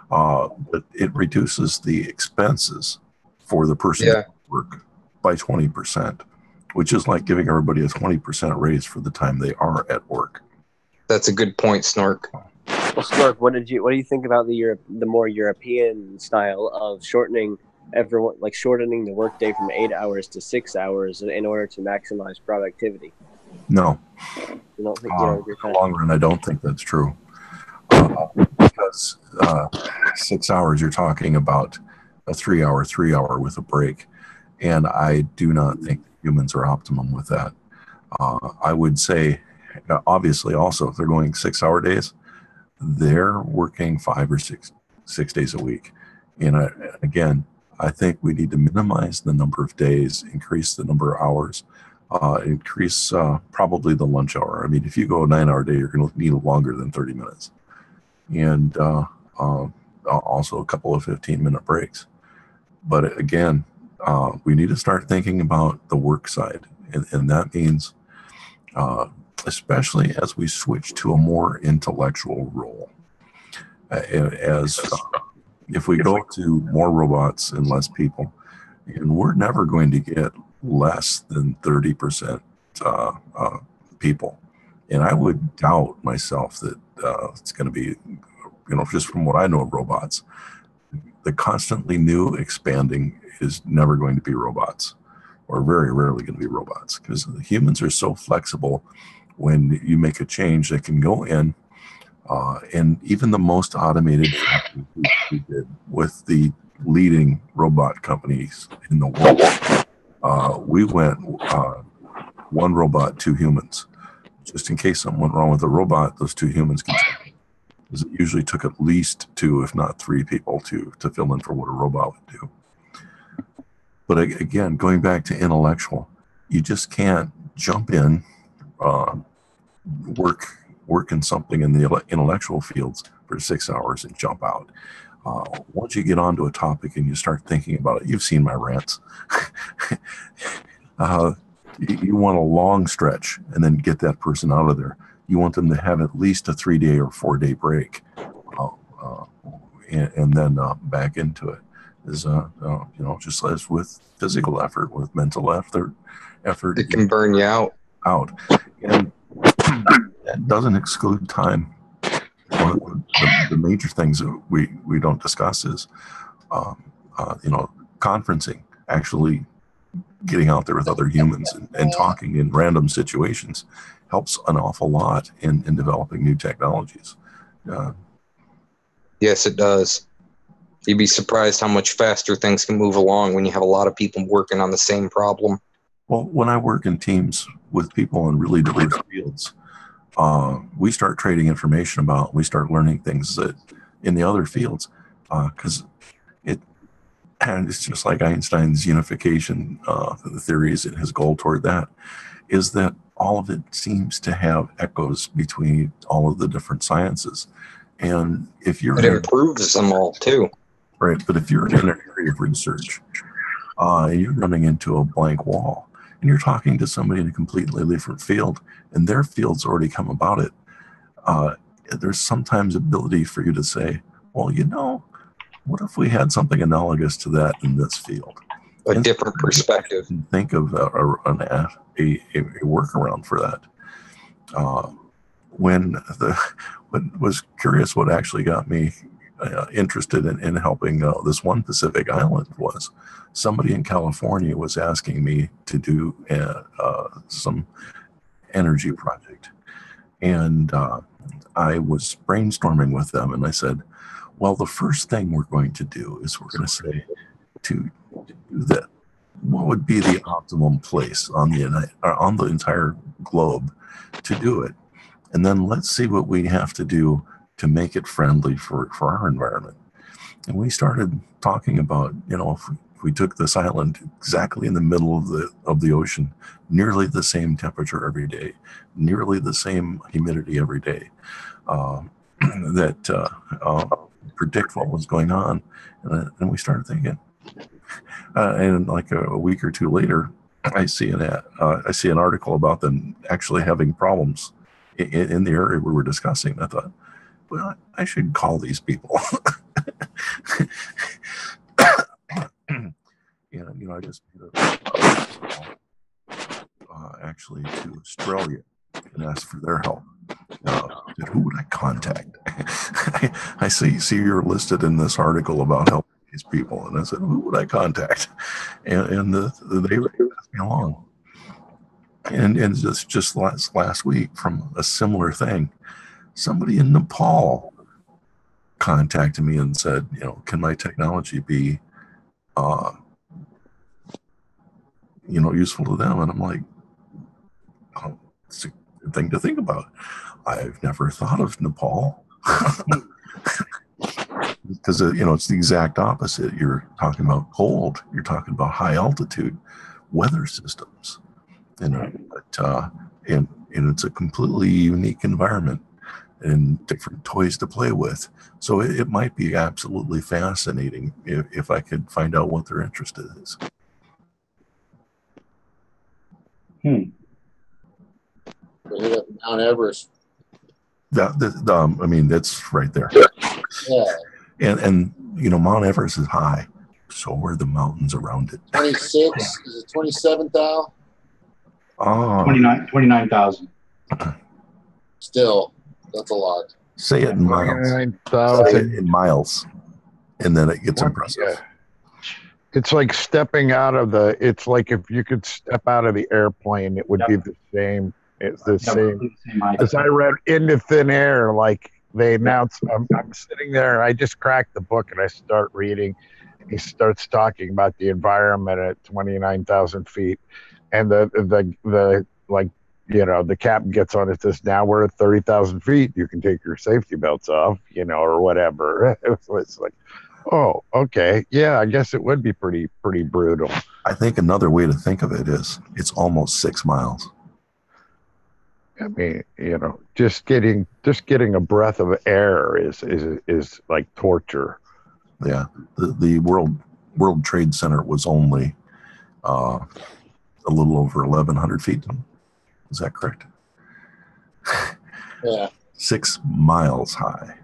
Speaker 9: But it reduces the expenses for the person to work by 20%, which is like giving everybody a 20% raise for the time they are at work.
Speaker 6: That's a good point, Snork.
Speaker 16: Well, Snork, what do you think about the more European style of shortening the workday from 8 hours to 6 hours in order to maximize productivity?
Speaker 9: No.
Speaker 16: You don't think,
Speaker 9: in the long run, I don't think that's true. Because 6 hours, you're talking about a 3 hour with a break. And I do not think humans are optimum with that. I would say, obviously, also, if they're going 6 hour days, they're working 5 or 6 days a week. And again, I think we need to minimize the number of days, increase the number of hours, increase probably the lunch hour. I mean, if you go a 9-hour day, you're going to need longer than 30 minutes. And also a couple of 15-minute breaks. But again, we need to start thinking about the work side. And that means, especially as we switch to a more intellectual role, as if we go to more robots and less people, and we're never going to get less than 30% people. And I would doubt myself that it's going to be, just from what I know of robots, the constantly new expanding is never going to be robots, or very rarely going to be robots, because the humans are so flexible. When you make a change, they can go in, and even the most automated we did with the leading robot companies in the world, we went one robot, 2 humans. Just in case something went wrong with the robot, those 2 humans can take it. Because it usually took at least 2, if not 3 people to fill in for what a robot would do. But again, going back to intellectual, you just can't jump in, work in something in the intellectual fields for 6 hours and jump out. Once you get onto a topic and you start thinking about it, you've seen my rants. You want a long stretch and then get that person out of there. You want them to have at least a 3-day or 4-day break, and then back into it. Is just as with physical effort, with mental effort,
Speaker 6: it can burn you out.
Speaker 9: And that doesn't exclude time. One of the major things that we don't discuss is, conferencing, actually getting out there with other humans and talking in random situations helps an awful lot in developing new technologies.
Speaker 6: Yes, it does. You'd be surprised how much faster things can move along when you have a lot of people working on the same problem.
Speaker 9: Well, when I work in teams with people in really diverse fields, we start trading information about, we start learning things that in the other fields, because it's just like Einstein's unification theories, and his goal toward that is that all of it seems to have echoes between all of the different sciences. And if you're...
Speaker 6: It improves them all too.
Speaker 9: Right, but if you're in an area of research, and you're running into a blank wall, and you're talking to somebody in a completely different field, and their field's already come about it, there's sometimes ability for you to say, well, what if we had something analogous to that in this field?
Speaker 6: A different perspective.
Speaker 9: Think of a workaround for that. What was curious, what actually got me interested in helping this one Pacific island was somebody in California was asking me to do some energy project. And I was brainstorming with them, and I said, well, the first thing we're going to do is we're going to say to do that, what would be the optimum place on the entire globe to do it? And then let's see what we have to do to make it friendly for our environment. And we started talking about, if we took this island exactly in the middle of the ocean, nearly the same temperature every day, nearly the same humidity every day, that predict what was going on. And we started thinking, and like a week or 2 later, I see an article about them actually having problems in the area we were discussing. I thought, well, I should call these people. I just actually to Australia and asked for their help. Who would I contact? I see you're listed in this article about helping these people, and I said, who would I contact? And they passed me along. And just last week, from a similar thing, somebody in Nepal contacted me and said, can my technology be useful to them? And I'm like, oh, it's a good thing to think about. I've never thought of Nepal. Because it's the exact opposite. You're talking about cold, you're talking about high altitude weather systems, but it's a completely unique environment and different toys to play with. So it might be absolutely fascinating if I could find out what their interest is.
Speaker 8: Mount Everest.
Speaker 9: That's right there.
Speaker 8: Yeah.
Speaker 9: And Mount Everest is high. So are the mountains around it.
Speaker 8: 26? Is it 27, Thou?
Speaker 9: Oh.
Speaker 4: 29,000.
Speaker 8: Still, that's a lot.
Speaker 9: Say it in miles.
Speaker 10: 29,000.
Speaker 9: Say it in miles. And then it gets impressive.
Speaker 10: Yeah. It's like stepping out of it's like if you could step out of the airplane, it would be the same. It's the same. As I read Into Thin Air, like they announced, I'm sitting there, I just cracked the book and I start reading. He starts talking about the environment at 29,000 feet. And the captain gets on it, says, now we're at 30,000 feet. You can take your safety belts off, or whatever. It's like, oh, okay. Yeah, I guess it would be pretty brutal.
Speaker 9: I think another way to think of it is it's almost 6 miles.
Speaker 10: I mean, just getting a breath of air is like torture.
Speaker 9: Yeah. The World Trade Center was only a little over 1,100 feet. Is that correct?
Speaker 8: Yeah.
Speaker 9: 6 miles high.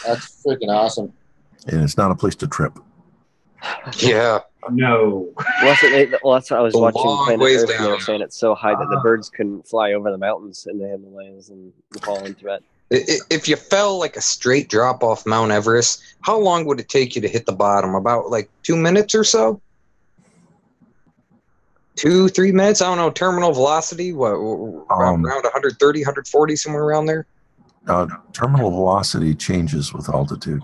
Speaker 8: That's freaking awesome.
Speaker 9: And it's not a place to trip.
Speaker 6: Yeah.
Speaker 4: No.
Speaker 16: Well, that's what I was watching Planet
Speaker 6: ways
Speaker 16: Earth, and they were
Speaker 6: down.
Speaker 16: saying it's so high that the birds couldn't fly over the mountains in the Himalayas and Nepal and Tibet.
Speaker 6: If you fell like a straight drop off Mount Everest, how long would it take you to hit the bottom? About like 2 minutes or so? 2-3 minutes? I don't know. Terminal velocity? What? Around 130, 140, somewhere around there?
Speaker 9: Terminal velocity changes with altitude.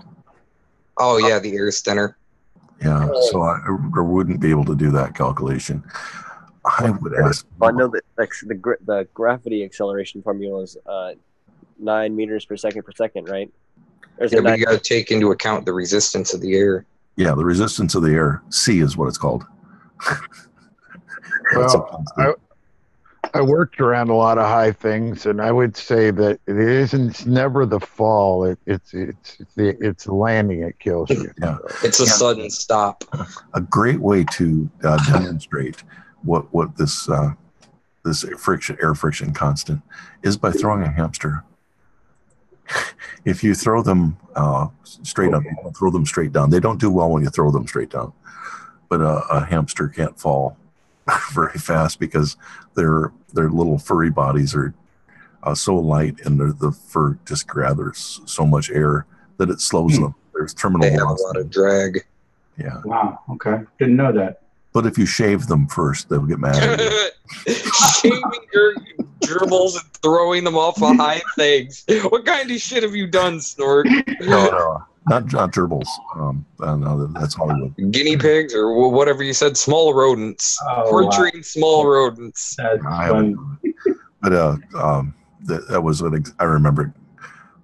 Speaker 6: Oh, yeah, the air is thinner.
Speaker 9: Yeah, so I wouldn't be able to do that calculation. I would ask.
Speaker 16: I know that the gravity acceleration formula is 9 meters per second, right? Or is
Speaker 6: Yeah,
Speaker 16: it
Speaker 6: but you got to take into account the resistance of the air.
Speaker 9: Yeah, the resistance of the air. C is what it's called.
Speaker 10: Well, I worked around a lot of high things, and I would say that it's never the fall. It's the landing that kills you.
Speaker 9: Yeah,
Speaker 6: it's a sudden stop.
Speaker 9: A great way to demonstrate what this air friction constant is by throwing a hamster. If you throw them straight up, you don't throw them straight down. They don't do well when you throw them straight down. But a hamster can't fall very fast because their little furry bodies are so light, and the fur just gathers so much air that it slows them. There's terminal
Speaker 6: They have
Speaker 9: velocity.
Speaker 6: a lot of drag.
Speaker 9: Yeah.
Speaker 4: Wow. Okay. Didn't know that.
Speaker 9: But if you shave them first, they'll get mad at you.
Speaker 6: Shaving your gerbils and throwing them off of high things. What kind of shit have you done, Snork?
Speaker 9: No, not gerbils. No, that's Hollywood.
Speaker 6: Guinea pigs or whatever you said. Small rodents. Torturing small rodents.
Speaker 9: But that was what I remember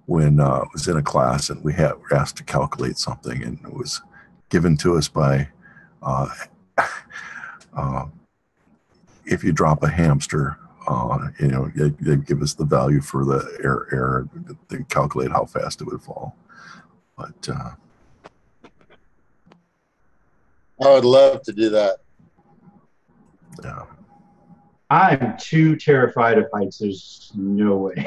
Speaker 9: when I was in a class and we were asked to calculate something, and it was given to us by if you drop a hamster, they give us the value for the air. They calculate how fast it would fall. But
Speaker 8: I would love to do that.
Speaker 9: Yeah.
Speaker 4: I'm too terrified of heights. There's no way.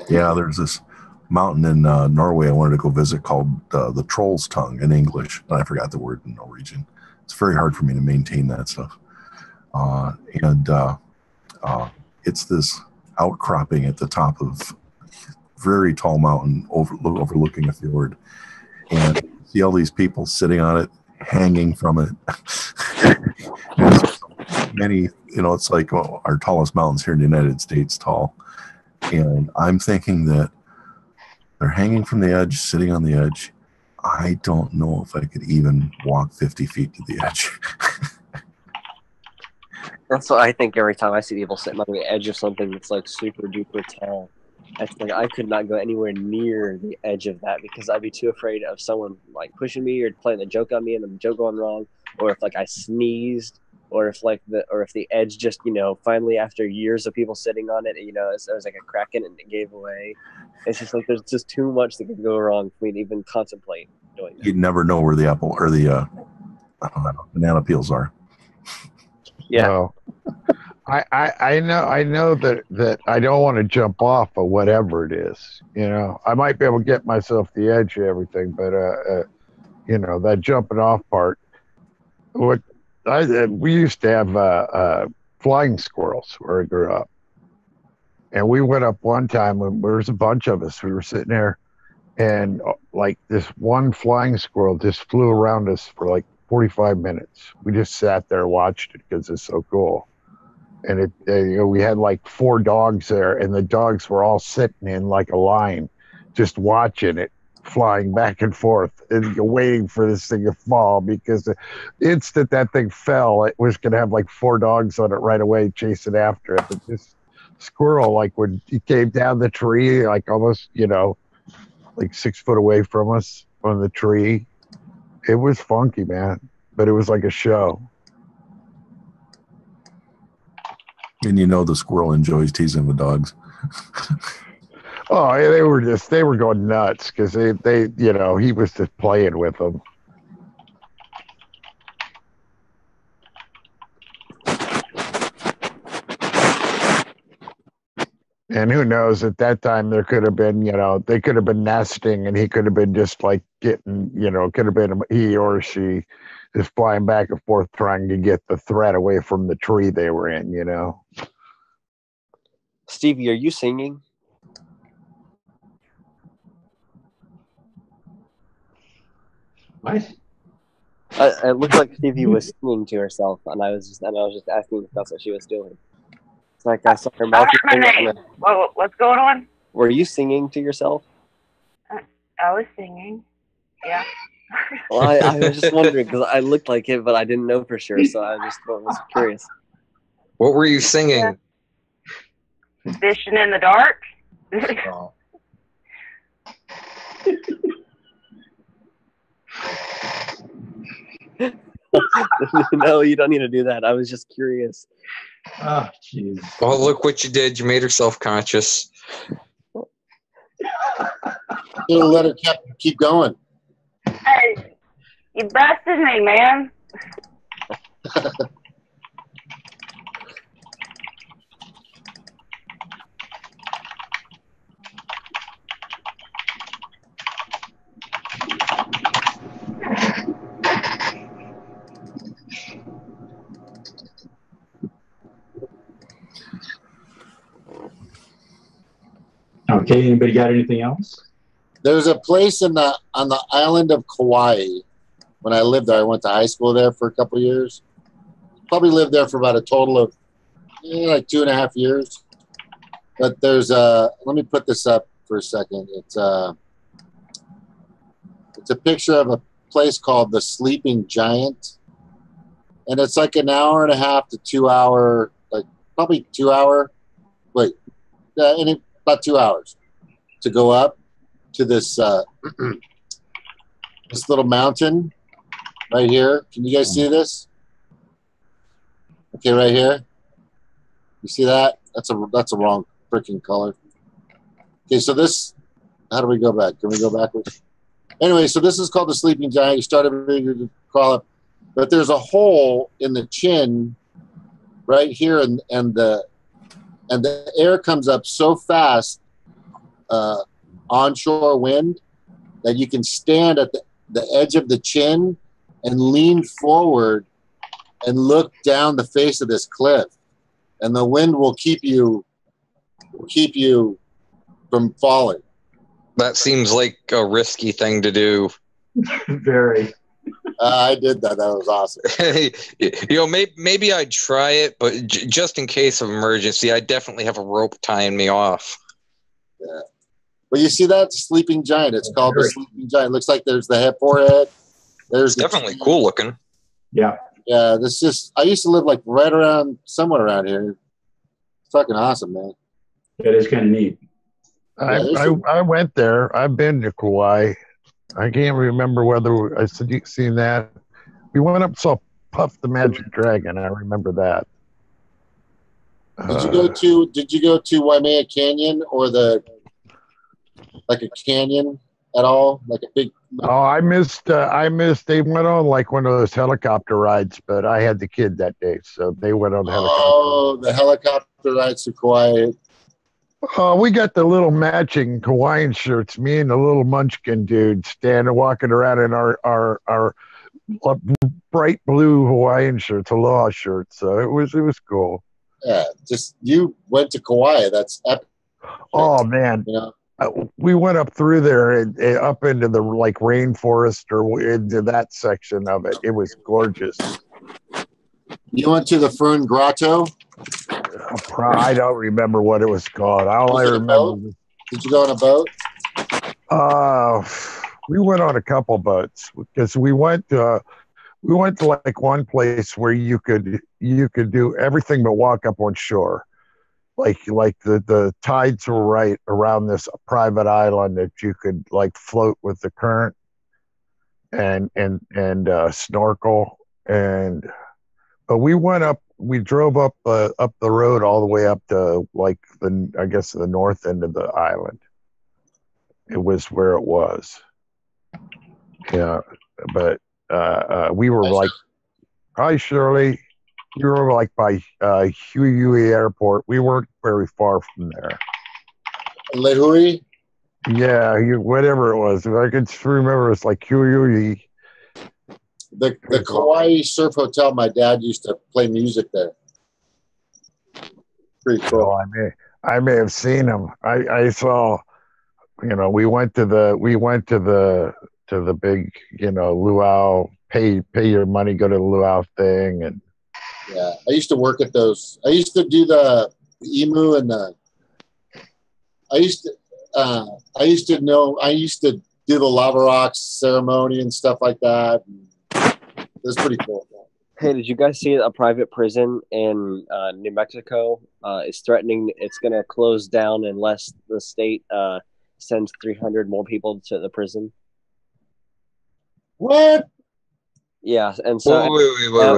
Speaker 9: Yeah, there's this mountain in Norway I wanted to go visit called the Troll's Tongue in English. I forgot the word in Norwegian. It's very hard for me to maintain that stuff. It's this outcropping at the top of very tall mountain overlooking a fjord. And you see all these people sitting on it, hanging from it. Many, it's like our tallest mountains here in the United States tall. And I'm thinking that they're hanging from the edge, sitting on the edge. I don't know if I could even walk 50 feet to the edge.
Speaker 16: That's what I think every time I see people sitting on the edge of something that's like super duper tall. I think I could not go anywhere near the edge of that because I'd be too afraid of someone like pushing me or playing a joke on me and the joke going wrong, or if like I sneezed, or if the edge just finally after years of people sitting on it, there was like a crack in it and it gave away. It's just like there's just too much that could go wrong for me to even contemplate doing that.
Speaker 9: You'd never know where the apple or the banana peels are.
Speaker 16: Yeah.
Speaker 10: I know that I don't want to jump off of whatever it is. You know, I might be able to get myself the edge of everything, but you know, that jumping off part. What we used to have flying squirrels where I grew up, and we went up one time when there was a bunch of us. We were sitting there, and like this one flying squirrel just flew around us for like 45 minutes. We just sat there, watched it because it's so cool. And you know, we had like 4 dogs there, and the dogs were all sitting in like a line, just watching it flying back and forth, and you're waiting for this thing to fall, because the instant that thing fell, it was going to have like 4 dogs on it right away chasing after it. But this squirrel, like when he came down the tree, like almost, you know, like 6 foot away from us on the tree, it was funky, man. But it was like a show.
Speaker 9: And you know the squirrel enjoys teasing the dogs.
Speaker 10: Oh, yeah, they were going nuts because they you know, he was just playing with them. And who knows, at that time there could have been, you know, they could have been nesting, and he could have been just like getting, you know, could have been he or she just flying back and forth trying to get the threat away from the tree they were in, you know.
Speaker 16: Stevie, are you singing?
Speaker 4: What?
Speaker 16: It looked like Stevie was singing to herself, and I was just asking if that's what she was doing. It's like I saw her mouth.
Speaker 17: What's going on?
Speaker 16: Were you singing to yourself?
Speaker 17: I was singing. Yeah.
Speaker 16: Well, I was just wondering because I looked like it, but I didn't know for sure, so I just was curious.
Speaker 6: What were you singing?
Speaker 17: Yeah. Fishing in the dark.
Speaker 6: Oh.
Speaker 16: No, you don't need to do that. I was just curious.
Speaker 4: Oh, jeez.
Speaker 6: Well, look what you did. You made her self-conscious.
Speaker 8: You let her keep going.
Speaker 17: Hey, you busted me, man.
Speaker 4: Okay, anybody got anything else?
Speaker 8: There's a place on the island of Kauai. When I lived there, I went to high school there for a couple of years. Probably lived there for about a total of like 2.5 years. But there's let me put this up for a second. It's a picture of a place called the Sleeping Giant, and it's like an 1.5 to 2 hour, like probably 2 hour. Wait, about 2 hours to go up to this this little mountain right here. Can you guys see this? Okay, right here. You see that? That's a wrong freaking color. Okay, so this. How do we go back? Can we go backwards? Anyway, so this is called the Sleeping Giant. You started to crawl up, but there's a hole in the chin right here, and the air comes up so fast, onshore wind, that you can stand at the edge of the chin and lean forward and look down the face of this cliff, and the wind will keep you from falling.
Speaker 6: That seems like a risky thing to do.
Speaker 4: Very.
Speaker 8: I did that. That was awesome.
Speaker 6: You know, maybe I'd try it, but just in case of emergency, I definitely have a rope tying me off.
Speaker 8: Yeah. But you see that Sleeping Giant? It's called the Sleeping Giant. It looks like there's the head forehead. There's
Speaker 6: definitely cool looking.
Speaker 4: Yeah.
Speaker 8: Yeah. This just. I used to live like right around somewhere around here. It's fucking awesome, man.
Speaker 4: That is kind of neat.
Speaker 10: I went there. I've been to Kauai. I can't remember whether I seen that. We went up, saw Puff the Magic Dragon. I remember that.
Speaker 8: Did you go to Waimea Canyon or like a canyon? at all? Like a big?
Speaker 10: Oh, I missed. They went on like one of those helicopter rides, but I had the kid that day, so they went on the helicopter.
Speaker 8: Oh, the helicopter rides to Kauai.
Speaker 10: Oh, we got the little matching Hawaiian shirts. Me and the little Munchkin dude standing, walking around in our bright blue Hawaiian shirts, aloha shirts. So it was cool.
Speaker 8: Yeah, just you went to Kauai. That's epic.
Speaker 10: Oh man,
Speaker 8: you know.
Speaker 10: We went up through there and up into the like rainforest or into that section of it. It was gorgeous.
Speaker 8: You went to the Fern Grotto?
Speaker 10: I don't remember what it was called. All I remember.
Speaker 8: Did you go on a boat?
Speaker 10: We went on a couple boats because we went to like one place where you could do everything but walk up on shore. Like the tides were right around this private island that you could like float with the current and snorkel but we drove up the road all the way up to like the north end of the island. It was where it was. Yeah, but we were like, hi Shirley. We were like by Huey Airport. We weren't very far from there.
Speaker 8: Lehui?
Speaker 10: Yeah, whatever it was. I can remember it's like Huey.
Speaker 8: The Kauai Surf Hotel, my dad used to play music there. Pretty cool.
Speaker 10: Oh, I may have seen him. I saw, we went to the big, luau, pay your money, go to the luau thing. And
Speaker 8: yeah, I used to work at those. I used to do the emu and I used to do the lava rocks ceremony and stuff like that. It was pretty cool.
Speaker 16: Hey, did you guys see a private prison in New Mexico is threatening it's going to close down unless the state sends 300 more people to the prison?
Speaker 8: What?
Speaker 16: Yeah, and so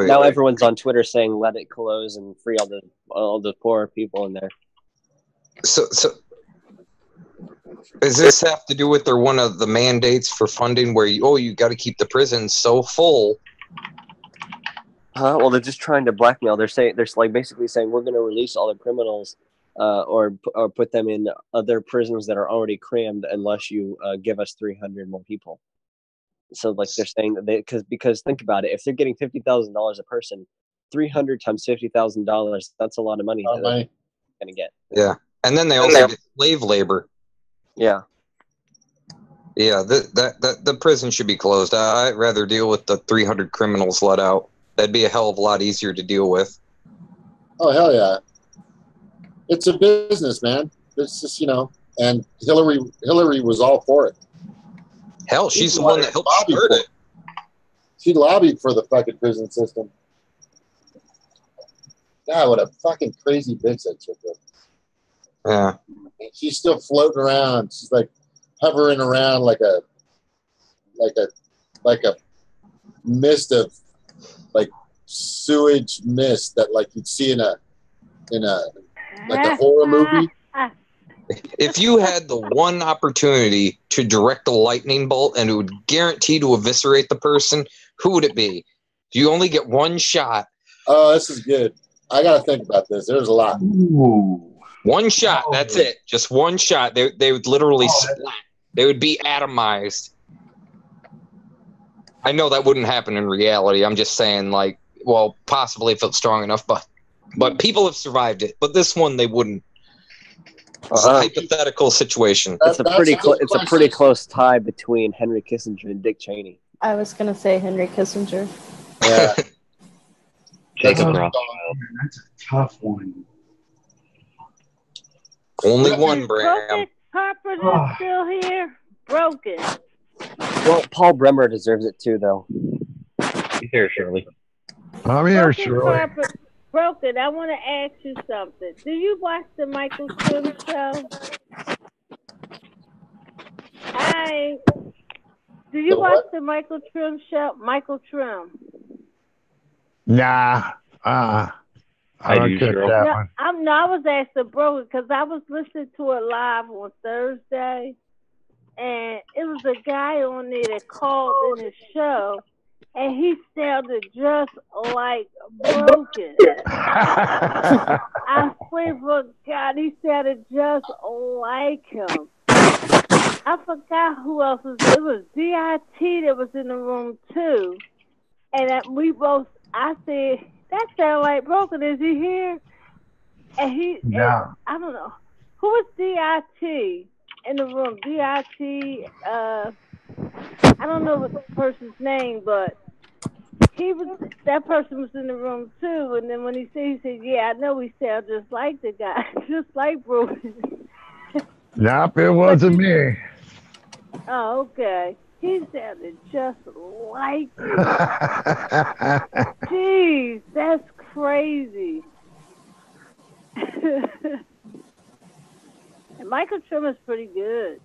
Speaker 16: now everyone's on Twitter saying let it close and free all the poor people in there.
Speaker 6: So does this have to do with one of the mandates for funding where you got to keep the prisons so full?
Speaker 16: Well, they're just trying to blackmail. They're basically saying we're going to release all the criminals or put them in other prisons that are already crammed unless you give us 300 more people. So like they're saying that because think about it, if they're getting $50,000 a person, 300 times $50,000, that's a lot of money. They're going to get.
Speaker 6: Yeah, and then they also get slave labor.
Speaker 16: Yeah.
Speaker 6: Yeah, the prison should be closed. I'd rather deal with the 300 criminals let out. That'd be a hell of a lot easier to deal with.
Speaker 8: Oh hell yeah! It's a business, man. It's just and Hillary was all for it.
Speaker 6: Hell, she's the one that helped start it.
Speaker 8: She lobbied for the fucking prison system. God, what a fucking crazy bitch that chick was.
Speaker 6: Yeah.
Speaker 8: And she's still floating around. She's like hovering around like a mist of like sewage mist that like you'd see in a horror movie.
Speaker 6: If you had the one opportunity to direct a lightning bolt and it would guarantee to eviscerate the person, who would it be? You only get one shot.
Speaker 8: Oh, this is good. I got to think about this. There's a lot.
Speaker 6: Ooh. One shot. That's it. Just one shot. They would literally splat. They would be atomized. I know that wouldn't happen in reality. I'm just saying, possibly if it's strong enough, but people have survived it. But this one, they wouldn't. It's a hypothetical situation.
Speaker 16: It's a pretty close tie between Henry Kissinger and Dick Cheney.
Speaker 19: I was going to say Henry Kissinger.
Speaker 8: Yeah.
Speaker 20: Jacob Rothschild.
Speaker 4: That's a tough one.
Speaker 6: Only one, Bryan.
Speaker 18: Harper's still here. Broken.
Speaker 16: Well, Paul Bremer deserves it too, though.
Speaker 20: He's here, Shirley.
Speaker 10: I'm here, Shirley.
Speaker 18: Broken, I want to ask you something. Do you watch the Michael Trim show? Do you watch the Michael Trim show? Michael Trim.
Speaker 10: Nah. I don't get that one.
Speaker 18: I was asking Broken because I was listening to it live on Thursday.
Speaker 21: and it was a guy on there that called in his show, and he sounded just like Broken. I swear for God, he sounded just like him. I forgot who else was. It was DIT that was in the room too, and we both. I said, "That sounds like Broken. Is he here?" And he,
Speaker 10: No.
Speaker 21: I don't know, who was DIT in the room. DIT. I don't know what the person's name, but he was. That person was in the room too. And then when he said, "Yeah, I know we sound just like the guy, just like Broken."
Speaker 10: Nope, it wasn't me.
Speaker 21: Oh, okay. He sounded just like you. Jeez, that's crazy. And Michael Trimmer's pretty good.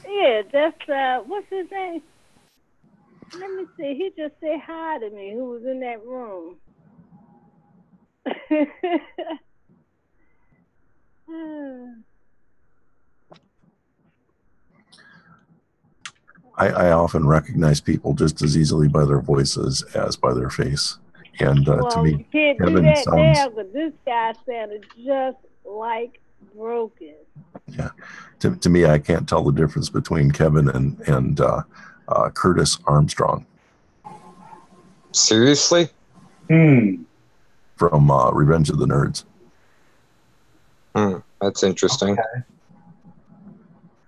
Speaker 21: Yeah, that's what's his name? Let me see. He just said hi to me. Who was in that room?
Speaker 9: I often recognize people just as easily by their voices as by their face. And to
Speaker 21: Well,
Speaker 9: me,
Speaker 21: you can't do
Speaker 9: Kevin
Speaker 21: that now
Speaker 9: sounds,
Speaker 21: because this guy sounded just like Broken.
Speaker 9: to me, I can't tell the difference between Kevin and Curtis Armstrong.
Speaker 6: Seriously?
Speaker 9: From Revenge of the Nerds.
Speaker 6: That's interesting.
Speaker 8: Okay.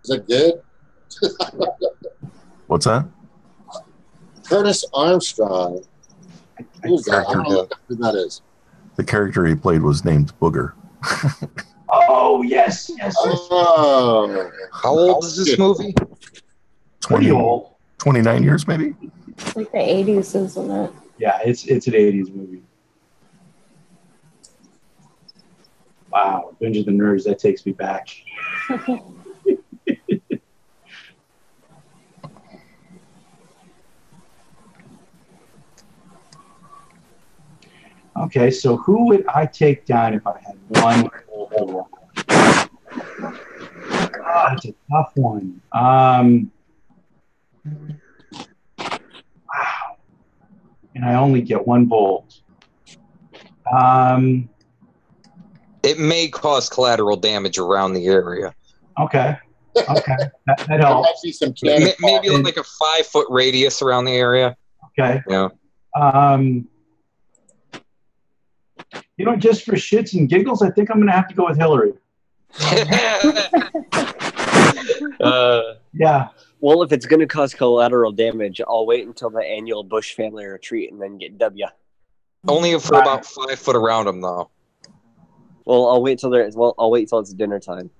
Speaker 8: Is that good?
Speaker 9: What's that?
Speaker 8: Curtis Armstrong. Who's that? I don't know who that is.
Speaker 9: The character he played was named Booger.
Speaker 4: Oh, yes.
Speaker 8: Oh.
Speaker 6: How old is this movie?
Speaker 9: 29 years, maybe?
Speaker 19: It's like the 80s, isn't it?
Speaker 4: Yeah, it's an 80s movie. Wow, Revenge of the Nerds, that takes me back. Okay, so who would I take down if I had one whole? That's a tough one. Wow. And I only get one volt.
Speaker 6: It may cause collateral damage around the area.
Speaker 4: Okay. That helps.
Speaker 6: Maybe like a 5-foot radius around the area.
Speaker 4: Okay.
Speaker 6: Yeah.
Speaker 4: Just for shits and giggles, I think I'm going to have to go with Hillary. Yeah.
Speaker 16: Well, if it's going to cause collateral damage, I'll wait until the annual Bush family retreat and then get W.
Speaker 6: Only for about 5 foot around them, though.
Speaker 16: Well, I'll wait till it's dinner time.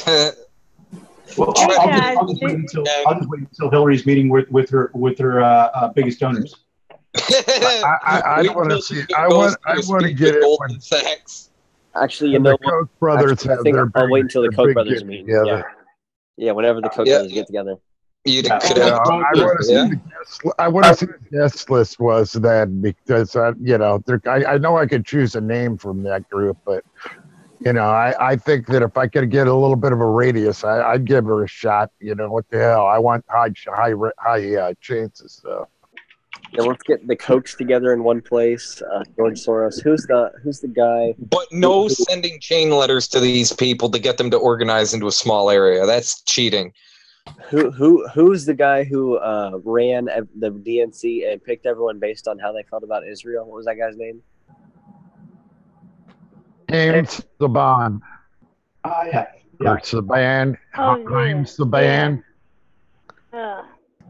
Speaker 4: Well, I'll just wait until Hillary's meeting with her biggest donors.
Speaker 10: I want to see. I want to get it when.
Speaker 16: Actually,
Speaker 10: the Koch brothers have their.
Speaker 16: I'll wait until the Koch brothers
Speaker 10: get
Speaker 16: meet.
Speaker 10: together.
Speaker 16: Yeah, whenever the Koch brothers get together.
Speaker 10: I want to see. I want to see what the guest list was then, because I know I could choose a name from that group, but I think that if I could get a little bit of a radius, I'd give her a shot. What the hell? I want high chances. So.
Speaker 16: Yeah, let's get the Kochs together in one place. George Soros. Who's the guy?
Speaker 6: But no sending chain letters to these people to get them to organize into a small area. That's cheating.
Speaker 16: Who's the guy who ran the DNC and picked everyone based on how they felt about Israel? What was that guy's name?
Speaker 10: James Saban.
Speaker 4: Yeah.
Speaker 10: Or Saban. James Saban.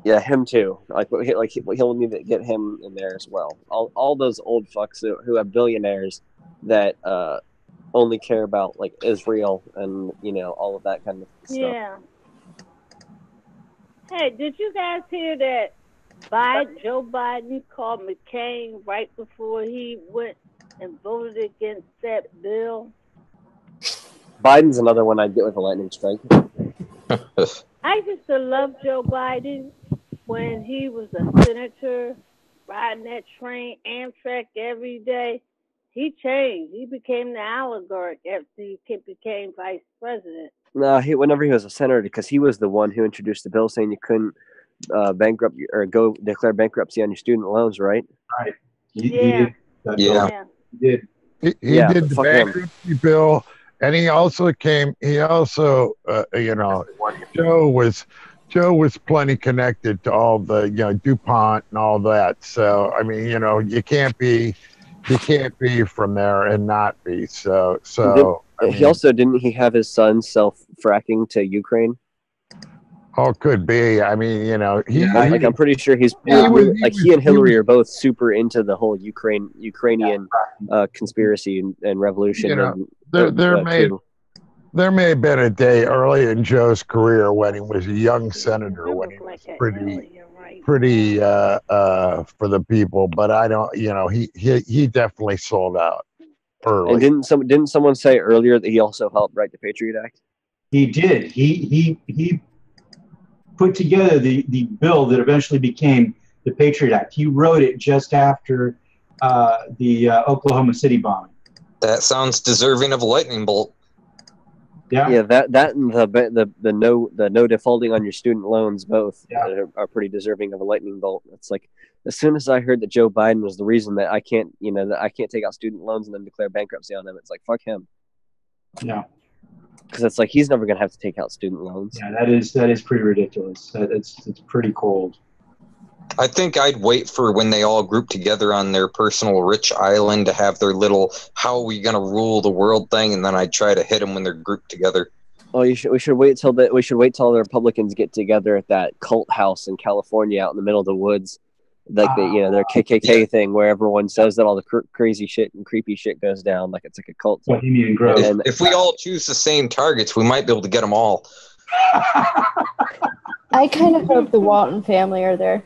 Speaker 16: Yeah, him too. He'll need to get him in there as well. All those old fucks who have billionaires that only care about like Israel and all of that kind of stuff.
Speaker 21: Yeah. Hey, did you guys hear that Joe Biden called McCain right before he went and voted against that bill?
Speaker 16: Biden's another one I'd get with a lightning strike.
Speaker 21: I used to love Joe Biden when he was a senator, riding that train, Amtrak every day. He changed. He became the oligarch after he became vice president.
Speaker 16: No, whenever he was a senator, because he was the one who introduced the bill saying you couldn't bankrupt or go declare bankruptcy on your student loans, right?
Speaker 4: Right.
Speaker 21: Yeah.
Speaker 4: He did. He did.
Speaker 10: He did the bankruptcy bill, and he also Joe was plenty connected to all the DuPont and all that. So I mean, you can't be from there and not be. So
Speaker 16: he also didn't he have his son self-fracking to Ukraine?
Speaker 10: Oh, could be. I mean,
Speaker 16: I'm pretty sure he and Hillary are both super into the whole Ukrainian conspiracy and revolution.
Speaker 10: There may have been a day early in Joe's career when he was a young senator, when he was pretty for the people. But I don't, he definitely sold out early.
Speaker 16: And didn't someone say earlier that he also helped write the Patriot Act?
Speaker 4: He did. He put together the bill that eventually became the Patriot Act. He wrote it just after the Oklahoma City bombing.
Speaker 6: That sounds deserving of a lightning bolt.
Speaker 4: Yeah,
Speaker 16: that and the no defaulting on your student loans both are pretty deserving of a lightning bolt. It's like as soon as I heard that Joe Biden was the reason that I can't take out student loans and then declare bankruptcy on them, it's like fuck him.
Speaker 4: Yeah.
Speaker 16: Because it's like he's never going to have to take out student loans.
Speaker 4: Yeah, that is pretty ridiculous. It's pretty cold.
Speaker 6: I think I'd wait for when they all group together on their personal rich island to have their little "how are we going to rule the world" thing, and then I'd try to hit them when they're grouped together.
Speaker 16: Oh, we should wait till the Republicans get together at that cult house in California out in the middle of the woods, like their KKK thing, where everyone says that all the crazy shit and creepy shit goes down, like it's like a cult.
Speaker 6: If we all choose the same targets, we might be able to get them all.
Speaker 19: I kind of hope the Walton family are there.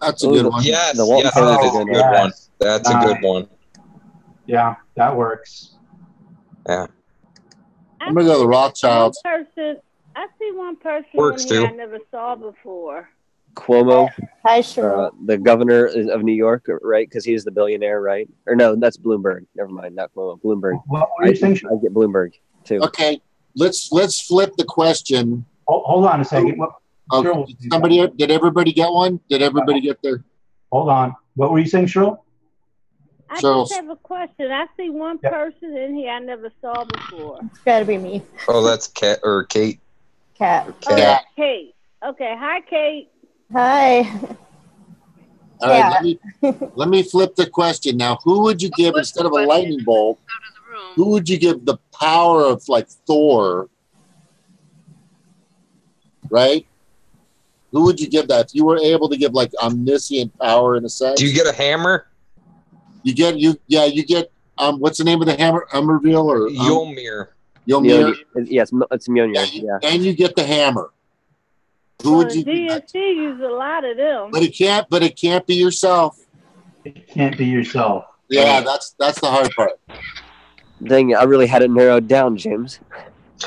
Speaker 8: That's a good one.
Speaker 6: Yes,
Speaker 16: the Walton family
Speaker 6: that is a good one. That's a good one.
Speaker 4: Yeah, that works.
Speaker 6: Yeah.
Speaker 8: I'm gonna go the Rothschilds.
Speaker 21: I see one person
Speaker 6: Works
Speaker 21: here
Speaker 6: too.
Speaker 21: I never saw before.
Speaker 16: Cuomo,
Speaker 19: Hi, Cheryl.
Speaker 16: the governor of New York, right? Because he's the billionaire, right? Or no, that's Bloomberg. Never mind, not Cuomo. Bloomberg.
Speaker 4: What do you think?
Speaker 16: I get Bloomberg too.
Speaker 8: Okay, let's flip the question.
Speaker 4: Hold on a second.
Speaker 8: Oh, did everybody get one? Did everybody get their?
Speaker 4: Hold on. What were you saying, Cheryl?
Speaker 21: I just have a question. I see one person in here I never saw before.
Speaker 19: It's got to be me.
Speaker 6: Oh, that's Kat or Kate.
Speaker 19: Cat.
Speaker 21: Oh, that's Kate. Okay, hi, Kate.
Speaker 19: Hi.
Speaker 8: All right, let me flip the question now. Who would you give instead of a lightning bolt? Who would you give the power of like Thor? Right? Who would you give that? If you were able to give like omniscient power in a sense.
Speaker 6: Do you get a hammer?
Speaker 8: You get what's the name of the hammer? Umberville or
Speaker 6: Yomir.
Speaker 8: Yomir?
Speaker 16: Yes, it's Mjolnir. Yeah.
Speaker 8: And you get the hammer. Who would you?
Speaker 21: DNC use a lot of them.
Speaker 8: But it can't be yourself.
Speaker 4: It can't be yourself.
Speaker 8: Yeah, that's the hard part.
Speaker 16: Dang it, I really had it narrowed down, James.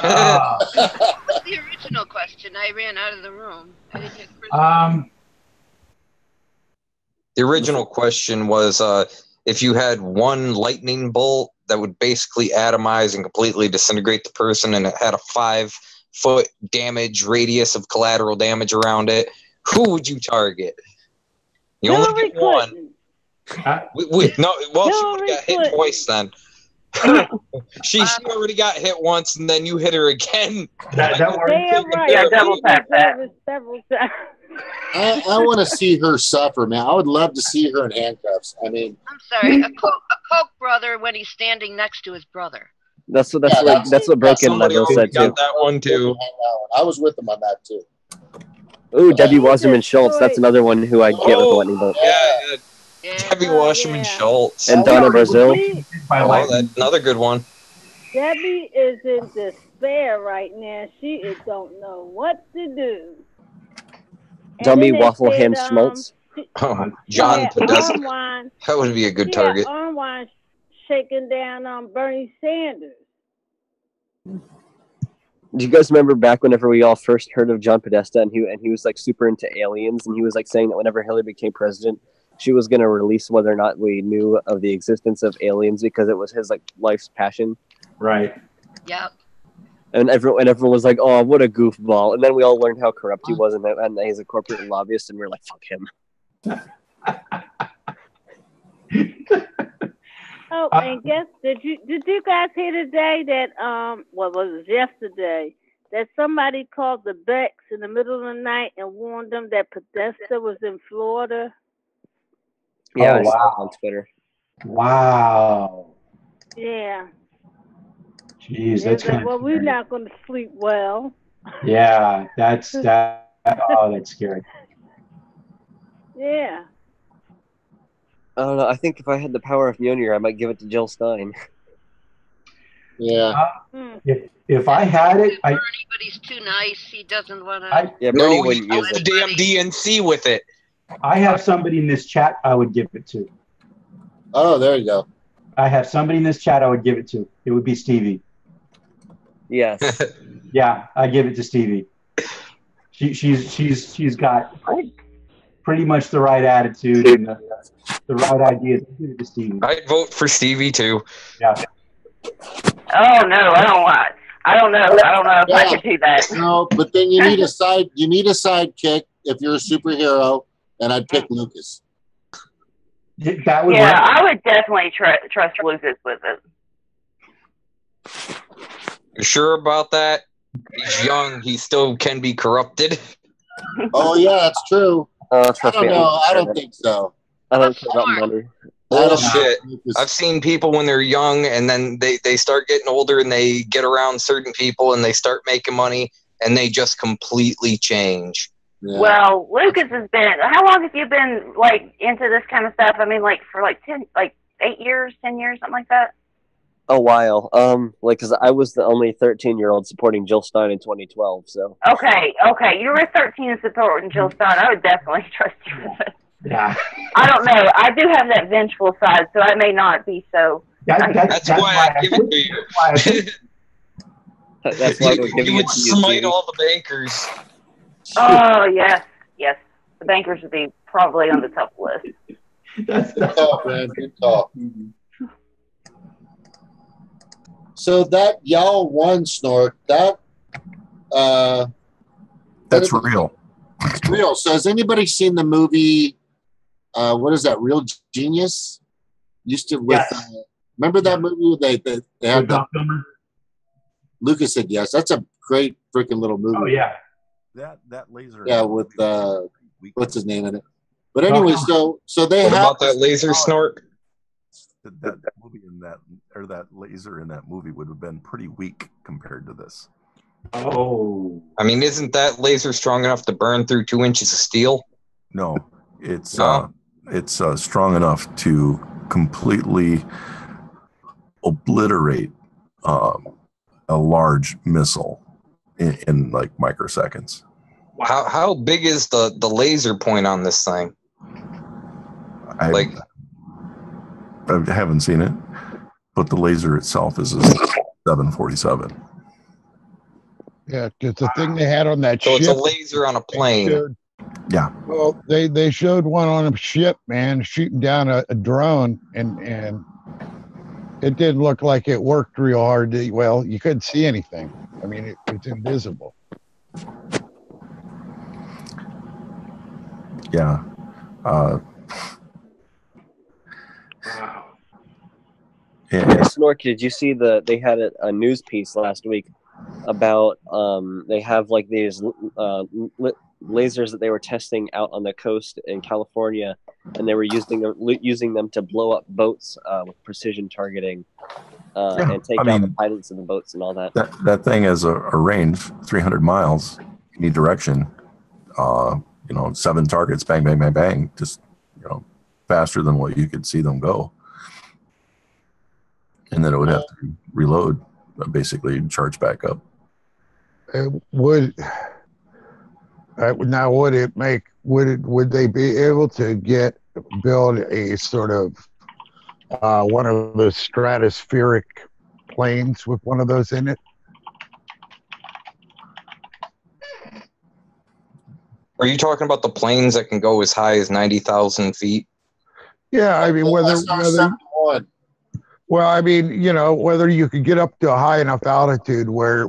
Speaker 7: What's the original question? I ran out of the room. I didn't get
Speaker 6: The original question was if you had one lightning bolt that would basically atomize and completely disintegrate the person, and it had a 5-foot damage radius of collateral damage around it, who would you target? You only get one. No, well, she would have got hit twice then. she already got hit once, and then you hit her again.
Speaker 4: That works.
Speaker 21: Yeah,
Speaker 17: double tap that.
Speaker 21: Several times.
Speaker 8: I want to see her suffer, man. I would love to see her in handcuffs. I mean,
Speaker 7: I'm sorry, a Koch brother when he's standing next to his brother.
Speaker 16: That's what Broken and I both said too.
Speaker 6: Got that one too.
Speaker 8: I was with them on that too.
Speaker 16: Ooh, Debbie Wasserman Schultz. That's another one who I'd get with a lightning bolt.
Speaker 6: Yeah, Debbie Wasserman Schultz.
Speaker 16: And Donna Brazil.
Speaker 6: Oh, that's another good one.
Speaker 21: Debbie is in despair right now. She don't know what to do.
Speaker 16: Dummy Waffleham Schmaltz.
Speaker 6: John Podesta. That would be a good target.
Speaker 21: Armwine shaking down on Bernie Sanders.
Speaker 16: Do you guys remember back whenever we all first heard of John Podesta and he was like super into aliens, and he was like saying that whenever Hillary became president, she was going to release whether or not we knew of the existence of aliens because it was his like life's passion.
Speaker 4: Right.
Speaker 7: Yep.
Speaker 16: And everyone was like, "Oh, what a goofball!" And then we all learned how corrupt he was, and he's a corporate lobbyist, and we're like, "Fuck him."
Speaker 21: Oh, and did you guys hear today that what was it, yesterday, that somebody called the Becks in the middle of the night and warned them that Podesta was in Florida?
Speaker 16: Yeah,
Speaker 4: Oh,
Speaker 16: I saw
Speaker 4: wow.
Speaker 16: it on Twitter.
Speaker 4: Wow.
Speaker 21: Yeah.
Speaker 4: Jeez,
Speaker 21: They
Speaker 4: that's
Speaker 21: was like,
Speaker 4: kind
Speaker 21: well,
Speaker 4: of
Speaker 21: we're
Speaker 4: scary.
Speaker 21: not going to sleep well.
Speaker 4: Yeah, that's that. Oh, that's scary.
Speaker 21: Yeah.
Speaker 16: I don't know. I think if I had the power of Mjolnir, I might give it to Jill Stein.
Speaker 8: Yeah.
Speaker 4: If I had it,
Speaker 7: Bernie, but he's too nice. He doesn't want to.
Speaker 16: Yeah,
Speaker 6: No,
Speaker 16: Bernie
Speaker 6: he
Speaker 16: wouldn't
Speaker 6: goes
Speaker 16: use
Speaker 6: to
Speaker 16: it.
Speaker 6: damn DNC with it.
Speaker 4: I have somebody in this chat I would give it to.
Speaker 8: Oh, there you go.
Speaker 4: I have somebody in this chat I would give it to. It would be Stevie.
Speaker 16: Yes.
Speaker 4: Yeah, I give it to Stevie. She's got pretty much the right attitude and the right ideas. Give it to Stevie.
Speaker 6: I'd vote for Stevie too.
Speaker 4: Yeah.
Speaker 17: Oh no, I don't want. I don't know if I could do that.
Speaker 8: No, but then you need a sidekick if you're a superhero, and I'd pick Lucas.
Speaker 4: That would
Speaker 17: Yeah,
Speaker 4: work.
Speaker 17: I would definitely trust Lucas with it.
Speaker 6: You sure about that? He's young. He still can be corrupted.
Speaker 8: Oh yeah, that's true. I
Speaker 16: Trust
Speaker 8: don't
Speaker 16: me,
Speaker 8: know. I don't think so.
Speaker 16: I don't care about money.
Speaker 6: Bullshit. I've seen people when they're young and then they start getting older and they get around certain people and they start making money and they just completely change.
Speaker 8: Yeah.
Speaker 17: Well, Lucas has been. How long have you been like into this kind of stuff? I mean, like for like 8 years, 10 years, something like that.
Speaker 16: A while. Because I was the only 13-year-old supporting Jill Stein in 2012. So.
Speaker 17: Okay. You were 13 and supporting Jill Stein. I would definitely trust you with it.
Speaker 4: Yeah.
Speaker 17: I don't know. I do have that vengeful side, so I may not be so.
Speaker 6: That's why I give it to you.
Speaker 16: That's why we're giving
Speaker 6: You
Speaker 16: it
Speaker 6: would
Speaker 16: to you.
Speaker 6: smite
Speaker 16: Stevie.
Speaker 6: all the bankers.
Speaker 17: Oh yes. The bankers would be probably on the top list.
Speaker 8: Good talk, man. Good talk. So that y'all won, Snort. That's
Speaker 9: real.
Speaker 8: It's real. So has anybody seen the movie? What is that? Real Genius? Used to with.
Speaker 4: Yes.
Speaker 8: Remember that movie? They had the.
Speaker 4: Dumber?
Speaker 8: Lucas said yes. That's a great freaking little movie.
Speaker 4: Oh yeah.
Speaker 9: That laser.
Speaker 8: Yeah, with what's his name in it? But anyway, so they
Speaker 6: What
Speaker 8: have
Speaker 6: about that laser snort?
Speaker 9: That movie in that laser in that movie would have been pretty weak compared to this.
Speaker 4: Oh.
Speaker 6: I mean, isn't that laser strong enough to burn through 2 inches of steel?
Speaker 9: No, it's
Speaker 6: No?
Speaker 9: it's strong enough to completely obliterate a large missile in like microseconds.
Speaker 6: How big is the laser point on this thing?
Speaker 9: I haven't seen it, but the laser itself is a 747.
Speaker 10: Yeah, because the thing they had on that
Speaker 6: So
Speaker 10: ship.
Speaker 6: it's a laser on a plane.
Speaker 9: Yeah.
Speaker 10: Well, they showed one on a ship, man, shooting down a drone, and it didn't look like it worked real hard. Well, you couldn't see anything. I mean, it's invisible.
Speaker 9: Yeah.
Speaker 16: Hey, Snork, did you see they had a news piece last week about they have like these lasers that they were testing out on the coast in California, and they were using them to blow up boats with precision targeting and take out the pilots of the boats and all that.
Speaker 9: That thing has a range 300 miles any direction. 7 targets, bang, bang, bang, bang, just faster than what you could see them go. And then it would have to reload, basically charge back up.
Speaker 10: Would they be able to build a sort of one of the stratospheric planes with one of those in it?
Speaker 6: Are you talking about the planes that can go as high as 90,000 feet?
Speaker 10: Yeah, I mean, whether well, I mean, you know, whether you could get up to a high enough altitude where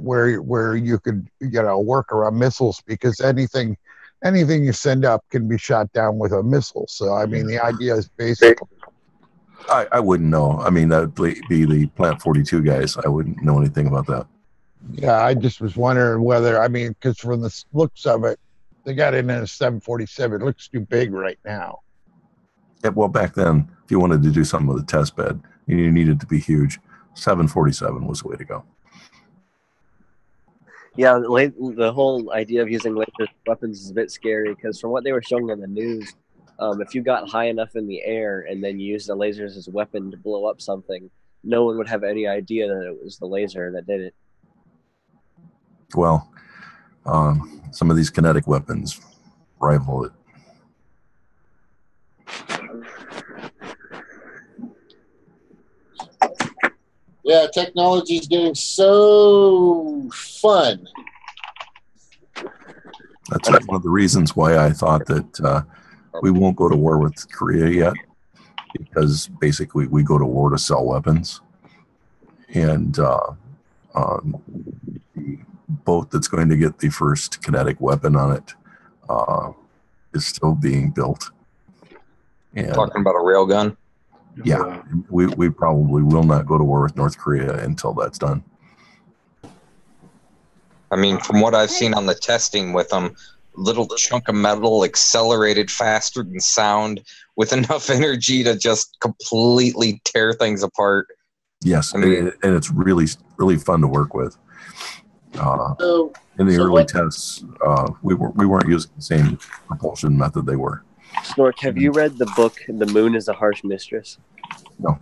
Speaker 10: you could, you know, work around missiles, because anything you send up can be shot down with a missile. So I mean, the idea is basically.
Speaker 9: I wouldn't know. I mean, that'd be the Plant 42 guys. I wouldn't know anything about that.
Speaker 10: Yeah, I just was wondering whether, I mean, because from the looks of it, they got it in a 747. It looks too big right now.
Speaker 9: Yeah, well, back then, if you wanted to do something with a test bed, you needed to be huge. 747 was the way to go.
Speaker 16: Yeah, the whole idea of using laser weapons is a bit scary, because from what they were showing on the news, if you got high enough in the air and then you used the lasers as a weapon to blow up something, no one would have any idea that it was the laser that did it.
Speaker 9: Well, some of these kinetic weapons rival it.
Speaker 8: Yeah, technology is getting so fun.
Speaker 9: That's one of the reasons why I thought that we won't go to war with Korea yet, because basically we go to war to sell weapons. And the boat that's going to get the first kinetic weapon on it is still being built. And
Speaker 6: talking about a railgun?
Speaker 9: Yeah, we probably will not go to war with North Korea until that's done.
Speaker 6: I mean, from what I've seen on the testing with them, little chunk of metal accelerated faster than sound with enough energy to just completely tear things apart.
Speaker 9: Yes, I mean, and it's really, really fun to work with. In the early tests, we weren't using the same propulsion method they were.
Speaker 16: Snork, have you read the book "The Moon is a Harsh Mistress"?
Speaker 9: No.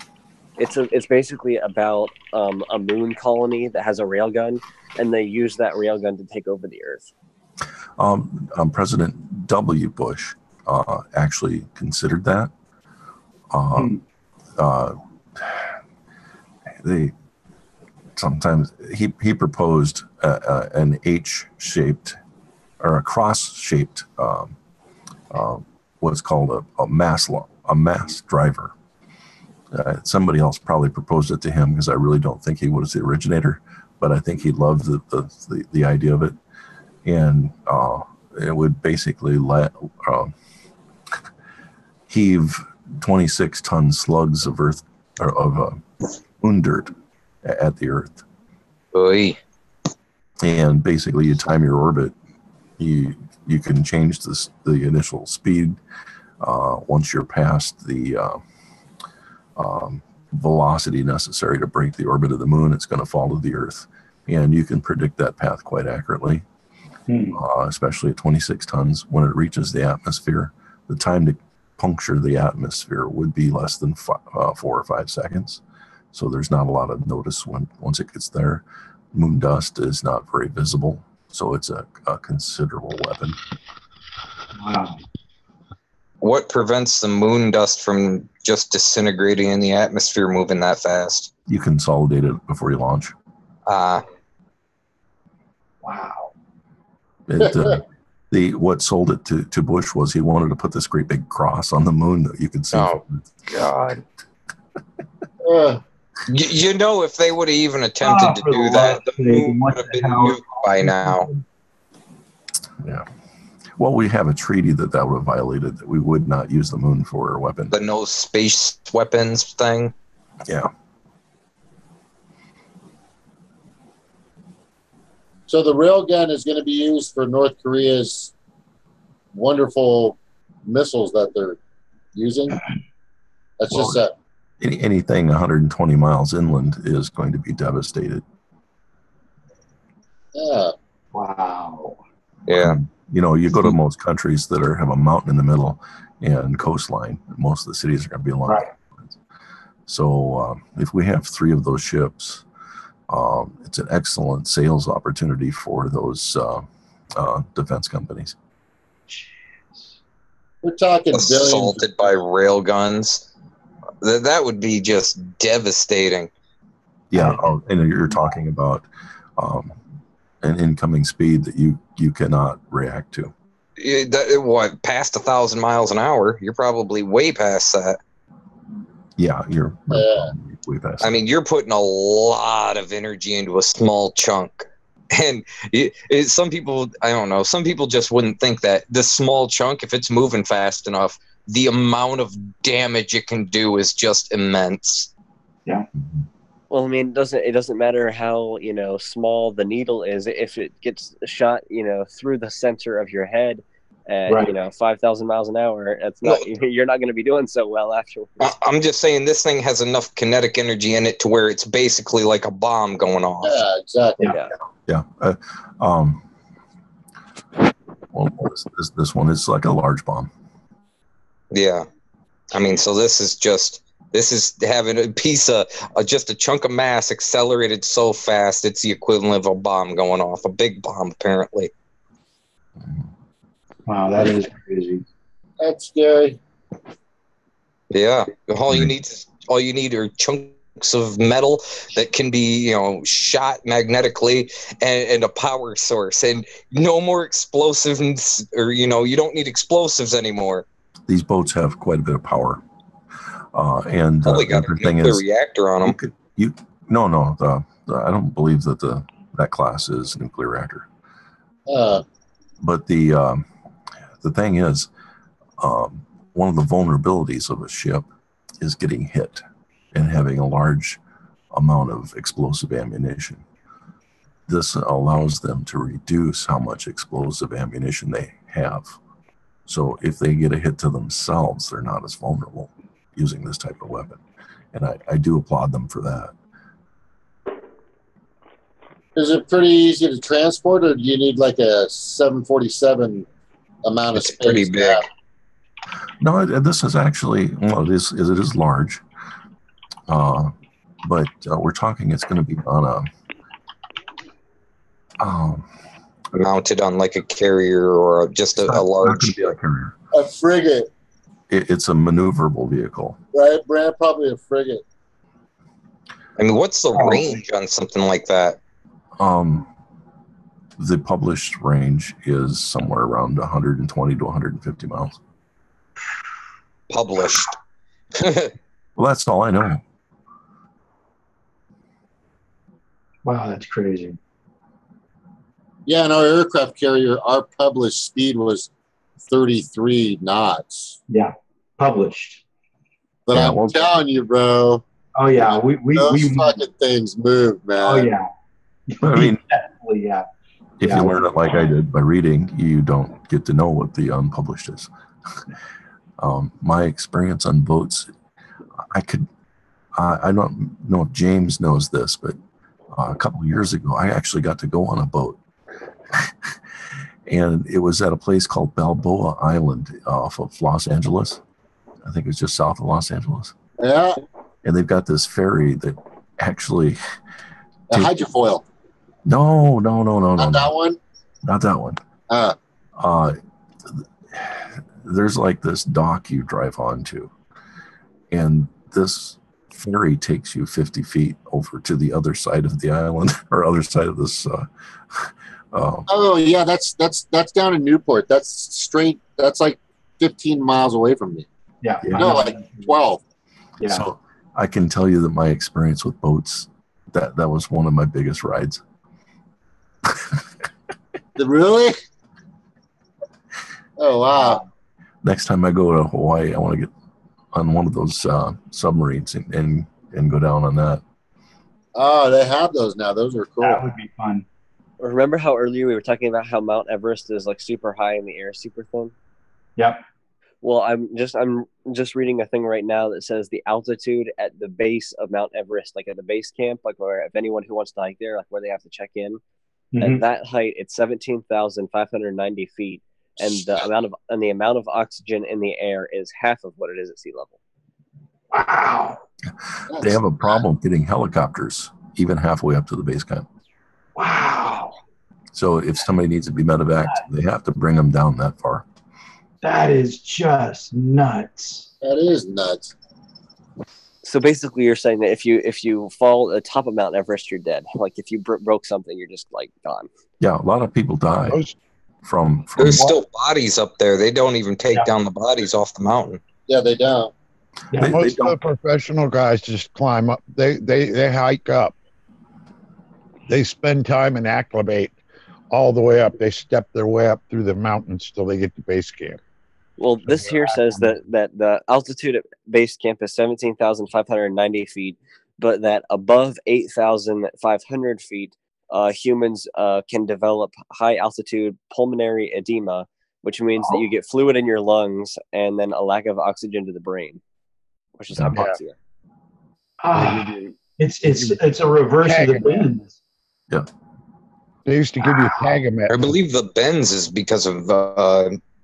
Speaker 16: It's basically about a moon colony that has a railgun, and they use that railgun to take over the Earth.
Speaker 9: President W. Bush actually considered that. He proposed an H-shaped or a cross-shaped what's called a mass driver. Somebody else probably proposed it to him, because I really don't think he was the originator, but I think he loved the idea of it. And it would basically heave 26-ton slugs of earth or of moon dirt at the Earth.
Speaker 6: Oy.
Speaker 9: And basically, you time your orbit. You can change the initial speed once you're past the velocity necessary to break the orbit of the moon. It's going to fall to the Earth, and you can predict that path quite accurately. Especially at 26 tons, when it reaches the atmosphere, the time to puncture the atmosphere would be less than 4 or 5 seconds. So there's not a lot of notice once it gets there. Moon dust is not very visible, so it's a considerable weapon.
Speaker 4: Wow.
Speaker 6: What prevents the moon dust from just disintegrating in the atmosphere, moving that fast?
Speaker 9: You consolidate it before you launch.
Speaker 4: Wow.
Speaker 9: What sold it to Bush was he wanted to put this great big cross on the moon that you could see.
Speaker 6: Oh, God. You know, if they would have even attempted to do that, the moon would have been nuked by now.
Speaker 9: Yeah. Well, we have a treaty that would have violated, that we would not use the moon for a weapon.
Speaker 6: The no space weapons thing?
Speaker 9: Yeah.
Speaker 8: So the railgun is going to be used for North Korea's wonderful missiles that they're using. That's just that.
Speaker 9: Anything 120 miles inland is going to be devastated.
Speaker 8: Yeah.
Speaker 4: Wow.
Speaker 6: Yeah.
Speaker 9: You know, you go to most countries that have a mountain in the middle and coastline. Most of the cities are going to be along. Right. So if we have 3 of those ships, it's an excellent sales opportunity for those defense companies.
Speaker 8: We're talking
Speaker 6: assaulted by railguns. That would be just devastating.
Speaker 9: Yeah, and you're talking about an incoming speed that you cannot react to.
Speaker 6: What, past 1,000 miles an hour? You're probably way past that.
Speaker 9: Yeah, you're way past.
Speaker 6: I mean, you're putting a lot of energy into a small chunk. And some people, I don't know, some people just wouldn't think that this small chunk, if it's moving fast enough, the amount of damage it can do is just immense.
Speaker 4: Yeah.
Speaker 16: Well, I mean, it doesn't matter how, small the needle is. If it gets shot, through the center of your head at,
Speaker 4: Right.
Speaker 16: 5,000 miles an hour, you're not going to be doing so well afterwards.
Speaker 6: I'm just saying this thing has enough kinetic energy in it to where it's basically like a bomb going off.
Speaker 8: Yeah, exactly.
Speaker 9: Yeah. Well, this one is like a large bomb.
Speaker 6: Yeah. I mean, so this is having a piece of just a chunk of mass accelerated so fast it's the equivalent of a bomb going off, a big bomb apparently.
Speaker 4: Wow, that is crazy.
Speaker 8: That's scary.
Speaker 6: Yeah, all you need are chunks of metal that can be, shot magnetically, and a power source, and no more explosives, or you don't need explosives anymore.
Speaker 9: These boats have quite a bit of power, and
Speaker 6: Probably got a nuclear reactor on them.
Speaker 9: I don't believe that that class is a nuclear reactor. But the thing is, one of the vulnerabilities of a ship is getting hit and having a large amount of explosive ammunition. This allows them to reduce how much explosive ammunition they have. So if they get a hit to themselves, they're not as vulnerable using this type of weapon. And I do applaud them for that.
Speaker 8: Is it pretty easy to transport, or do you need like a 747 amount of space?
Speaker 6: Pretty big.
Speaker 9: No, this is actually, well, it is large, but we're talking it's going to be on
Speaker 6: mounted on like a carrier or just a large.
Speaker 9: Not going to be a carrier.
Speaker 8: A frigate.
Speaker 9: It's a maneuverable vehicle.
Speaker 8: Right, Brad? Probably a frigate.
Speaker 6: I mean, what's the range on something like that?
Speaker 9: The published range is somewhere around 120 to 150 miles.
Speaker 6: Published.
Speaker 9: Well, that's all I know.
Speaker 4: Wow, that's crazy.
Speaker 8: Yeah, in our aircraft carrier, our published speed was 33 knots.
Speaker 4: Yeah, published.
Speaker 8: But I'm telling you, bro.
Speaker 4: Oh yeah,
Speaker 8: those fucking things move, man.
Speaker 4: Oh yeah.
Speaker 9: I mean,
Speaker 4: definitely, yeah.
Speaker 9: If you learn it like I did by reading, you don't get to know what the unpublished is. My experience on boats, I don't know if James knows this, but a couple of years ago, I actually got to go on a boat. And it was at a place called Balboa Island off of Los Angeles. I think it's just south of Los Angeles.
Speaker 8: Yeah.
Speaker 9: And they've got this ferry that actually...
Speaker 8: A hydrofoil.
Speaker 9: No.
Speaker 8: Not that one?
Speaker 9: Not that one. There's like this dock you drive onto, and this ferry takes you 50 feet over to the other side of the island, or other side of this.
Speaker 8: Oh yeah, that's down in Newport. That's straight. That's like 15 miles away from me.
Speaker 4: Yeah.
Speaker 8: No, like 12.
Speaker 4: Yeah.
Speaker 9: So I can tell you that my experience with boats, that was one of my biggest rides.
Speaker 8: Really? Oh wow.
Speaker 9: Next time I go to Hawaii, I want to get on one of those submarines and go down on that.
Speaker 8: Oh, they have those now. Those are cool.
Speaker 4: That would be fun.
Speaker 16: Remember how earlier we were talking about how Mount Everest is like super high in the air, super thin?
Speaker 4: Yep.
Speaker 16: Well, I'm just reading a thing right now that says the altitude at the base of Mount Everest, like at the base camp, like where if anyone who wants to hike there, like where they have to check in, at that height, it's 17,590 feet, and the amount of oxygen in the air is half of what it is at sea level.
Speaker 4: Wow.
Speaker 9: They have a problem getting helicopters even halfway up to the base camp.
Speaker 4: Wow.
Speaker 9: So if somebody needs to be medevaced, they have to bring them down that far.
Speaker 4: That is just nuts.
Speaker 8: That is nuts.
Speaker 16: So basically, you're saying that if you fall at the top of Mount Everest, you're dead. Like if you broke something, you're just like gone.
Speaker 9: Yeah, a lot of people die from
Speaker 6: There's still bodies up there. They don't even take down the bodies off the mountain.
Speaker 8: Yeah, they don't.
Speaker 10: Yeah, most of the professional guys just climb up. They hike up. They spend time and acclimate all the way up. They step their way up through the mountains till they get to base camp.
Speaker 16: Well, this here says that the altitude at base camp is 17,590 feet, but that above 8,500 feet, humans can develop high altitude pulmonary edema, which means that you get fluid in your lungs and then a lack of oxygen to the brain, which is hypoxia.
Speaker 4: It's a reverse of the bends.
Speaker 9: Yeah.
Speaker 10: They used to give you Tagamet.
Speaker 6: I believe the bends is because of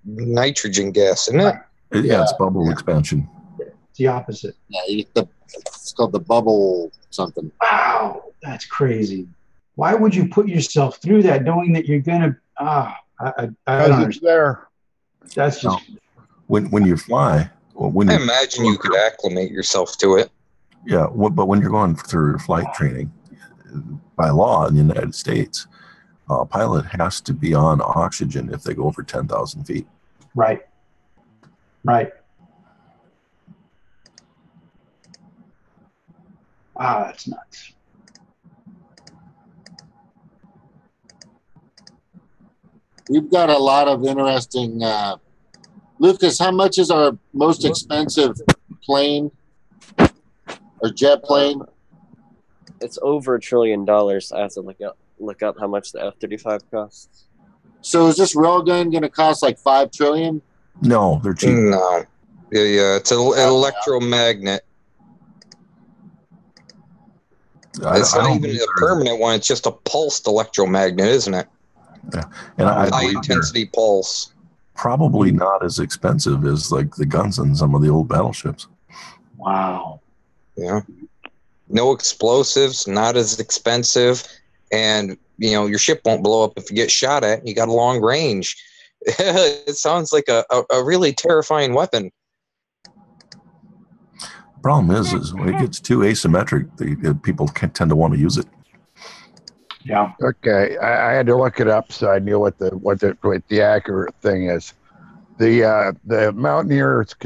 Speaker 6: nitrogen gas, isn't it?
Speaker 9: Yeah, it's bubble expansion.
Speaker 4: It's the opposite.
Speaker 8: Yeah, it's called the bubble something.
Speaker 4: Wow, that's crazy. Why would you put yourself through that knowing that you're gonna? I don't understand.
Speaker 10: There.
Speaker 4: That's just
Speaker 9: when you fly.
Speaker 6: I imagine you could acclimate yourself to it.
Speaker 9: Yeah, but when you're going through flight training, by law in the United States, a pilot has to be on oxygen if they go over 10,000 feet.
Speaker 4: Right. Right. Wow, that's nuts.
Speaker 8: We've got a lot of interesting. Lucas, how much is our most expensive plane or jet plane?
Speaker 16: It's over $1 trillion. I have to look up how much the F-35 costs.
Speaker 8: So is this railgun going to cost like $5 trillion?
Speaker 9: No, they're cheap.
Speaker 6: No. Yeah, it's an electromagnet. It's not even a permanent one. It's just a pulsed electromagnet, isn't it?
Speaker 9: Yeah. And
Speaker 6: high intensity pulse.
Speaker 9: Probably not as expensive as like the guns in some of the old battleships.
Speaker 4: Wow.
Speaker 6: Yeah. No explosives, not as expensive, and your ship won't blow up if you get shot at. You got a long range. It sounds like a really terrifying weapon.
Speaker 9: Problem is when it gets too asymmetric, people tend to want to use it.
Speaker 4: Yeah.
Speaker 10: Okay, I had to look it up so I knew what the accurate thing is. The mountaineers,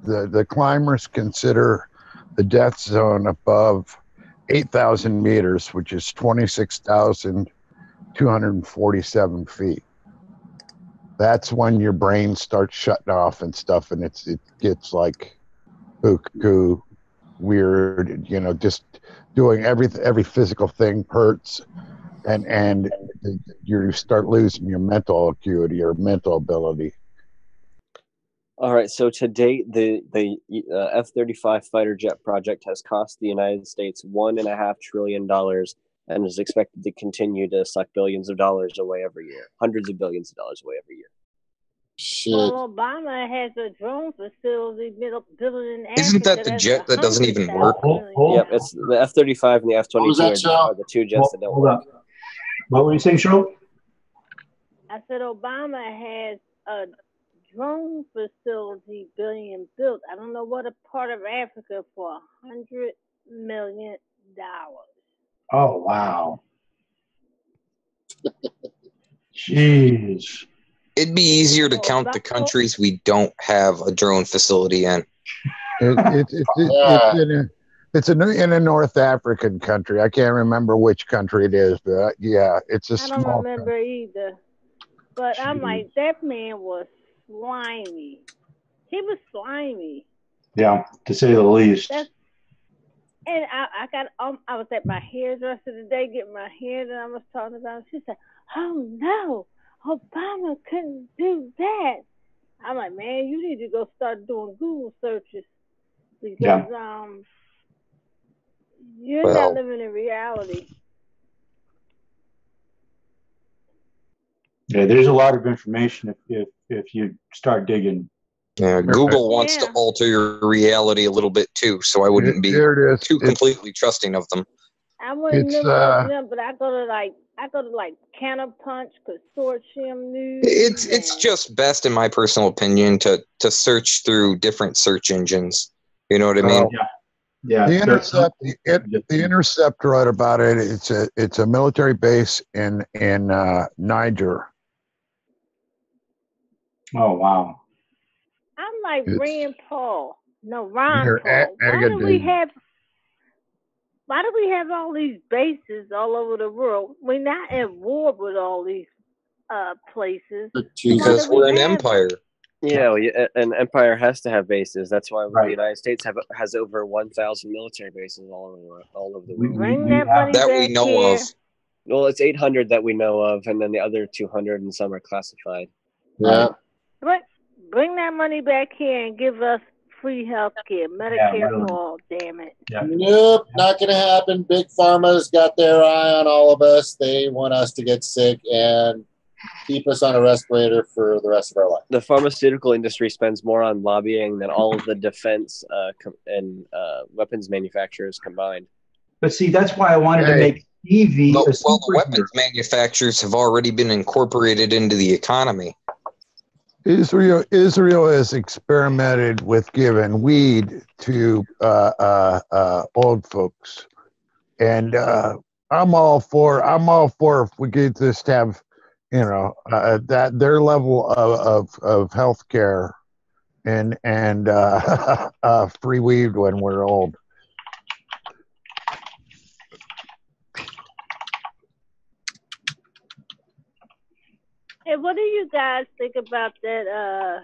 Speaker 10: the climbers consider the death zone above 8,000 meters, which is 26,247 feet. That's when your brain starts shutting off and stuff, and it gets like cuckoo, weird. Just doing every physical thing hurts. And you start losing your mental acuity or mental ability.
Speaker 16: All right, so to date, the F-35 fighter jet project has cost the United States $1.5 trillion and is expected to continue to suck billions of dollars away every year, hundreds of billions of dollars away every year.
Speaker 8: Shit.
Speaker 21: Well, Obama has a drone facility built in Africa.
Speaker 6: Isn't that the jet that doesn't even work?
Speaker 16: Yep, it's the F-35 and the F-22 are the two jets that don't work.
Speaker 4: What were you saying, Cheryl?
Speaker 21: I said Obama has a drone facility being built. I don't know what a part of Africa for $100 million.
Speaker 4: Oh wow! Jeez.
Speaker 6: It'd be easier to count the countries we don't have a drone facility in.
Speaker 10: It's in a North African country. I can't remember which country it is, but yeah, it's a small.
Speaker 21: I don't remember either. But I'm like, that man was slimy. He was slimy.
Speaker 4: Yeah, to say the least.
Speaker 21: And I was at my hairdresser today getting my hair, and I was talking about it. She said, "Oh no, Obama couldn't do that." I'm like, man, you need to go start doing Google searches because you're not living in reality.
Speaker 4: Yeah, there's a lot of information if you start digging.
Speaker 6: Yeah, Google wants to alter your reality a little bit too, so I wouldn't be too completely trusting of them.
Speaker 21: I wouldn't know them, but I go to Counterpunch, Consortium News.
Speaker 6: It's just best, in my personal opinion, to search through different search engines. You know what I mean?
Speaker 4: Yeah.
Speaker 10: The Intercept wrote about it. It's a military base in Niger.
Speaker 4: Oh wow!
Speaker 21: I'm like Rand Paul. No, Ron
Speaker 10: You're
Speaker 21: Paul. Why do we
Speaker 10: agitating.
Speaker 21: have? Why do we have all these bases all over the world? We're not at war with all these places. So why
Speaker 6: Because
Speaker 21: do we
Speaker 6: we're an
Speaker 21: have
Speaker 6: empire.
Speaker 16: Yeah, well, an empire has to have bases. That's why
Speaker 4: Right.
Speaker 16: the United States has over 1,000 military bases all over the world.
Speaker 21: Bring that money
Speaker 6: That
Speaker 21: back
Speaker 6: we know
Speaker 21: here.
Speaker 6: of.
Speaker 16: Well, it's 800 that we know of, and then the other 200 and some are classified.
Speaker 8: Yeah.
Speaker 21: Bring that money back here and give us free health care, Medicare
Speaker 4: really.
Speaker 21: for all. Damn it.
Speaker 8: Nope, not going to happen. Big Pharma's got their eye on all of us. They want us to get sick and keep us on a respirator for the rest of our life.
Speaker 16: The pharmaceutical industry spends more on lobbying than all of the defense and weapons manufacturers combined.
Speaker 4: But see, that's why I wanted to make Stevie a
Speaker 6: Well, the
Speaker 4: superhero.
Speaker 6: weapons manufacturers have already been incorporated into the economy.
Speaker 10: Israel has experimented with giving weed to old folks, and I'm all for if we could just have, that their level of health care and free weed when we're old.
Speaker 21: Hey, what do you guys think about that?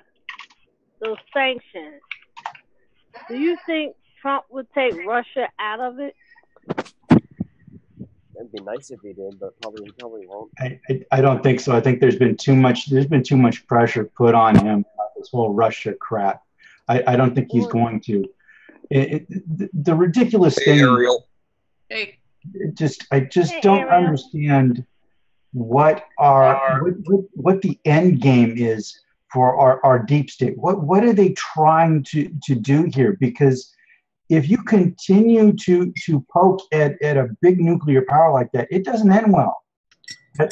Speaker 21: Those sanctions. Do you think Trump would take Russia out of it?
Speaker 16: It'd be nice if he did, but probably won't.
Speaker 4: I don't think so. I think there's been too much pressure put on him, this whole Russia crap. I don't think he's going to. The ridiculous thing.
Speaker 6: Ariel.
Speaker 11: Hey.
Speaker 4: I just don't understand what the end game is for our deep state. What are they trying to do here? Because if you continue to poke at a big nuclear power like that, it doesn't end well.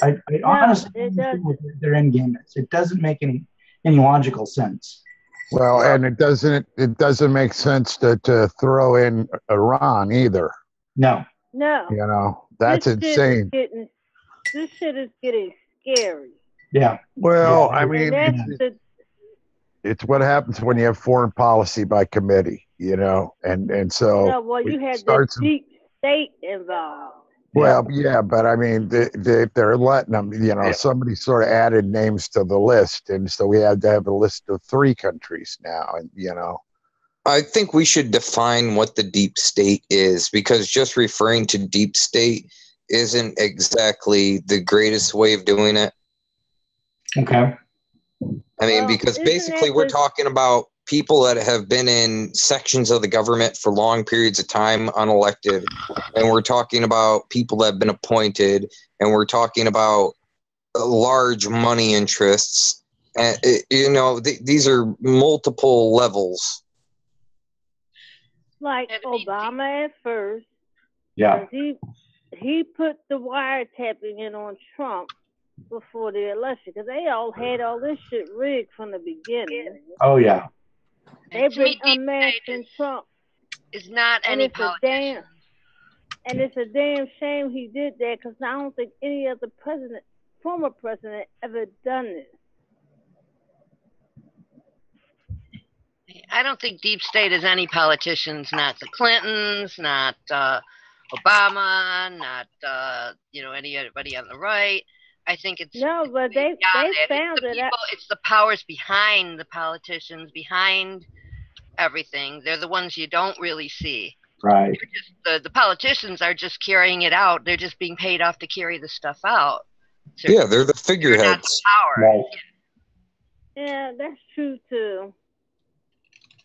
Speaker 4: I honestly don't understand what their end game is. It doesn't make any logical sense.
Speaker 10: Well, and it doesn't make sense to throw in Iran either.
Speaker 4: No.
Speaker 10: That's insane.
Speaker 21: This shit is getting scary.
Speaker 4: Yeah.
Speaker 10: Well,
Speaker 4: Yeah.
Speaker 10: I mean, it's what happens when you have foreign policy by committee, and so.
Speaker 21: No, well, you had the deep state involved.
Speaker 10: Well, yeah, but I mean, they're letting them, somebody sort of added names to the list, and so we had to have a list of 3 countries now, and
Speaker 6: I think we should define what the deep state is, because just referring to deep state isn't exactly the greatest way of doing it.
Speaker 4: Okay.
Speaker 6: I mean, because basically we're talking about people that have been in sections of the government for long periods of time unelected, and we're talking about people that have been appointed, and we're talking about large money interests, and these are multiple levels.
Speaker 21: Like Obama at first.
Speaker 4: Yeah.
Speaker 21: He put the wiretapping in on Trump before the election, because they all had all this shit rigged from the beginning.
Speaker 4: Oh yeah.
Speaker 21: They've been unmasking Trump.
Speaker 7: It's not any politician.
Speaker 21: And it's a damn shame he did that, because I don't think any other former president, ever done this.
Speaker 7: I don't think deep state is any politicians, not the Clintons, not Obama, not anybody on the right. I think it's
Speaker 21: but they found it.
Speaker 7: It's the powers behind the politicians, behind everything. They're the ones you don't really see.
Speaker 4: Right.
Speaker 7: The politicians are just carrying it out. They're just being paid off to carry the stuff out. So
Speaker 6: Yeah, they're the figureheads.
Speaker 7: They're not the power.
Speaker 4: Right.
Speaker 21: Yeah, that's true too.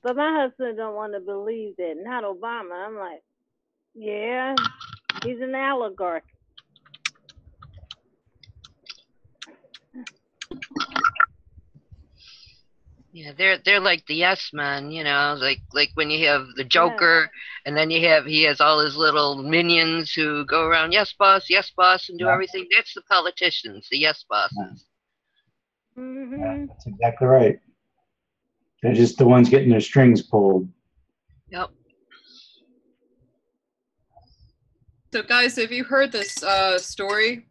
Speaker 21: But my husband don't want to believe that. Not Obama. I'm like, yeah, he's an oligarch.
Speaker 7: Yeah, they're like the yes men, like when you have the Joker, and then he has all his little minions who go around yes boss, and do everything. That's the politicians, the yes bosses.
Speaker 21: Mm-hmm.
Speaker 4: That's exactly right. They're just the ones getting their strings pulled.
Speaker 7: Yep.
Speaker 3: So guys, have you heard this story?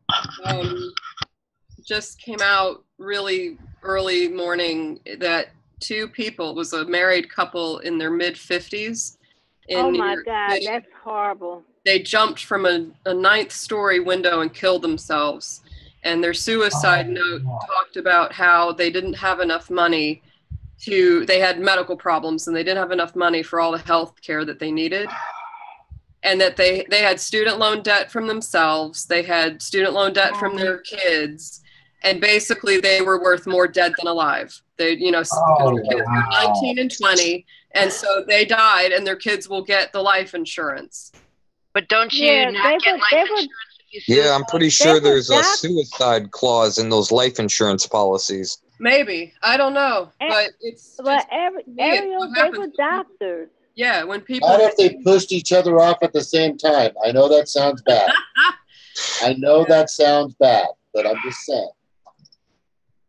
Speaker 3: Just came out really early morning that two people. It was a married couple in their mid-50s.
Speaker 21: Oh my God, that's horrible.
Speaker 3: They jumped from a 9th-story window and killed themselves. And their suicide note talked about how they didn't have enough money they had medical problems and they didn't have enough money for all the health care that they needed. And that they had student loan debt from themselves. They had student loan debt from their kids. And basically they were worth more dead than alive. They, because their kids were 19 and 20. And so they died and their kids will get the life insurance.
Speaker 7: But don't you not get life insurance?
Speaker 6: Yeah, I'm pretty sure there's a suicide clause in those life insurance policies.
Speaker 3: Maybe. I don't know. But it's
Speaker 21: Ariel, they were doctors.
Speaker 3: Yeah, when people...
Speaker 8: Not if they pushed each other off at the same time. I know that sounds bad. I know that sounds bad, but I'm just saying.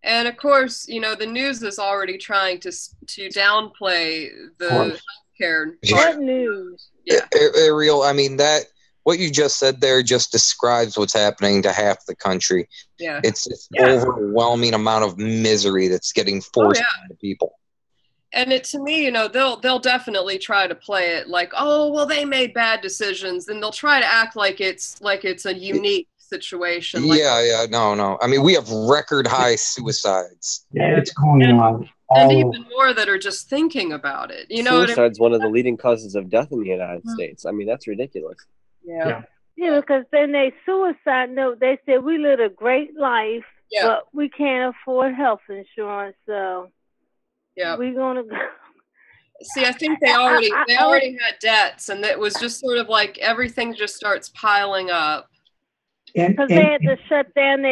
Speaker 3: And of course, the news is already trying to downplay the healthcare.
Speaker 21: What news?
Speaker 3: Yeah.
Speaker 6: Ariel, I mean, what you just said there just describes what's happening to half the country.
Speaker 3: Yeah.
Speaker 6: It's an overwhelming amount of misery that's getting forced on people.
Speaker 3: And to me, they'll definitely try to play it like, oh, well, they made bad decisions, and they'll try to act like it's a unique situation.
Speaker 6: No. I mean, we have record high suicides.
Speaker 4: Yeah, it's going on.
Speaker 3: And even more that are just thinking about it.
Speaker 16: Suicide's one of the leading causes of death in the United States. I mean, that's ridiculous.
Speaker 3: Yeah.
Speaker 21: Yeah, because in their suicide note, they said we lived a great life, but we can't afford health insurance, so we're gonna go.
Speaker 3: See, I think they already had debts, and it was just sort of like everything just starts piling up.
Speaker 21: Because they had to shut down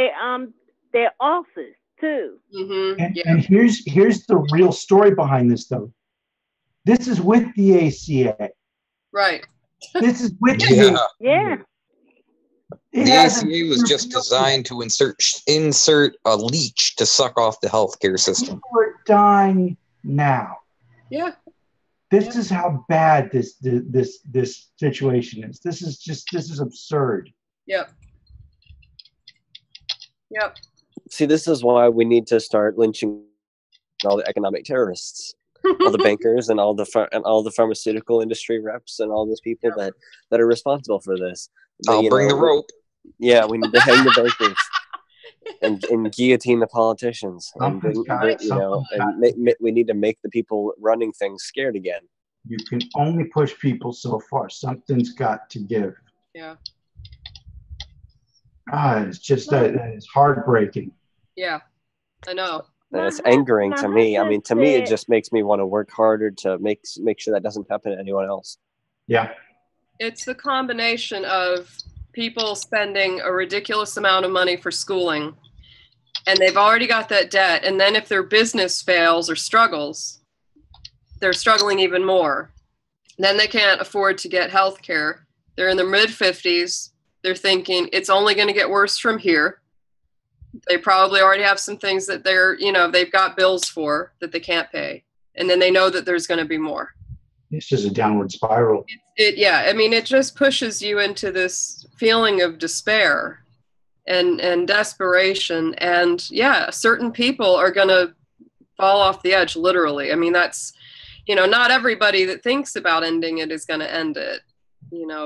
Speaker 21: their office too.
Speaker 3: Mm-hmm.
Speaker 4: And here's the real story behind this, though. This is with the ACA.
Speaker 3: Right.
Speaker 4: This is with
Speaker 21: the
Speaker 6: The ACA was just designed to insert a leech to suck off the healthcare system.
Speaker 4: People are dying now.
Speaker 3: Yeah.
Speaker 4: This is how bad this situation is. This is absurd.
Speaker 3: Yep.
Speaker 16: See, this is why we need to start lynching all the economic terrorists, all the bankers, and all the pharmaceutical industry reps, and all those people that are responsible for this.
Speaker 6: I'll bring the rope.
Speaker 16: Yeah, we need to hang the bankers and guillotine the politicians. And we need to make the people running things scared again.
Speaker 4: You can only push people so far. Something's got to give.
Speaker 3: Yeah.
Speaker 4: It's just it's heartbreaking.
Speaker 3: Yeah, I know.
Speaker 16: And it's angering to me. I mean, to me, it just makes me want to work harder to make sure that doesn't happen to anyone else.
Speaker 4: Yeah.
Speaker 3: It's the combination of people spending a ridiculous amount of money for schooling, and they've already got that debt. And then if their business fails or struggles, they're struggling even more. Then they can't afford to get health care. They're in their mid-50s. They're thinking it's only going to get worse from here. They probably already have some things that they've got bills for that they can't pay. And then they know that there's going to be more.
Speaker 4: It's just a downward spiral.
Speaker 3: It just pushes you into this feeling of despair and desperation. And certain people are going to fall off the edge, literally. I mean, that's, not everybody that thinks about ending it is going to end it.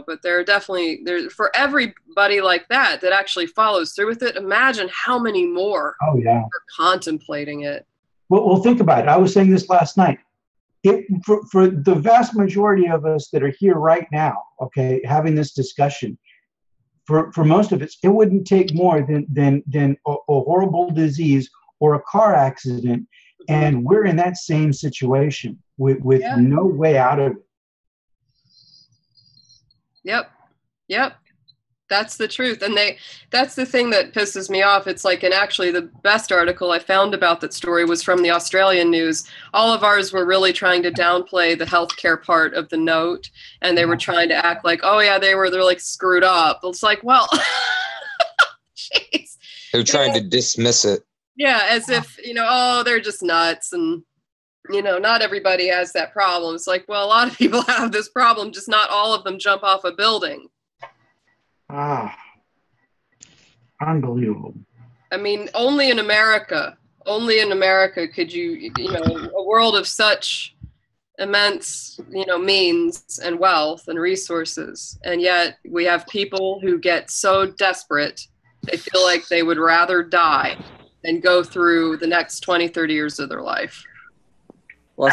Speaker 3: But there for everybody like that actually follows through with it. Imagine how many more are contemplating it.
Speaker 4: Well, think about it. I was saying this last night. For the vast majority of us that are here right now, okay, having this discussion, for most of us, it wouldn't take more than a horrible disease or a car accident, and we're in that same situation with no way out of it.
Speaker 3: Yep. That's the truth. And that's the thing that pisses me off. It's like, and actually the best article I found about that story was from the Australian news. All of ours were really trying to downplay the healthcare part of the note. And they were trying to act like, oh yeah, they're like screwed up. It's like, well, jeez.
Speaker 6: They're trying to dismiss it.
Speaker 3: Yeah. As if, they're just nuts. And, not everybody has that problem. It's like, well, a lot of people have this problem, just not all of them jump off a building.
Speaker 4: Unbelievable.
Speaker 3: I mean, only in America, only in America could you know, a world of such immense, you know, means and wealth and resources, and yet we have people who get so desperate they feel like they would rather die than go through the next 20, 30 years of their life.
Speaker 16: Well,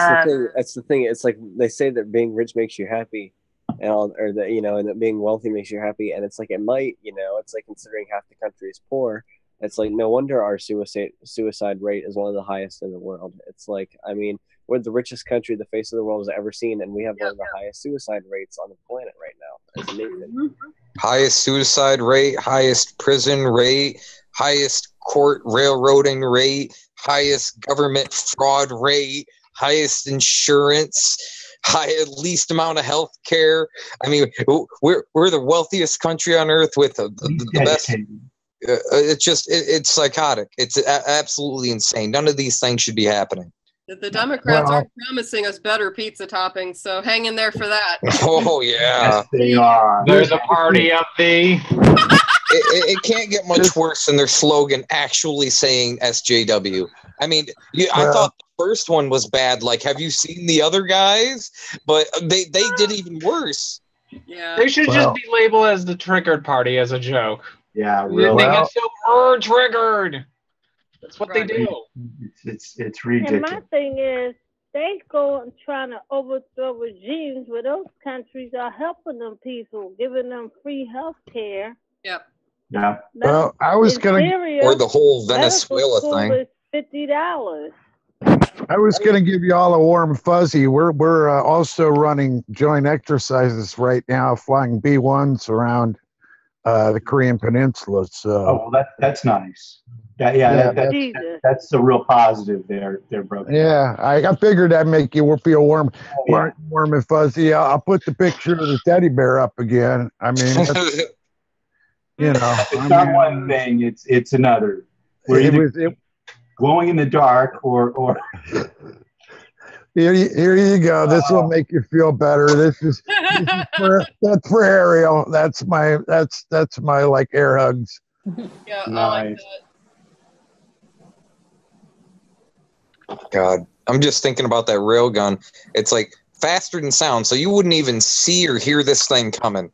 Speaker 16: that's the thing. It's like they say that being rich makes you happy, and or that, you know, and that being wealthy makes you happy. And it's like, it might, you know, it's like considering half the country is poor. It's like, no wonder our suicide rate is one of the highest in the world. It's like, I mean, we're the richest country the face of the world has ever seen, and we have one of the highest suicide rates on the planet right now. As Nathan.
Speaker 6: Highest suicide rate, highest prison rate, highest court railroading rate, highest government fraud rate, highest insurance, least amount of health care. I mean, we're the wealthiest country on earth with the best. It's psychotic. It's absolutely insane. None of these things should be happening.
Speaker 3: The Democrats aren't promising us better pizza toppings, so hang in there for that.
Speaker 6: Oh yeah,
Speaker 4: yes, they are.
Speaker 5: There's a party of thee.
Speaker 6: It can't get much worse than their slogan actually saying SJW. I mean, I thought the first one was bad. Like, have you seen the other guys? But they did even worse.
Speaker 3: Yeah,
Speaker 5: they should just be labeled as the triggered party as a joke.
Speaker 4: Yeah, really.
Speaker 5: They get so triggered. That's what they do.
Speaker 4: It's ridiculous.
Speaker 21: And my thing is, they go and trying to overthrow regimes where those countries are helping them people, giving them free health care.
Speaker 3: Yep.
Speaker 4: Yeah.
Speaker 10: Well, I was going to...
Speaker 6: Or the whole Venezuela thing.
Speaker 21: $50.
Speaker 10: I was going to give you all a warm fuzzy. We're also running joint exercises right now, flying B-1s around the Korean Peninsula. So,
Speaker 4: well, that's nice. That's a real positive there, bro.
Speaker 10: Yeah, I figured that'd make you feel warm and fuzzy. I'll put the picture of the teddy bear up again. I mean, you know,
Speaker 4: it's not one thing; it's another. We're either glowing in the dark or.
Speaker 10: Here you go. This will make you feel better. This is that's for Ariel. That's my like air hugs.
Speaker 3: Yeah,
Speaker 4: nice.
Speaker 3: I like that.
Speaker 6: God, I'm just thinking about that railgun. It's like faster than sound, so you wouldn't even see or hear this thing coming.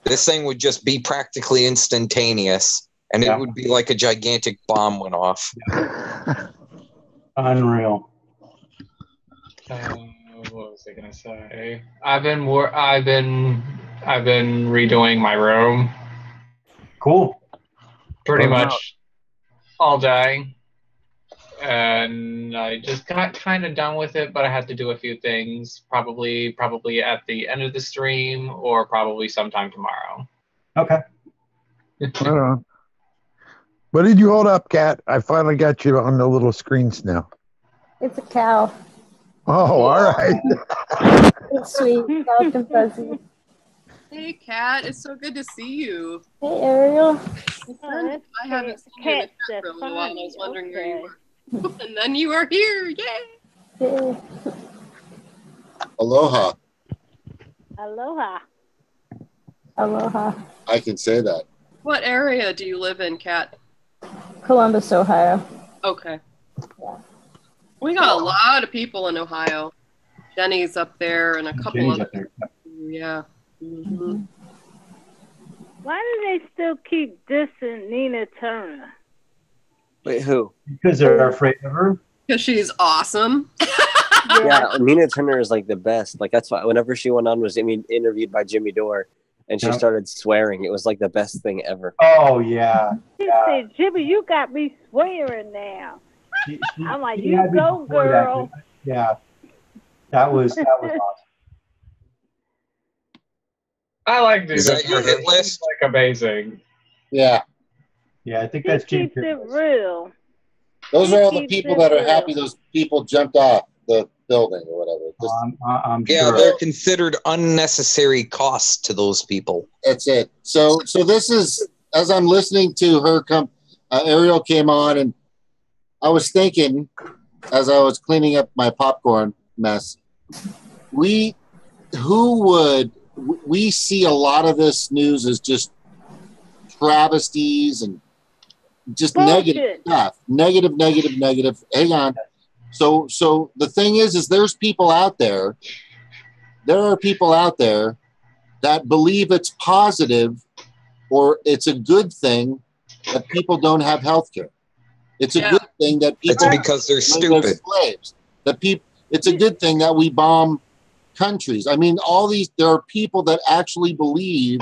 Speaker 6: This thing would just be practically instantaneous, and it would be like a gigantic bomb went off.
Speaker 4: Unreal.
Speaker 5: What was I gonna say? I've been redoing my room.
Speaker 4: Cool.
Speaker 5: Pretty much all day. And I just got kind of done with it, but I had to do a few things. Probably at the end of the stream, or probably sometime tomorrow.
Speaker 4: Okay.
Speaker 10: What did you hold up, Kat? I finally got you on the little screens now.
Speaker 19: It's a cow.
Speaker 10: Oh, all right.
Speaker 19: It's sweet, soft and fuzzy.
Speaker 3: Hey, Kat, it's so good to see you.
Speaker 19: Hey, Ariel.
Speaker 3: I haven't seen you in the chat for a little while, and I was wondering where you were. And then you are here, yay!
Speaker 8: Aloha.
Speaker 21: Aloha.
Speaker 19: Aloha.
Speaker 8: I can say that.
Speaker 3: What area do you live in, Kat?
Speaker 19: Columbus, Ohio.
Speaker 3: Okay. Yeah. We got a lot of people in Ohio. Jenny's up there and a couple of others. Yeah. Mm-hmm.
Speaker 21: Why do they still keep dissing Nina Turner?
Speaker 16: Wait, who?
Speaker 4: Because they're afraid of her.
Speaker 3: Because she's awesome.
Speaker 16: Yeah, Nina Turner is like the best. Like, that's why whenever she went on was interviewed by Jimmy Dore, and she started swearing, it was like the best thing ever.
Speaker 4: Oh yeah.
Speaker 21: She said, "Jimmy, you got me swearing now." I'm like, "You go, girl."
Speaker 4: Yeah. That was awesome.
Speaker 5: I like this.
Speaker 6: Is that your hit list?
Speaker 5: Like amazing.
Speaker 8: Yeah.
Speaker 4: Yeah, I think that's
Speaker 21: keeps it real.
Speaker 8: Those are all the people that are happy those people jumped off the building or whatever.
Speaker 4: I'm
Speaker 6: yeah,
Speaker 4: sure.
Speaker 6: they're considered unnecessary costs to those people.
Speaker 8: That's it. So this is, as I'm listening to her Ariel came on, and I was thinking, as I was cleaning up my popcorn mess, we see a lot of this news as just travesties and just
Speaker 21: Bullshit.
Speaker 8: negative stuff. Negative. Hang on. So the thing is there's people out there. There are people out there that believe it's positive or it's a good thing that people don't have health care. It's a good thing that people.
Speaker 6: It's because they're stupid.
Speaker 8: Slaves. It's a good thing that we bomb countries. I mean, there are people that actually believe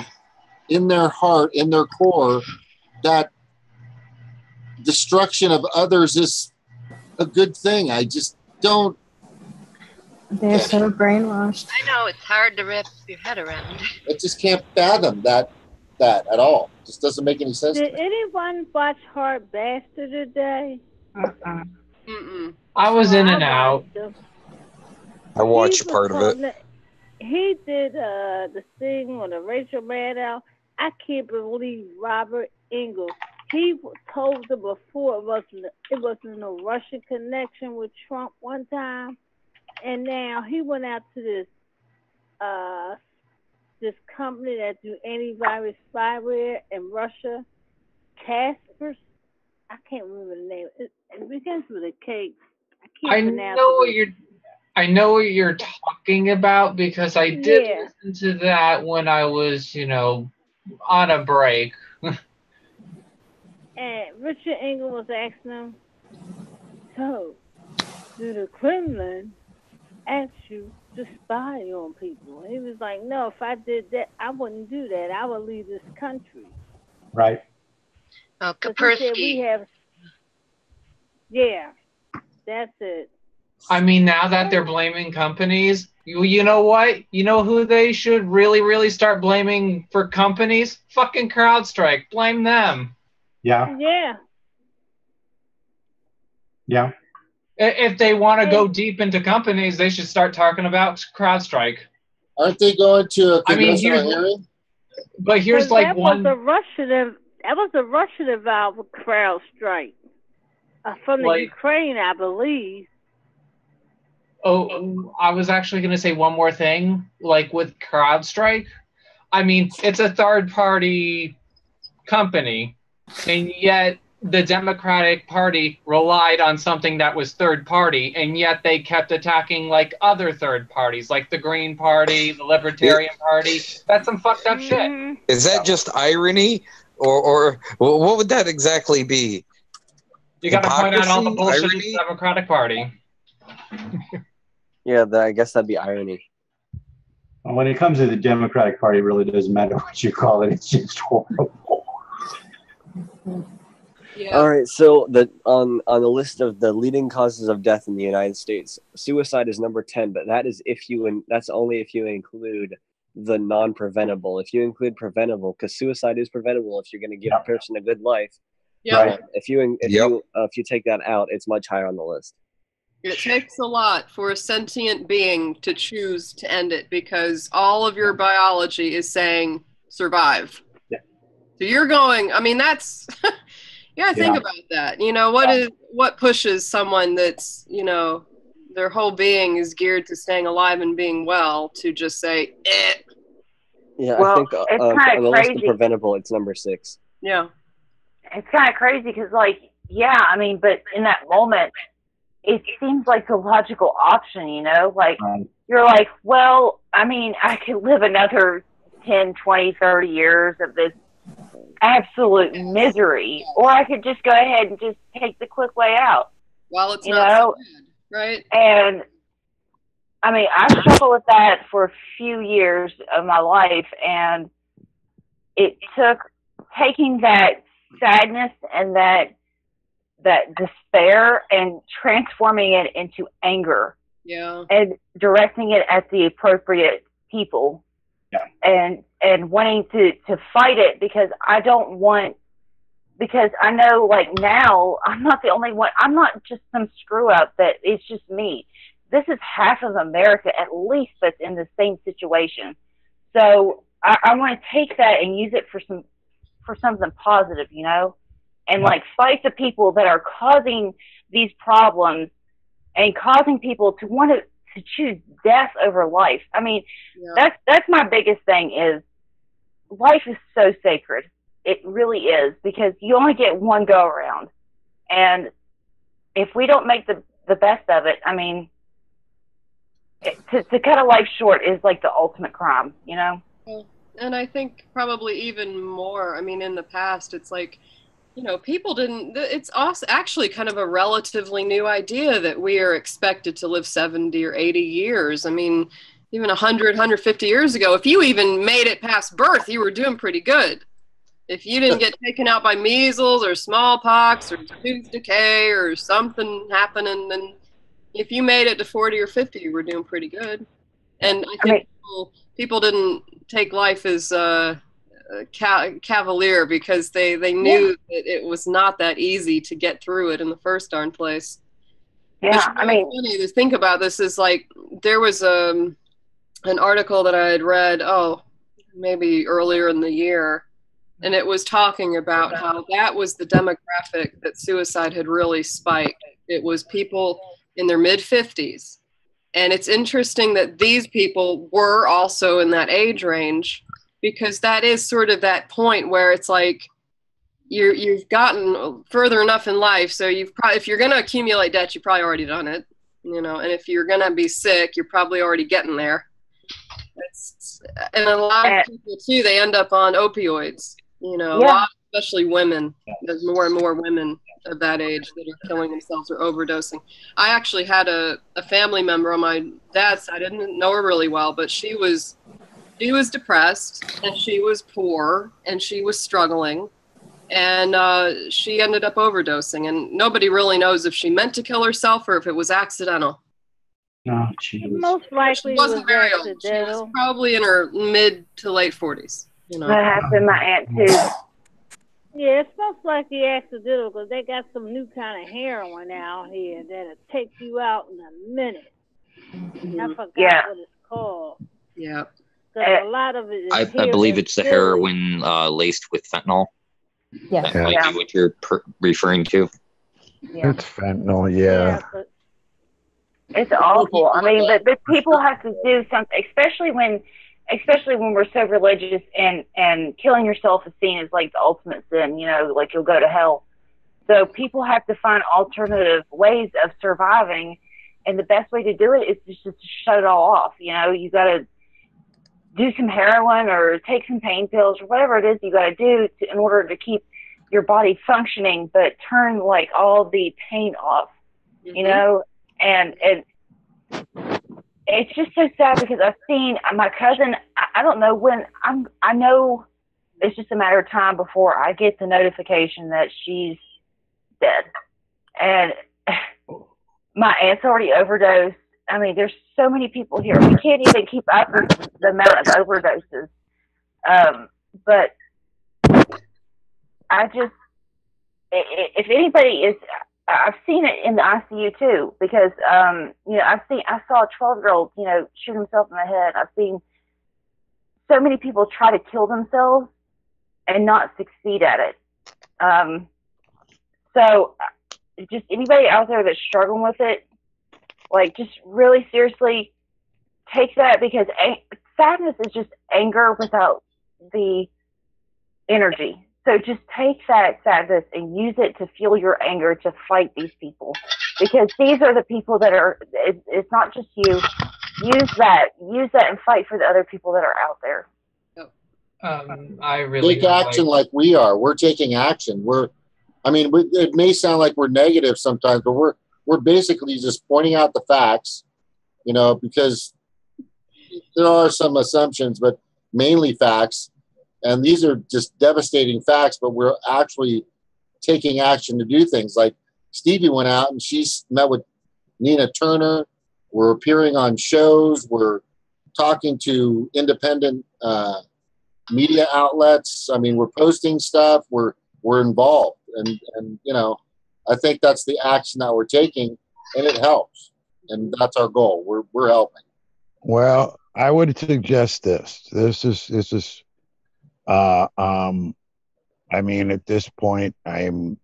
Speaker 8: in their heart, in their core, that destruction of others is a good thing. I just don't.
Speaker 19: They're so brainwashed.
Speaker 7: I know it's hard to wrap your head around.
Speaker 8: I just can't fathom that at all. It just doesn't make any sense.
Speaker 21: Did anyone watch Hard Bastard today?
Speaker 5: I was in and out.
Speaker 6: I watched part of it.
Speaker 21: He did the thing on the Rachel Maddow. I can't believe Robert Engel. He told them before it wasn't no Russian connection with Trump one time, and now he went out to this company that do antivirus spyware in Russia, Kaspersky. I can't remember the name. It begins with a K. I
Speaker 5: know what you're talking about because I did listen to that when I was, on a break.
Speaker 21: And Richard Engel was asking him, so, do the Kremlin ask you to spy on people? He was like, no, if I did that, I wouldn't do that. I would leave this country.
Speaker 4: Right.
Speaker 7: Oh,
Speaker 21: Kaspersky. Yeah, that's it.
Speaker 5: I mean, now that they're blaming companies, you know what? You know who they should really, really start blaming for companies? Fucking CrowdStrike. Blame them.
Speaker 4: Yeah.
Speaker 5: If they want to go deep into companies, they should start talking about CrowdStrike.
Speaker 8: Aren't they going to a congressional hearing?
Speaker 5: But here's like one.
Speaker 21: That was a Russian involved with CrowdStrike from the Ukraine, I believe.
Speaker 5: Oh, I was actually going to say one more thing. Like with CrowdStrike, I mean, it's a third-party company, and yet the Democratic Party relied on something that was third-party, and yet they kept attacking like other third parties, like the Green Party, the Libertarian Party. That's some fucked up shit.
Speaker 6: Is that just irony, or what would that exactly be?
Speaker 5: You got to point out all the bullshit in
Speaker 6: Irony?
Speaker 5: the Democratic Party.
Speaker 16: Yeah, I guess that'd be irony.
Speaker 4: When it comes to the Democratic Party, it really doesn't matter what you call it. It's just horrible.
Speaker 16: Yeah. All right, so on the list of the leading causes of death in the United States, suicide is number 10, but that's only if you include the non-preventable. If you include preventable, because suicide is preventable if you're going to give a person a good life.
Speaker 3: Yeah.
Speaker 16: Right. If you take that out, it's much higher on the list.
Speaker 3: It takes a lot for a sentient being to choose to end it because all of your biology is saying survive.
Speaker 4: Yeah.
Speaker 3: So you're going, I mean, that's, think about that. What pushes someone that's, their whole being is geared to staying alive and being well to just say, eh.
Speaker 16: Yeah,
Speaker 17: Well,
Speaker 16: I think
Speaker 17: it's
Speaker 16: on
Speaker 17: kinda
Speaker 16: the list of
Speaker 17: crazy.
Speaker 16: preventable, it's number 6.
Speaker 3: Yeah.
Speaker 17: It's kind of crazy because, but in that moment, it seems like the logical option, you're like, well, I mean, I could live another 10, 20, 30 years of this absolute misery, or I could just go ahead and just take the quick way out.
Speaker 3: While it's not so bad, right?
Speaker 17: And, I mean, I struggled with that for a few years of my life, and it took taking that sadness and that despair and transforming it into anger.
Speaker 3: Yeah.
Speaker 17: And directing it at the appropriate people.
Speaker 4: Yeah.
Speaker 17: And wanting to fight it because I know now I'm not the only one. I'm not just some screw up that it's just me. This is half of America at least that's in the same situation. So I want to take that and use it for something positive, and fight the people that are causing these problems and causing people to want to choose death over life. I mean, that's my biggest thing is life is so sacred. It really is, because you only get one go around. And if we don't make the best of it, I mean, to cut a life short is like the ultimate crime, you know?
Speaker 3: And I think probably even more, I mean, in the past, it's like, you know, people didn't, it's also actually kind of a relatively new idea that we are expected to live 70 or 80 years. I mean, even 100, 150 years ago, if you even made it past birth, you were doing pretty good. If you didn't get taken out by measles or smallpox or tooth decay or something happening, then if you made it to 40 or 50, you were doing pretty good. And I think people didn't take life as cavalier, because they knew that it was not that easy to get through it in the first darn place.
Speaker 17: Yeah,
Speaker 3: I mean, funny to think about this is like there was an article that I had read, maybe earlier in the year, and it was talking about how that was the demographic that suicide had really spiked. It was people in their mid-50s. And it's interesting that these people were also in that age range, because that is sort of that point where it's like you've gotten further enough in life. So you've probably, if you're going to accumulate debt, you've probably already done it, you know, and if you're going to be sick, you're probably already getting there. And a lot of people too, they end up on opioids, you know, a lot, especially women. There's more and more women of that age that are killing themselves or overdosing. I actually had a family member on my dad's side. I didn't know her really well, but she was depressed, and she was poor, and she was struggling, and she ended up overdosing, and nobody really knows if she meant to kill herself or if it was accidental.
Speaker 4: No, she
Speaker 21: Most likely
Speaker 3: She wasn't very old. She
Speaker 21: accidental.
Speaker 3: was probably in her mid to late 40s. You know,
Speaker 17: That happened to my aunt too.
Speaker 21: Yeah, it's most likely accidental, because they got some new kind of heroin out here that'll take you out in a minute. I forgot what it's called.
Speaker 3: Yeah.
Speaker 21: A lot of it is
Speaker 6: I believe it's the heroin laced with fentanyl.
Speaker 19: Yeah.
Speaker 6: That might be what you're referring to.
Speaker 10: It's fentanyl, yeah.
Speaker 17: It's awful. I mean, but people have to do something, especially when we're so religious, and killing yourself is seen as like the ultimate sin, you know, like you'll go to hell. So people have to find alternative ways of surviving, and the best way to do it is just to shut it all off. You know, you got to do some heroin or take some pain pills or whatever it is you got to do in order to keep your body functioning, but turn like all the pain off, you know, and it's just so sad, because I've seen my cousin, I don't know when, I know it's just a matter of time before I get the notification that she's dead. And my aunt's already overdosed. I mean, there's so many people here. We can't even keep up with the amount of overdoses. But I just, if anybody is, I've seen it in the ICU too, because, you know, I saw a 12-year-old, you know, shoot himself in the head. I've seen so many people try to kill themselves and not succeed at it. So just anybody out there that's struggling with it, like, just really seriously take that, because sadness is just anger without the energy. So just take that sadness and use it to fuel your anger to fight these people, because these are the people that are, it's not just you. Use that and fight for the other people that are out there.
Speaker 5: I really
Speaker 8: take action like we are. We're taking action. It may sound like we're negative sometimes, but we're basically just pointing out the facts, you know, because there are some assumptions, but mainly facts. And these are just devastating facts, but we're actually taking action to do things. Like Stevie went out and she's met with Nina Turner. We're appearing on shows. We're talking to independent media outlets. I mean, we're posting stuff. We're involved. And you know, I think that's the action that we're taking, and it helps. And that's our goal. We're helping.
Speaker 10: Well, I would suggest this. This is I mean, at this point, I'm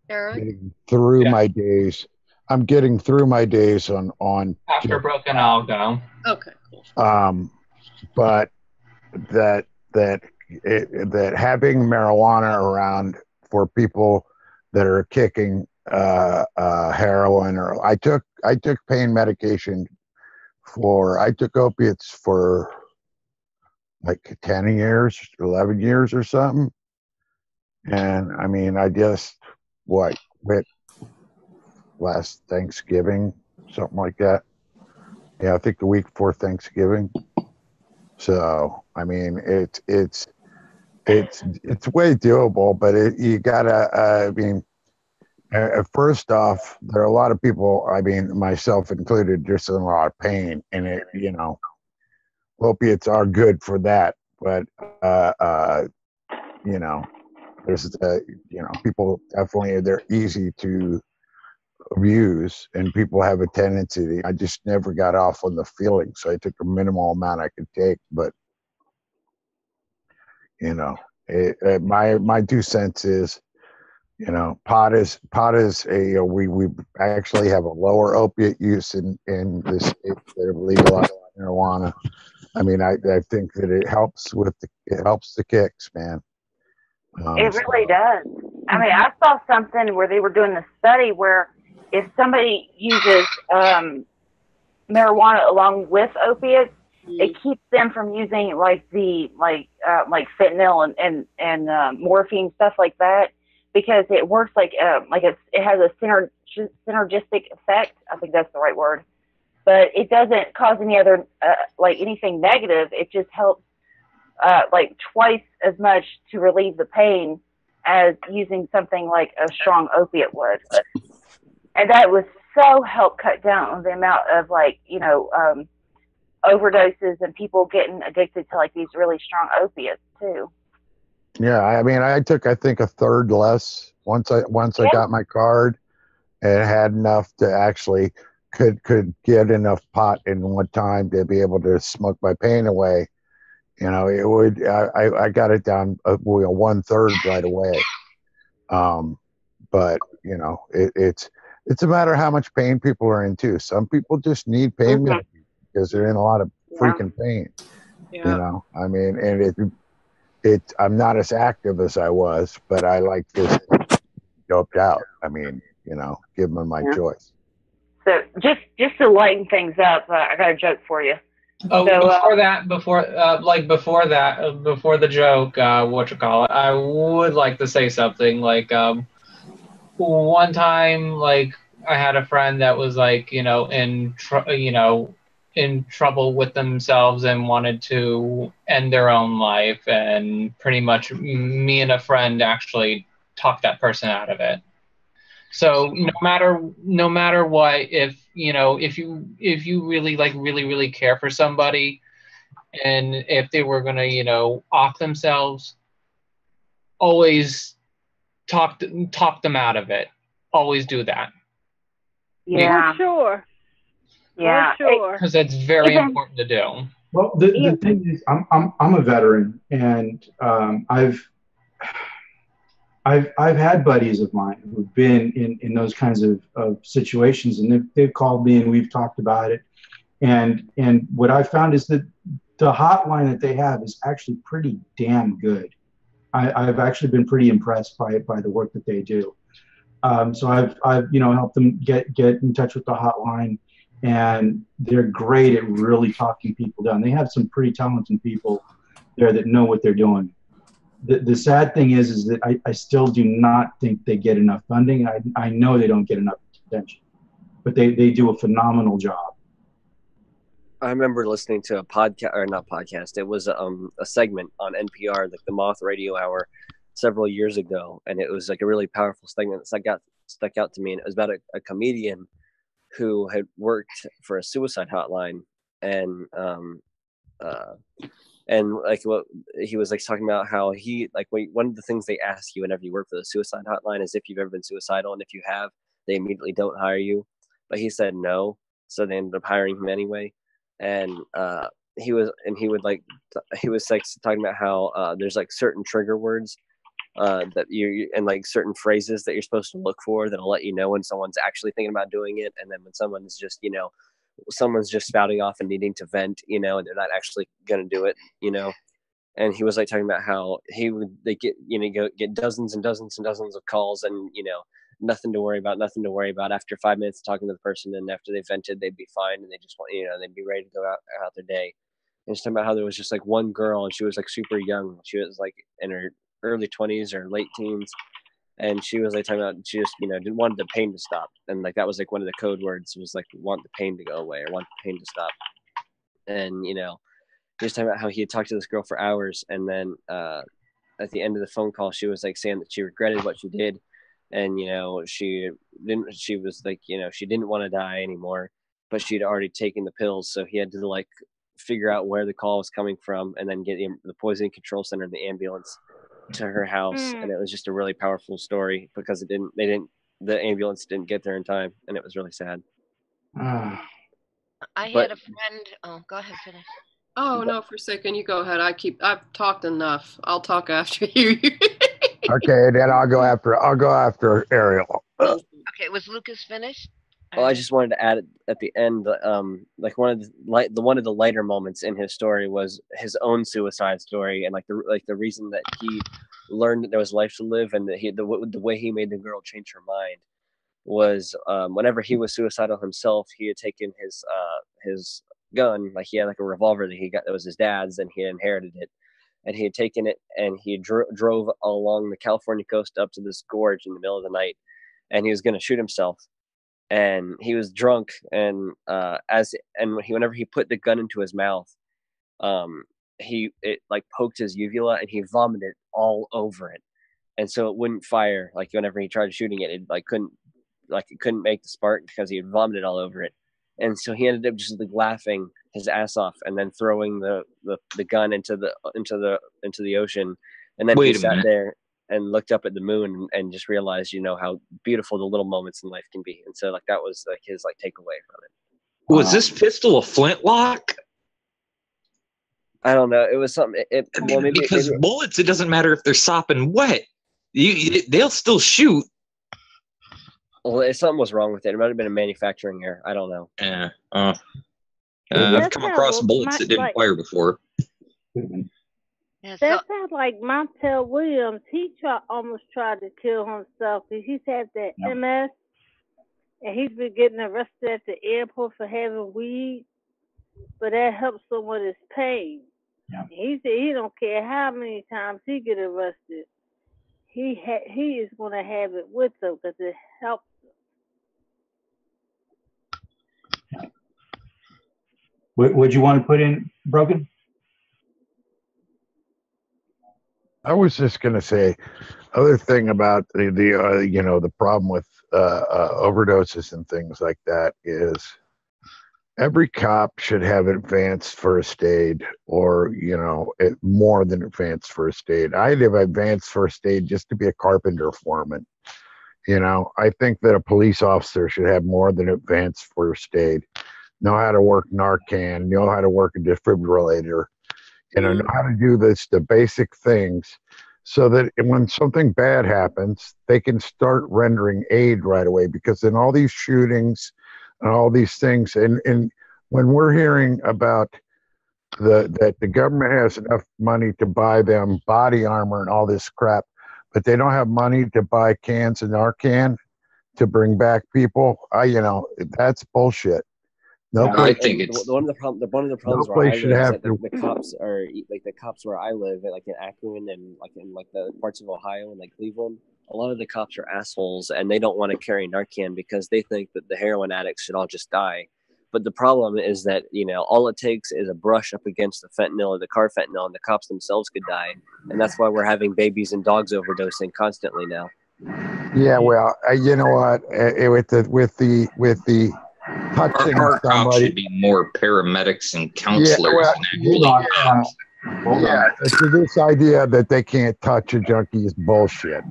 Speaker 10: getting through my days. I'm getting through my days on
Speaker 5: after broken, I'll go.
Speaker 3: Okay.
Speaker 10: But that that having marijuana around for people that are kicking heroin, or I took pain medication I took opiates for like 10 years, 11 years or something. And I mean, I just quit last Thanksgiving, something like that. Yeah, I think the week before Thanksgiving. So I mean, it's way doable, but you gotta. I mean, first off, there are a lot of people. I mean, myself included, just in a lot of pain, and opiates are good for that. But there's people definitely they're easy to abuse, and people have a tendency. I just never got off on the feeling, so I took a minimal amount I could take. But my 2 cents is, pot is a we actually have a lower opiate use in the states that have legalized marijuana. I mean, I think that it helps the kicks, man.
Speaker 17: It really does. I mean, I saw something where they were doing a study where if somebody uses marijuana along with opiates, it keeps them from using like fentanyl and morphine, stuff like that, because it works like it has a synergistic effect. I think that's the right word, but it doesn't cause any other anything negative. It just helps like twice as much to relieve the pain as using something like a strong opiate would. And that would so help cut down on the amount of overdoses and people getting addicted to like these really strong opiates too.
Speaker 10: Yeah, I mean, I took I think a third less once I got my card and had enough to actually could get enough pot in one time to be able to smoke my pain away. It would. I got it down 1/3 right away. But it's a matter of how much pain people are in too. Some people just need pain medication because they're in a lot of freaking pain.
Speaker 3: Yeah.
Speaker 10: I mean, and I'm not as active as I was, but I like this doped out. I mean, give them my choice.
Speaker 17: So just to lighten things up, I got a joke for you.
Speaker 5: Oh,
Speaker 17: so,
Speaker 5: before the joke, I would like to say something. One time, I had a friend that was in trouble with themselves and wanted to end their own life, and pretty much me and a friend actually talked that person out of it. So no matter what, if you really really care for somebody, and if they were gonna off themselves, always talk them out of it. Always do that.
Speaker 17: Yeah.
Speaker 21: For sure.
Speaker 17: Yeah.
Speaker 21: For sure.
Speaker 5: Because that's very important to do.
Speaker 4: Well, the thing is, I'm a veteran, and I've had buddies of mine who've been in those kinds of situations, and they've called me and we've talked about it. And what I found is that the hotline that they have is actually pretty damn good. I've actually been pretty impressed by the work that they do. So I've helped them get in touch with the hotline, and they're great at really talking people down. They have some pretty talented people there that know what they're doing. The sad thing is that I still do not think they get enough funding. I know they don't get enough attention, but they do a phenomenal job.
Speaker 16: I remember listening to a podcast, or not podcast. It was a segment on NPR, like the Moth Radio Hour, several years ago, and it was like a really powerful segment that stuck out to me. And it was about a comedian who had worked for a suicide hotline, and what he was talking about how he one of the things they ask you whenever you work for the suicide hotline is if you've ever been suicidal, and if you have, they immediately don't hire you. But he said no, so they ended up hiring him anyway. And he was talking about how there's certain trigger words that you and certain phrases that you're supposed to look for that'll let you know when someone's actually thinking about doing it, and then when someone's just someone's just spouting off and needing to vent, and they're not actually gonna do it. and he was like talking about how they get get dozens and dozens and dozens of calls, and nothing to worry about. After 5 minutes of talking to the person, and after they vented, they'd be fine, and they just want they'd be ready to go out their day. And he's talking about how there was just like one girl, and she was like super young. She was like in her early 20s or late teens, and she was like talking about she just didn't want the pain to stop, and like that was like one of the code words was like want the pain to go away or want the pain to stop. And he was talking about how he had talked to this girl for hours, and then at the end of the phone call, she was like saying that she regretted what she did, and she was like she didn't want to die anymore, but she'd already taken the pills, so he had to like figure out where the call was coming from, and then get the poisoning control center and the ambulance to her house. And it was just a really powerful story because the ambulance didn't get there in time, and it was really sad.
Speaker 7: I had a friend. Oh, go ahead, finish.
Speaker 3: Oh no, forsaken, you go ahead. I've talked enough. I'll talk after you.
Speaker 10: Okay, then I'll go after Ariel.
Speaker 7: Okay, was Lucas finished?
Speaker 16: Well, I just wanted to add at the end, like one of the lighter moments in his story was his own suicide story, and like the reason that he learned that there was life to live, and that the way he made the girl change her mind was whenever he was suicidal himself, he had taken his gun, like he had like a revolver that he got that was his dad's, and he inherited it, and he had taken it and he drove along the California coast up to this gorge in the middle of the night, and he was going to shoot himself. And he was drunk, and whenever he put the gun into his mouth, it like poked his uvula, and he vomited all over it, and so it wouldn't fire. Like whenever he tried shooting it, it couldn't make the spark because he had vomited all over it, and so he ended up just like laughing his ass off, and then throwing the gun into the ocean, and then he sat there and looked up at the moon and just realized, how beautiful the little moments in life can be. And so like that was like his like takeaway from it.
Speaker 6: Was this pistol a flintlock?
Speaker 16: I don't know. It was something.
Speaker 6: Because bullets, it doesn't matter if they're sopping wet. They'll still shoot.
Speaker 16: Well, something was wrong with it. It might have been a manufacturing error. I don't know.
Speaker 6: Yeah. I've come across bullets that didn't fire before.
Speaker 21: That sounds like Montel Williams. He almost tried to kill himself because he's had that MS, and he's been getting arrested at the airport for having weed, but that helps him with his pain. Yeah. He said he don't care how many times he get arrested, he is going to have it with him because it helps him.
Speaker 4: Would you want to put in, Broken?
Speaker 10: I was just going to say, other thing about the problem with overdoses and things like that is every cop should have advanced first aid, or more than advanced first aid. I have advanced first aid just to be a carpenter foreman. I think that a police officer should have more than advanced first aid. Know how to work Narcan, know how to work a defibrillator. Know how to do the basic things, so that when something bad happens, they can start rendering aid right away. Because in all these shootings and all these things, and when we're hearing about that the government has enough money to buy them body armor and all this crap, but they don't have money to buy cans of Narcan to bring back people, that's bullshit.
Speaker 6: I think it's
Speaker 16: one of the problems
Speaker 10: no
Speaker 16: where I
Speaker 10: place
Speaker 16: live
Speaker 10: should
Speaker 16: is
Speaker 10: have
Speaker 16: that the cops are like the cops where I live, like in Akron and like in like the parts of Ohio and like Cleveland. A lot of the cops are assholes, and they don't want to carry Narcan because they think that the heroin addicts should all just die. But the problem is that all it takes is a brush up against the fentanyl or the carfentanil, and the cops themselves could die. And that's why we're having babies and dogs overdosing constantly now.
Speaker 10: Yeah, well, you know what? With the touching
Speaker 6: our cops
Speaker 10: somebody
Speaker 6: should be more paramedics and counselors than actually cops.
Speaker 10: So this idea that they can't touch a junkie is bullshit.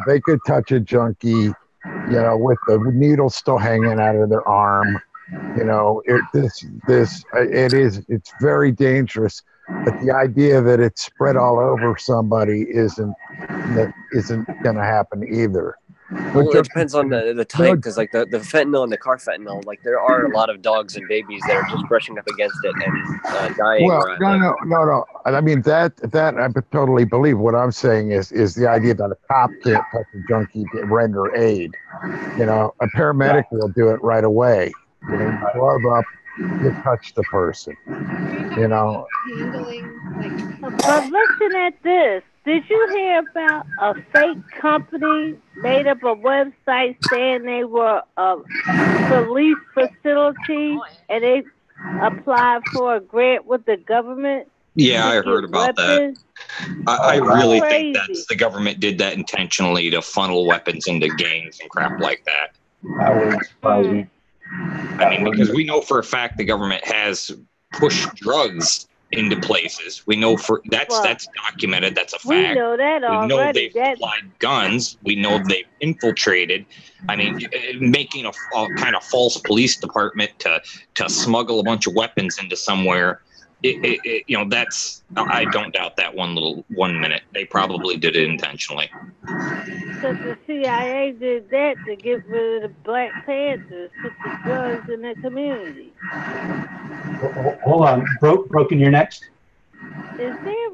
Speaker 10: They could touch a junkie, with the needle still hanging out of their arm. It's very dangerous. But the idea that it's spread all over somebody isn't going to happen either.
Speaker 16: Well, it depends on the type, because like the fentanyl and the carfentanil, like there are a lot of dogs and babies that are just brushing up against it and dying.
Speaker 10: Well,
Speaker 16: where I live.
Speaker 10: no. I mean that I totally believe. What I'm saying is the idea that a cop can't touch a junkie to render aid. You know, a paramedic will do it right away. You know, you glove up, you touch the person. You know.
Speaker 21: But listen at this. Did you hear about a fake company made up a website saying they were a police facility and they applied for a grant with the government?
Speaker 6: Yeah, I heard about
Speaker 21: weapons?
Speaker 6: that. I really think that's the government did that intentionally to funnel weapons into gangs and crap like that.
Speaker 4: That wouldn't surprise me.
Speaker 6: I mean, because we know for a fact the government has pushed drugs into places. We know that's documented. That's a fact.
Speaker 21: We know that already.
Speaker 6: We know they've supplied guns. We know they've infiltrated. I mean, making a kind of false police department to smuggle a bunch of weapons into somewhere. You know, that's, I don't doubt that 1 minute. They probably did it intentionally.
Speaker 21: Because the CIA did that to get rid of the Black Panthers, put the drugs in the community.
Speaker 4: Hold on, Broken, you're next.
Speaker 21: Is there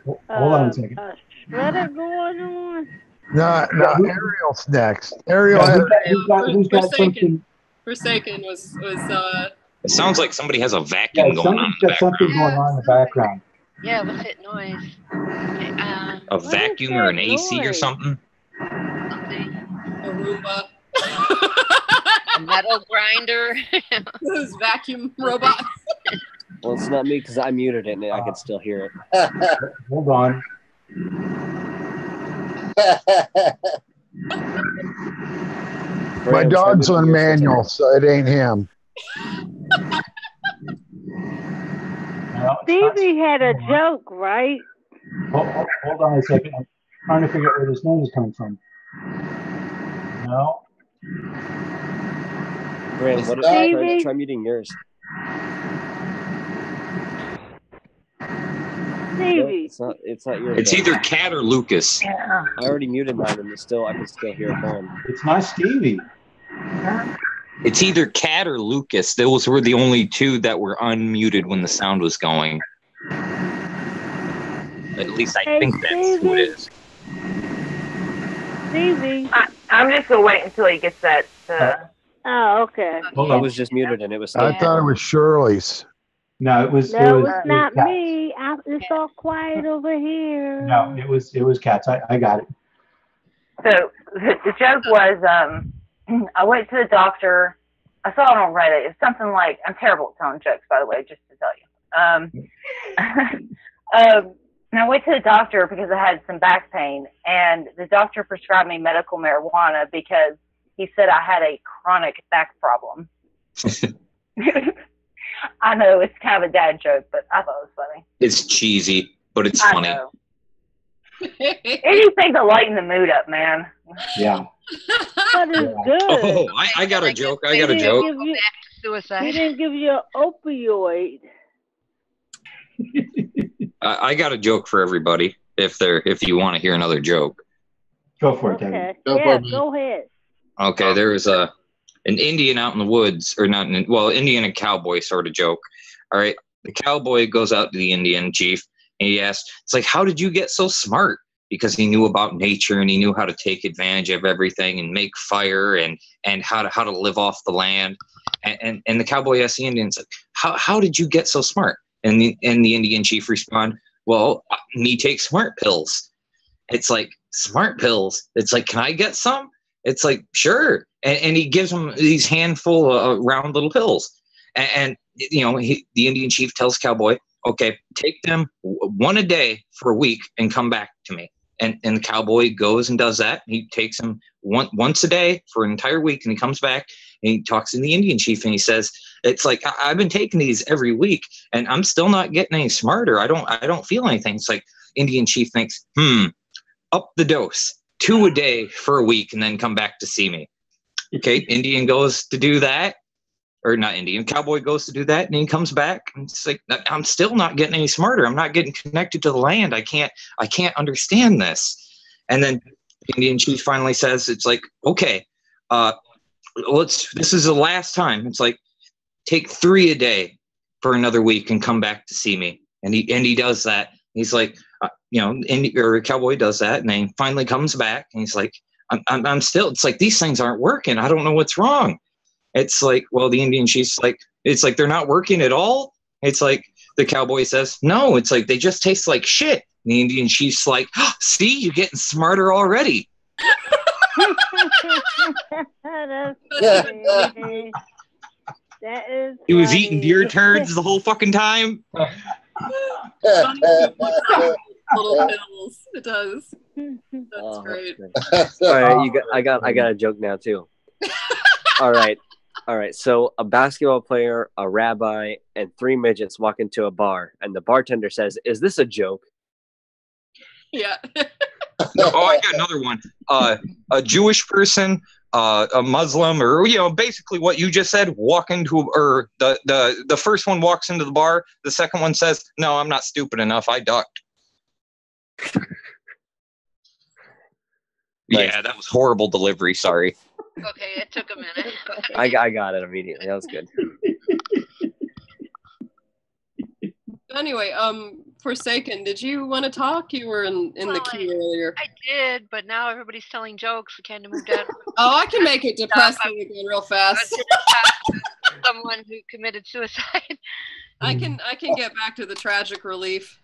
Speaker 4: Hold on a second.
Speaker 21: a shredder going on?
Speaker 10: No, Ariel's next. Ariel,
Speaker 4: who's got something?
Speaker 3: Forsaken was
Speaker 6: It sounds like somebody has a vacuum going on in the
Speaker 4: got something
Speaker 6: background.
Speaker 4: going on in the background.
Speaker 7: Yeah, what's that noise?
Speaker 6: A vacuum or an AC or something?
Speaker 3: Aruba.
Speaker 7: A metal grinder.
Speaker 3: Those vacuum robots.
Speaker 16: Well, it's not me because I muted it and I could still hear it.
Speaker 4: Hold on.
Speaker 10: My dog's on manual, so it ain't him.
Speaker 21: Stevie had a joke, right?
Speaker 4: Hold on a second. I'm trying to figure out where this noise is coming from. No.
Speaker 16: Bryan, try muting yours.
Speaker 21: Stevie.
Speaker 16: It's not yours.
Speaker 6: It's either Cat or Lucas.
Speaker 16: I already muted mine and I can still hear it going.
Speaker 4: It's not Stevie.
Speaker 6: It's either Cat or Lucas. Those were the only two that were unmuted when the sound was going. At least I think that's who it is.
Speaker 21: Stevie.
Speaker 17: I'm just gonna wait until he gets that.
Speaker 21: Oh, okay.
Speaker 16: I was just muted and it was.
Speaker 10: I thought it was Shirley's.
Speaker 4: No, it was.
Speaker 21: No,
Speaker 4: it was
Speaker 21: not
Speaker 4: Kat's.
Speaker 21: me. It's all quiet over here.
Speaker 4: No, it was Cats. I got it.
Speaker 17: So the joke was, I went to the doctor. I saw it on Reddit. It's something like, I'm terrible at telling jokes, by the way, just to tell you. And I went to the doctor because I had some back pain, and the doctor prescribed me medical marijuana because he said I had a chronic back problem. I know it's kind of a dad joke, but I thought it was funny.
Speaker 6: It's cheesy, but it's funny.
Speaker 17: I know. Anything to lighten the mood up, man.
Speaker 4: Yeah.
Speaker 21: But it's good.
Speaker 6: Oh, I got a joke. I got a joke.
Speaker 7: Suicide.
Speaker 21: He didn't give you an opioid.
Speaker 6: I got a joke for everybody. If you want to hear another joke,
Speaker 4: go for it,
Speaker 21: Okay.
Speaker 4: Kevin.
Speaker 21: Go ahead.
Speaker 6: Okay, there was an Indian out in the woods, or not? Indian and cowboy sort of joke. All right, the cowboy goes out to the Indian chief and he asks, "It's like, how did you get so smart?" Because he knew about nature and he knew how to take advantage of everything and make fire and how to live off the land. And the cowboy asks the Indian, like, how did you get so smart? And the Indian chief respond, "Well, me take smart pills." It's like, smart pills? It's like, can I get some? It's like, sure. And he gives him these handful of round little pills. And the Indian chief tells cowboy, "Okay, take them one a day for a week and come back to me." And the cowboy goes and does that. He takes them once a day for an entire week, and he comes back and he talks to the Indian chief and he says, "It's like, I've been taking these every week and I'm still not getting any smarter. I don't feel anything." It's like, Indian chief thinks, up the dose, 2 a day for a week and then come back to see me. Okay, Indian goes to do that. Or not Indian, cowboy goes to do that, and he comes back, and it's like, I'm still not getting any smarter. I'm not getting connected to the land. I can't understand this. And then the Indian chief finally says, it's like, okay, this is the last time. It's like, take 3 a day for another week and come back to see me. And he does that. He's like, or a cowboy does that, and then finally comes back, and he's like, I'm still. It's like, these things aren't working. I don't know what's wrong. It's like, well, the Indian chief's like, it's like they're not working at all. It's like the cowboy says, no. It's like they just taste like shit. And the Indian chief's like, oh, see, you're getting smarter already.
Speaker 21: That's funny. That is.
Speaker 6: He was
Speaker 21: funny.
Speaker 6: eating deer turds the whole fucking time.
Speaker 3: Little pills. It does. That's great.
Speaker 16: All right, I got a joke now too. All right. So a basketball player, a rabbi, and 3 midgets walk into a bar, and the bartender says, "Is this a joke?"
Speaker 3: Yeah.
Speaker 6: No, I got another one. A Jewish person, a Muslim, or basically what you just said, the first one walks into the bar, the second one says, "No, I'm not stupid enough. I ducked." Yeah, that was horrible delivery. Sorry.
Speaker 7: Okay, it took a minute.
Speaker 16: I got it immediately. That was good.
Speaker 3: Anyway, Forsaken, did you want to talk? You were in the queue earlier.
Speaker 7: I did, but now everybody's telling jokes. We kind of moved on.
Speaker 3: Oh, I can make it depressing again real fast.
Speaker 7: Someone who committed suicide.
Speaker 3: I can get back to the tragic relief.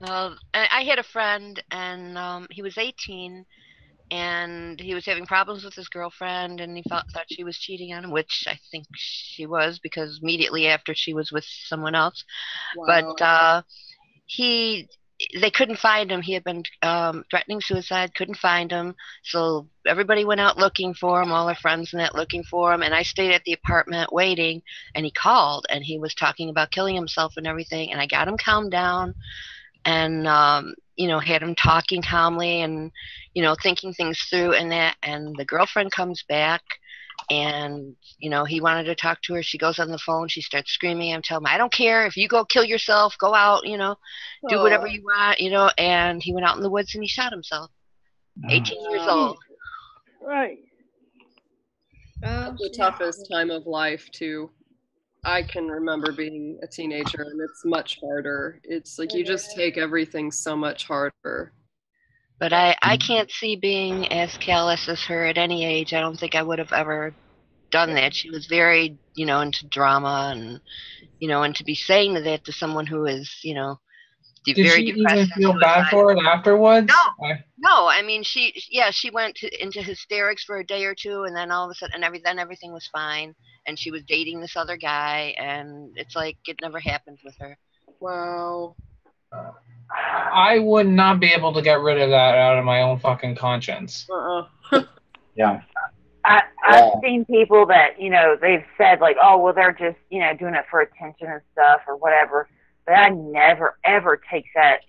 Speaker 7: I had a friend, and he was 18, and he was having problems with his girlfriend, and he thought she was cheating on him, which I think she was, because immediately after she was with someone else.
Speaker 3: Wow.
Speaker 7: But they couldn't find him. He had been threatening suicide, couldn't find him. So everybody went out looking for him, all our friends and that looking for him. And I stayed at the apartment waiting, and he called, and he was talking about killing himself and everything. And I got him calmed down, and had him talking calmly and thinking things through and that. And the girlfriend comes back, and he wanted to talk to her. She goes on the phone, she starts screaming. I'm telling him, I don't care if you go kill yourself, go out, do whatever you want, and he went out in the woods and he shot himself. 18 years old.
Speaker 21: Right.
Speaker 3: That's the toughest time of life too. I can remember being a teenager, and it's much harder. It's like you just take everything so much harder.
Speaker 7: But I can't see being as callous as her at any age. I don't think I would have ever done that. She was very, into drama, and, and to be saying that to someone who is,
Speaker 5: Did
Speaker 7: very
Speaker 5: she
Speaker 7: depressed
Speaker 5: even
Speaker 7: and
Speaker 5: feel bad for it afterwards?
Speaker 7: No. I mean, she went into hysterics for a day or two, and then all of a sudden, then everything was fine, and she was dating this other guy, and it's like it never happened with her.
Speaker 3: Wow.
Speaker 5: I would not be able to get rid of that out of my own fucking conscience.
Speaker 9: Yeah.
Speaker 17: I've seen people that, they've said like, oh, well, they're just, doing it for attention and stuff or whatever. But I never, ever take that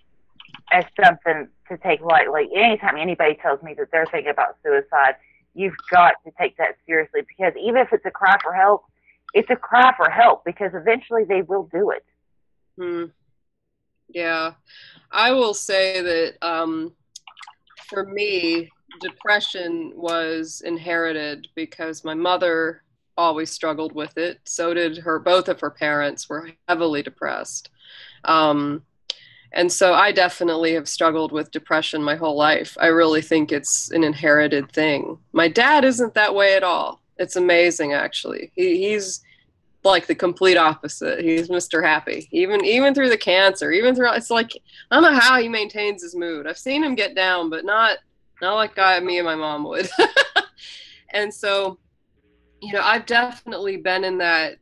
Speaker 17: as something to take light. Like anytime anybody tells me that they're thinking about suicide, you've got to take that seriously, because even if it's a cry for help, it's a cry for help, because eventually they will do it.
Speaker 3: Yeah. I will say that for me, depression was inherited because my mother always struggled with it. So did both of her parents were heavily depressed. And so I definitely have struggled with depression my whole life. I really think it's an inherited thing. My dad isn't that way at all. It's amazing, actually. He's like the complete opposite. He's Mr. Happy. Even through the cancer, it's like, I don't know how he maintains his mood. I've seen him get down, but not like me and my mom would. And so, I've definitely been in that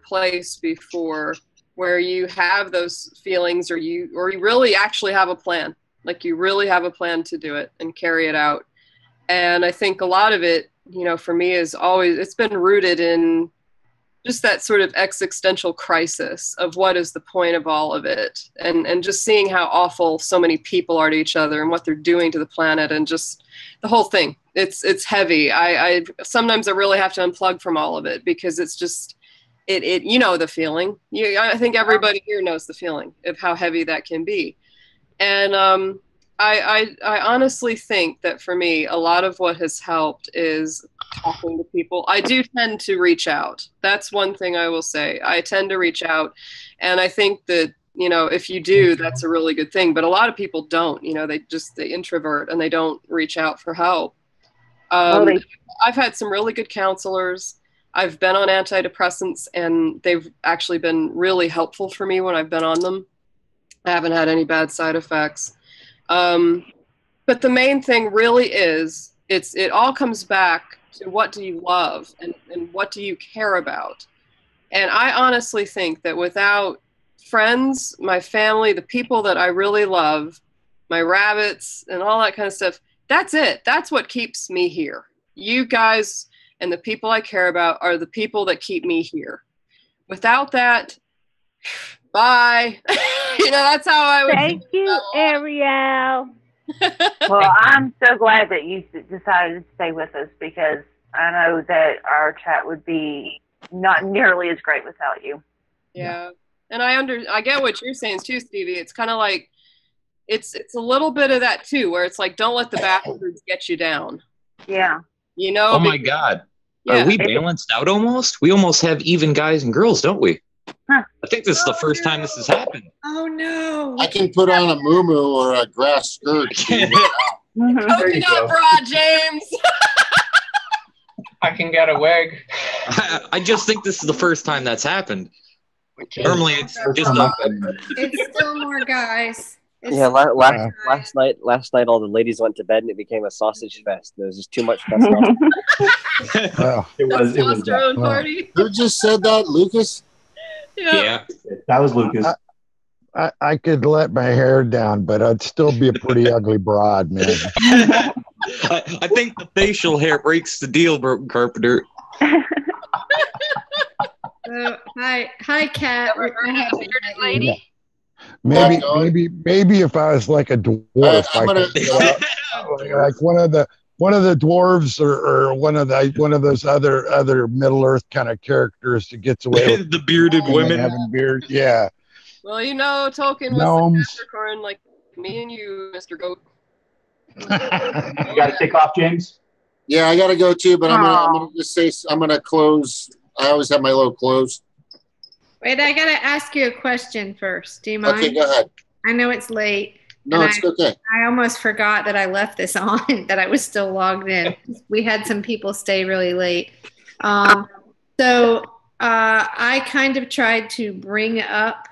Speaker 3: place before, where you have those feelings, or you really actually have a plan. Like you really have a plan to do it and carry it out. And I think a lot of it, for me it's been rooted in just that sort of existential crisis of what is the point of all of it, and just seeing how awful so many people are to each other and what they're doing to the planet, and just the whole thing. It's heavy. I sometimes I really have to unplug from all of it, because it's just it the feeling. I think everybody here knows the feeling of how heavy that can be. And I honestly think that for me, a lot of what has helped is talking to people. I do tend to reach out. That's one thing I will say. I tend to reach out. And I think that, you know, if you do, that's a really good thing. But a lot of people don't, you know, they introvert and they don't reach out for help. I've had some really good counselors. I've been on antidepressants and they've actually been really helpful for me when I've been on them. I haven't had any bad side effects. But the main thing really is it all comes back to what do you love and what do you care about? And I honestly think that without friends, my family, the people that I really love, my rabbits and all that kind of stuff, that's it. That's what keeps me here. You guys and the people I care about are the people that keep me here. Without that, bye. You know, that's how I would.
Speaker 21: Thank you, Ariel.
Speaker 17: Well, I'm so glad that you decided to stay with us because I know that our chat would be not nearly as great without you.
Speaker 3: Yeah. And I get what you're saying too, Stevie. It's kind of like, it's a little bit of that too, where it's like, don't let the bastards get you down.
Speaker 17: Yeah.
Speaker 3: You know?
Speaker 6: Oh my God.
Speaker 3: Yeah.
Speaker 6: Are we balanced out almost? We almost have even guys and girls, don't we?
Speaker 17: Huh.
Speaker 6: I think this is the first time this has happened.
Speaker 3: Oh no.
Speaker 8: I can put on a muumuu or a grass skirt.
Speaker 3: Coconut bra, James.
Speaker 5: I can get a wig.
Speaker 6: I just think this is the first time that's happened. Normally it's just
Speaker 13: It's still more guys. It's
Speaker 16: Yeah, last night, all the ladies went to bed and it became a sausage fest. There was just too much testosterone.
Speaker 12: It was.
Speaker 3: Testosterone party.
Speaker 8: Who just said that, Lucas?
Speaker 6: Yeah.
Speaker 12: That was Lucas.
Speaker 10: I could let my hair down, but I'd still be a pretty ugly broad, man.
Speaker 6: I think the facial hair breaks the deal, Broken Carpenter.
Speaker 13: Hi, Kat.
Speaker 7: Bearded lady.
Speaker 10: Maybe if I was like a dwarf, like one of the dwarves or one of those other Middle Earth kind of characters that gets away with
Speaker 6: the bearded women
Speaker 10: having beard. Yeah.
Speaker 3: Well, you know, Tolkien was
Speaker 10: Gnomes.
Speaker 3: the Capricorn like me and you, Mr. Goat.
Speaker 12: You got to take off, James?
Speaker 8: Yeah, I got to go too, but I'm gonna just say I'm gonna close. I always have my little close.
Speaker 13: Wait, I gotta ask you a question first. Do you mind?
Speaker 8: Okay, go ahead.
Speaker 13: I know it's late.
Speaker 8: No, it's okay.
Speaker 13: I almost forgot that I left this on, that I was still logged in. We had some people stay really late. So I kind of tried to bring up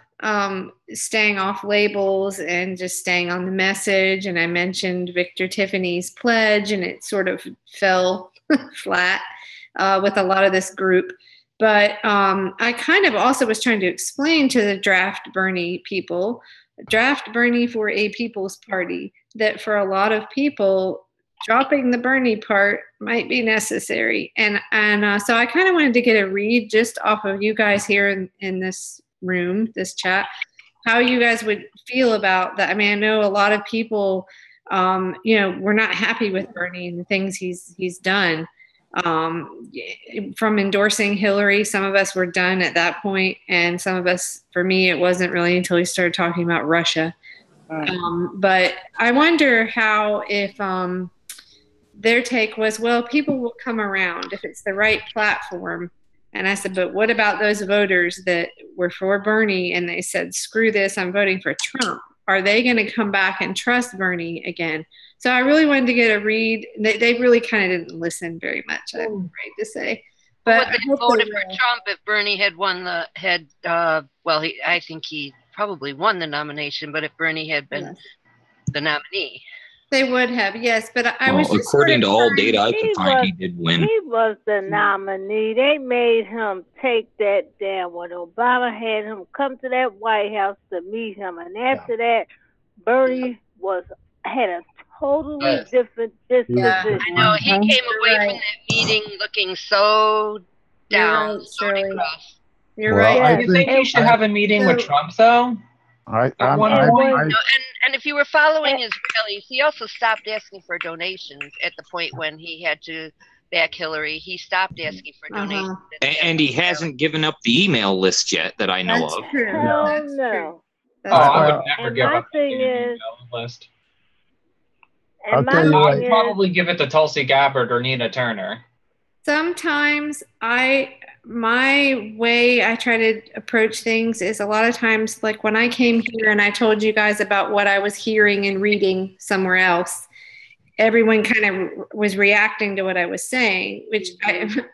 Speaker 13: staying off labels and just staying on the message. And I mentioned Victor Tiffany's pledge, and it sort of fell flat with a lot of this group. But I kind of also was trying to explain to the Draft Bernie people, Draft Bernie for a People's Party, that for a lot of people, dropping the Bernie part might be necessary. And so I kind of wanted to get a read just off of you guys here in this room, this chat, how you guys would feel about that. I mean, I know a lot of people, we're not happy with Bernie and the things he's done. From endorsing Hillary, some of us were done at that point, and some of us, for me, it wasn't really until he started talking about Russia. But I wonder how, if their take was, well, people will come around if it's the right platform. And I said, but what about those voters that were for Bernie and they said, screw this, I'm voting for Trump? Are they going to come back and trust Bernie again? So I really wanted to get a read. They really kind of didn't listen very much, I'm afraid to say. But
Speaker 7: would they voted for Trump if Bernie had won I think he probably won the nomination, but if Bernie had been the nominee.
Speaker 13: They would have, yes, but I was just
Speaker 6: according to all data I could find, he did win.
Speaker 21: He was the nominee. They made him take that down when Obama had him come to that White House to meet him, and after that, Bernie had a totally different disposition.
Speaker 7: I know he came away from that meeting looking so down, so depressed.
Speaker 13: You're right.
Speaker 5: I think he should have a meeting with Trump, though.
Speaker 7: And if you were following his rallies, he also stopped asking for donations at the point when he had to back Hillary. He stopped asking for donations.
Speaker 6: And he hasn't given up the email list yet that I know of.
Speaker 21: Hell no.
Speaker 5: I would never give up the
Speaker 21: email
Speaker 5: list.
Speaker 10: I'll tell you
Speaker 5: I'd
Speaker 10: what.
Speaker 5: probably give it to Tulsi Gabbard or Nina Turner.
Speaker 13: Sometimes my way I try to approach things is a lot of times, like when I came here and I told you guys about what I was hearing and reading somewhere else, everyone kind of was reacting to what I was saying, which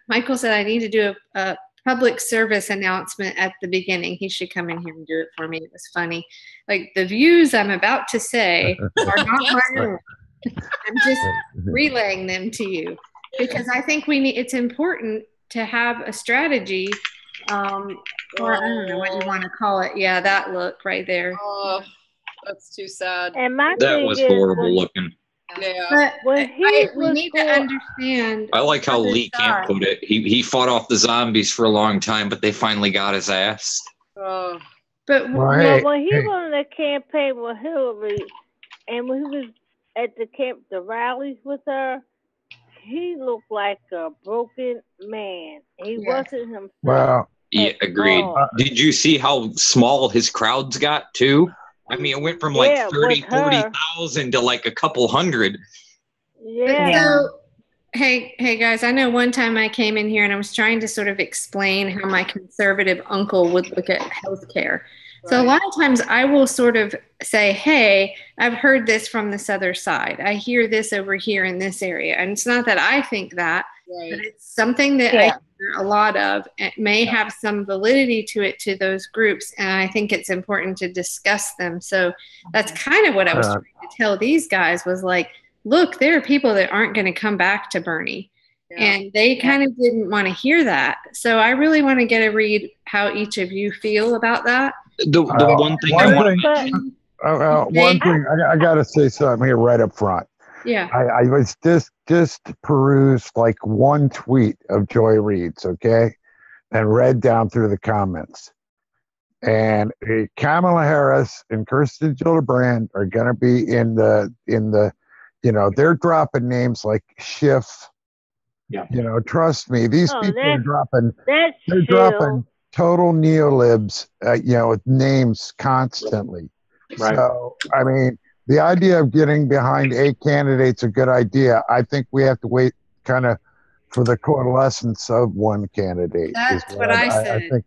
Speaker 13: Michael said I need to do a public service announcement at the beginning. He should come in here and do it for me. It was funny. Like, the views I'm about to say are not my own. I'm just relaying them to you because I think it's important to have a strategy, or I don't know what you want to call it. Yeah, that look right there.
Speaker 3: Oh, that's too sad.
Speaker 21: And my
Speaker 6: That
Speaker 21: thing
Speaker 6: was
Speaker 21: is,
Speaker 6: horrible looking.
Speaker 3: Yeah.
Speaker 13: But we need to understand.
Speaker 6: I like how
Speaker 13: other
Speaker 6: Lee Camp
Speaker 13: side.
Speaker 6: put it. He fought off the zombies for a long time, but they finally got his ass.
Speaker 3: Oh.
Speaker 13: But
Speaker 21: when he was on the campaign with Hillary, and when he was at the rallies with her, he looked like a broken man. He wasn't himself.
Speaker 10: Well,
Speaker 6: Yeah, agreed. Did you see how small his crowds got too? I mean, it went from like 30, 40,000 to like a couple hundred.
Speaker 13: Yeah. So, hey guys, I know one time I came in here and I was trying to sort of explain how my conservative uncle would look at healthcare. So a lot of times I will sort of say, hey, I've heard this from this other side. I hear this over here in this area. And it's not that I think that, but it's something that I hear a lot of. It may have some validity to it to those groups. And I think it's important to discuss them. So that's kind of what I was trying to tell these guys was like, look, there are people that aren't going to come back to Bernie. And they kind of didn't want to hear that. So I really want to get a read how each of you feel about that.
Speaker 6: The one thing I want to mention.
Speaker 10: One thing I got to say something here right up front.
Speaker 13: Yeah.
Speaker 10: I was just perused like one tweet of Joy Reid's, okay, and read down through the comments. And Kamala Harris and Kirsten Gillibrand are going to be in the they're dropping names like Schiff.
Speaker 12: Yeah.
Speaker 10: Trust me, these people are dropping. They're
Speaker 21: true.
Speaker 10: dropping total neolibs, with names constantly.
Speaker 12: Right.
Speaker 10: So, I mean, the idea of getting behind a candidate's a good idea. I think we have to wait kind of for the coalescence of one candidate.
Speaker 13: That's what I said.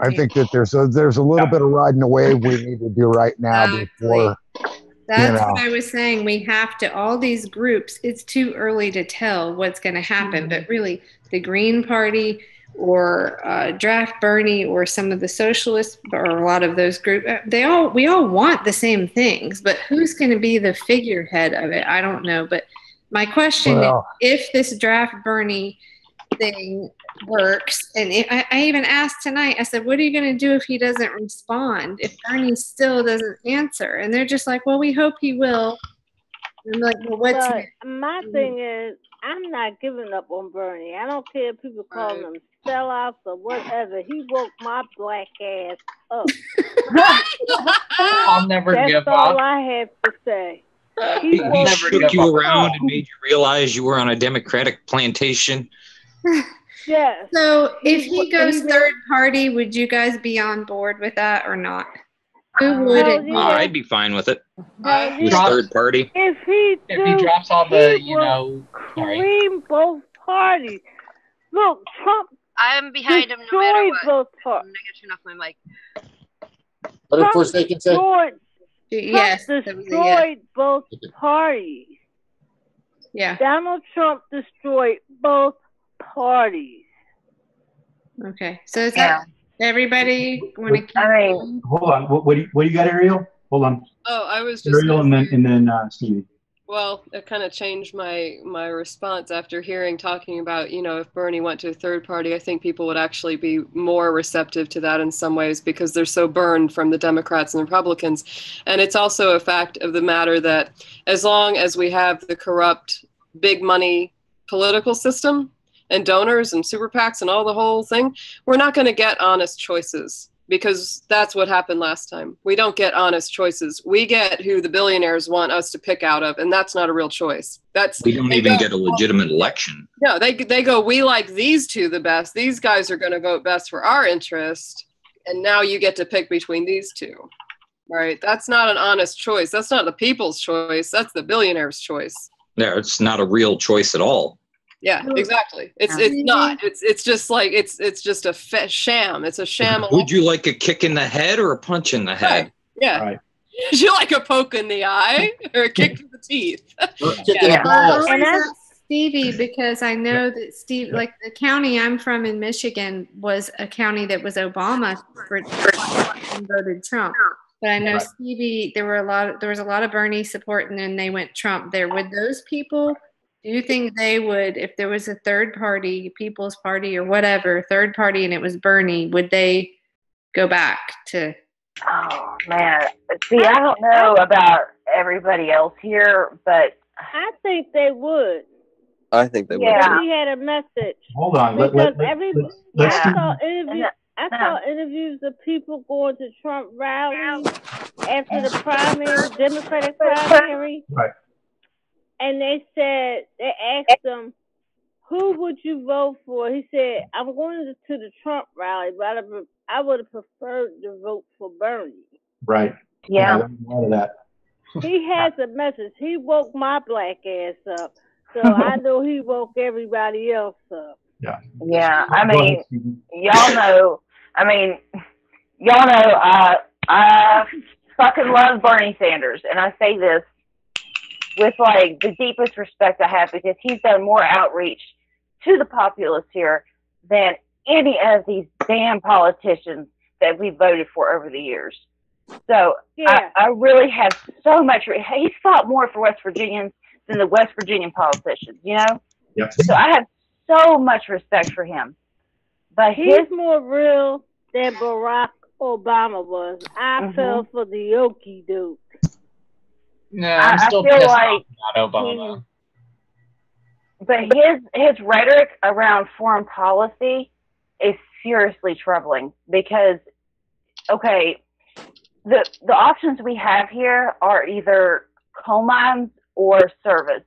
Speaker 10: I think that there's a little bit of riding the wave we need to do right now before.
Speaker 13: That's what I was saying. We have to, all these groups, it's too early to tell what's going to happen. But really, the Green Party or Draft Bernie or some of the socialists or a lot of those groups, we all want the same things. But who's going to be the figurehead of it? I don't know. But my question is, if this Draft Bernie thing works, and I even asked tonight, I said, what are you going to do if he doesn't respond, if Bernie still doesn't answer? And they're just like, well, we hope he will. And I'm like, well, what's next?
Speaker 21: My thing is, I'm not giving up on Bernie. I don't care if people call him sellouts or whatever. He woke my black ass up.
Speaker 5: I'll never give up.
Speaker 21: That's all I have to say.
Speaker 6: He shook you around and made you realize you were on a Democratic plantation.
Speaker 21: Yes.
Speaker 13: So if he goes third party, would you guys be on board with that or not? Who would it be?
Speaker 6: I'd be fine with it. With third party.
Speaker 21: If he
Speaker 5: drops all the,
Speaker 21: cream both parties. Look, Trump.
Speaker 7: I'm behind him no matter what.
Speaker 21: Both
Speaker 7: I'm gonna turn off my mic.
Speaker 8: What did First Nation say?
Speaker 13: Yes,
Speaker 21: destroyed both parties.
Speaker 13: Yeah.
Speaker 21: Donald Trump destroyed both parties.
Speaker 13: Okay, so is that everybody want to keep?
Speaker 12: Hold on. What do you got, Ariel? Hold on.
Speaker 3: Oh, I was just
Speaker 12: Ariel and then Stevie.
Speaker 3: Well, it kind of changed my response after talking about, if Bernie went to a third party, I think people would actually be more receptive to that in some ways because they're so burned from the Democrats and the Republicans. And it's also a fact of the matter that as long as we have the corrupt big money political system and donors and super PACs and all the whole thing, we're not going to get honest choices. Because that's what happened last time. We don't get honest choices. We get who the billionaires want us to pick out of, and that's not a real choice.
Speaker 6: We don't even get a legitimate election.
Speaker 3: No, they go, we like these two the best. These guys are going to vote best for our interest, and now you get to pick between these two. Right. That's not an honest choice. That's not the people's choice. That's the billionaire's choice.
Speaker 6: Yeah, it's not a real choice at all.
Speaker 3: Yeah, exactly. It's not. It's just like it's just a sham. It's a sham.
Speaker 6: Would you like a kick in the head or a punch in the head?
Speaker 3: Yeah.
Speaker 4: Right.
Speaker 3: Would you like a poke in the eye or a kick to the teeth?
Speaker 13: Well, and that's Stevie, because I know that like the county I'm from in Michigan was a county that was Obama for and voted Trump. But I know Stevie, there was a lot of Bernie support, and then they went Trump there. Would those people, do you think they would, if there was a third party, People's Party or whatever, third party, and it was Bernie, would they go back to?
Speaker 17: Oh man, see, I don't know about everybody else here, but
Speaker 21: I think they would.
Speaker 16: I think they would.
Speaker 17: Yeah.
Speaker 21: He had a message.
Speaker 4: Hold on.
Speaker 21: Because I
Speaker 4: let's
Speaker 21: saw interviews of people going to Trump rallies after the primary, Democratic primary.
Speaker 4: Right.
Speaker 21: And they asked him, who would you vote for? He said, I'm going to the Trump rally, but I would have preferred to vote for Bernie.
Speaker 4: Right.
Speaker 17: Yeah.
Speaker 4: A lot of that.
Speaker 21: He has a message. He woke my black ass up. So I know he woke everybody else up.
Speaker 4: Yeah.
Speaker 17: Yeah. I mean, y'all know, I fucking love Bernie Sanders. And I say this with like the deepest respect I have, because he's done more outreach to the populace here than any of these damn politicians that we voted for over the years. So
Speaker 21: yeah.
Speaker 17: I really have so much. He's fought more for West Virginians than the West Virginian politicians, you know?
Speaker 4: Yep.
Speaker 17: So I have so much respect for him. But
Speaker 21: he's more real than Barack Obama was. I fell for the okie doke.
Speaker 5: No, I'm still
Speaker 17: feel
Speaker 5: pissed
Speaker 17: like
Speaker 5: off about Obama.
Speaker 17: But his rhetoric around foreign policy is seriously troubling, because, okay, the options we have here are either coal mines or service.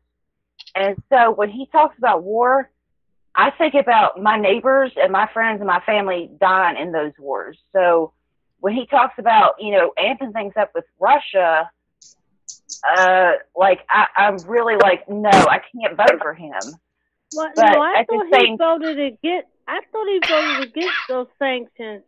Speaker 17: And so when he talks about war, I think about my neighbors and my friends and my family dying in those wars. So when he talks about, amping things up with Russia, I'm really like, no, I can't vote for him.
Speaker 21: Well,
Speaker 17: but
Speaker 21: no, I
Speaker 17: at
Speaker 21: thought
Speaker 17: the
Speaker 21: he
Speaker 17: same
Speaker 21: voted against those sanctions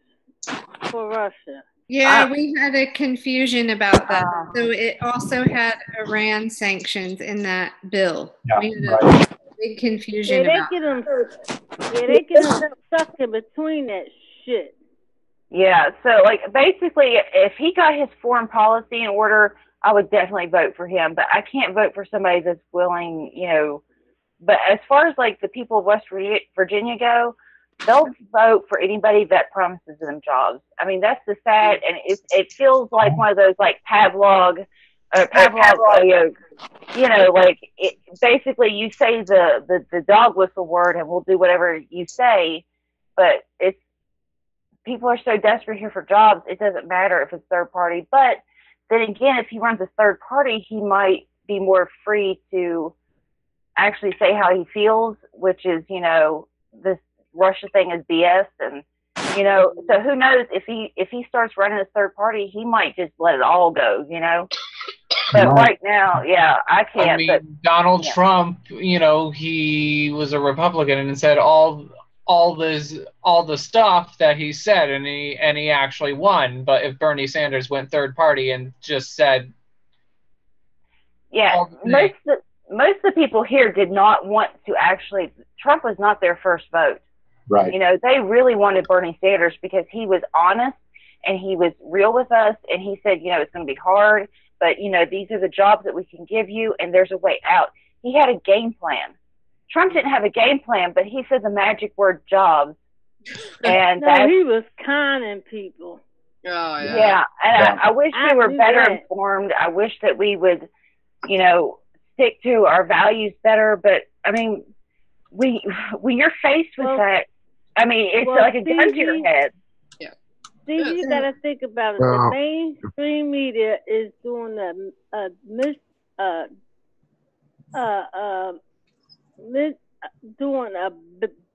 Speaker 21: for Russia.
Speaker 13: Yeah, we had a confusion about that. So it also had Iran sanctions in that bill.
Speaker 4: Yeah,
Speaker 13: we had a big confusion about
Speaker 21: they get him stuck in between that shit.
Speaker 17: Yeah, so basically, if he got his foreign policy in order, I would definitely vote for him. But I can't vote for somebody that's willing, But as far as the people of West Virginia go, they'll vote for anybody that promises them jobs. I mean, that's the sad, and it feels like one of those Pavlov, basically you say the dog whistle word and we'll do whatever you say, but people are so desperate here for jobs, it doesn't matter if it's third party. But then again, if he runs a third party, he might be more free to actually say how he feels, which is, this Russia thing is BS, and so who knows, if he starts running a third party, he might just let it all go, But right now, yeah, I can't.
Speaker 5: I mean, Donald Trump, he was a Republican and said all the stuff that he said, and he actually won. But if Bernie Sanders went third party and just said,
Speaker 17: yeah, most of the people here did not want to actually. Trump was not their first vote.
Speaker 4: Right.
Speaker 17: They really wanted Bernie Sanders because he was honest and he was real with us, and he said, it's going to be hard, but these are the jobs that we can give you, and there's a way out. He had a game plan. Trump didn't have a game plan, but he said the magic word jobs, and
Speaker 21: he was conning people.
Speaker 3: Oh yeah.
Speaker 17: Yeah, and I wish we were better informed. I wish that we would, stick to our values better. But I mean, when you're faced with that, I mean, it's like a gun to your head.
Speaker 3: Yeah.
Speaker 21: Steve, you got to think about it. The mainstream media is doing doing a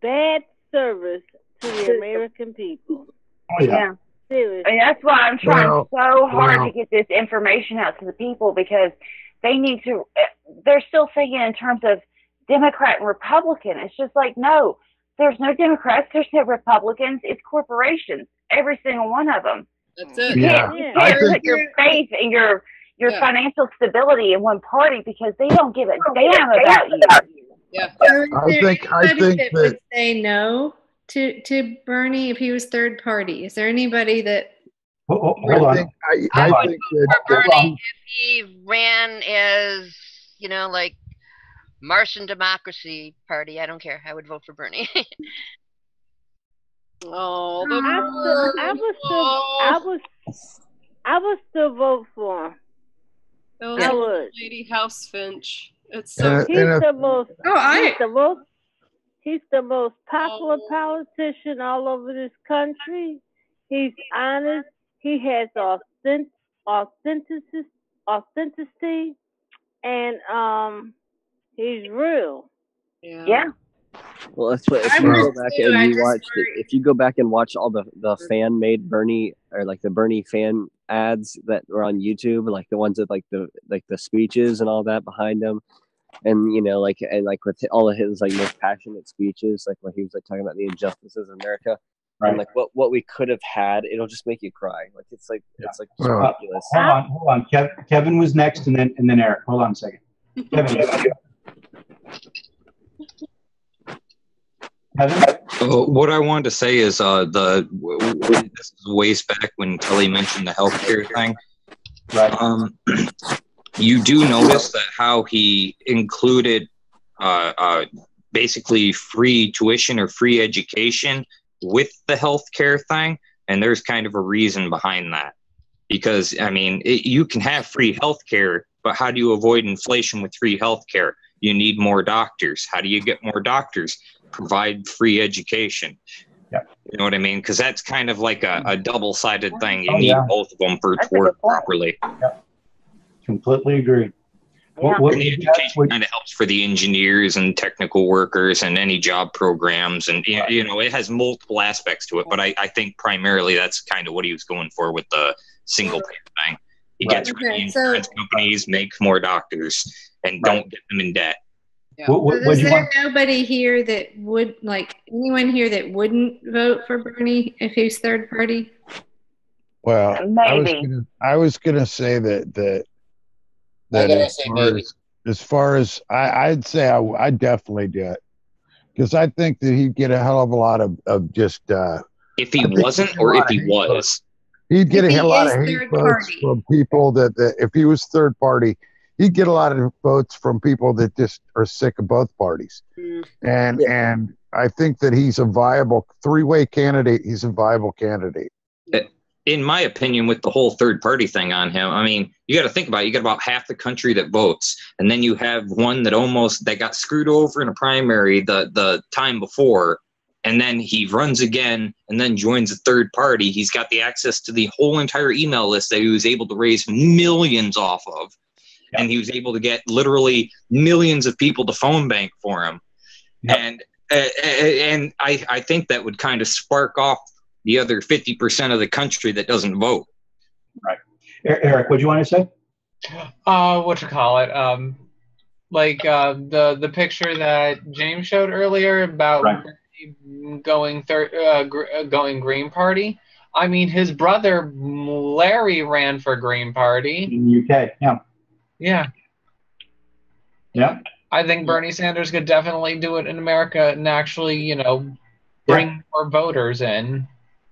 Speaker 21: bad service to the American people.
Speaker 4: Oh yeah.
Speaker 21: serious.
Speaker 17: And that's why I'm trying
Speaker 10: Well,
Speaker 17: so hard
Speaker 10: well.
Speaker 17: to get this information out to the people, because they need to. They're still thinking in terms of Democrat and Republican. It's just like, no, there's no Democrats, there's no Republicans. It's corporations, every single one of them.
Speaker 3: That's it.
Speaker 17: You
Speaker 10: Yeah,
Speaker 17: can't, you
Speaker 10: I
Speaker 17: can't
Speaker 10: think
Speaker 17: put your faith and your
Speaker 3: Yeah.
Speaker 17: financial stability in one party, because they don't give a damn about you.
Speaker 3: Yeah.
Speaker 13: So is
Speaker 10: I
Speaker 13: there
Speaker 10: think
Speaker 13: anybody that would
Speaker 10: that
Speaker 13: say no to Bernie if he was third party? Is there anybody that?
Speaker 4: Hold
Speaker 10: I
Speaker 4: on.
Speaker 10: think
Speaker 7: I
Speaker 10: I
Speaker 7: would
Speaker 10: think
Speaker 7: vote
Speaker 10: that,
Speaker 7: for
Speaker 10: that
Speaker 7: Bernie if he ran as, like Martian Democracy Party. I don't care. I would vote for Bernie.
Speaker 3: Oh,
Speaker 21: I would still vote for him.
Speaker 3: Oh,
Speaker 21: I would.
Speaker 3: Lady House Finch. It's so.
Speaker 21: He's the most.
Speaker 13: Oh,
Speaker 21: He's the most popular politician all over this country. He's honest. He has authenticity, and he's real.
Speaker 17: Yeah.
Speaker 16: Well, that's what if
Speaker 21: I
Speaker 16: you go
Speaker 21: would
Speaker 16: back
Speaker 21: too,
Speaker 16: and
Speaker 21: I
Speaker 16: you
Speaker 21: just
Speaker 16: watch if you go back and watch all the fan made Bernie or like the Bernie fan ads that were on YouTube, like the ones with like the speeches and all that behind him, and like with all of his like most passionate speeches, like when he was like talking about the injustices of America.
Speaker 4: Right.
Speaker 16: And like what we could have had, it'll just make you cry. Like it's ridiculous.
Speaker 4: Hold on. Kevin was next, and then Eric. Hold on a second. Kevin.
Speaker 6: What I wanted to say is this is ways back when Kelly mentioned the healthcare thing.
Speaker 4: Right.
Speaker 6: You do notice that how he included basically free tuition or free education with the healthcare thing, and there's kind of a reason behind that. Because I mean, you can have free healthcare, but how do you avoid inflation with free healthcare? You need more doctors. How do you get more doctors? Provide free education.
Speaker 4: Yeah.
Speaker 6: You know what I mean? Because that's kind of like a double-sided thing. You
Speaker 4: Oh,
Speaker 6: need
Speaker 4: yeah.
Speaker 6: both of them for it to work properly.
Speaker 4: Yeah. Completely agree.
Speaker 17: Yeah.
Speaker 6: And the education kind of helps for the engineers and technical workers and any job programs. And, it has multiple aspects to it. But I think primarily that's kind of what he was going for with the single-payer thing. He gets rid of the insurance companies, makes more doctors, and don't get them in debt.
Speaker 13: Yeah. Is there nobody here that would anyone here that wouldn't vote for Bernie if he's third party?
Speaker 10: well,
Speaker 17: Maybe.
Speaker 10: I was gonna say that as far as I'd say I'd definitely do it, because I think that he'd get a hell of a lot of just
Speaker 6: if he wasn't or if he was.
Speaker 10: He'd get a lot of
Speaker 13: is
Speaker 10: hate
Speaker 13: third
Speaker 10: votes
Speaker 13: party.
Speaker 10: from people that if he was third party, he'd get a lot of votes from people that just are sick of both parties. And I think that he's a viable three-way candidate. He's a viable candidate.
Speaker 6: In my opinion, with the whole third party thing on him, I mean, you got to think about it. You got about half the country that votes, and then you have one that got screwed over in a primary the time before, and then he runs again and then joins a third party. He's got the access to the whole entire email list that he was able to raise millions off of. Yeah. And he was able to get literally millions of people to phone bank for him. Yep. And I think that would kind of spark off the other 50% of the country that doesn't vote.
Speaker 4: Right. Eric, what do you want to say?
Speaker 5: The picture that James showed earlier about going Green Party. I mean, his brother Larry ran for Green Party
Speaker 4: in the UK. Yeah.
Speaker 5: Yeah.
Speaker 4: Yeah.
Speaker 5: I think Bernie Sanders could definitely do it in America and actually, bring more voters in.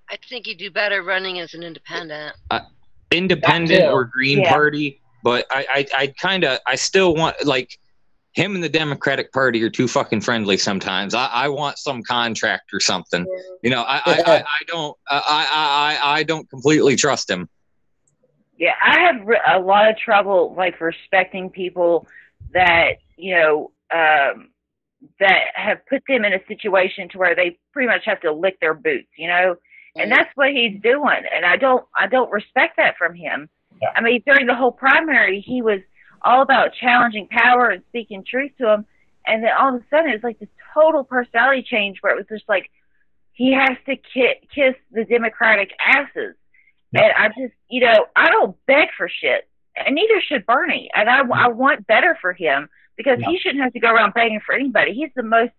Speaker 7: I think he'd do better running as an independent.
Speaker 6: Independent or Green Party, but I still want, like, him and the Democratic Party are too fucking friendly sometimes. I want some contract or something. I don't completely trust him.
Speaker 17: Yeah, I have a lot of trouble respecting people that that have put them in a situation to where they pretty much have to lick their boots, and that's what he's doing, and I don't respect that from him. Yeah. I mean, during the whole primary, he was all about challenging power and speaking truth to him, and then all of a sudden it's like this total personality change where it was just like he has to kiss the Democratic asses. And I just, I don't beg for shit, and neither should Bernie. And I want better for him because he shouldn't have to go around begging for anybody. He's the most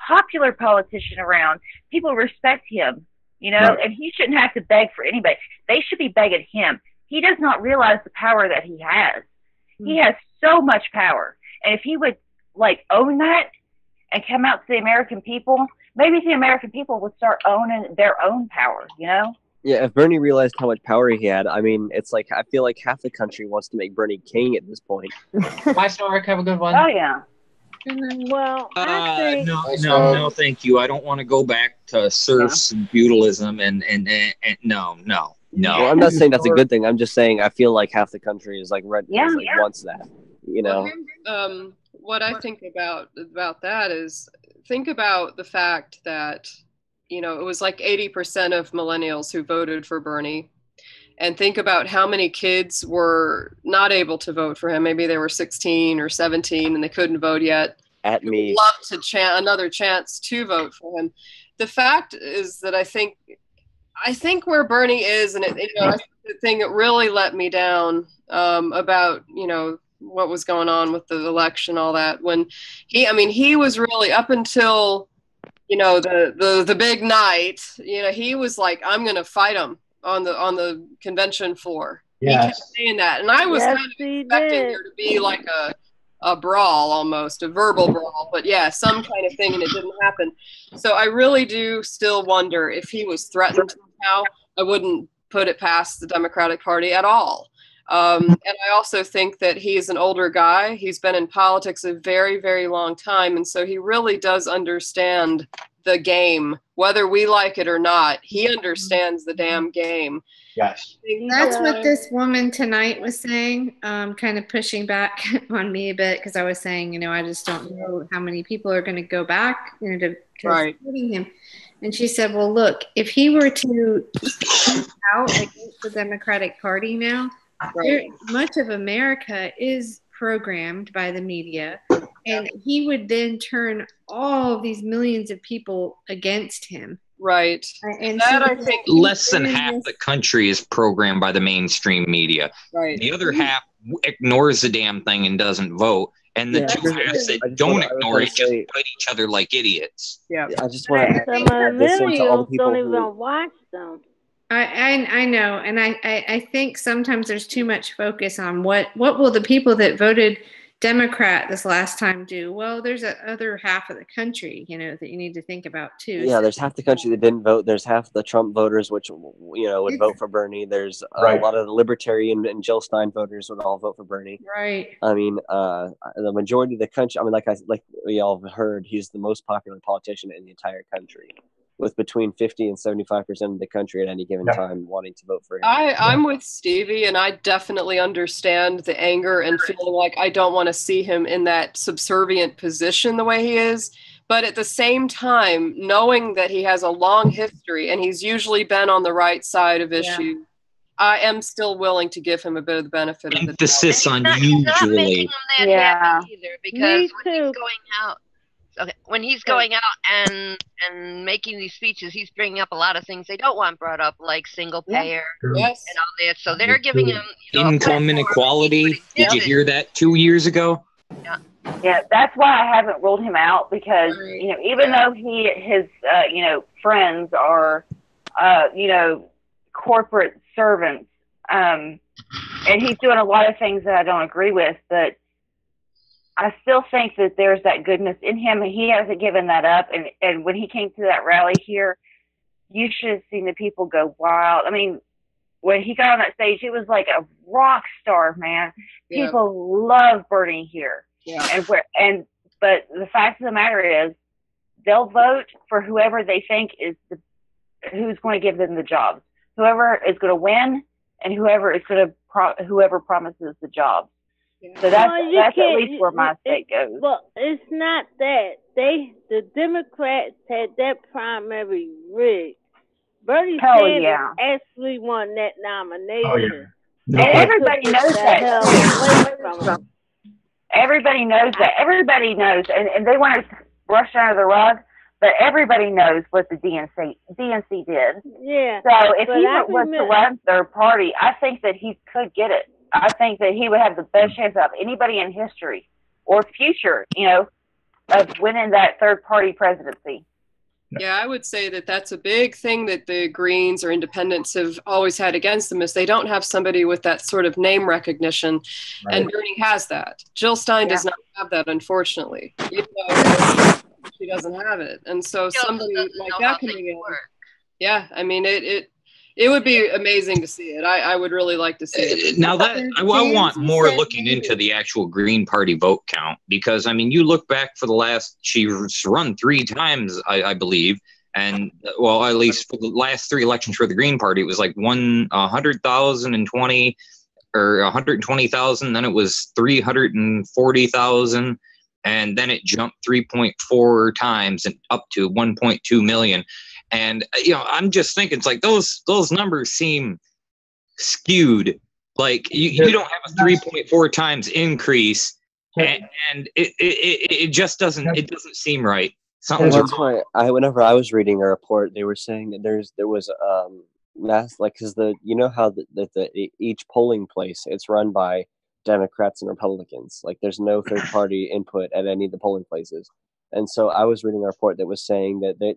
Speaker 17: popular politician around. People respect him, and he shouldn't have to beg for anybody. They should be begging him. He does not realize the power that he has. He has so much power. And if he would, own that and come out to the American people, maybe the American people would start owning their own power,
Speaker 16: Yeah, if Bernie realized how much power he had, I mean, it's like I feel like half the country wants to make Bernie king at this point.
Speaker 5: Bye, Stark. Have a good one.
Speaker 17: Oh, yeah.
Speaker 21: Well, I think
Speaker 6: No, thank you. I don't want to go back to serfs and feudalism and no.
Speaker 16: Well, I'm not saying that's a good thing. I'm just saying I feel like half the country is wants that.
Speaker 3: What I think about that is think about the fact that it was like 80% of millennials who voted for Bernie. And think about how many kids were not able to vote for him. Maybe they were 16 or 17 and they couldn't vote yet.
Speaker 16: At me.
Speaker 3: Love to another chance to vote for him. The fact is that I think where Bernie is, and the thing that really let me down about, what was going on with the election, all that, when he was really up until, the big night, he was like, I'm going to fight him on the convention floor. He kept saying that. And I was kind of expecting there to be like a brawl, almost a verbal brawl, but some kind of thing, and it didn't happen. So I really do still wonder if he was threatened somehow. I wouldn't put it past the Democratic Party at all. And I also think that he's an older guy. He's been in politics a very, very long time. And so he really does understand the game, whether we like it or not. He understands the damn game.
Speaker 4: Yes.
Speaker 13: That's what this woman tonight was saying, kind of pushing back on me a bit, because I was saying, I just don't know how many people are going to go back, to supporting him. And she said, well, look, if he were to speak out against the Democratic Party now, much of America is programmed by the media, and he would then turn all of these millions of people against him.
Speaker 3: Right.
Speaker 13: And
Speaker 6: that, I think less than half the country is programmed by the mainstream media.
Speaker 3: Right.
Speaker 6: The other half ignores the damn thing and doesn't vote. And the two halves that don't ignore it just fight each other like idiots.
Speaker 3: Yeah.
Speaker 16: I just want to
Speaker 21: some of the millennials don't even watch them.
Speaker 13: I know, and I think sometimes there's too much focus on what will the people that voted Democrat this last time do. Well, there's that other half of the country, that you need to think about too.
Speaker 16: Yeah, there's half the country that didn't vote. There's half the Trump voters, which would vote for Bernie. There's a lot of the Libertarian and Jill Stein voters would all vote for Bernie.
Speaker 13: Right.
Speaker 16: I mean, the majority of the country. I mean, like we all have heard, he's the most popular politician in the entire country, with between 50 and 75% of the country at any given time wanting to vote for him.
Speaker 3: I'm with Stevie, and I definitely understand the anger and feeling like I don't want to see him in that subservient position the way he is. But at the same time, knowing that he has a long history and he's usually been on the right side of issues, I am still willing to give him a bit of the benefit of the doubt.
Speaker 6: Emphasis on usually.
Speaker 7: Not making him that happy either, because when he's going out, when he's going out and making these speeches, he's bringing up a lot of things they don't want brought up, like single payer and all that. So they're giving him
Speaker 6: income inequality. Did you hear that 2 years ago?
Speaker 17: Yeah, that's why I haven't ruled him out, because even though his friends are corporate servants, and he's doing a lot of things that I don't agree with, but I still think that there's that goodness in him, and he hasn't given that up. And when he came to that rally here, you should have seen the people go wild. I mean, when he got on that stage, it was like a rock star, man.
Speaker 3: Yeah.
Speaker 17: People love Bernie here.
Speaker 3: Yeah.
Speaker 17: But the fact of the matter is, they'll vote for whoever they think is who's going to give them the jobs. Whoever is going to win, and whoever promises the jobs. So that's at least where my state goes.
Speaker 21: Well, it's not that. The Democrats had that primary rigged. Bernie Sanders actually won that nomination.
Speaker 17: Oh, yeah. And everybody knows that. Everybody knows that. Everybody knows. And they want to brush under the rug. but everybody knows what the DNC did.
Speaker 21: Yeah.
Speaker 17: So if
Speaker 21: but
Speaker 17: he
Speaker 21: I
Speaker 17: was to
Speaker 21: remember-
Speaker 17: run third party, I think that he could get it. I think that he would have the best chance of anybody in history or future, you know, of winning that third party presidency.
Speaker 3: Yeah, I would say that that's a big thing that the Greens or independents have always had against them is they don't have somebody with that sort of name recognition.
Speaker 12: Right.
Speaker 3: And Bernie has that. Jill Stein does not have that, unfortunately, even though she doesn't have it. And so somebody like that coming in, yeah, I mean, it would be amazing to see it. I would really like to see it.
Speaker 6: Now that I want more looking into the actual Green Party vote count, because I mean, you look back for the last, she's run 3 times, I believe, and well, at least for the last 3 elections for the Green Party, it was like 100,020 or 120,000, then it was 340,000, and then it jumped 3.4 times and up to 1.2 million. And, you know, I'm just thinking, it's like those numbers seem skewed. Like you don't have a 3.4 times increase, and it just doesn't seem right. Something's
Speaker 16: That's
Speaker 6: wrong.
Speaker 16: why whenever I was reading a report, they were saying that there was like, because you know how each polling place, it's run by Democrats and Republicans. Like there's no third party input at any of the polling places. And so I was reading a report that was saying that that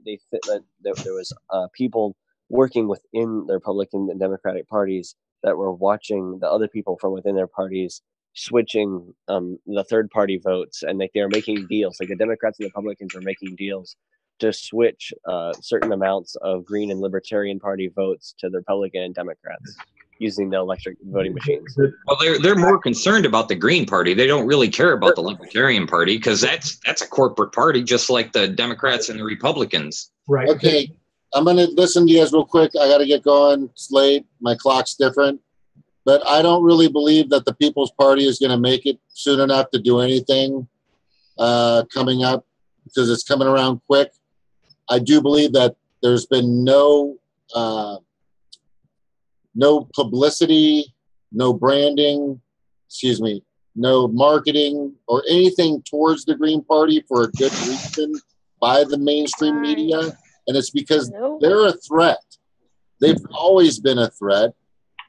Speaker 16: there was people working within the Republican and Democratic parties that were watching the other people from within their parties switching the third party votes, and like they were making deals. Like the Democrats and the Republicans were making deals to switch certain amounts of Green and Libertarian Party votes to the Republican and Democrats using the electric voting machines.
Speaker 6: Well, they're more concerned about the Green Party. They don't really care about the Libertarian Party because that's a corporate party, just like the Democrats and the Republicans.
Speaker 12: Right.
Speaker 8: Okay, I'm going to listen to you guys real quick. I got to get going. It's late. My clock's different. But I don't really believe that the People's Party is going to make it soon enough to do anything coming up because it's coming around quick. I do believe that there's been no publicity, no branding, no marketing or anything towards the Green Party for a good reason by the mainstream media. And it's because they're a threat. They've always been a threat.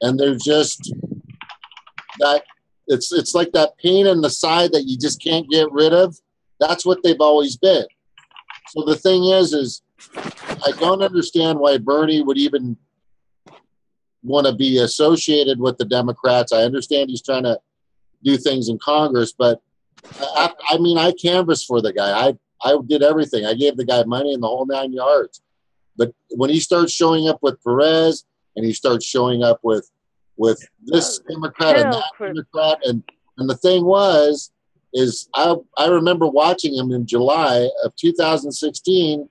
Speaker 8: And they're just that it's like that pain in the side that you just can't get rid of. That's what they've always been. So the thing is I don't understand why Bernie would even want to be associated with the Democrats. I understand he's trying to do things in Congress, but I mean, I canvassed for the guy. I did everything. I gave the guy money in the whole 9 yards. But when he starts showing up with Perez and he starts showing up with this Democrat and that Democrat, and the thing is I remember watching him in July of 2016,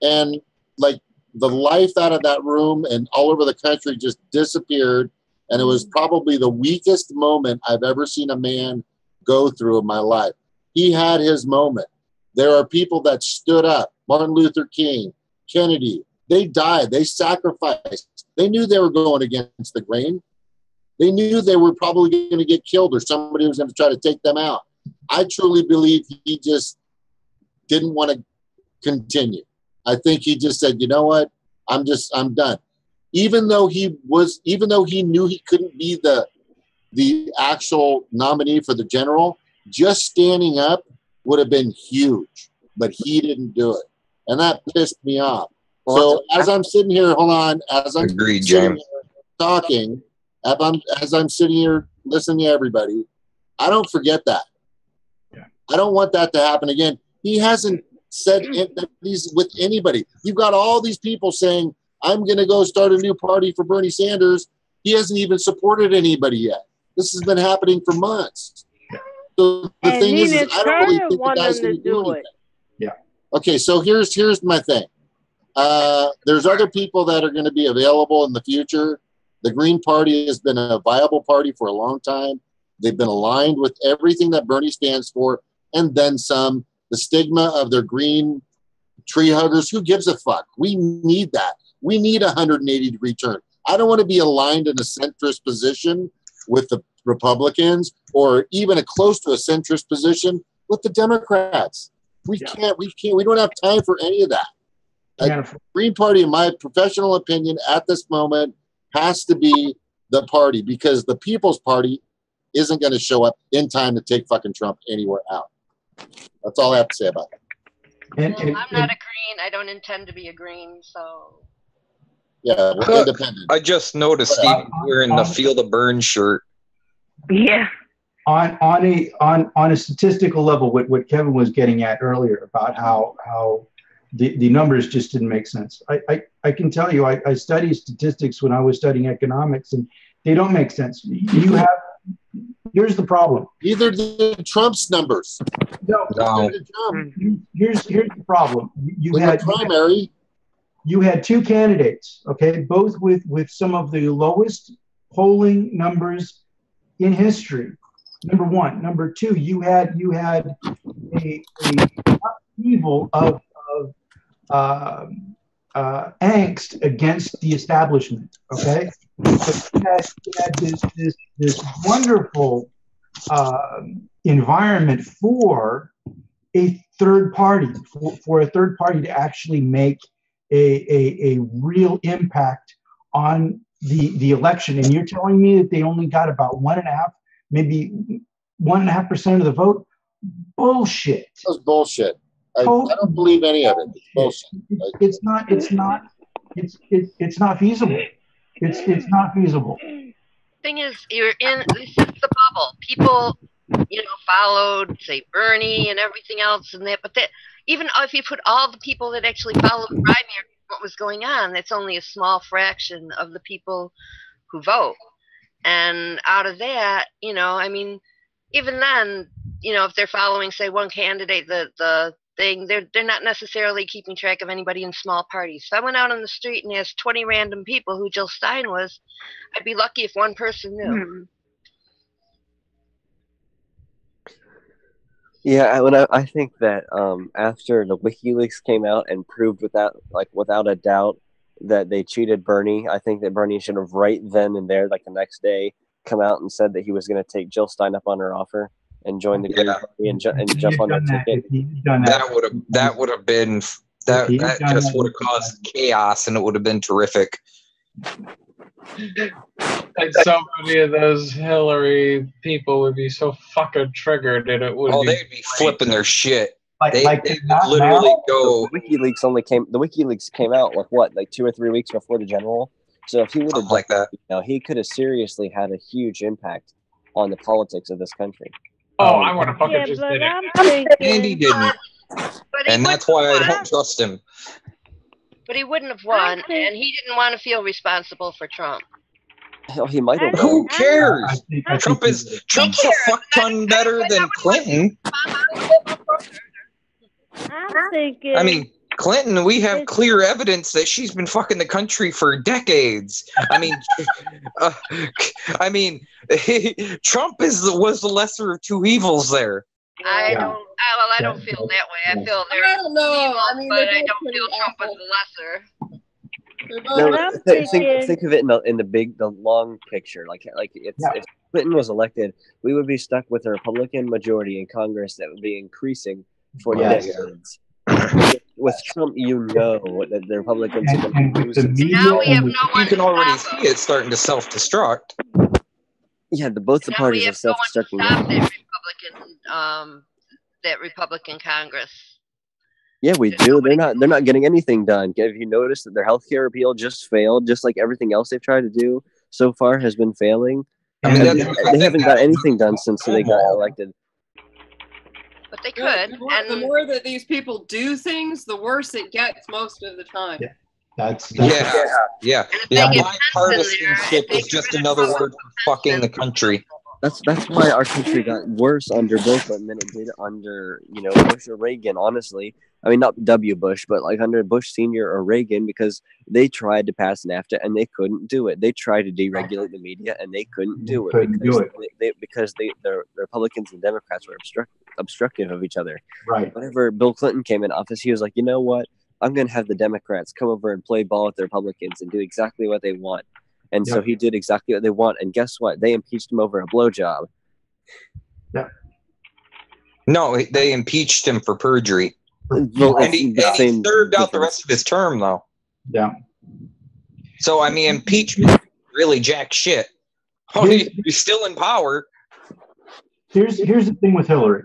Speaker 8: and like the life out of that room and all over the country just disappeared. And it was probably the weakest moment I've ever seen a man go through in my life. He had his moment. There are people that stood up. Martin Luther King, Kennedy, they died. They sacrificed. They knew they were going against the grain. They knew they were probably going to get killed or somebody was going to try to take them out. I truly believe he just didn't want to continue. I think he just said, you know what? I'm done. Even though he knew he couldn't be the actual nominee for the general, just standing up would have been huge, but he didn't do it. And that pissed me off. So as I'm sitting here, hold on, as I'm
Speaker 6: Agreed,
Speaker 8: sitting
Speaker 6: James.
Speaker 8: here talking, as I'm sitting here listening to everybody, I don't forget that.
Speaker 12: Yeah.
Speaker 8: I don't want that to happen again. He hasn't said that he's with anybody. You've got all these people saying, I'm going to go start a new party for Bernie Sanders. He hasn't even supported anybody yet. This has been happening for months. So the thing is I don't really think the guy's going to do anything.
Speaker 12: Yeah.
Speaker 8: Okay, so here's my thing. There's other people that are going to be available in the future. The Green Party has been a viable party for a long time. They've been aligned with everything that Bernie stands for, and then some. The stigma of their green tree huggers, who gives a fuck? We need that. We need a 180-degree turn. I don't want to be aligned in a centrist position with the Republicans or even close to a centrist position with the Democrats. We can't. We don't have time for any of that. The Green Party, in my professional opinion, at this moment, has to be the party, because the People's Party isn't going to show up in time to take fucking Trump anywhere out. That's all I have to say about it.
Speaker 7: I'm not a Green. I don't intend to be a Green, so.
Speaker 8: Yeah, we're independent.
Speaker 6: I just noticed Steve wearing the Feel the Burn shirt.
Speaker 17: Yeah.
Speaker 4: On a statistical level, what Kevin was getting at earlier about how the numbers just didn't make sense. I can tell you, I studied statistics when I was studying economics, and they don't make sense. Here's the problem.
Speaker 8: Either the Trump's numbers.
Speaker 4: No. Here's the problem. You had two candidates, okay, both with some of the lowest polling numbers in history. Number one. Number two, you had a upheaval of angst against the establishment. Okay, but you had this wonderful environment for a third party, for a third party to actually make a real impact on the election. And you're telling me that they only got about 1.5%, maybe 1.5% of the vote? Bullshit.
Speaker 8: That's bullshit. I don't believe any of it. It's bullshit.
Speaker 4: It's not feasible. It's not feasible.
Speaker 7: Thing is, this is the bubble. People, followed, say, Bernie and everything else and that, but even if you put all the people that actually followed the primary, what was going on, that's only a small fraction of the people who vote. And out of that, even then, if they're following, say, one candidate, the thing, they're not necessarily keeping track of anybody in small parties. If I went out on the street and asked 20 random people who Jill Stein was, I'd be lucky if one person knew.
Speaker 16: Yeah, I think that after the WikiLeaks came out and proved without a doubt that they cheated Bernie, I think that Bernie should have right then and there, like the next day, come out and said that he was going to take Jill Stein up on her offer and join the Green Party and jump on the ticket.
Speaker 6: That would have been that just would have caused chaos, and it would have been terrific.
Speaker 5: And so many of those Hillary people would be so fucking triggered, and it would.
Speaker 6: Oh, they'd be flipping their shit. They would
Speaker 16: now,
Speaker 6: literally go.
Speaker 16: The WikiLeaks came out like 2 or 3 weeks before the general. So if he would have
Speaker 6: like that,
Speaker 16: he could have seriously had a huge impact on the politics of this country.
Speaker 5: Oh, I want to fucking just did it.
Speaker 6: And he didn't, and that's why I don't trust him.
Speaker 7: But he wouldn't have won, and he didn't want to feel responsible for Trump.
Speaker 16: Hell, he might have.
Speaker 6: Who cares? Trump's a fuck ton better than Clinton.
Speaker 21: I'm thinking.
Speaker 6: I mean, Clinton, we have clear evidence that she's been fucking the country for decades. I mean, Trump was the lesser of two evils there.
Speaker 7: I don't feel that way. I feel I don't know. But I don't feel Trump was the lesser.
Speaker 16: No, think of it in the long picture. Like if Clinton was elected, we would be stuck with a Republican majority in Congress that would be increasing for decades. With Trump, that the Republicans are going to lose.
Speaker 7: Now we have no one.
Speaker 6: You can already see it starting to self-destruct.
Speaker 16: Yeah, both the parties are self-destructing.
Speaker 7: That Republican Congress.
Speaker 16: Yeah, we do. They're not getting anything done. Have you noticed that their healthcare appeal just failed, just like everything else they've tried to do so far has been failing? They haven't got anything done since they got elected.
Speaker 7: But they could.
Speaker 3: The more that these people do things, the worse it gets most of the time.
Speaker 4: Yeah. That's
Speaker 6: yeah. Bipartisanship is just another word for fucking the country.
Speaker 16: That's why our country got worse under Bill Clinton than it did under Bush or Reagan. Honestly, I mean not W. Bush, but like under Bush Senior or Reagan, because they tried to pass NAFTA and they couldn't do it. They tried to deregulate the media and they couldn't do it because the Republicans and Democrats were obstructive of each other.
Speaker 4: Right.
Speaker 16: Whenever Bill Clinton came in office, he was like, you know what? I'm going to have the Democrats come over and play ball with the Republicans and do exactly what they want. And so he did exactly what they want. And guess what? They impeached him over a blowjob.
Speaker 4: Yeah.
Speaker 6: No, they impeached him for perjury.
Speaker 16: Well,
Speaker 6: And he served out the rest of his term, though.
Speaker 4: Yeah.
Speaker 6: So, I mean, impeachment really jack shit. Oh, you're still in power.
Speaker 4: Here's the thing with Hillary.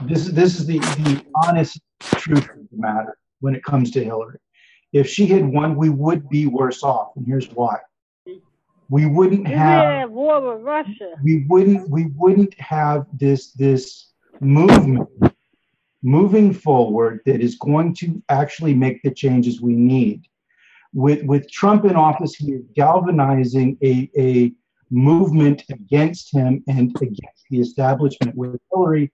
Speaker 4: This is the honest truth of the matter when it comes to Hillary. If she had won, we would be worse off, and here's why. We wouldn't have
Speaker 21: war with Russia.
Speaker 4: We wouldn't have this movement moving forward that is going to actually make the changes we need. With Trump in office, he is galvanizing a movement against him and against the establishment. With Hillary,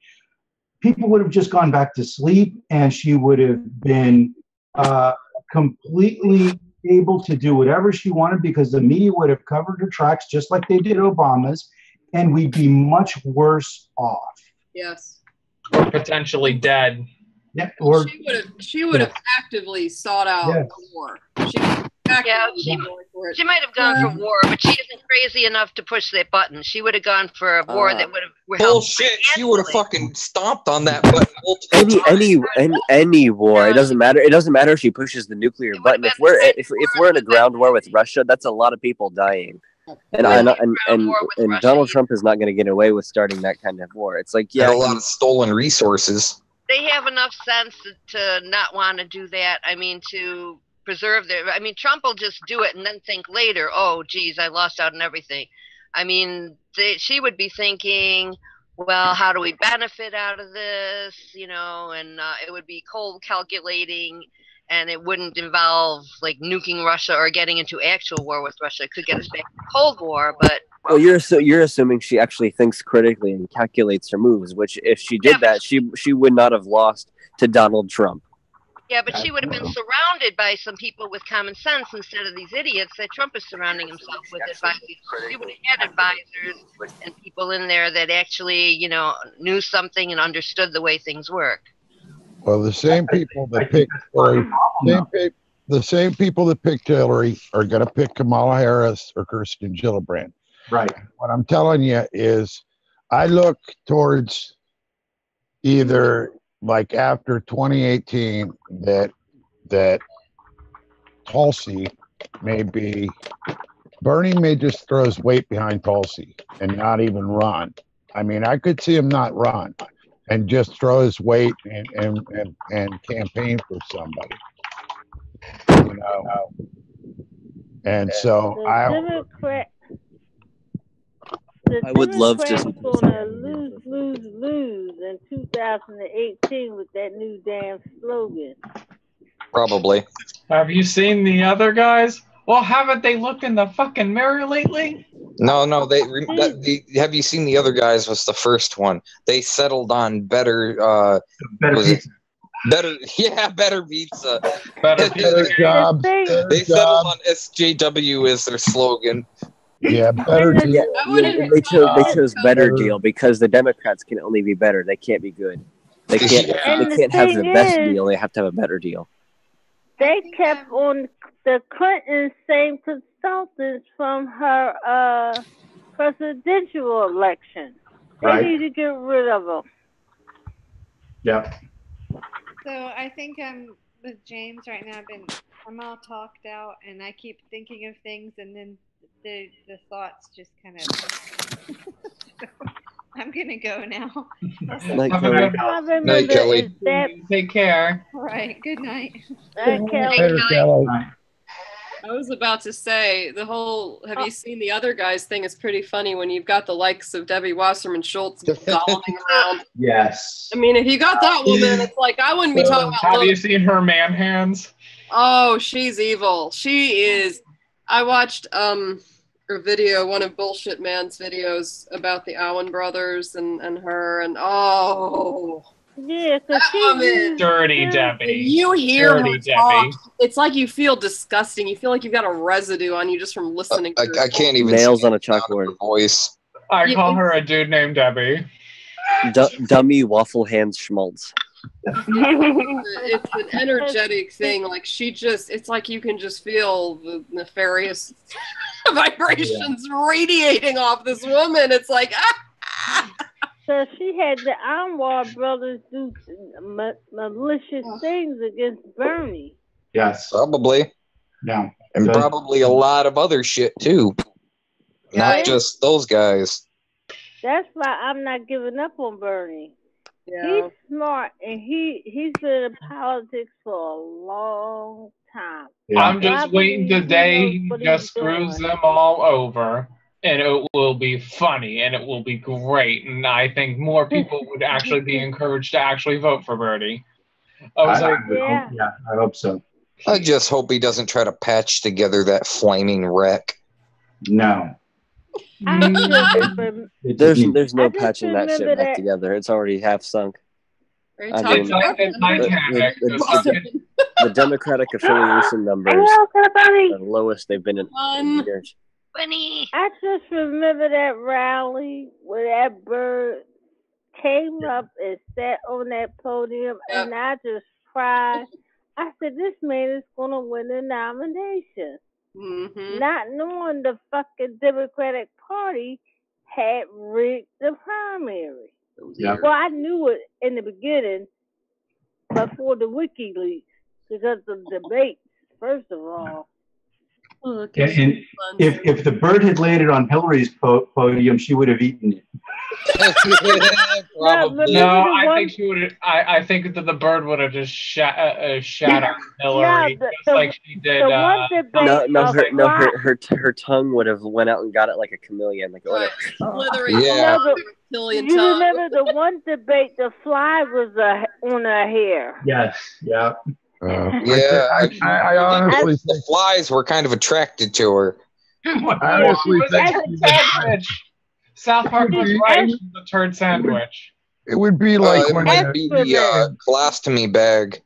Speaker 4: people would have just gone back to sleep, and she would have been completely able to do whatever she wanted because the media would have covered her tracks just like they did Obama's, and we'd be much worse off.
Speaker 3: Yes.
Speaker 5: Or potentially dead.
Speaker 4: Yeah. Or
Speaker 3: she would have actively sought out a war.
Speaker 7: She might have gone for war, but she isn't crazy enough to push that button. She would have gone for a war that would have
Speaker 6: bullshit. She would have fucking stomped on that button.
Speaker 16: Any war. It doesn't matter. It doesn't matter if she pushes the nuclear button. If we're in a ground war with Russia, that's a lot of people dying. And Donald Trump is not going to get away with starting that kind of war. It's like,
Speaker 6: a lot of stolen resources.
Speaker 7: They have enough sense to not want to do that. I mean, to preserve their. I mean, Trump will just do it and then think later, oh, geez, I lost out on everything. I mean, she would be thinking, well, how do we benefit out of this? You know, and it would be cold calculating. And it wouldn't involve like nuking Russia or getting into actual war with Russia. It could get us back to the Cold War, but
Speaker 16: well, you're assuming she actually thinks critically and calculates her moves. Which, if she did that, she would not have lost to Donald Trump.
Speaker 7: Yeah, but she would have been surrounded by some people with common sense instead of these idiots that Trump is surrounding himself with. Advisors. She would have had advisors and people in there that actually, you know, knew something and understood the way things work.
Speaker 10: Well, the same people that picked Hillary, the same people that picked Hillary are going to pick Kamala Harris or Kirsten Gillibrand.
Speaker 4: Right.
Speaker 10: What I'm telling you is, I look towards either like after 2018 that Tulsi may be, Bernie may just throw his weight behind Tulsi and not even run. I mean, I could see him not run and just throw his weight and campaign for somebody, you know. And so I
Speaker 16: would love to.
Speaker 21: Gonna lose in 2018 with that new damn slogan.
Speaker 6: Probably.
Speaker 5: Have you seen the other guys? Well, haven't they looked in the fucking mirror lately?
Speaker 6: No. Have you seen the other guys? Was the first one. They settled on better pizza. Better pizza.
Speaker 10: Better job.
Speaker 6: They settled on SJW as their slogan.
Speaker 10: Yeah, better deal.
Speaker 16: They chose better deal because the Democrats can only be better. They can't be good. They can't have the best deal. They have to have a better deal.
Speaker 21: They kept on the Clinton same consultants from her presidential election. They need to get rid of them.
Speaker 4: Yeah.
Speaker 13: So I think I'm with James right now. I'm all talked out, and I keep thinking of things, and then the thoughts just kind of. I'm gonna go now.
Speaker 16: Night, Kelly.
Speaker 6: Night, Kelly.
Speaker 5: Take care.
Speaker 13: All right. Good night.
Speaker 10: Kelly.
Speaker 3: I was about to say the whole "have you seen the other guys" thing is pretty funny when you've got the likes of Debbie Wasserman Schultz gobbling around.
Speaker 4: Yes.
Speaker 3: I mean, if you got that woman, it's like I wouldn't be talking about.
Speaker 5: Have you seen her man hands?
Speaker 3: Oh, she's evil. She is. I watched her video, one of Bullshit Man's videos about the Owen brothers and her, and
Speaker 21: yeah,
Speaker 3: woman,
Speaker 5: dirty Debbie.
Speaker 3: You hear
Speaker 5: dirty
Speaker 3: her
Speaker 5: Debbie.
Speaker 3: talk, it's like you feel disgusting. You feel like you've got a residue on you just from listening. To
Speaker 6: I can't even
Speaker 16: nails on a chalkboard
Speaker 6: voice.
Speaker 5: I call her a dude named Debbie.
Speaker 16: Dummy waffle hands schmaltz.
Speaker 3: It's an energetic thing. Like it's like you can just feel the nefarious vibrations radiating off this woman. It's like
Speaker 21: So she had the Anwar brothers do malicious things against Bernie.
Speaker 4: Yes.
Speaker 6: Probably.
Speaker 4: Yeah.
Speaker 6: And probably a lot of other shit too. Not just those guys.
Speaker 21: That's why I'm not giving up on Bernie.
Speaker 3: Yeah.
Speaker 21: He's smart and he's been in politics for a long time.
Speaker 5: I'm just waiting the day he just screws them all over, and it will be funny and it will be great. And I think more people would actually be encouraged to actually vote for Bernie.
Speaker 4: I hope so.
Speaker 6: I just hope he doesn't try to patch together that flaming wreck.
Speaker 4: No.
Speaker 16: There's no patching that shit back together. It's already half sunk. I mean, the Democratic affiliation numbers are the lowest they've been in years.
Speaker 21: Funny. I just remember that rally where that bird came up and sat on that podium, and I just cried. I said, "This man is gonna win the nomination." Not knowing the fucking Democratic Party had rigged the primary.
Speaker 4: Yeah.
Speaker 21: Well, I knew it in the beginning before the WikiLeaks because of debates, first of all.
Speaker 3: Oh,
Speaker 4: And if the bird had landed on Hillary's podium, she would have eaten it.
Speaker 5: Probably. No, I think she would. I think that the bird would have just shot at Hillary, just like she did.
Speaker 16: Her tongue would have went out and got it like a chameleon, like whatever.
Speaker 6: Yeah.
Speaker 21: You remember the one debate? The fly was on her hair.
Speaker 4: Yes. Yeah.
Speaker 6: Yeah,
Speaker 10: I honestly
Speaker 6: think the flies were kind of attracted to her.
Speaker 10: I honestly think
Speaker 5: South Park was right from the turd sandwich.
Speaker 10: it would be like
Speaker 6: it
Speaker 10: when
Speaker 6: might be the colostomy bag.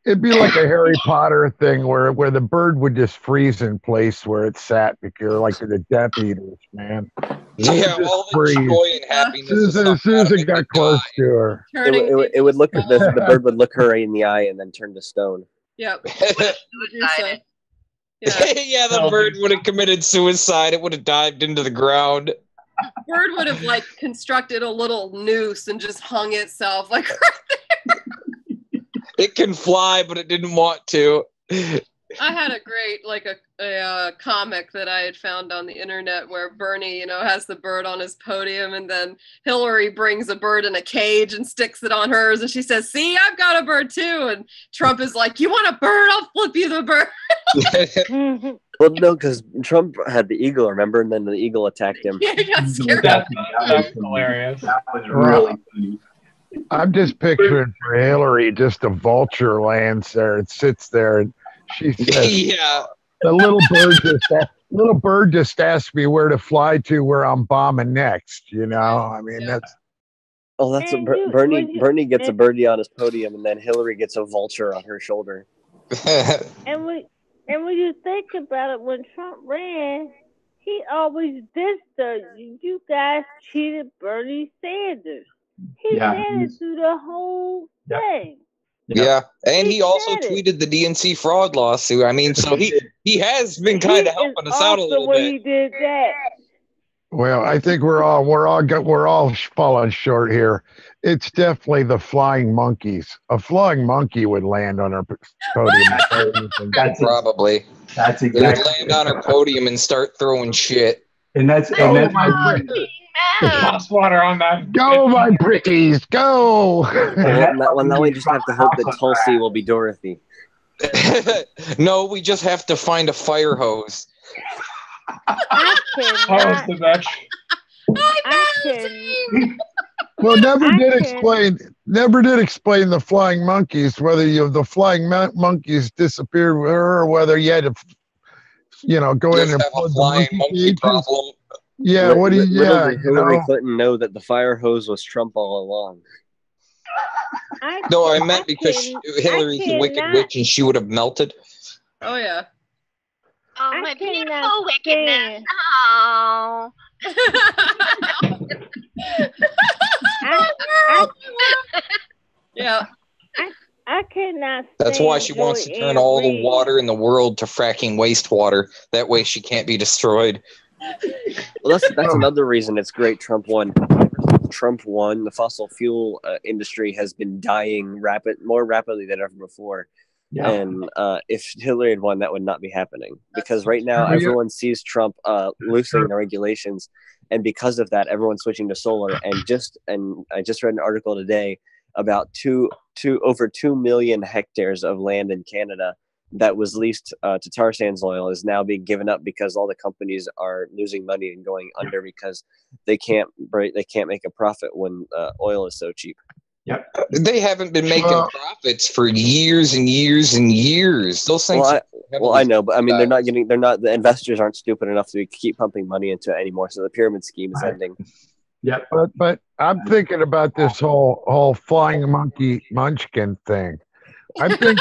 Speaker 10: it'd be like a Harry Potter thing where the bird would just freeze in place where it sat because like the Death Eaters, man.
Speaker 6: Yeah, all the joy and happiness.
Speaker 10: As soon as it got close to her,
Speaker 16: it would look at the bird would look her in the eye and then turn to stone.
Speaker 3: Yep.
Speaker 6: Yeah, the bird would have committed suicide. It would have dived into the ground.
Speaker 3: Bird would have like constructed a little noose and just hung itself like right there.
Speaker 6: It can fly, but it didn't want to.
Speaker 3: I had a great like a comic that I had found on the internet where Bernie, has the bird on his podium, and then Hillary brings a bird in a cage and sticks it on hers, and she says, "See, I've got a bird too." And Trump is like, "You want a bird? I'll flip you the bird."
Speaker 16: Well, no, because Trump had the eagle, remember, and then the eagle attacked him.
Speaker 3: Yeah, he got scared.
Speaker 5: That's hilarious.
Speaker 4: That was really funny.
Speaker 10: I'm just picturing for Hillary just a vulture lands there and sits there, and she says,
Speaker 6: "Yeah."
Speaker 10: The little bird just asked me where to fly to, where I'm bombing next. I mean that's.
Speaker 16: Oh, that's Bernie gets a birdie on his podium, and then Hillary gets a vulture on her shoulder.
Speaker 21: And when you think about it, when Trump ran, he always dissed you guys cheated Bernie Sanders. He said it through the whole thing.
Speaker 6: Yeah, and he also tweeted the DNC fraud lawsuit. I mean, so he has been kind of helping us out a little bit.
Speaker 21: He did that.
Speaker 10: Well, I think we're all falling short here. It's definitely the flying monkeys. A flying monkey would land on our podium.
Speaker 4: That's
Speaker 6: probably.
Speaker 4: That's
Speaker 6: They would
Speaker 4: exactly.
Speaker 6: land on her podium and start throwing shit.
Speaker 4: And that's
Speaker 5: Toss water on that.
Speaker 10: Go, my brickies, go!
Speaker 16: Now we just have to hope that Tulsi will be Dorothy.
Speaker 6: No, we just have to find a fire hose.
Speaker 5: Hose the bitch.
Speaker 10: Well, never did explain the flying monkeys, whether the flying monkeys disappeared with her or whether you had to, go in and
Speaker 6: have a
Speaker 10: plug
Speaker 6: flying
Speaker 10: the
Speaker 6: monkey problem.
Speaker 10: Yeah, what do you?
Speaker 16: Little did Hillary Clinton know that the fire hose was Trump all along.
Speaker 6: No, I meant because Hillary's a wicked witch and she would have melted.
Speaker 3: Oh yeah.
Speaker 7: Oh, my beautiful wickedness. Oh.
Speaker 3: Yeah.
Speaker 21: I cannot.
Speaker 6: That's why she wants to turn all the water in the world to fracking wastewater. That way she can't be destroyed.
Speaker 16: Well, that's another reason it's great Trump won. Trump won, the fossil fuel industry has been dying more rapidly than ever before.
Speaker 12: Yeah.
Speaker 16: And if Hillary had won, that would not be happening, because right now everyone sees Trump loosening the regulations, and because of that, everyone's switching to solar. And I just read an article today about over 2 million hectares of land in Canada that was leased to tar sands oil is now being given up because all the companies are losing money and going under because they can't make a profit when oil is so cheap.
Speaker 12: Yep.
Speaker 6: They haven't been making profits for years and years and years. Those things.
Speaker 16: I know, but I mean, the investors aren't stupid enough to keep pumping money into it anymore. So the pyramid scheme is ending.
Speaker 12: Yeah.
Speaker 10: But I'm thinking about this whole flying monkey munchkin thing. I think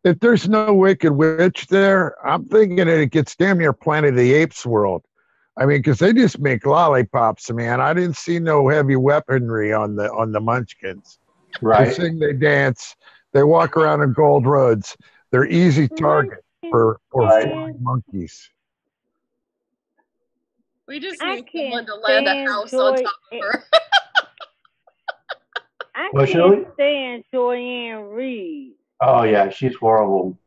Speaker 10: if there's no Wicked Witch there, I'm thinking it gets damn near Planet of the Apes world. I mean, because they just make lollipops, man. I didn't see no heavy weaponry on the Munchkins.
Speaker 12: Right.
Speaker 10: They sing, they dance, they walk around on gold roads. They're easy target for flying monkeys.
Speaker 3: We just need someone to land a house on top of her.
Speaker 21: I
Speaker 12: Well,
Speaker 21: can't
Speaker 12: Shirley?
Speaker 21: stand Joanne Reed.
Speaker 12: Oh yeah, she's horrible.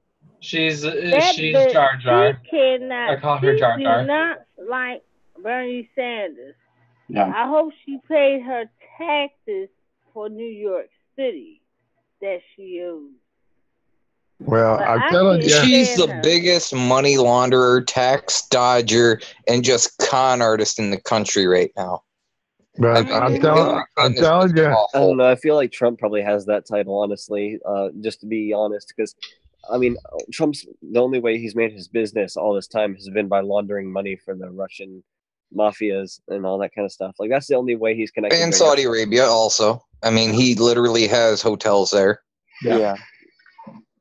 Speaker 5: She's
Speaker 21: That
Speaker 5: she's
Speaker 21: bitch,
Speaker 5: Jar Jar.
Speaker 21: She cannot.
Speaker 5: I call her Jar Jar.
Speaker 21: She do not like Bernie Sanders.
Speaker 12: Yeah.
Speaker 21: I hope she paid her taxes for New York City that she owes.
Speaker 10: Well,
Speaker 21: But
Speaker 10: I'm
Speaker 21: I
Speaker 10: telling
Speaker 21: can't
Speaker 10: you,
Speaker 6: She's
Speaker 21: stand
Speaker 6: the
Speaker 21: her.
Speaker 6: biggest money launderer, tax dodger, and just con artist in the country right now.
Speaker 10: but I'm telling you,
Speaker 16: I don't know. I feel like Trump probably has that title, honestly. Just to be honest, because I mean, the only way he's made his business all this time has been by laundering money for the Russian mafias and all that kind of stuff. Like, that's the only way he's connected.
Speaker 6: And Saudi Arabia also. I mean, he literally has hotels there.
Speaker 16: Yeah.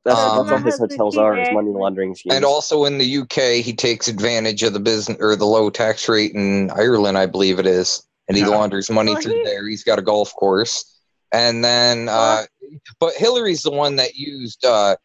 Speaker 16: That's all his hotels are, is money laundering schemes.
Speaker 6: And also in the UK, he takes advantage of the business or the low tax rate in Ireland, I believe it is. And he launders money through there. He's got a golf course. And then, but Hillary's the one that used, that's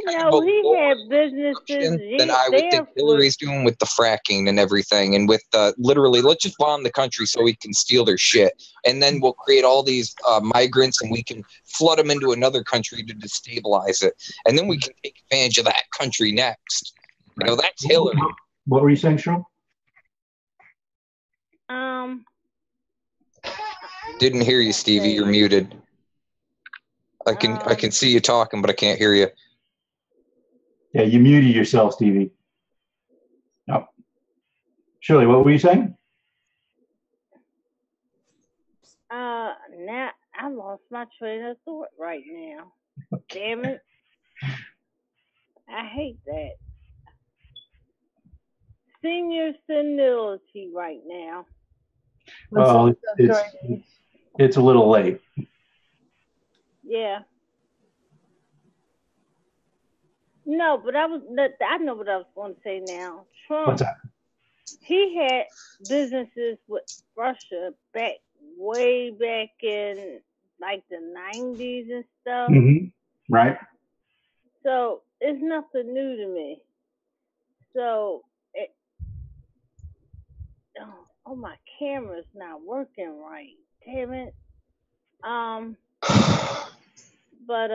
Speaker 6: kind of
Speaker 21: he had businesses.
Speaker 6: than I would think Hillary's doing with the fracking and everything. And with literally, let's just bomb the country so we can steal their shit. And then we'll create all these migrants and we can flood them into another country to destabilize it. And then we can take advantage of that country next. You know, that's Hillary.
Speaker 12: What were you saying, Cheryl?
Speaker 6: Didn't hear you, Stevie. You're muted. I can see you talking, but I can't hear you.
Speaker 12: Yeah, you muted yourself, Stevie. No. Shirley, what were you saying?
Speaker 21: Now I lost my train of thought right now. Damn it. I hate that. Senior senility right now.
Speaker 12: Well, it's a little late.
Speaker 21: Yeah. No, but I know what I was going to say now. Trump.
Speaker 12: What's that?
Speaker 21: He had businesses with Russia way back in like the 90s and stuff.
Speaker 12: Mm-hmm. Right.
Speaker 21: So it's nothing new to me. So my camera's not working right. Damn it. But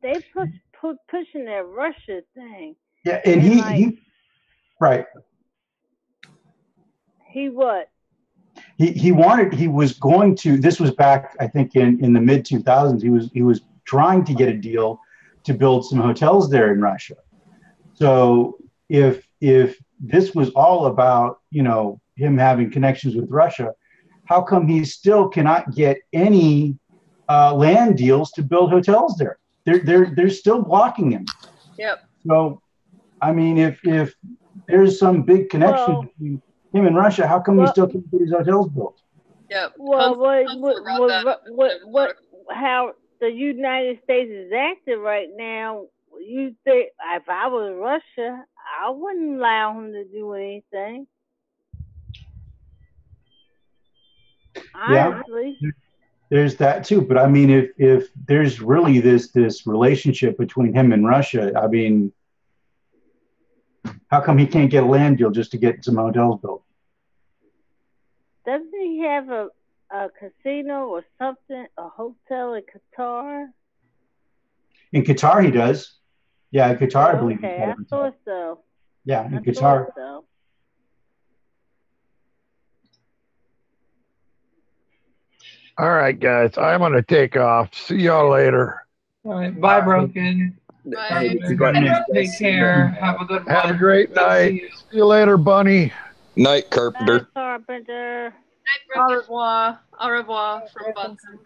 Speaker 21: they pushing that Russia thing.
Speaker 12: Yeah, and he right.
Speaker 21: He what?
Speaker 12: He was going to, this was back, I think, in the mid 2000s. He was trying to get a deal to build some hotels there in Russia. So if this was all about, you know, him having connections with Russia, how come he still cannot get any land deals to build hotels there? They're still blocking him.
Speaker 3: Yep.
Speaker 12: So, I mean, if there's some big connection between him and Russia, how come he still can't get his hotels built?
Speaker 3: Yep.
Speaker 21: Well, how the United States is acting right now, you think if I was Russia, I wouldn't allow him to do anything. Honestly.
Speaker 12: Yeah, there's that too. But I mean, if there's really this relationship between him and Russia, I mean, How come he can't get a land deal just to get some hotels built?
Speaker 21: Doesn't he have a casino or something, a hotel in Qatar?
Speaker 12: In Qatar, he does. Yeah, in Qatar, I believe.
Speaker 21: Okay,
Speaker 12: he's got a
Speaker 21: I
Speaker 12: hotel.
Speaker 21: thought so.
Speaker 12: Yeah, in
Speaker 21: I
Speaker 12: Qatar.
Speaker 21: thought so.
Speaker 10: All right, guys, I'm gonna take off. See y'all later.
Speaker 5: All right, bye, Broken.
Speaker 16: Hey, you got-
Speaker 5: Take care. Have a good one.
Speaker 10: Have a great night. See you later, Bunny.
Speaker 6: Night, Carpenter.
Speaker 21: Carpenter.
Speaker 3: Au revoir. Au revoir from Bunsen.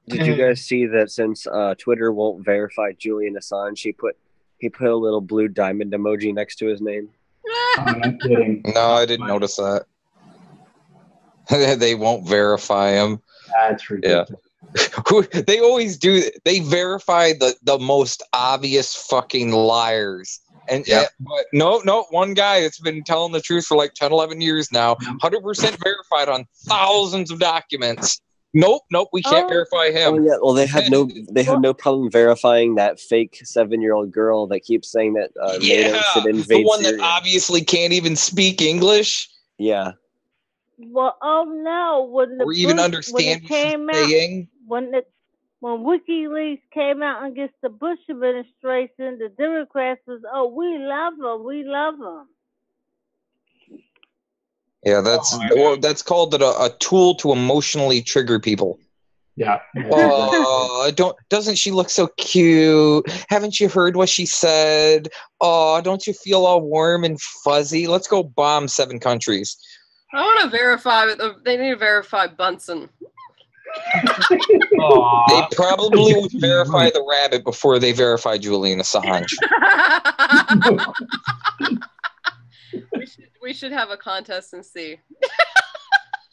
Speaker 16: Did you guys see that since Twitter won't verify Julian Assange, he put a little blue diamond emoji next to his name?
Speaker 12: I'm not kidding.
Speaker 6: No, I didn't notice that. They won't verify him.
Speaker 12: That's ridiculous.
Speaker 6: Yeah. They always do. They verify the most obvious fucking liars. And but no, one guy that's been telling the truth for like 10, 11 years now, 100% verified on thousands of documents. Nope, we can't verify him.
Speaker 16: Oh yeah, well they have no problem verifying that fake 7-year-old girl that keeps saying that NATO should invade
Speaker 6: the one
Speaker 16: Syria.
Speaker 6: that obviously can't even speak English.
Speaker 16: Yeah.
Speaker 21: Well, oh no!
Speaker 6: Or even understand what she's saying.
Speaker 21: When WikiLeaks came out against the Bush administration, the Democrats was, we love them.
Speaker 6: Yeah, that's called a tool to emotionally trigger people.
Speaker 12: Yeah.
Speaker 6: Oh, doesn't she look so cute? Haven't you heard what she said? Oh, don't you feel all warm and fuzzy? Let's go bomb 7 countries.
Speaker 3: I want to verify. They need to verify Bunsen.
Speaker 6: They probably would verify the rabbit before they verify Julian Assange.
Speaker 3: we should have a contest and see.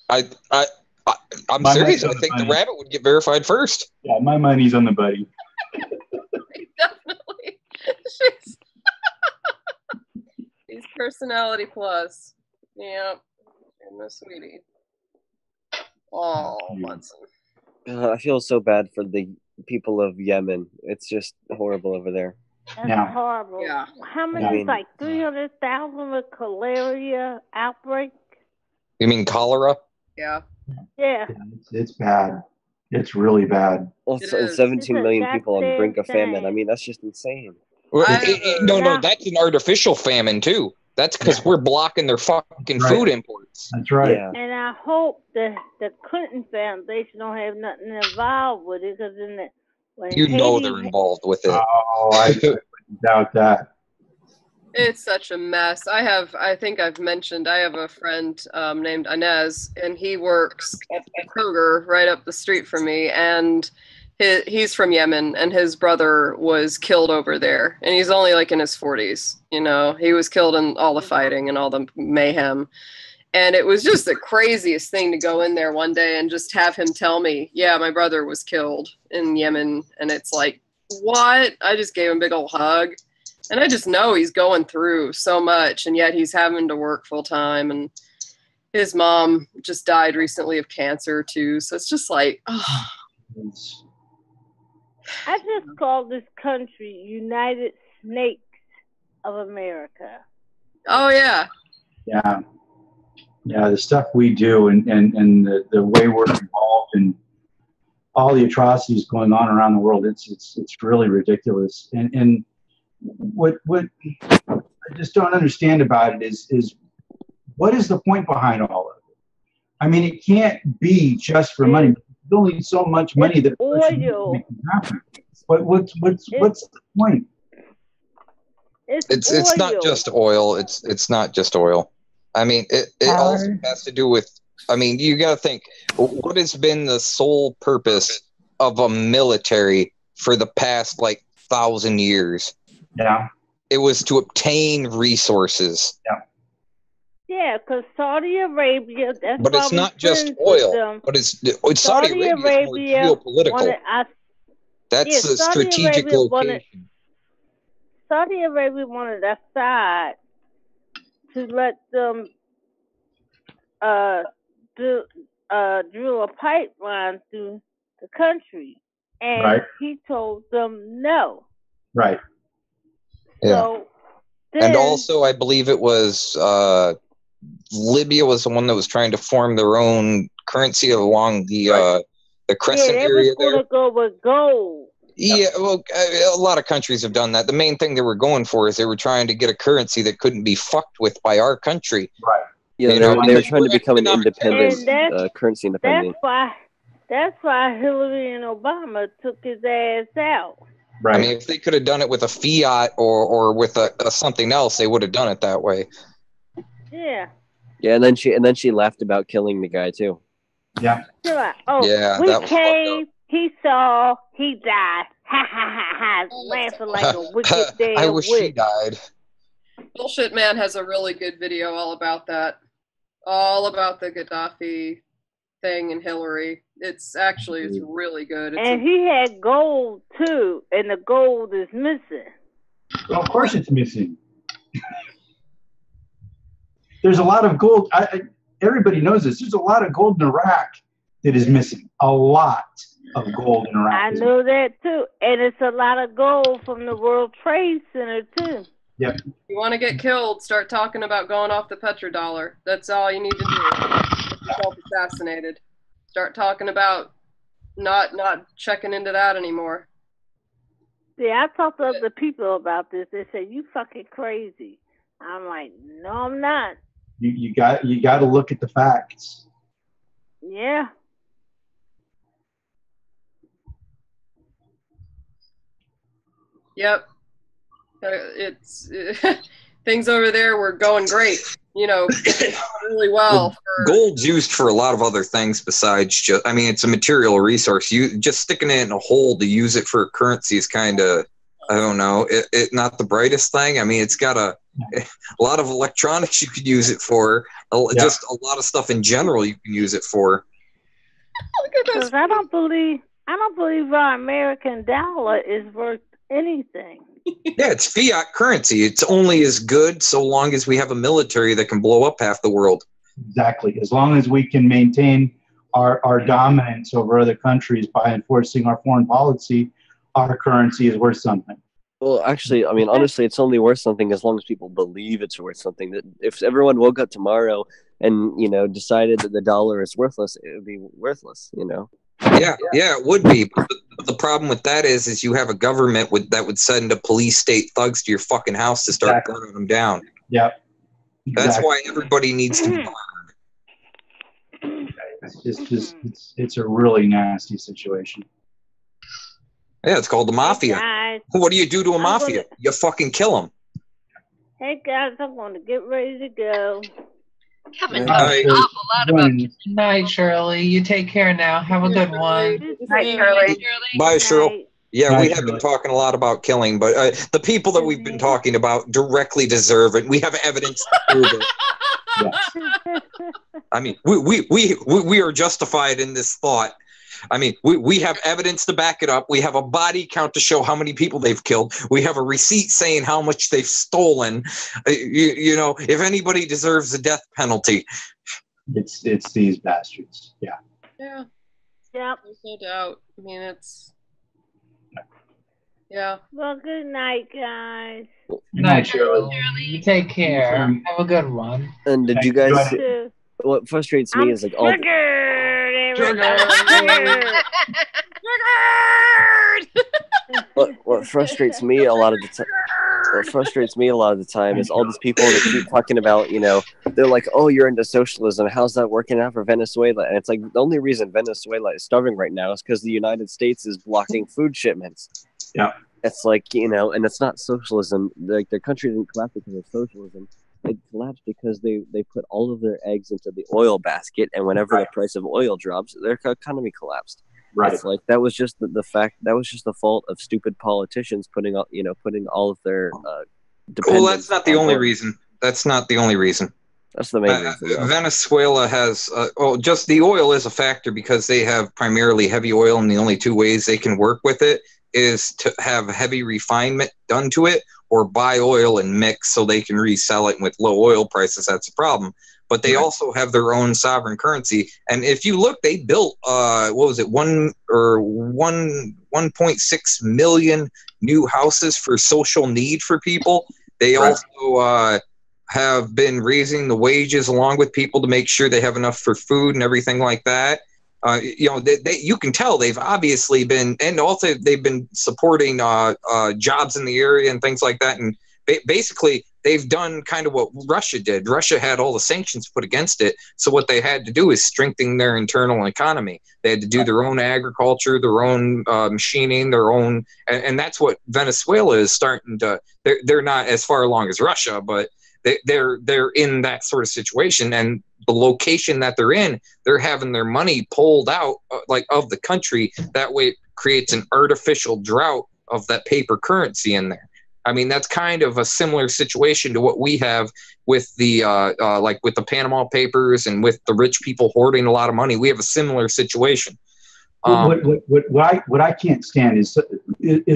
Speaker 6: I'm serious. I think the rabbit would get verified first.
Speaker 12: Yeah, my money's on the buddy.
Speaker 3: Definitely. She's personality plus. Yep. And the sweetie. Oh, Bunsen.
Speaker 16: I feel so bad for the people of Yemen. It's just horrible over there.
Speaker 21: That's horrible.
Speaker 3: Yeah.
Speaker 21: How many? Like 300,000 with cholera outbreak?
Speaker 6: You mean cholera?
Speaker 3: Yeah.
Speaker 21: Yeah.
Speaker 12: It's bad. It's really bad.
Speaker 16: Well, 17 million people on the brink of famine. I mean, that's just insane.
Speaker 6: No, that's an artificial famine too. That's because we're blocking their fucking food imports.
Speaker 12: That's right.
Speaker 16: Yeah.
Speaker 21: And I hope the Clinton Foundation don't have nothing involved with it, because
Speaker 6: they're involved with it.
Speaker 12: Oh, I doubt that.
Speaker 3: It's such a mess. I think I've mentioned, I have a friend named Inez, and he works at Kroger right up the street from me, and he's from Yemen, and his brother was killed over there, and he's only like in his 40s. You know, he was killed in all the fighting and all the mayhem. And it was just the craziest thing to go in there one day and just have him tell me, yeah, my brother was killed in Yemen. And it's like, what? I just gave him a big old hug. And I just know he's going through so much, and yet he's having to work full time. And his mom just died recently of cancer too. So it's just like, oh.
Speaker 21: I just call this country United Snakes of America.
Speaker 3: Oh, yeah.
Speaker 12: Yeah. Yeah, the stuff we do and the way we're involved in all the atrocities going on around the world, it's really ridiculous. And what I just don't understand about it is what is the point behind all of it? I mean, it can't be just for money. There's only so much money that
Speaker 21: oil.
Speaker 12: Make it happen. What's the point?
Speaker 6: It's not just oil. It's not just oil. I mean, it also has to do with, I mean, you got to think, what has been the sole purpose of a military for the past, 1,000 years?
Speaker 12: Yeah.
Speaker 6: It was to obtain resources.
Speaker 12: Yeah.
Speaker 21: Yeah, because Saudi Arabia,
Speaker 6: but it's not just oil. But it's Saudi Arabia is more geopolitical. That's a strategic location.
Speaker 21: Saudi Arabia wanted Assad to let them drill a pipeline through the country, and he told them no.
Speaker 12: Right.
Speaker 6: Yeah.
Speaker 21: So
Speaker 6: And
Speaker 21: then,
Speaker 6: also, I believe it was Libya was the one that was trying to form their own currency along the crescent
Speaker 21: they
Speaker 6: area
Speaker 21: was
Speaker 6: there.
Speaker 21: gonna go with gold.
Speaker 6: Yeah, well, a lot of countries have done that. The main thing they were going for is they were trying to get a currency that couldn't be fucked with by our country.
Speaker 12: Right.
Speaker 16: Yeah,
Speaker 6: You
Speaker 16: they
Speaker 6: know,
Speaker 16: were
Speaker 6: because
Speaker 16: trying to become an independent,
Speaker 21: And
Speaker 16: currency independent.
Speaker 21: That's why Hillary and Obama took his ass out.
Speaker 6: I mean, if they could have done it with a fiat or with a something else, they would have done it that way.
Speaker 21: Yeah.
Speaker 16: Yeah, and then she laughed about killing the guy too.
Speaker 12: Yeah.
Speaker 21: She's like, oh,
Speaker 6: Yeah,
Speaker 21: we
Speaker 6: that was
Speaker 21: came, he saw, he died. Ha ha ha ha, laughing like a wicked damn
Speaker 6: I wish she
Speaker 21: witch.
Speaker 6: died.
Speaker 3: Bullshit Man has a really good video all about that. All about the Gaddafi thing and Hillary. It's really good. It's
Speaker 21: And he had gold too, and the gold is missing.
Speaker 12: Well, of course it's missing. There's a lot of gold. Everybody knows this. There's a lot of gold in Iraq that is missing. A lot of gold in Iraq.
Speaker 21: I know that too. And it's a lot of gold from the World Trade Center too.
Speaker 12: Yep.
Speaker 3: If you want to get killed, start talking about going off the petrodollar. That's all you need to do. Get yourself assassinated. Start talking about not checking into that anymore.
Speaker 21: Yeah, I talked to other people about this. They say, you fucking crazy. I'm like, no, I'm not.
Speaker 12: You got to look at the facts.
Speaker 21: Yeah.
Speaker 3: Yep. It's things over there were going great. You know, really well.
Speaker 6: Gold's used for a lot of other things besides just. I mean, it's a material resource. You just sticking it in a hole to use it for a currency is kind of. I don't know. It not the brightest thing. I mean, it's got a lot of electronics you could use it for. Just a lot of stuff in general you can use it for.
Speaker 21: Because I don't believe our American dollar is worth anything.
Speaker 6: Yeah, it's fiat currency. It's only as good so long as we have a military that can blow up half the world.
Speaker 12: Exactly. As long as we can maintain our dominance over other countries by enforcing our foreign policy, our currency is worth something.
Speaker 16: Well, actually, I mean, honestly, it's only worth something as long as people believe it's worth something. That if everyone woke up tomorrow and decided that the dollar is worthless, it would be worthless.
Speaker 6: Yeah, it would be. But the problem with that is you have a government that would send a police state thugs to your fucking house to start burning them down.
Speaker 12: Yeah.
Speaker 6: That's why everybody needs to be armed.
Speaker 12: It's a really nasty situation.
Speaker 6: Yeah, it's called the mafia.
Speaker 21: Guys,
Speaker 6: What do you do to a mafia? You fucking kill them.
Speaker 21: hey guys, I'm going to get ready to go.
Speaker 7: Kevin,
Speaker 6: Night.
Speaker 7: an awful lot about
Speaker 5: Good night, Shirley. You take care now. Have a good one.
Speaker 17: Night, Shirley.
Speaker 6: Bye, Cheryl. Yeah,
Speaker 12: Night,
Speaker 6: we have been talking a lot about killing, but the people that we've been talking about directly deserve it. We have evidence to prove it. I mean, we are justified in this thought. I mean, we have evidence to back it up. We have a body count to show how many people they've killed. We have a receipt saying how much they've stolen. If anybody deserves a death penalty,
Speaker 12: it's these bastards. Yeah.
Speaker 3: Yeah.
Speaker 21: Yep.
Speaker 3: There's no doubt. I mean, it's. Yeah.
Speaker 21: Well, good night, guys.
Speaker 5: Good night, Shirley. You take care. Have a good one.
Speaker 16: And did you guys? What frustrates me is like all. What frustrates me a lot of the time. What frustrates me a lot of the time is all these people that keep talking about, they're like, oh, you're into socialism. How's that working out for Venezuela? And it's like the only reason Venezuela is starving right now is because the United States is blocking food shipments.
Speaker 12: Yeah.
Speaker 16: It's like, and it's not socialism. Like their country didn't collapse because of socialism. It collapsed because they put all of their eggs into the oil basket, and whenever the price of oil drops, their economy collapsed.
Speaker 12: Right.
Speaker 16: It's like that was just the fact. That was just the fault of stupid politicians putting all of their.
Speaker 6: Well, that's not the only reason. That's not the only reason.
Speaker 16: That's the main reason.
Speaker 6: Venezuela has, just the oil is a factor because they have primarily heavy oil, and the only two ways they can work with it is to have heavy refinement done to it or buy oil and mix so they can resell it with low oil prices. That's a problem. But they also have their own sovereign currency. And if you look, they built, $1 1.6 million new houses for social need for people. They also have been raising the wages along with people to make sure they have enough for food and everything like that. You can tell they've obviously been, and also they've been supporting jobs in the area and things like that. And basically, they've done kind of what Russia did. Russia had all the sanctions put against it. So what they had to do is strengthen their internal economy. They had to do their own agriculture, their own machining, their own, and that's what Venezuela is starting to. They're not as far along as Russia, but they're in that sort of situation. And the location that they're in, they're having their money pulled out of the country. That way, it creates an artificial drought of that paper currency in there. I mean, that's kind of a similar situation to what we have with the with the Panama Papers and with the rich people hoarding a lot of money. We have a similar situation.
Speaker 12: What I can't stand is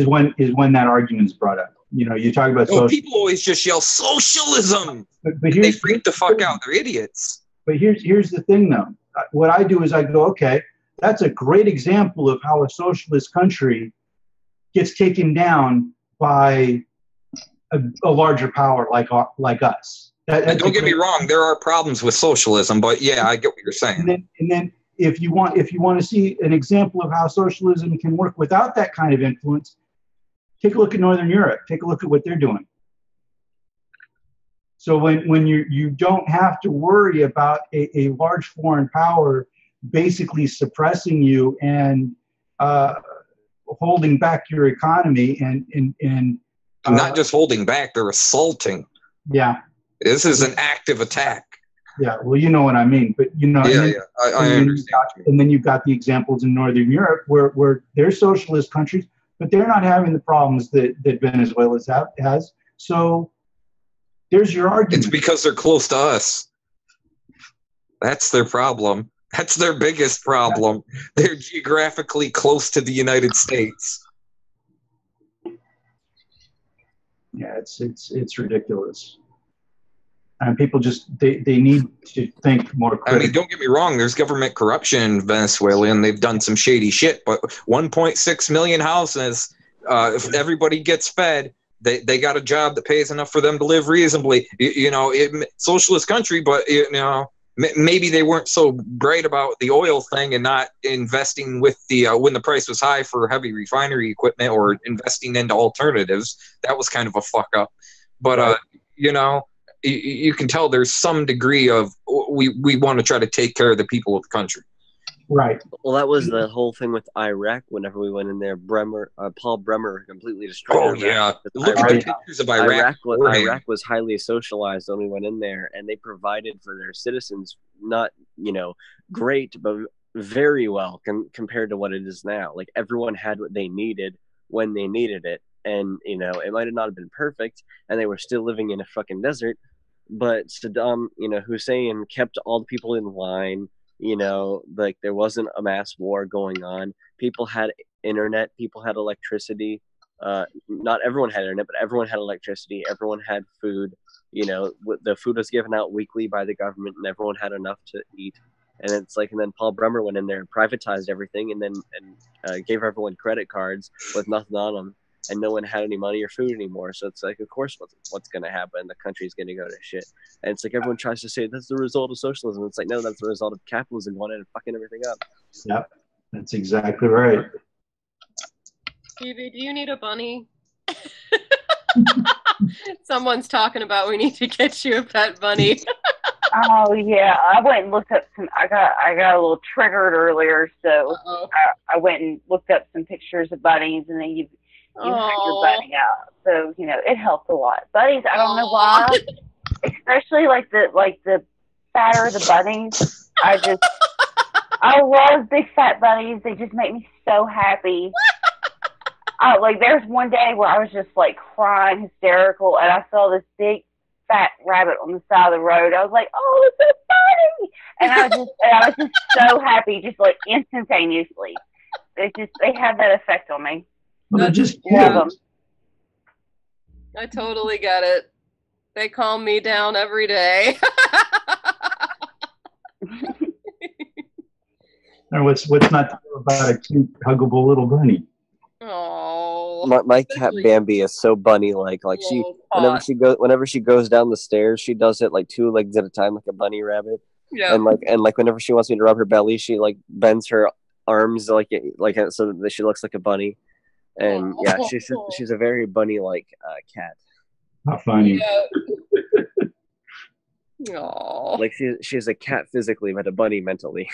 Speaker 12: when that argument is brought up. You talk about
Speaker 6: people always just yell socialism. But they freak the fuck out. They're idiots.
Speaker 12: But here's the thing, though. What I do is I go, okay, that's a great example of how a socialist country gets taken down by a larger power like us.
Speaker 6: Don't get me wrong, there are problems with socialism, but yeah, I get what you're saying.
Speaker 12: And then if you want to see an example of how socialism can work without that kind of influence, take a look at Northern Europe. Take a look at what they're doing. So when you don't have to worry about a large foreign power basically suppressing you and holding back your economy and
Speaker 6: not just holding back, they're assaulting.
Speaker 12: Yeah.
Speaker 6: This is an active attack.
Speaker 12: Yeah, well, you know what I mean. But
Speaker 6: I understand.
Speaker 12: And then you've got the examples in Northern Europe where they're socialist countries, but they're not having the problems that Venezuela has. So there's your argument.
Speaker 6: It's because they're close to us. That's their problem. That's their biggest problem. They're geographically close to the United States.
Speaker 12: Yeah, it's ridiculous. And people just they need to think more critically.
Speaker 6: I mean, don't get me wrong, there's government corruption in Venezuela and they've done some shady shit, but 1.6 million houses, if everybody gets fed, they got a job that pays enough for them to live reasonably. Socialist country, but maybe they weren't so great about the oil thing and not investing with the when the price was high for heavy refinery equipment or investing into alternatives. That was kind of a fuck up. But you can tell there's some degree of we want to try to take care of the people of the country.
Speaker 12: Right.
Speaker 16: Well, that was the whole thing with Iraq. Whenever we went in there, Paul Bremer completely destroyed Iraq.
Speaker 6: Yeah. Look at the pictures of Iraq.
Speaker 16: Iraq was highly socialized when we went in there, and they provided for their citizens, not, great, but very well compared to what it is now. Like, everyone had what they needed when they needed it. And, it might have not have been perfect, and they were still living in a fucking desert, but Saddam, Hussein kept all the people in line. There wasn't a mass war going on. People had internet. People had electricity. Not everyone had internet, but everyone had electricity. Everyone had food. The food was given out weekly by the government, and everyone had enough to eat. And it's and then Paul Bremer went in there and privatized everything, and then gave everyone credit cards with nothing on them, and no one had any money or food anymore. So it's of course, what's going to happen? The country's going to go to shit. And it's everyone tries to say that's the result of socialism. It's no, that's the result of capitalism going in and fucking everything up.
Speaker 12: Yep, that's exactly right.
Speaker 3: Stevie, do you need a bunny? Someone's talking about we need to get you a pet bunny.
Speaker 17: Oh yeah, I went and looked up some. I got a little triggered earlier, so I went and looked up some pictures of bunnies, and then you had your bunny out. So it helped a lot. Bunnies, I don't know why, especially the fatter the bunnies. I love big fat bunnies. They just make me so happy. There's one day where I was just crying hysterical, and I saw this big fat rabbit on the side of the road. I was like, "Oh, it's a bunny!" And I was just so happy, just instantaneously. They have that effect on me.
Speaker 12: Well, they're just
Speaker 3: cute. I totally get it. They calm me down every day.
Speaker 12: And what's not to know about a cute, huggable little bunny?
Speaker 16: my cat Bambi is so bunny like she whenever she goes down the stairs, she does it like 2 legs at a time like a bunny rabbit.
Speaker 3: Yeah.
Speaker 16: And whenever she wants me to rub her belly, she like bends her arms like so that she looks like a bunny. And yeah, she's a very bunny like cat.
Speaker 12: Not funny.
Speaker 3: Yeah. Aww.
Speaker 16: Like she's a cat physically, but a bunny mentally.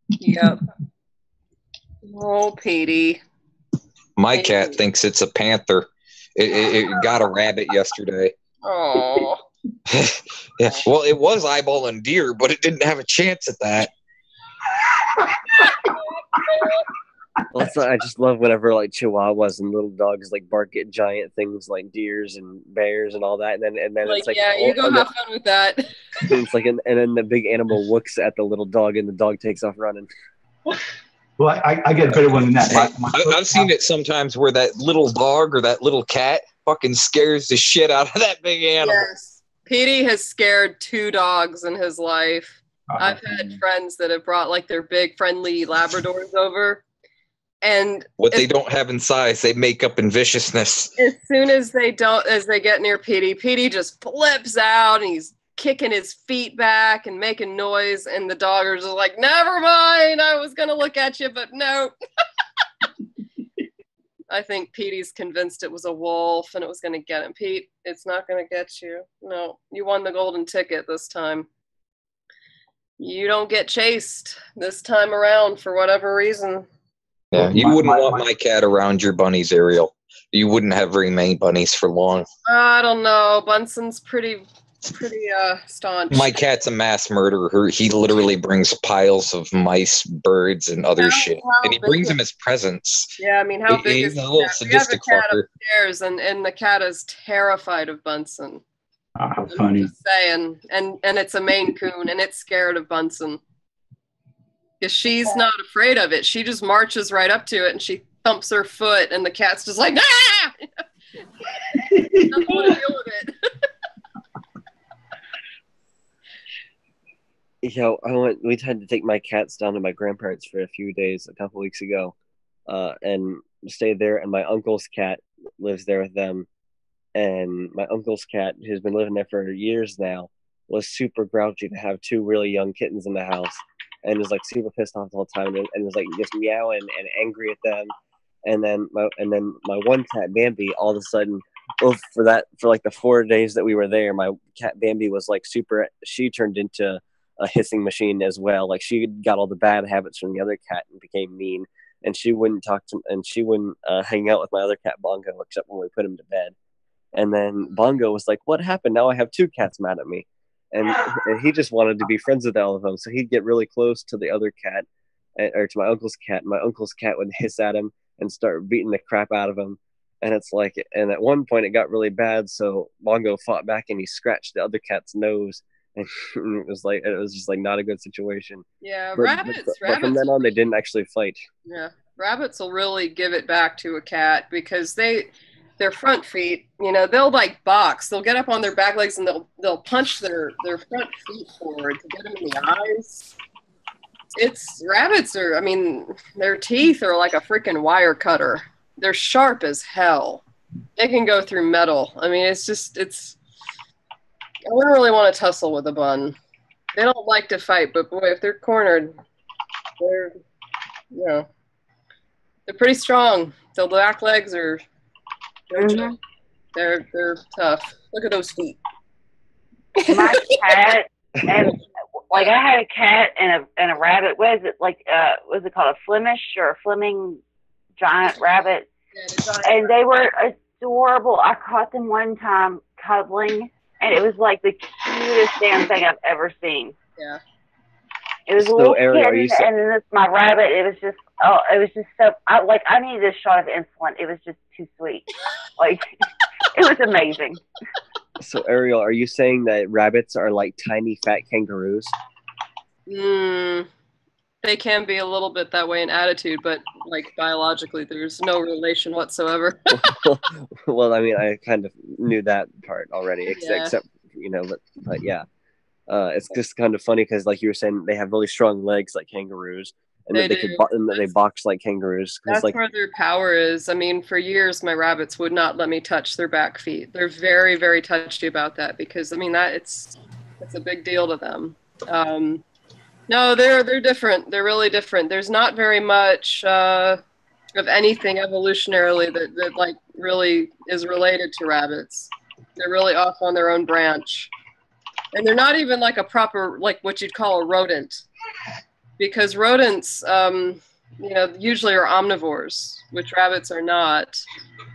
Speaker 3: Yep. Oh, Petey.
Speaker 6: My cat thinks it's a panther. It got a rabbit yesterday.
Speaker 3: Oh.
Speaker 6: Yeah. Well, it was eyeballing deer, but it didn't have a chance at that.
Speaker 16: Also, I just love whenever like Chihuahuas and little dogs like bark at giant things like deers and bears and all that, and then
Speaker 3: Like,
Speaker 16: it's like
Speaker 3: yeah, you go have fun with that.
Speaker 16: And it's like and then the big animal looks at the little dog and the dog takes off running.
Speaker 12: Well, I get a better one than that.
Speaker 6: I've seen it sometimes where that little dog or that little cat fucking scares the shit out of that big animal.
Speaker 3: Yes. Petey has scared 2 dogs in his life. I've had friends that have brought like their big friendly Labradors over. And
Speaker 6: what they don't have in size, they make up in viciousness.
Speaker 3: As soon as they get near Petey, Petey just flips out and he's kicking his feet back and making noise, and the dog is just like, never mind, I was gonna look at you, but no. I think Petey's convinced it was a wolf and it was gonna get him. Pete, it's not gonna get you. No, you won the golden ticket this time. You don't get chased this time around for whatever reason.
Speaker 6: Yeah, you wouldn't want my cat around your bunnies, Ariel. You wouldn't have very many bunnies for long.
Speaker 3: I don't know. Bunson's pretty staunch.
Speaker 6: My cat's a mass murderer. He literally brings piles of mice, birds, and other shit. And he brings them as presents.
Speaker 3: Yeah, I mean, how big
Speaker 6: He's
Speaker 3: is
Speaker 6: a
Speaker 3: the
Speaker 6: little
Speaker 3: cat? We have a
Speaker 6: sadistic
Speaker 3: cat
Speaker 6: fucker.
Speaker 3: upstairs, and the cat is terrified of Bunsen.
Speaker 12: How funny.
Speaker 3: I'm just saying. And it's a Maine Coon, and it's scared of Bunsen. Because she's not afraid of it. She just marches right up to it, and she thumps her foot, and the cat's just like, ah! Doesn't want to deal with it.
Speaker 16: We tried to take my cats down to my grandparents for a few days a couple weeks ago, and stayed there. And my uncle's cat lives there with them. And my uncle's cat, who's been living there for years now, was super grouchy to have 2 really young kittens in the house, and was like super pissed off the whole time, and was like just meowing and angry at them. And then my one cat Bambi, all of a sudden, for like the 4 days that we were there, my cat Bambi was like super. She turned into a hissing machine as well. Like she got all the bad habits from the other cat and became mean. And she wouldn't hang out with my other cat Bongo except when we put him to bed. And then Bongo was like, "What happened? Now I have 2 cats mad at me." And he just wanted to be friends with all of them. So he'd get really close to the other cat, or to my uncle's cat. And my uncle's cat would hiss at him and start beating the crap out of him. And it's like, and at one point it got really bad. So Bongo fought back and he scratched the other cat's nose. And it was just like not a good situation.
Speaker 3: Yeah,
Speaker 16: But
Speaker 3: rabbits
Speaker 16: from then on, they didn't actually fight.
Speaker 3: Yeah, rabbits will really give it back to a cat because their front feet, they'll like box. They'll get up on their back legs and they'll punch their front feet forward to get them in the eyes. Rabbits their teeth are like a freaking wire cutter. They're sharp as hell. They can go through metal. I mean, I wouldn't really want to tussle with a bun. They don't like to fight, but boy, if they're cornered, they're pretty strong. The back legs are, they're tough. Look at those feet.
Speaker 17: My cat, and like I had a cat and a rabbit. What is it like? What is it called? A Flemish or a Fleming giant rabbit? And they were adorable. I caught them one time cuddling. And it was like the cutest damn thing I've ever seen.
Speaker 3: Yeah.
Speaker 17: It was a little kitten, and then my rabbit. It was just so. I needed a shot of insulin. It was just too sweet. Like it was amazing.
Speaker 16: So Ariel, are you saying that rabbits are like tiny fat kangaroos?
Speaker 3: They can be a little bit that way in attitude, but like biologically, there's no relation whatsoever.
Speaker 16: Well, I mean, I kind of knew that part already, except but yeah, it's just kind of funny because, like you were saying, they have really strong legs like kangaroos, and
Speaker 3: They
Speaker 16: that
Speaker 3: do.
Speaker 16: and that they box like kangaroos. 'Cause,
Speaker 3: That's
Speaker 16: like,
Speaker 3: where their power is. I mean, for years, my rabbits would not let me touch their back feet. They're very, very touchy about that because, I mean, it's a big deal to them. No, they're different. They're really different. There's not very much of anything evolutionarily that like really is related to rabbits. They're really off on their own branch. And they're not even like a proper, like what you'd call a rodent. Because rodents, usually are omnivores, which rabbits are not.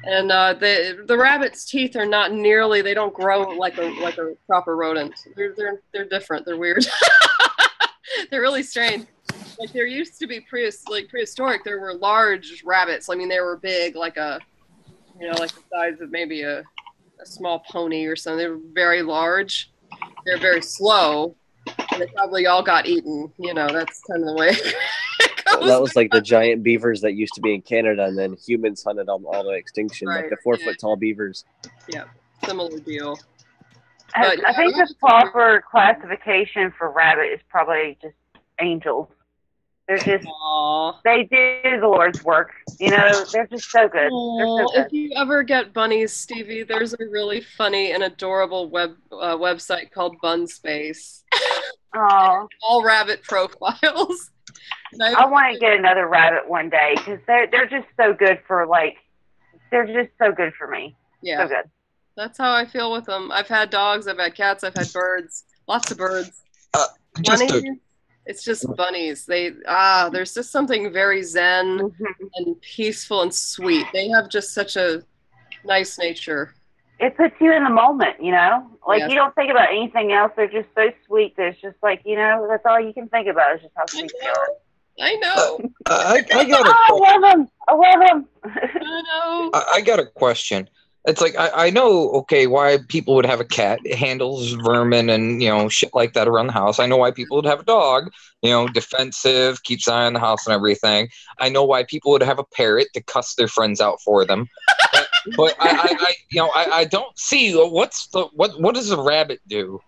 Speaker 3: And the rabbit's teeth are not nearly, they don't grow like a proper rodent. They're different. They're weird. They're really strange. Like there used to be prehistoric, there were large rabbits. I mean, they were big, like like the size of maybe a small pony or something. They were very large. They're very slow. And they probably all got eaten. That's kind of the way it goes.
Speaker 16: that was like the giant beavers that used to be in Canada, and then humans hunted them all to extinction, like the 4-foot tall beavers.
Speaker 3: Yeah, similar deal.
Speaker 17: I think the proper classification for rabbit is probably just angels. They're just, they do the Lord's work. They're just so good. They're so good.
Speaker 3: If you ever get bunnies, Stevie, there's a really funny and adorable website called Bun Space. All rabbit profiles.
Speaker 17: I want to get another rabbit one day because they're just so good for they're just so good for me.
Speaker 3: Yeah.
Speaker 17: So good.
Speaker 3: That's how I feel with them. I've had dogs, I've had cats, I've had birds, lots of birds. It's just bunnies. There's just something very zen and peaceful and sweet. They have just such a nice nature.
Speaker 17: It puts you in the moment, Like
Speaker 3: Yes.
Speaker 17: you don't think about anything else. They're just so sweet. There's just that's all you can think about is just how sweet they are.
Speaker 3: I know.
Speaker 6: I got
Speaker 17: I love them. I love them.
Speaker 3: I know.
Speaker 6: I got a question. It's like I know, okay, why people would have a cat. It handles vermin and shit like that around the house. I know why people would have a dog, defensive, keeps an eye on the house and everything. I know why people would have a parrot to cuss their friends out for them. But I don't see what does a rabbit do?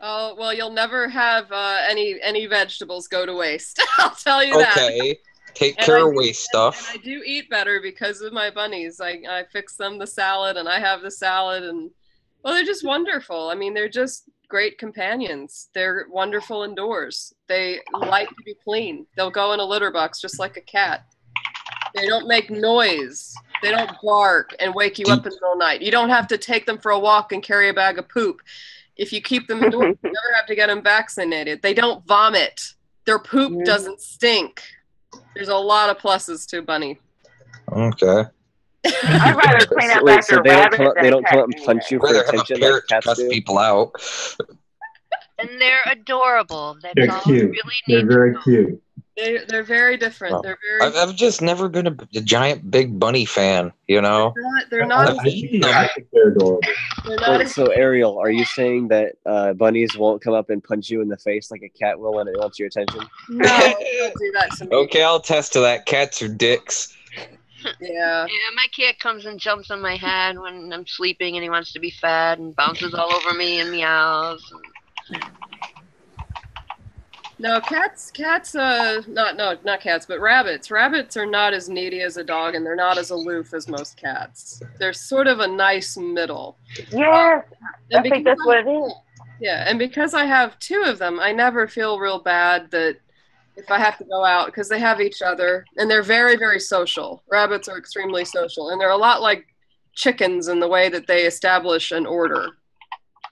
Speaker 3: Oh, well, you'll never have any vegetables go to waste. I'll tell you that.
Speaker 6: Okay. Take care of waste stuff.
Speaker 3: And I do eat better because of my bunnies. I fix them the salad, and I have the salad, and well, they're just wonderful. I mean, they're just great companions. They're wonderful indoors. They like to be clean. They'll go in a litter box just like a cat. They don't make noise. They don't bark and wake you up in the middle of the night. You don't have to take them for a walk and carry a bag of poop. If you keep them indoors, you never have to get them vaccinated. They don't vomit. Their poop doesn't stink. There's a lot of pluses to bunny.
Speaker 6: Okay.
Speaker 17: I'd rather clean up
Speaker 16: Wait,
Speaker 17: after
Speaker 16: so they don't come up and
Speaker 17: me.
Speaker 16: punch you for
Speaker 6: Rather have a
Speaker 16: attention like
Speaker 6: parrot to
Speaker 16: cats
Speaker 6: cuss
Speaker 16: do?
Speaker 6: people out.
Speaker 7: And they're adorable. That's
Speaker 12: They're
Speaker 7: all
Speaker 12: cute.
Speaker 7: we really
Speaker 12: They're
Speaker 7: need.
Speaker 12: very cute.
Speaker 3: They're very different. They're very.
Speaker 6: I've just never been a giant big bunny fan,
Speaker 3: They're not.
Speaker 12: I think they're adorable.
Speaker 3: They're not.
Speaker 16: Wait, so Ariel, are you saying that bunnies won't come up and punch you in the face like a cat will when it wants your attention?
Speaker 3: No, don't do that to me.
Speaker 6: Okay, I'll attest to that. Cats are dicks.
Speaker 3: Yeah.
Speaker 7: Yeah, my cat comes and jumps on my head when I'm sleeping, and he wants to be fed and bounces all over me and meows.
Speaker 3: No, cats, not cats, but rabbits. Rabbits are not as needy as a dog, and they're not as aloof as most cats. They're sort of a nice middle.
Speaker 17: Yes,
Speaker 3: And
Speaker 17: I think that's what it is.
Speaker 3: Yeah, and because I have two of them, I never feel real bad that if I have to go out, because they have each other, and they're very, very social. Rabbits are extremely social, and they're a lot like chickens in the way that they establish an order.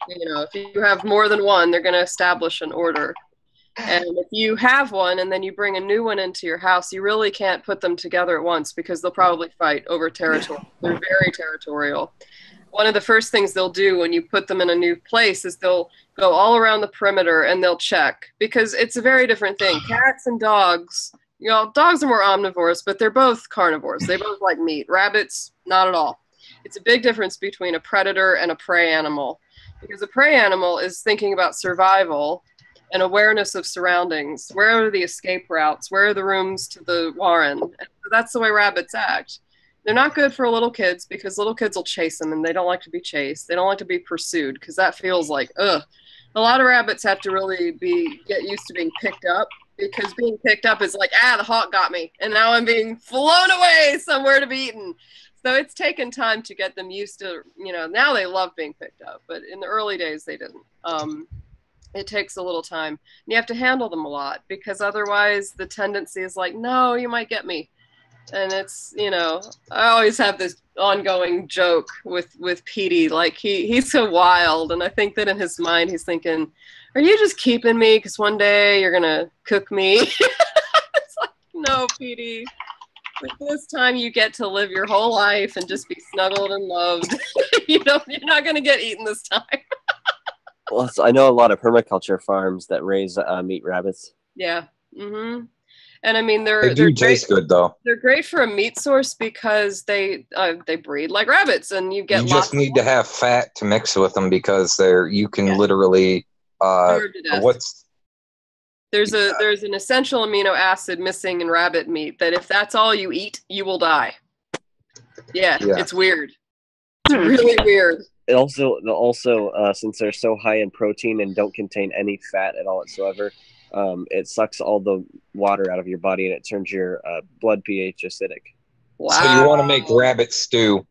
Speaker 3: If you have more than one, they're going to establish an order. And if you have one and then you bring a new one into your house, you really can't put them together at once because they'll probably fight over territory. They're very territorial. One of the first things they'll do when you put them in a new place is they'll go all around the perimeter and they'll check, because it's a very different thing. Cats and dogs, dogs are more omnivores, but they're both carnivores. They both like meat. Rabbits, not at all. It's a big difference between a predator and a prey animal, because a prey animal is thinking about survival and awareness of surroundings. Where are the escape routes? Where are the rooms to the warren? And that's the way rabbits act. They're not good for little kids because little kids will chase them, and they don't like to be chased. They don't like to be pursued because that feels like, ugh. A lot of rabbits have to really get used to being picked up because being picked up is like, the hawk got me, and now I'm being flown away somewhere to be eaten. So it's taken time to get them used to, now they love being picked up, but in the early days they didn't. It takes a little time. And you have to handle them a lot, because otherwise the tendency is like, no, you might get me. And it's, I always have this ongoing joke with Petey. Like, he's so wild, and I think that in his mind he's thinking, are you just keeping me because one day you're going to cook me? It's like, no, Petey. Like, this time you get to live your whole life and just be snuggled and loved. You're not going to get eaten this time.
Speaker 16: Well, I know a lot of permaculture farms that raise meat rabbits.
Speaker 3: Yeah. Mm-hmm. And I mean,
Speaker 6: They do taste good, though.
Speaker 3: They're great for a meat source because they breed like rabbits, and you get.
Speaker 6: You just need to have fat to mix with them, because you can literally
Speaker 3: There's an essential amino acid missing in rabbit meat that if that's all you eat, you will die. Yeah. It's weird. It's really weird.
Speaker 16: It also since they're so high in protein and don't contain any fat at all whatsoever, it sucks all the water out of your body and it turns your blood pH acidic.
Speaker 3: Wow.
Speaker 6: So you want to make rabbit stew?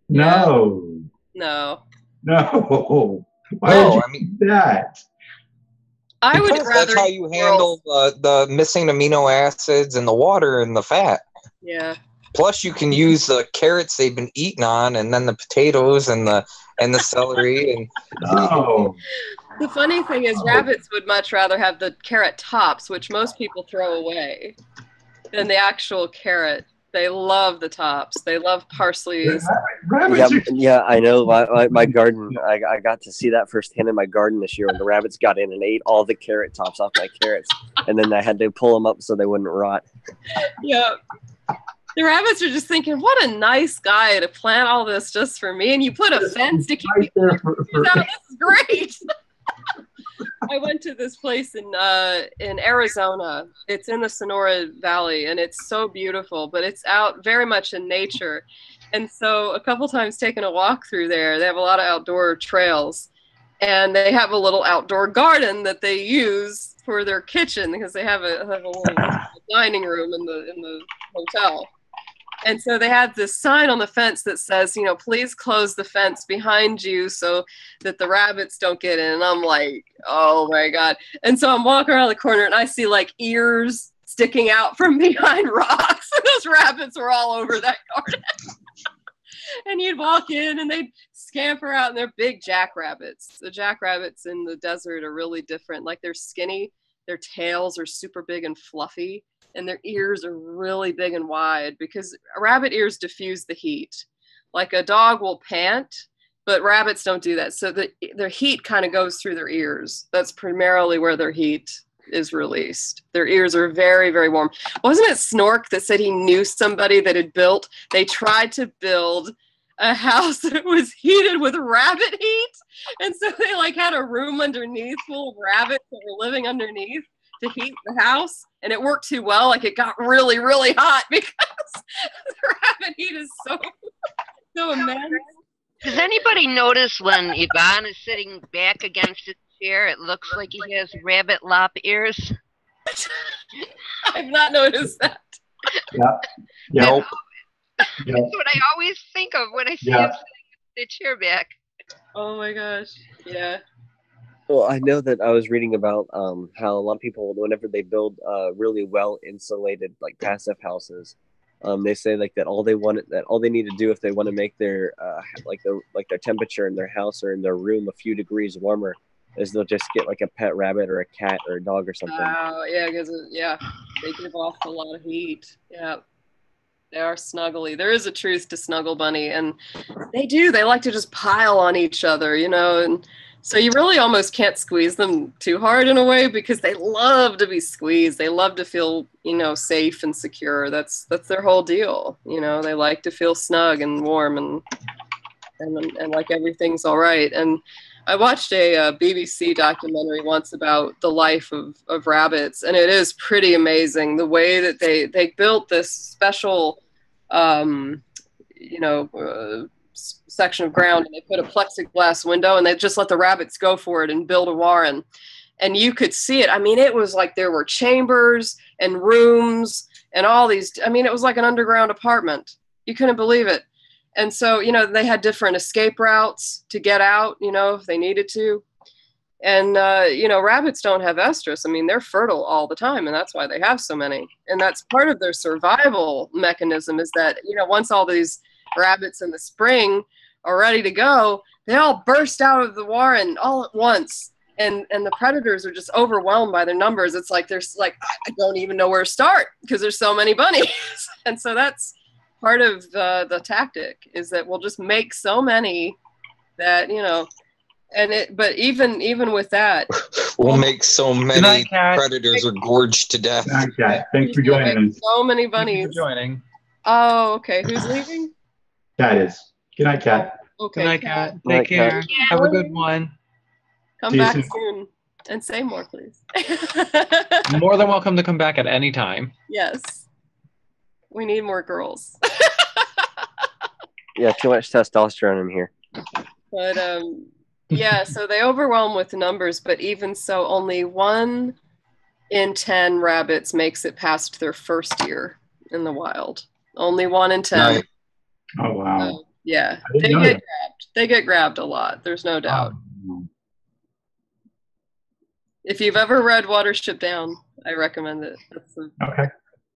Speaker 12: No.
Speaker 3: No.
Speaker 12: Why would you do that?
Speaker 3: I would rather.
Speaker 6: That's how you handle the missing amino acids and the water and the fat.
Speaker 3: Yeah.
Speaker 6: Plus, you can use the carrots they've been eating on, and then the potatoes and the celery and.
Speaker 12: Oh.
Speaker 3: The funny thing is, rabbits would much rather have the carrot tops, which most people throw away, than the actual carrot. They love the tops. They love parsley.
Speaker 16: Yeah, I know. My garden, I got to see that firsthand in my garden this year when the rabbits got in and ate all the carrot tops off my carrots. And then I had to pull them up so they wouldn't rot.
Speaker 3: Yeah. The rabbits are just thinking, what a nice guy to plant all this just for me. And you put a fence to keep me out. This is great. I went to this place in Arizona. It's in the Sonora Valley, and it's so beautiful, but it's out very much in nature. And so a couple times taking a walk through there, they have a lot of outdoor trails, and they have a little outdoor garden that they use for their kitchen because they have a little dining room in the hotel. And so they had this sign on the fence that says, please close the fence behind you so that the rabbits don't get in. And I'm like, oh my God. And so I'm walking around the corner and I see like ears sticking out from behind rocks. And those rabbits were all over that garden. And you'd walk in and they'd scamper out, and they're big jackrabbits. The jackrabbits in the desert are really different. Like, they're skinny, their tails are super big and fluffy, and their ears are really big and wide because rabbit ears diffuse the heat. Like, a dog will pant, but rabbits don't do that. So their heat kind of goes through their ears. That's primarily where their heat is released. Their ears are very, very warm. Wasn't it Snork that said he knew somebody that they tried to build a house that was heated with rabbit heat? And so they had a room underneath full of rabbits that were living underneath to heat the house, and it worked too well. It got really, really hot because the rabbit heat is so immense.
Speaker 7: Does anybody notice when Ebon is sitting back against his chair, it looks like he has rabbit lop ears?
Speaker 3: I've not noticed that.
Speaker 12: Yeah.
Speaker 7: That's what I always think of when I see him sitting with the chair back.
Speaker 3: Oh my gosh. Yeah.
Speaker 16: Well, I know that I was reading about how a lot of people, whenever they build really well insulated passive houses, they say that all they need to do if they want to make their their temperature in their house or in their room a few degrees warmer is they'll just get a pet rabbit or a cat or a dog or something.
Speaker 3: Oh yeah, because they give off a lot of heat. Yeah. They are snuggly. There is a truth to Snuggle Bunny, and they like to just pile on each other, and so you really almost can't squeeze them too hard in a way because they love to be squeezed. They love to feel, safe and secure. That's their whole deal. They like to feel snug and warm and like everything's all right. And I watched a BBC documentary once about the life of rabbits, and it is pretty amazing the way that they built this special, section of ground, and they put a plexiglass window, and they just let the rabbits go for it and build a warren. and you could see it. I mean, it was like there were chambers and rooms and all these. I mean, it was like an underground apartment. You couldn't believe it. And so, you know, they had different escape routes to get out, you know, if they needed to. And, you know, rabbits don't have estrus. I mean, they're fertile all the time, and that's why they have so many. And that's part of their survival mechanism is that, you know, once all these rabbits in the spring are ready to go, they all burst out of the warren all at once. And the predators are just overwhelmed by their numbers. It's like, there's like, I don't even know where to start because there's so many bunnies. And so that's part of the tactic, is that we'll just make so many that, you know, but even with that,
Speaker 6: we'll make so many predators are gorged to death.
Speaker 12: Okay, thanks for joining us.
Speaker 3: So many bunnies.
Speaker 5: Thank you for joining.
Speaker 3: Oh, okay. Who's leaving?
Speaker 12: Cat is. Good night, Cat.
Speaker 3: Okay.
Speaker 5: Good night, Cat. Take care. Have a good one.
Speaker 3: Come
Speaker 12: See you
Speaker 3: back
Speaker 12: soon.
Speaker 3: soon and say more, please.
Speaker 5: More than welcome to come back at any time.
Speaker 3: Yes. We need more girls.
Speaker 16: Yeah, too much testosterone in here.
Speaker 3: But yeah, so they overwhelm with numbers, but even so, only 1 in 10 rabbits makes it past their first year in the wild. Only 1 in 10.
Speaker 6: Right.
Speaker 12: Oh, wow.
Speaker 3: So, yeah,
Speaker 12: I didn't
Speaker 3: they
Speaker 12: know
Speaker 3: get
Speaker 12: that.
Speaker 3: grabbed. They get grabbed a lot. There's no doubt. If you've ever read Watership Down, I recommend it. That's a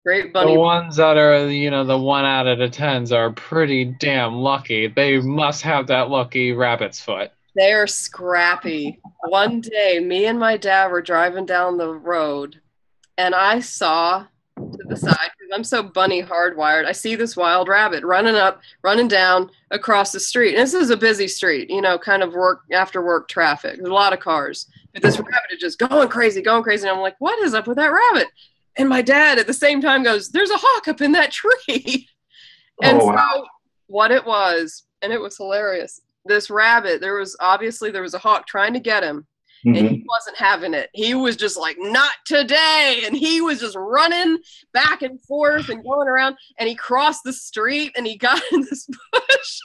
Speaker 3: great bunny.
Speaker 5: The ones that are, you know, the 1 out of the 10s are pretty damn lucky. They must have that lucky rabbit's foot.
Speaker 3: They're scrappy. One day, me and my dad were driving down the road, and I saw to the side, because I'm so bunny hardwired, I see this wild rabbit running up, running down across the street. And this is a busy street, you know, kind of after work traffic. There's a lot of cars. But this rabbit is just going crazy. And I'm like, what is up with that rabbit? And my dad at the same time goes, there's a hawk up in that tree. And so what it was, and it was hilarious, this rabbit, there was a hawk trying to get him. And he wasn't having it. He was just like, not today. And he was just running back and forth and going around. And he crossed the street and he got in this bush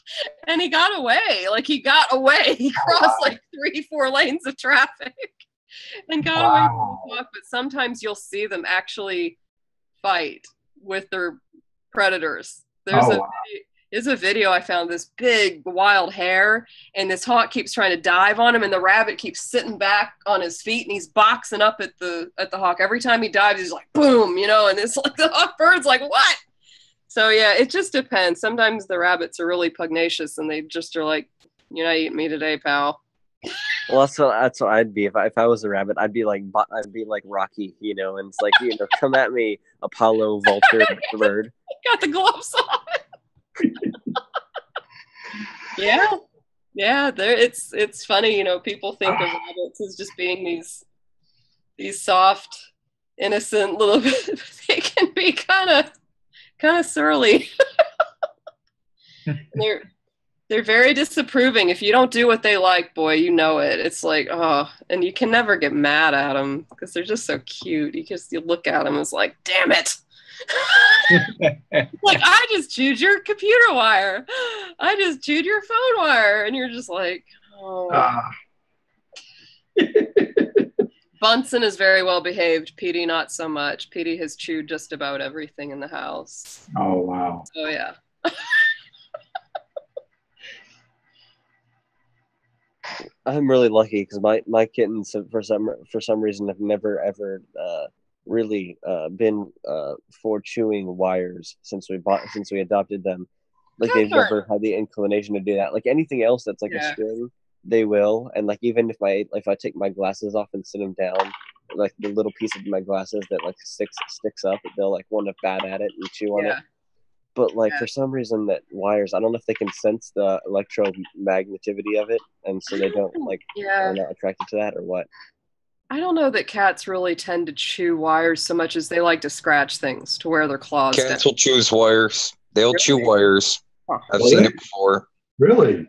Speaker 3: and he got away. Like, he got away. He crossed like 3-4 lanes of traffic and got away from the hawk. But sometimes you'll see them actually fight with their predators. There's a video I found, this big wild hare, and this hawk keeps trying to dive on him, and the rabbit keeps sitting back on his feet, and he's boxing up at the hawk. Every time he dives, he's like, boom, you know, and it's like the hawk bird's like, what? So yeah, it just depends. Sometimes the rabbits are really pugnacious, and they just are like, you're not eating me today, pal.
Speaker 16: Well, that's what I'd be if I was a rabbit. I'd be like Rocky, you know, and it's like, you know, come at me, Apollo, vulture, bird.
Speaker 3: Got the gloves on. Yeah, it's funny, you know, people think of rabbits as just being these soft, innocent little bit. They can be kind of surly. They're very disapproving. If you don't do what they like, boy, you know it. It's like, oh, and you can never get mad at them because they're just so cute. You look at them, it's like, damn it. Like, I just chewed your computer wire. I just chewed your phone wire. And you're just like, oh. Bunsen is very well behaved. Petey, not so much. Petey has chewed just about everything in the house.
Speaker 12: Oh, wow.
Speaker 3: Oh, yeah.
Speaker 16: I'm really lucky because my kittens, for some reason, have never ever really been for chewing wires since we adopted them. Like, they've never had the inclination to do that. Like, anything else that's like a string, they will. And like, even if I take my glasses off and sit them down, like the little piece of my glasses that like sticks up, they'll like want to bat at it and chew on it. But like, for some reason, that wires, I don't know if they can sense the electromagnetivity of it, and so they don't are not attracted to that, or what.
Speaker 3: I don't know that cats really tend to chew wires so much as they like to scratch things to wear their claws down.
Speaker 6: Cats will chew wires. They'll chew wires. I've seen it before.
Speaker 12: Really?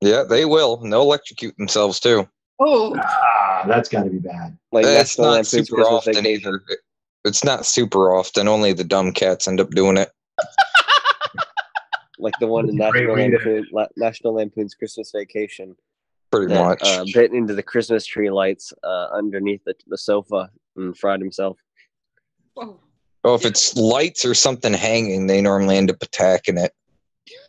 Speaker 6: Yeah, they will. And they'll electrocute themselves too.
Speaker 3: Oh,
Speaker 12: that's got to be bad.
Speaker 16: Like,
Speaker 6: that's not super often either. It's not super often. Only the dumb cats end up doing it.
Speaker 16: Like the one in National Lampoon's Christmas Vacation.
Speaker 6: Pretty
Speaker 16: that
Speaker 6: much.
Speaker 16: bit into the Christmas tree lights underneath the sofa and fried himself.
Speaker 3: Whoa.
Speaker 6: Oh, if it's lights or something hanging, they normally end up attacking it.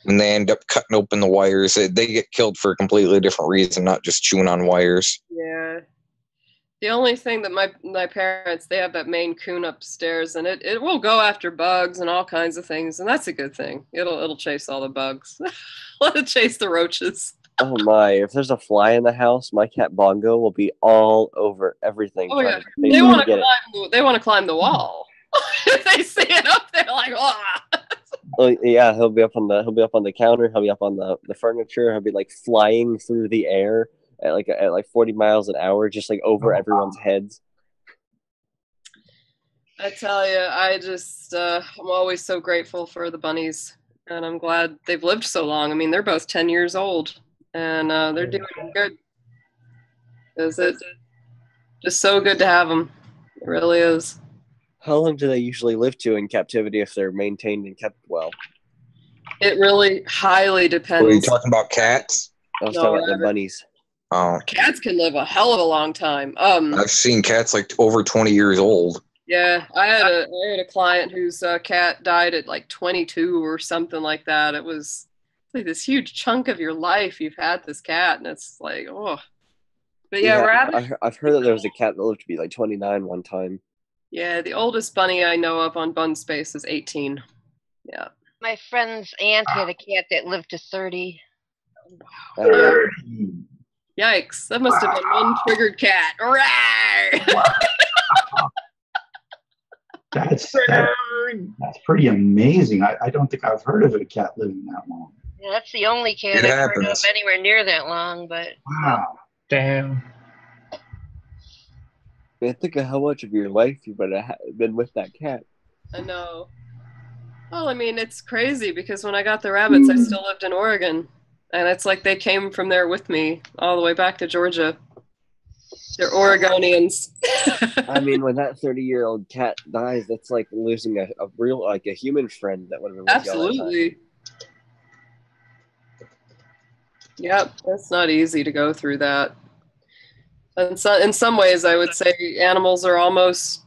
Speaker 6: And they end up cutting open the wires. They get killed for a completely different reason, not just chewing on wires.
Speaker 3: Yeah. The only thing that my parents, they have that Maine Coon upstairs, and it will go after bugs and all kinds of things, and that's a good thing. It'll chase all the bugs. Let it chase the roaches.
Speaker 16: Oh my! If there's a fly in the house, my cat Bongo will be all over everything.
Speaker 3: Oh yeah,
Speaker 16: to
Speaker 3: they want to
Speaker 16: get it.
Speaker 3: climb. They want to climb the wall. If they see it up there, like, ah.
Speaker 16: Oh yeah, he'll be up on the counter. He'll be up on the furniture. He'll be like flying through the air at like 40 miles an hour, just like over everyone's heads.
Speaker 3: I tell you, I just I'm always so grateful for the bunnies, and I'm glad they've lived so long. I mean, they're both 10 years old, and they're doing good. Is it just so good to have them? It really is.
Speaker 16: How long do they usually live to in captivity if they're maintained and kept well?
Speaker 3: It really highly depends.
Speaker 6: Are you talking about cats?
Speaker 16: I was
Speaker 3: No,
Speaker 16: talking about the
Speaker 3: rabbit.
Speaker 16: bunnies.
Speaker 6: Oh,
Speaker 3: Cats can live a hell of a long time.
Speaker 6: I've seen cats like over 20 years old.
Speaker 3: Yeah, I had a client whose cat died at like 22 or something like that. It was like this huge chunk of your life you've had this cat, and it's like, oh. But yeah, rabbit.
Speaker 16: I've heard that there was a cat that lived to be like 29 one time.
Speaker 3: Yeah, the oldest bunny I know of on Bun Space is 18. Yeah.
Speaker 7: My friend's aunt had a cat that lived to 30.
Speaker 3: Yikes! That must have been one triggered cat.
Speaker 12: That's pretty amazing. I don't think I've heard of a cat living that long.
Speaker 7: Yeah, that's the only cat
Speaker 6: It
Speaker 7: I've heard of
Speaker 6: happens.
Speaker 7: anywhere near that long. But
Speaker 12: Wow.
Speaker 5: Damn.
Speaker 16: Man, think of how much of your life you've been with that cat.
Speaker 3: I know. Well, I mean, it's crazy because when I got the rabbits, I still lived in Oregon. And it's like they came from there with me all the way back to Georgia. They're Oregonians.
Speaker 16: I mean, when that 30-year-old cat dies, that's like losing a real, like a human friend that would have been with you all that time.
Speaker 3: Absolutely. Yep, that's not easy to go through that. And so, in some ways, I would say animals are almost,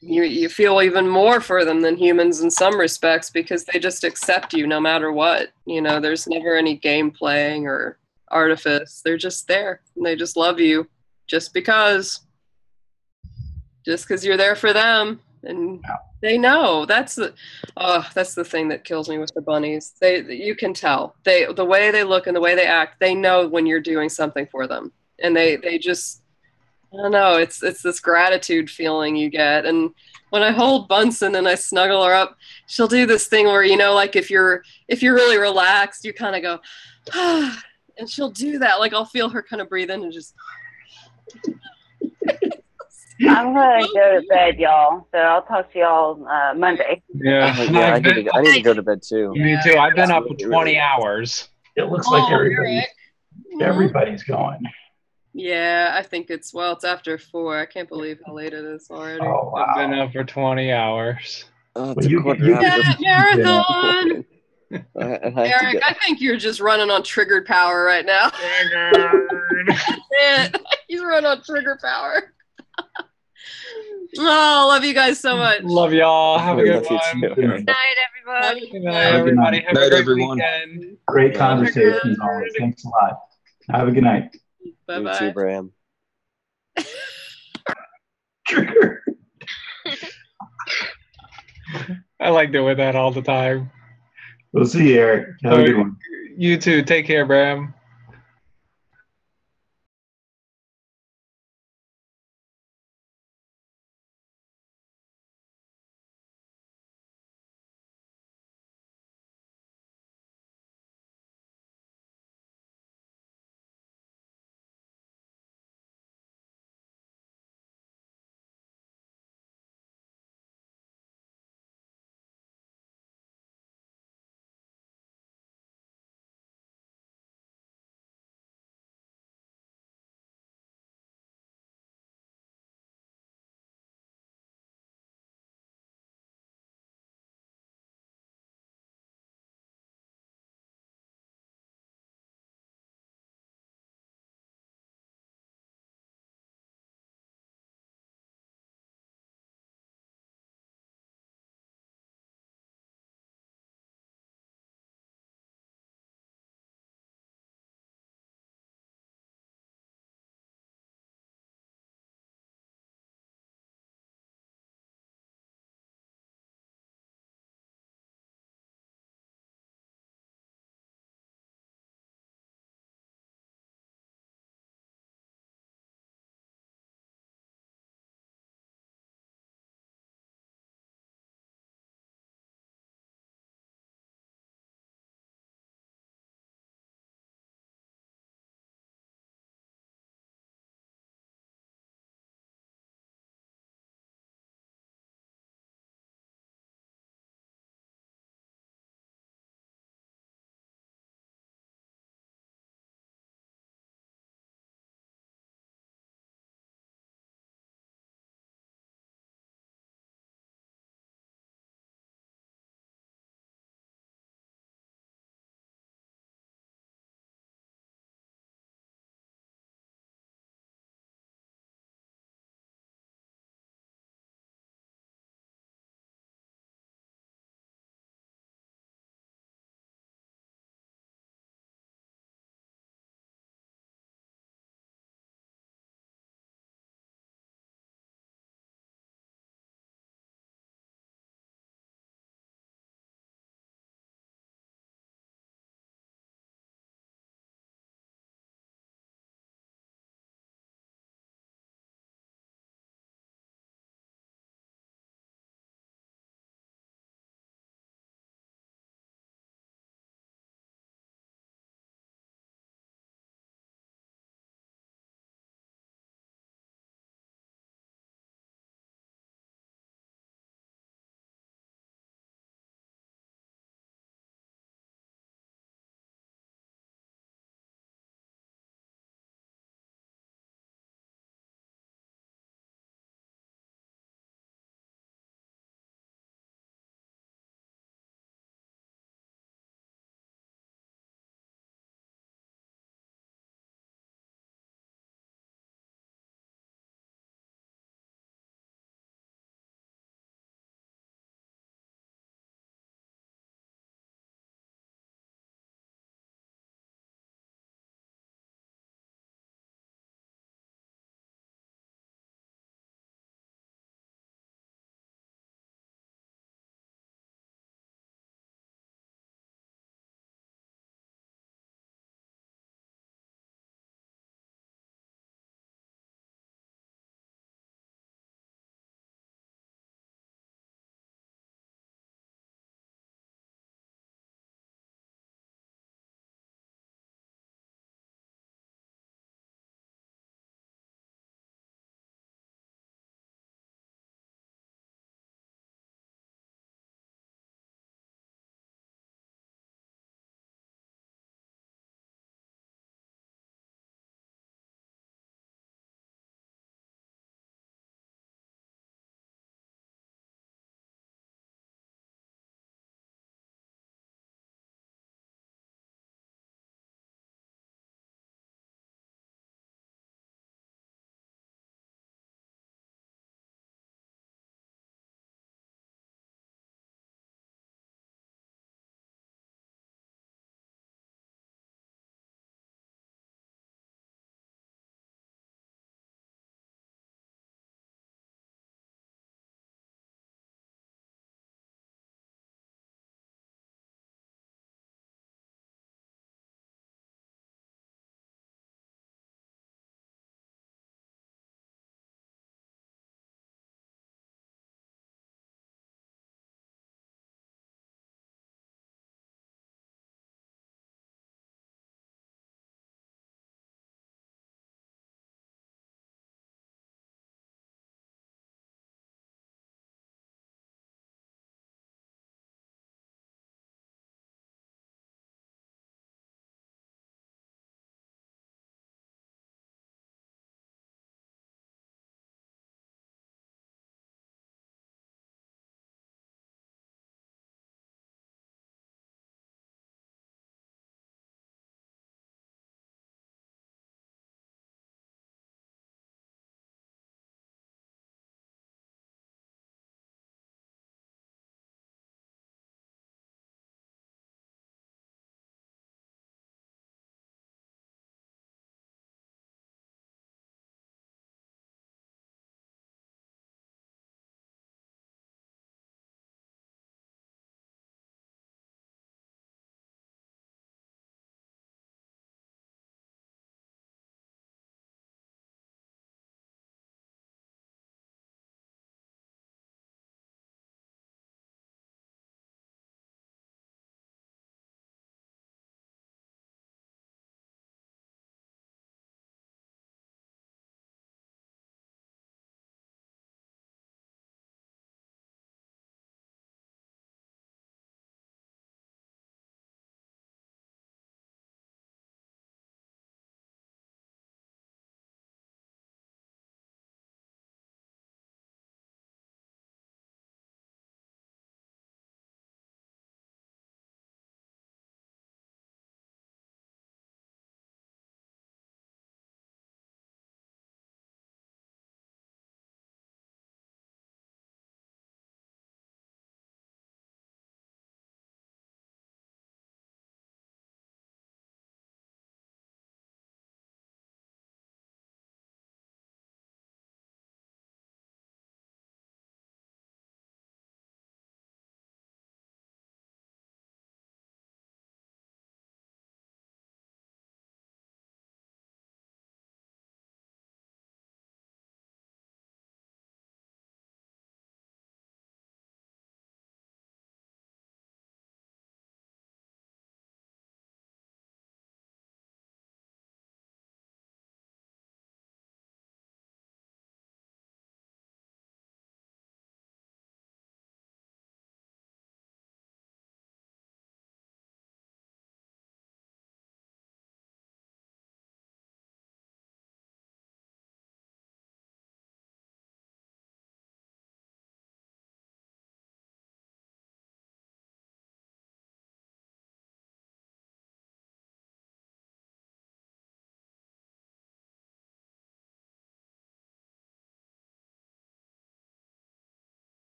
Speaker 3: you feel even more for them than humans in some respects because they just accept you no matter what. You know, there's never any game playing or artifice. They're just there and they just love you just because you're there for them. And they know. That's the thing that kills me with the bunnies. You can tell. The way they look and the way they act, they know when you're doing something for them. And they just, I don't know, it's this gratitude feeling you get. And when I hold Bunsen and I snuggle her up, she'll do this thing where, you know, like if you're really relaxed, you kind of go, ah, and she'll do that. Like I'll feel her kind of breathe in and just.
Speaker 17: I'm gonna go to bed, y'all. So I'll talk to y'all Monday.
Speaker 5: Yeah,
Speaker 16: I need to go to bed too.
Speaker 5: Me too. I've been up for 20 hours.
Speaker 12: It looks like everybody's going.
Speaker 3: Yeah, I think it's after 4. I can't believe how late it is already.
Speaker 12: Oh, wow.
Speaker 5: I've been up for 20 hours.
Speaker 16: Oh,
Speaker 12: Well, you
Speaker 3: Marathon!
Speaker 16: Eric,
Speaker 3: Eric, I think you're just running on triggered power right now. He's running on trigger power. Oh, love you guys so much.
Speaker 5: Love y'all. Have a good one.
Speaker 7: good night, everybody.
Speaker 5: Good night, everybody. Have a great weekend.
Speaker 12: Great conversation, always. Thanks a lot. Have a good night.
Speaker 3: Bye-bye.
Speaker 16: You too, Bryan.
Speaker 5: I like doing that all the time.
Speaker 12: We'll see you, Eric. Have a good one.
Speaker 5: You too. Take care, Bram.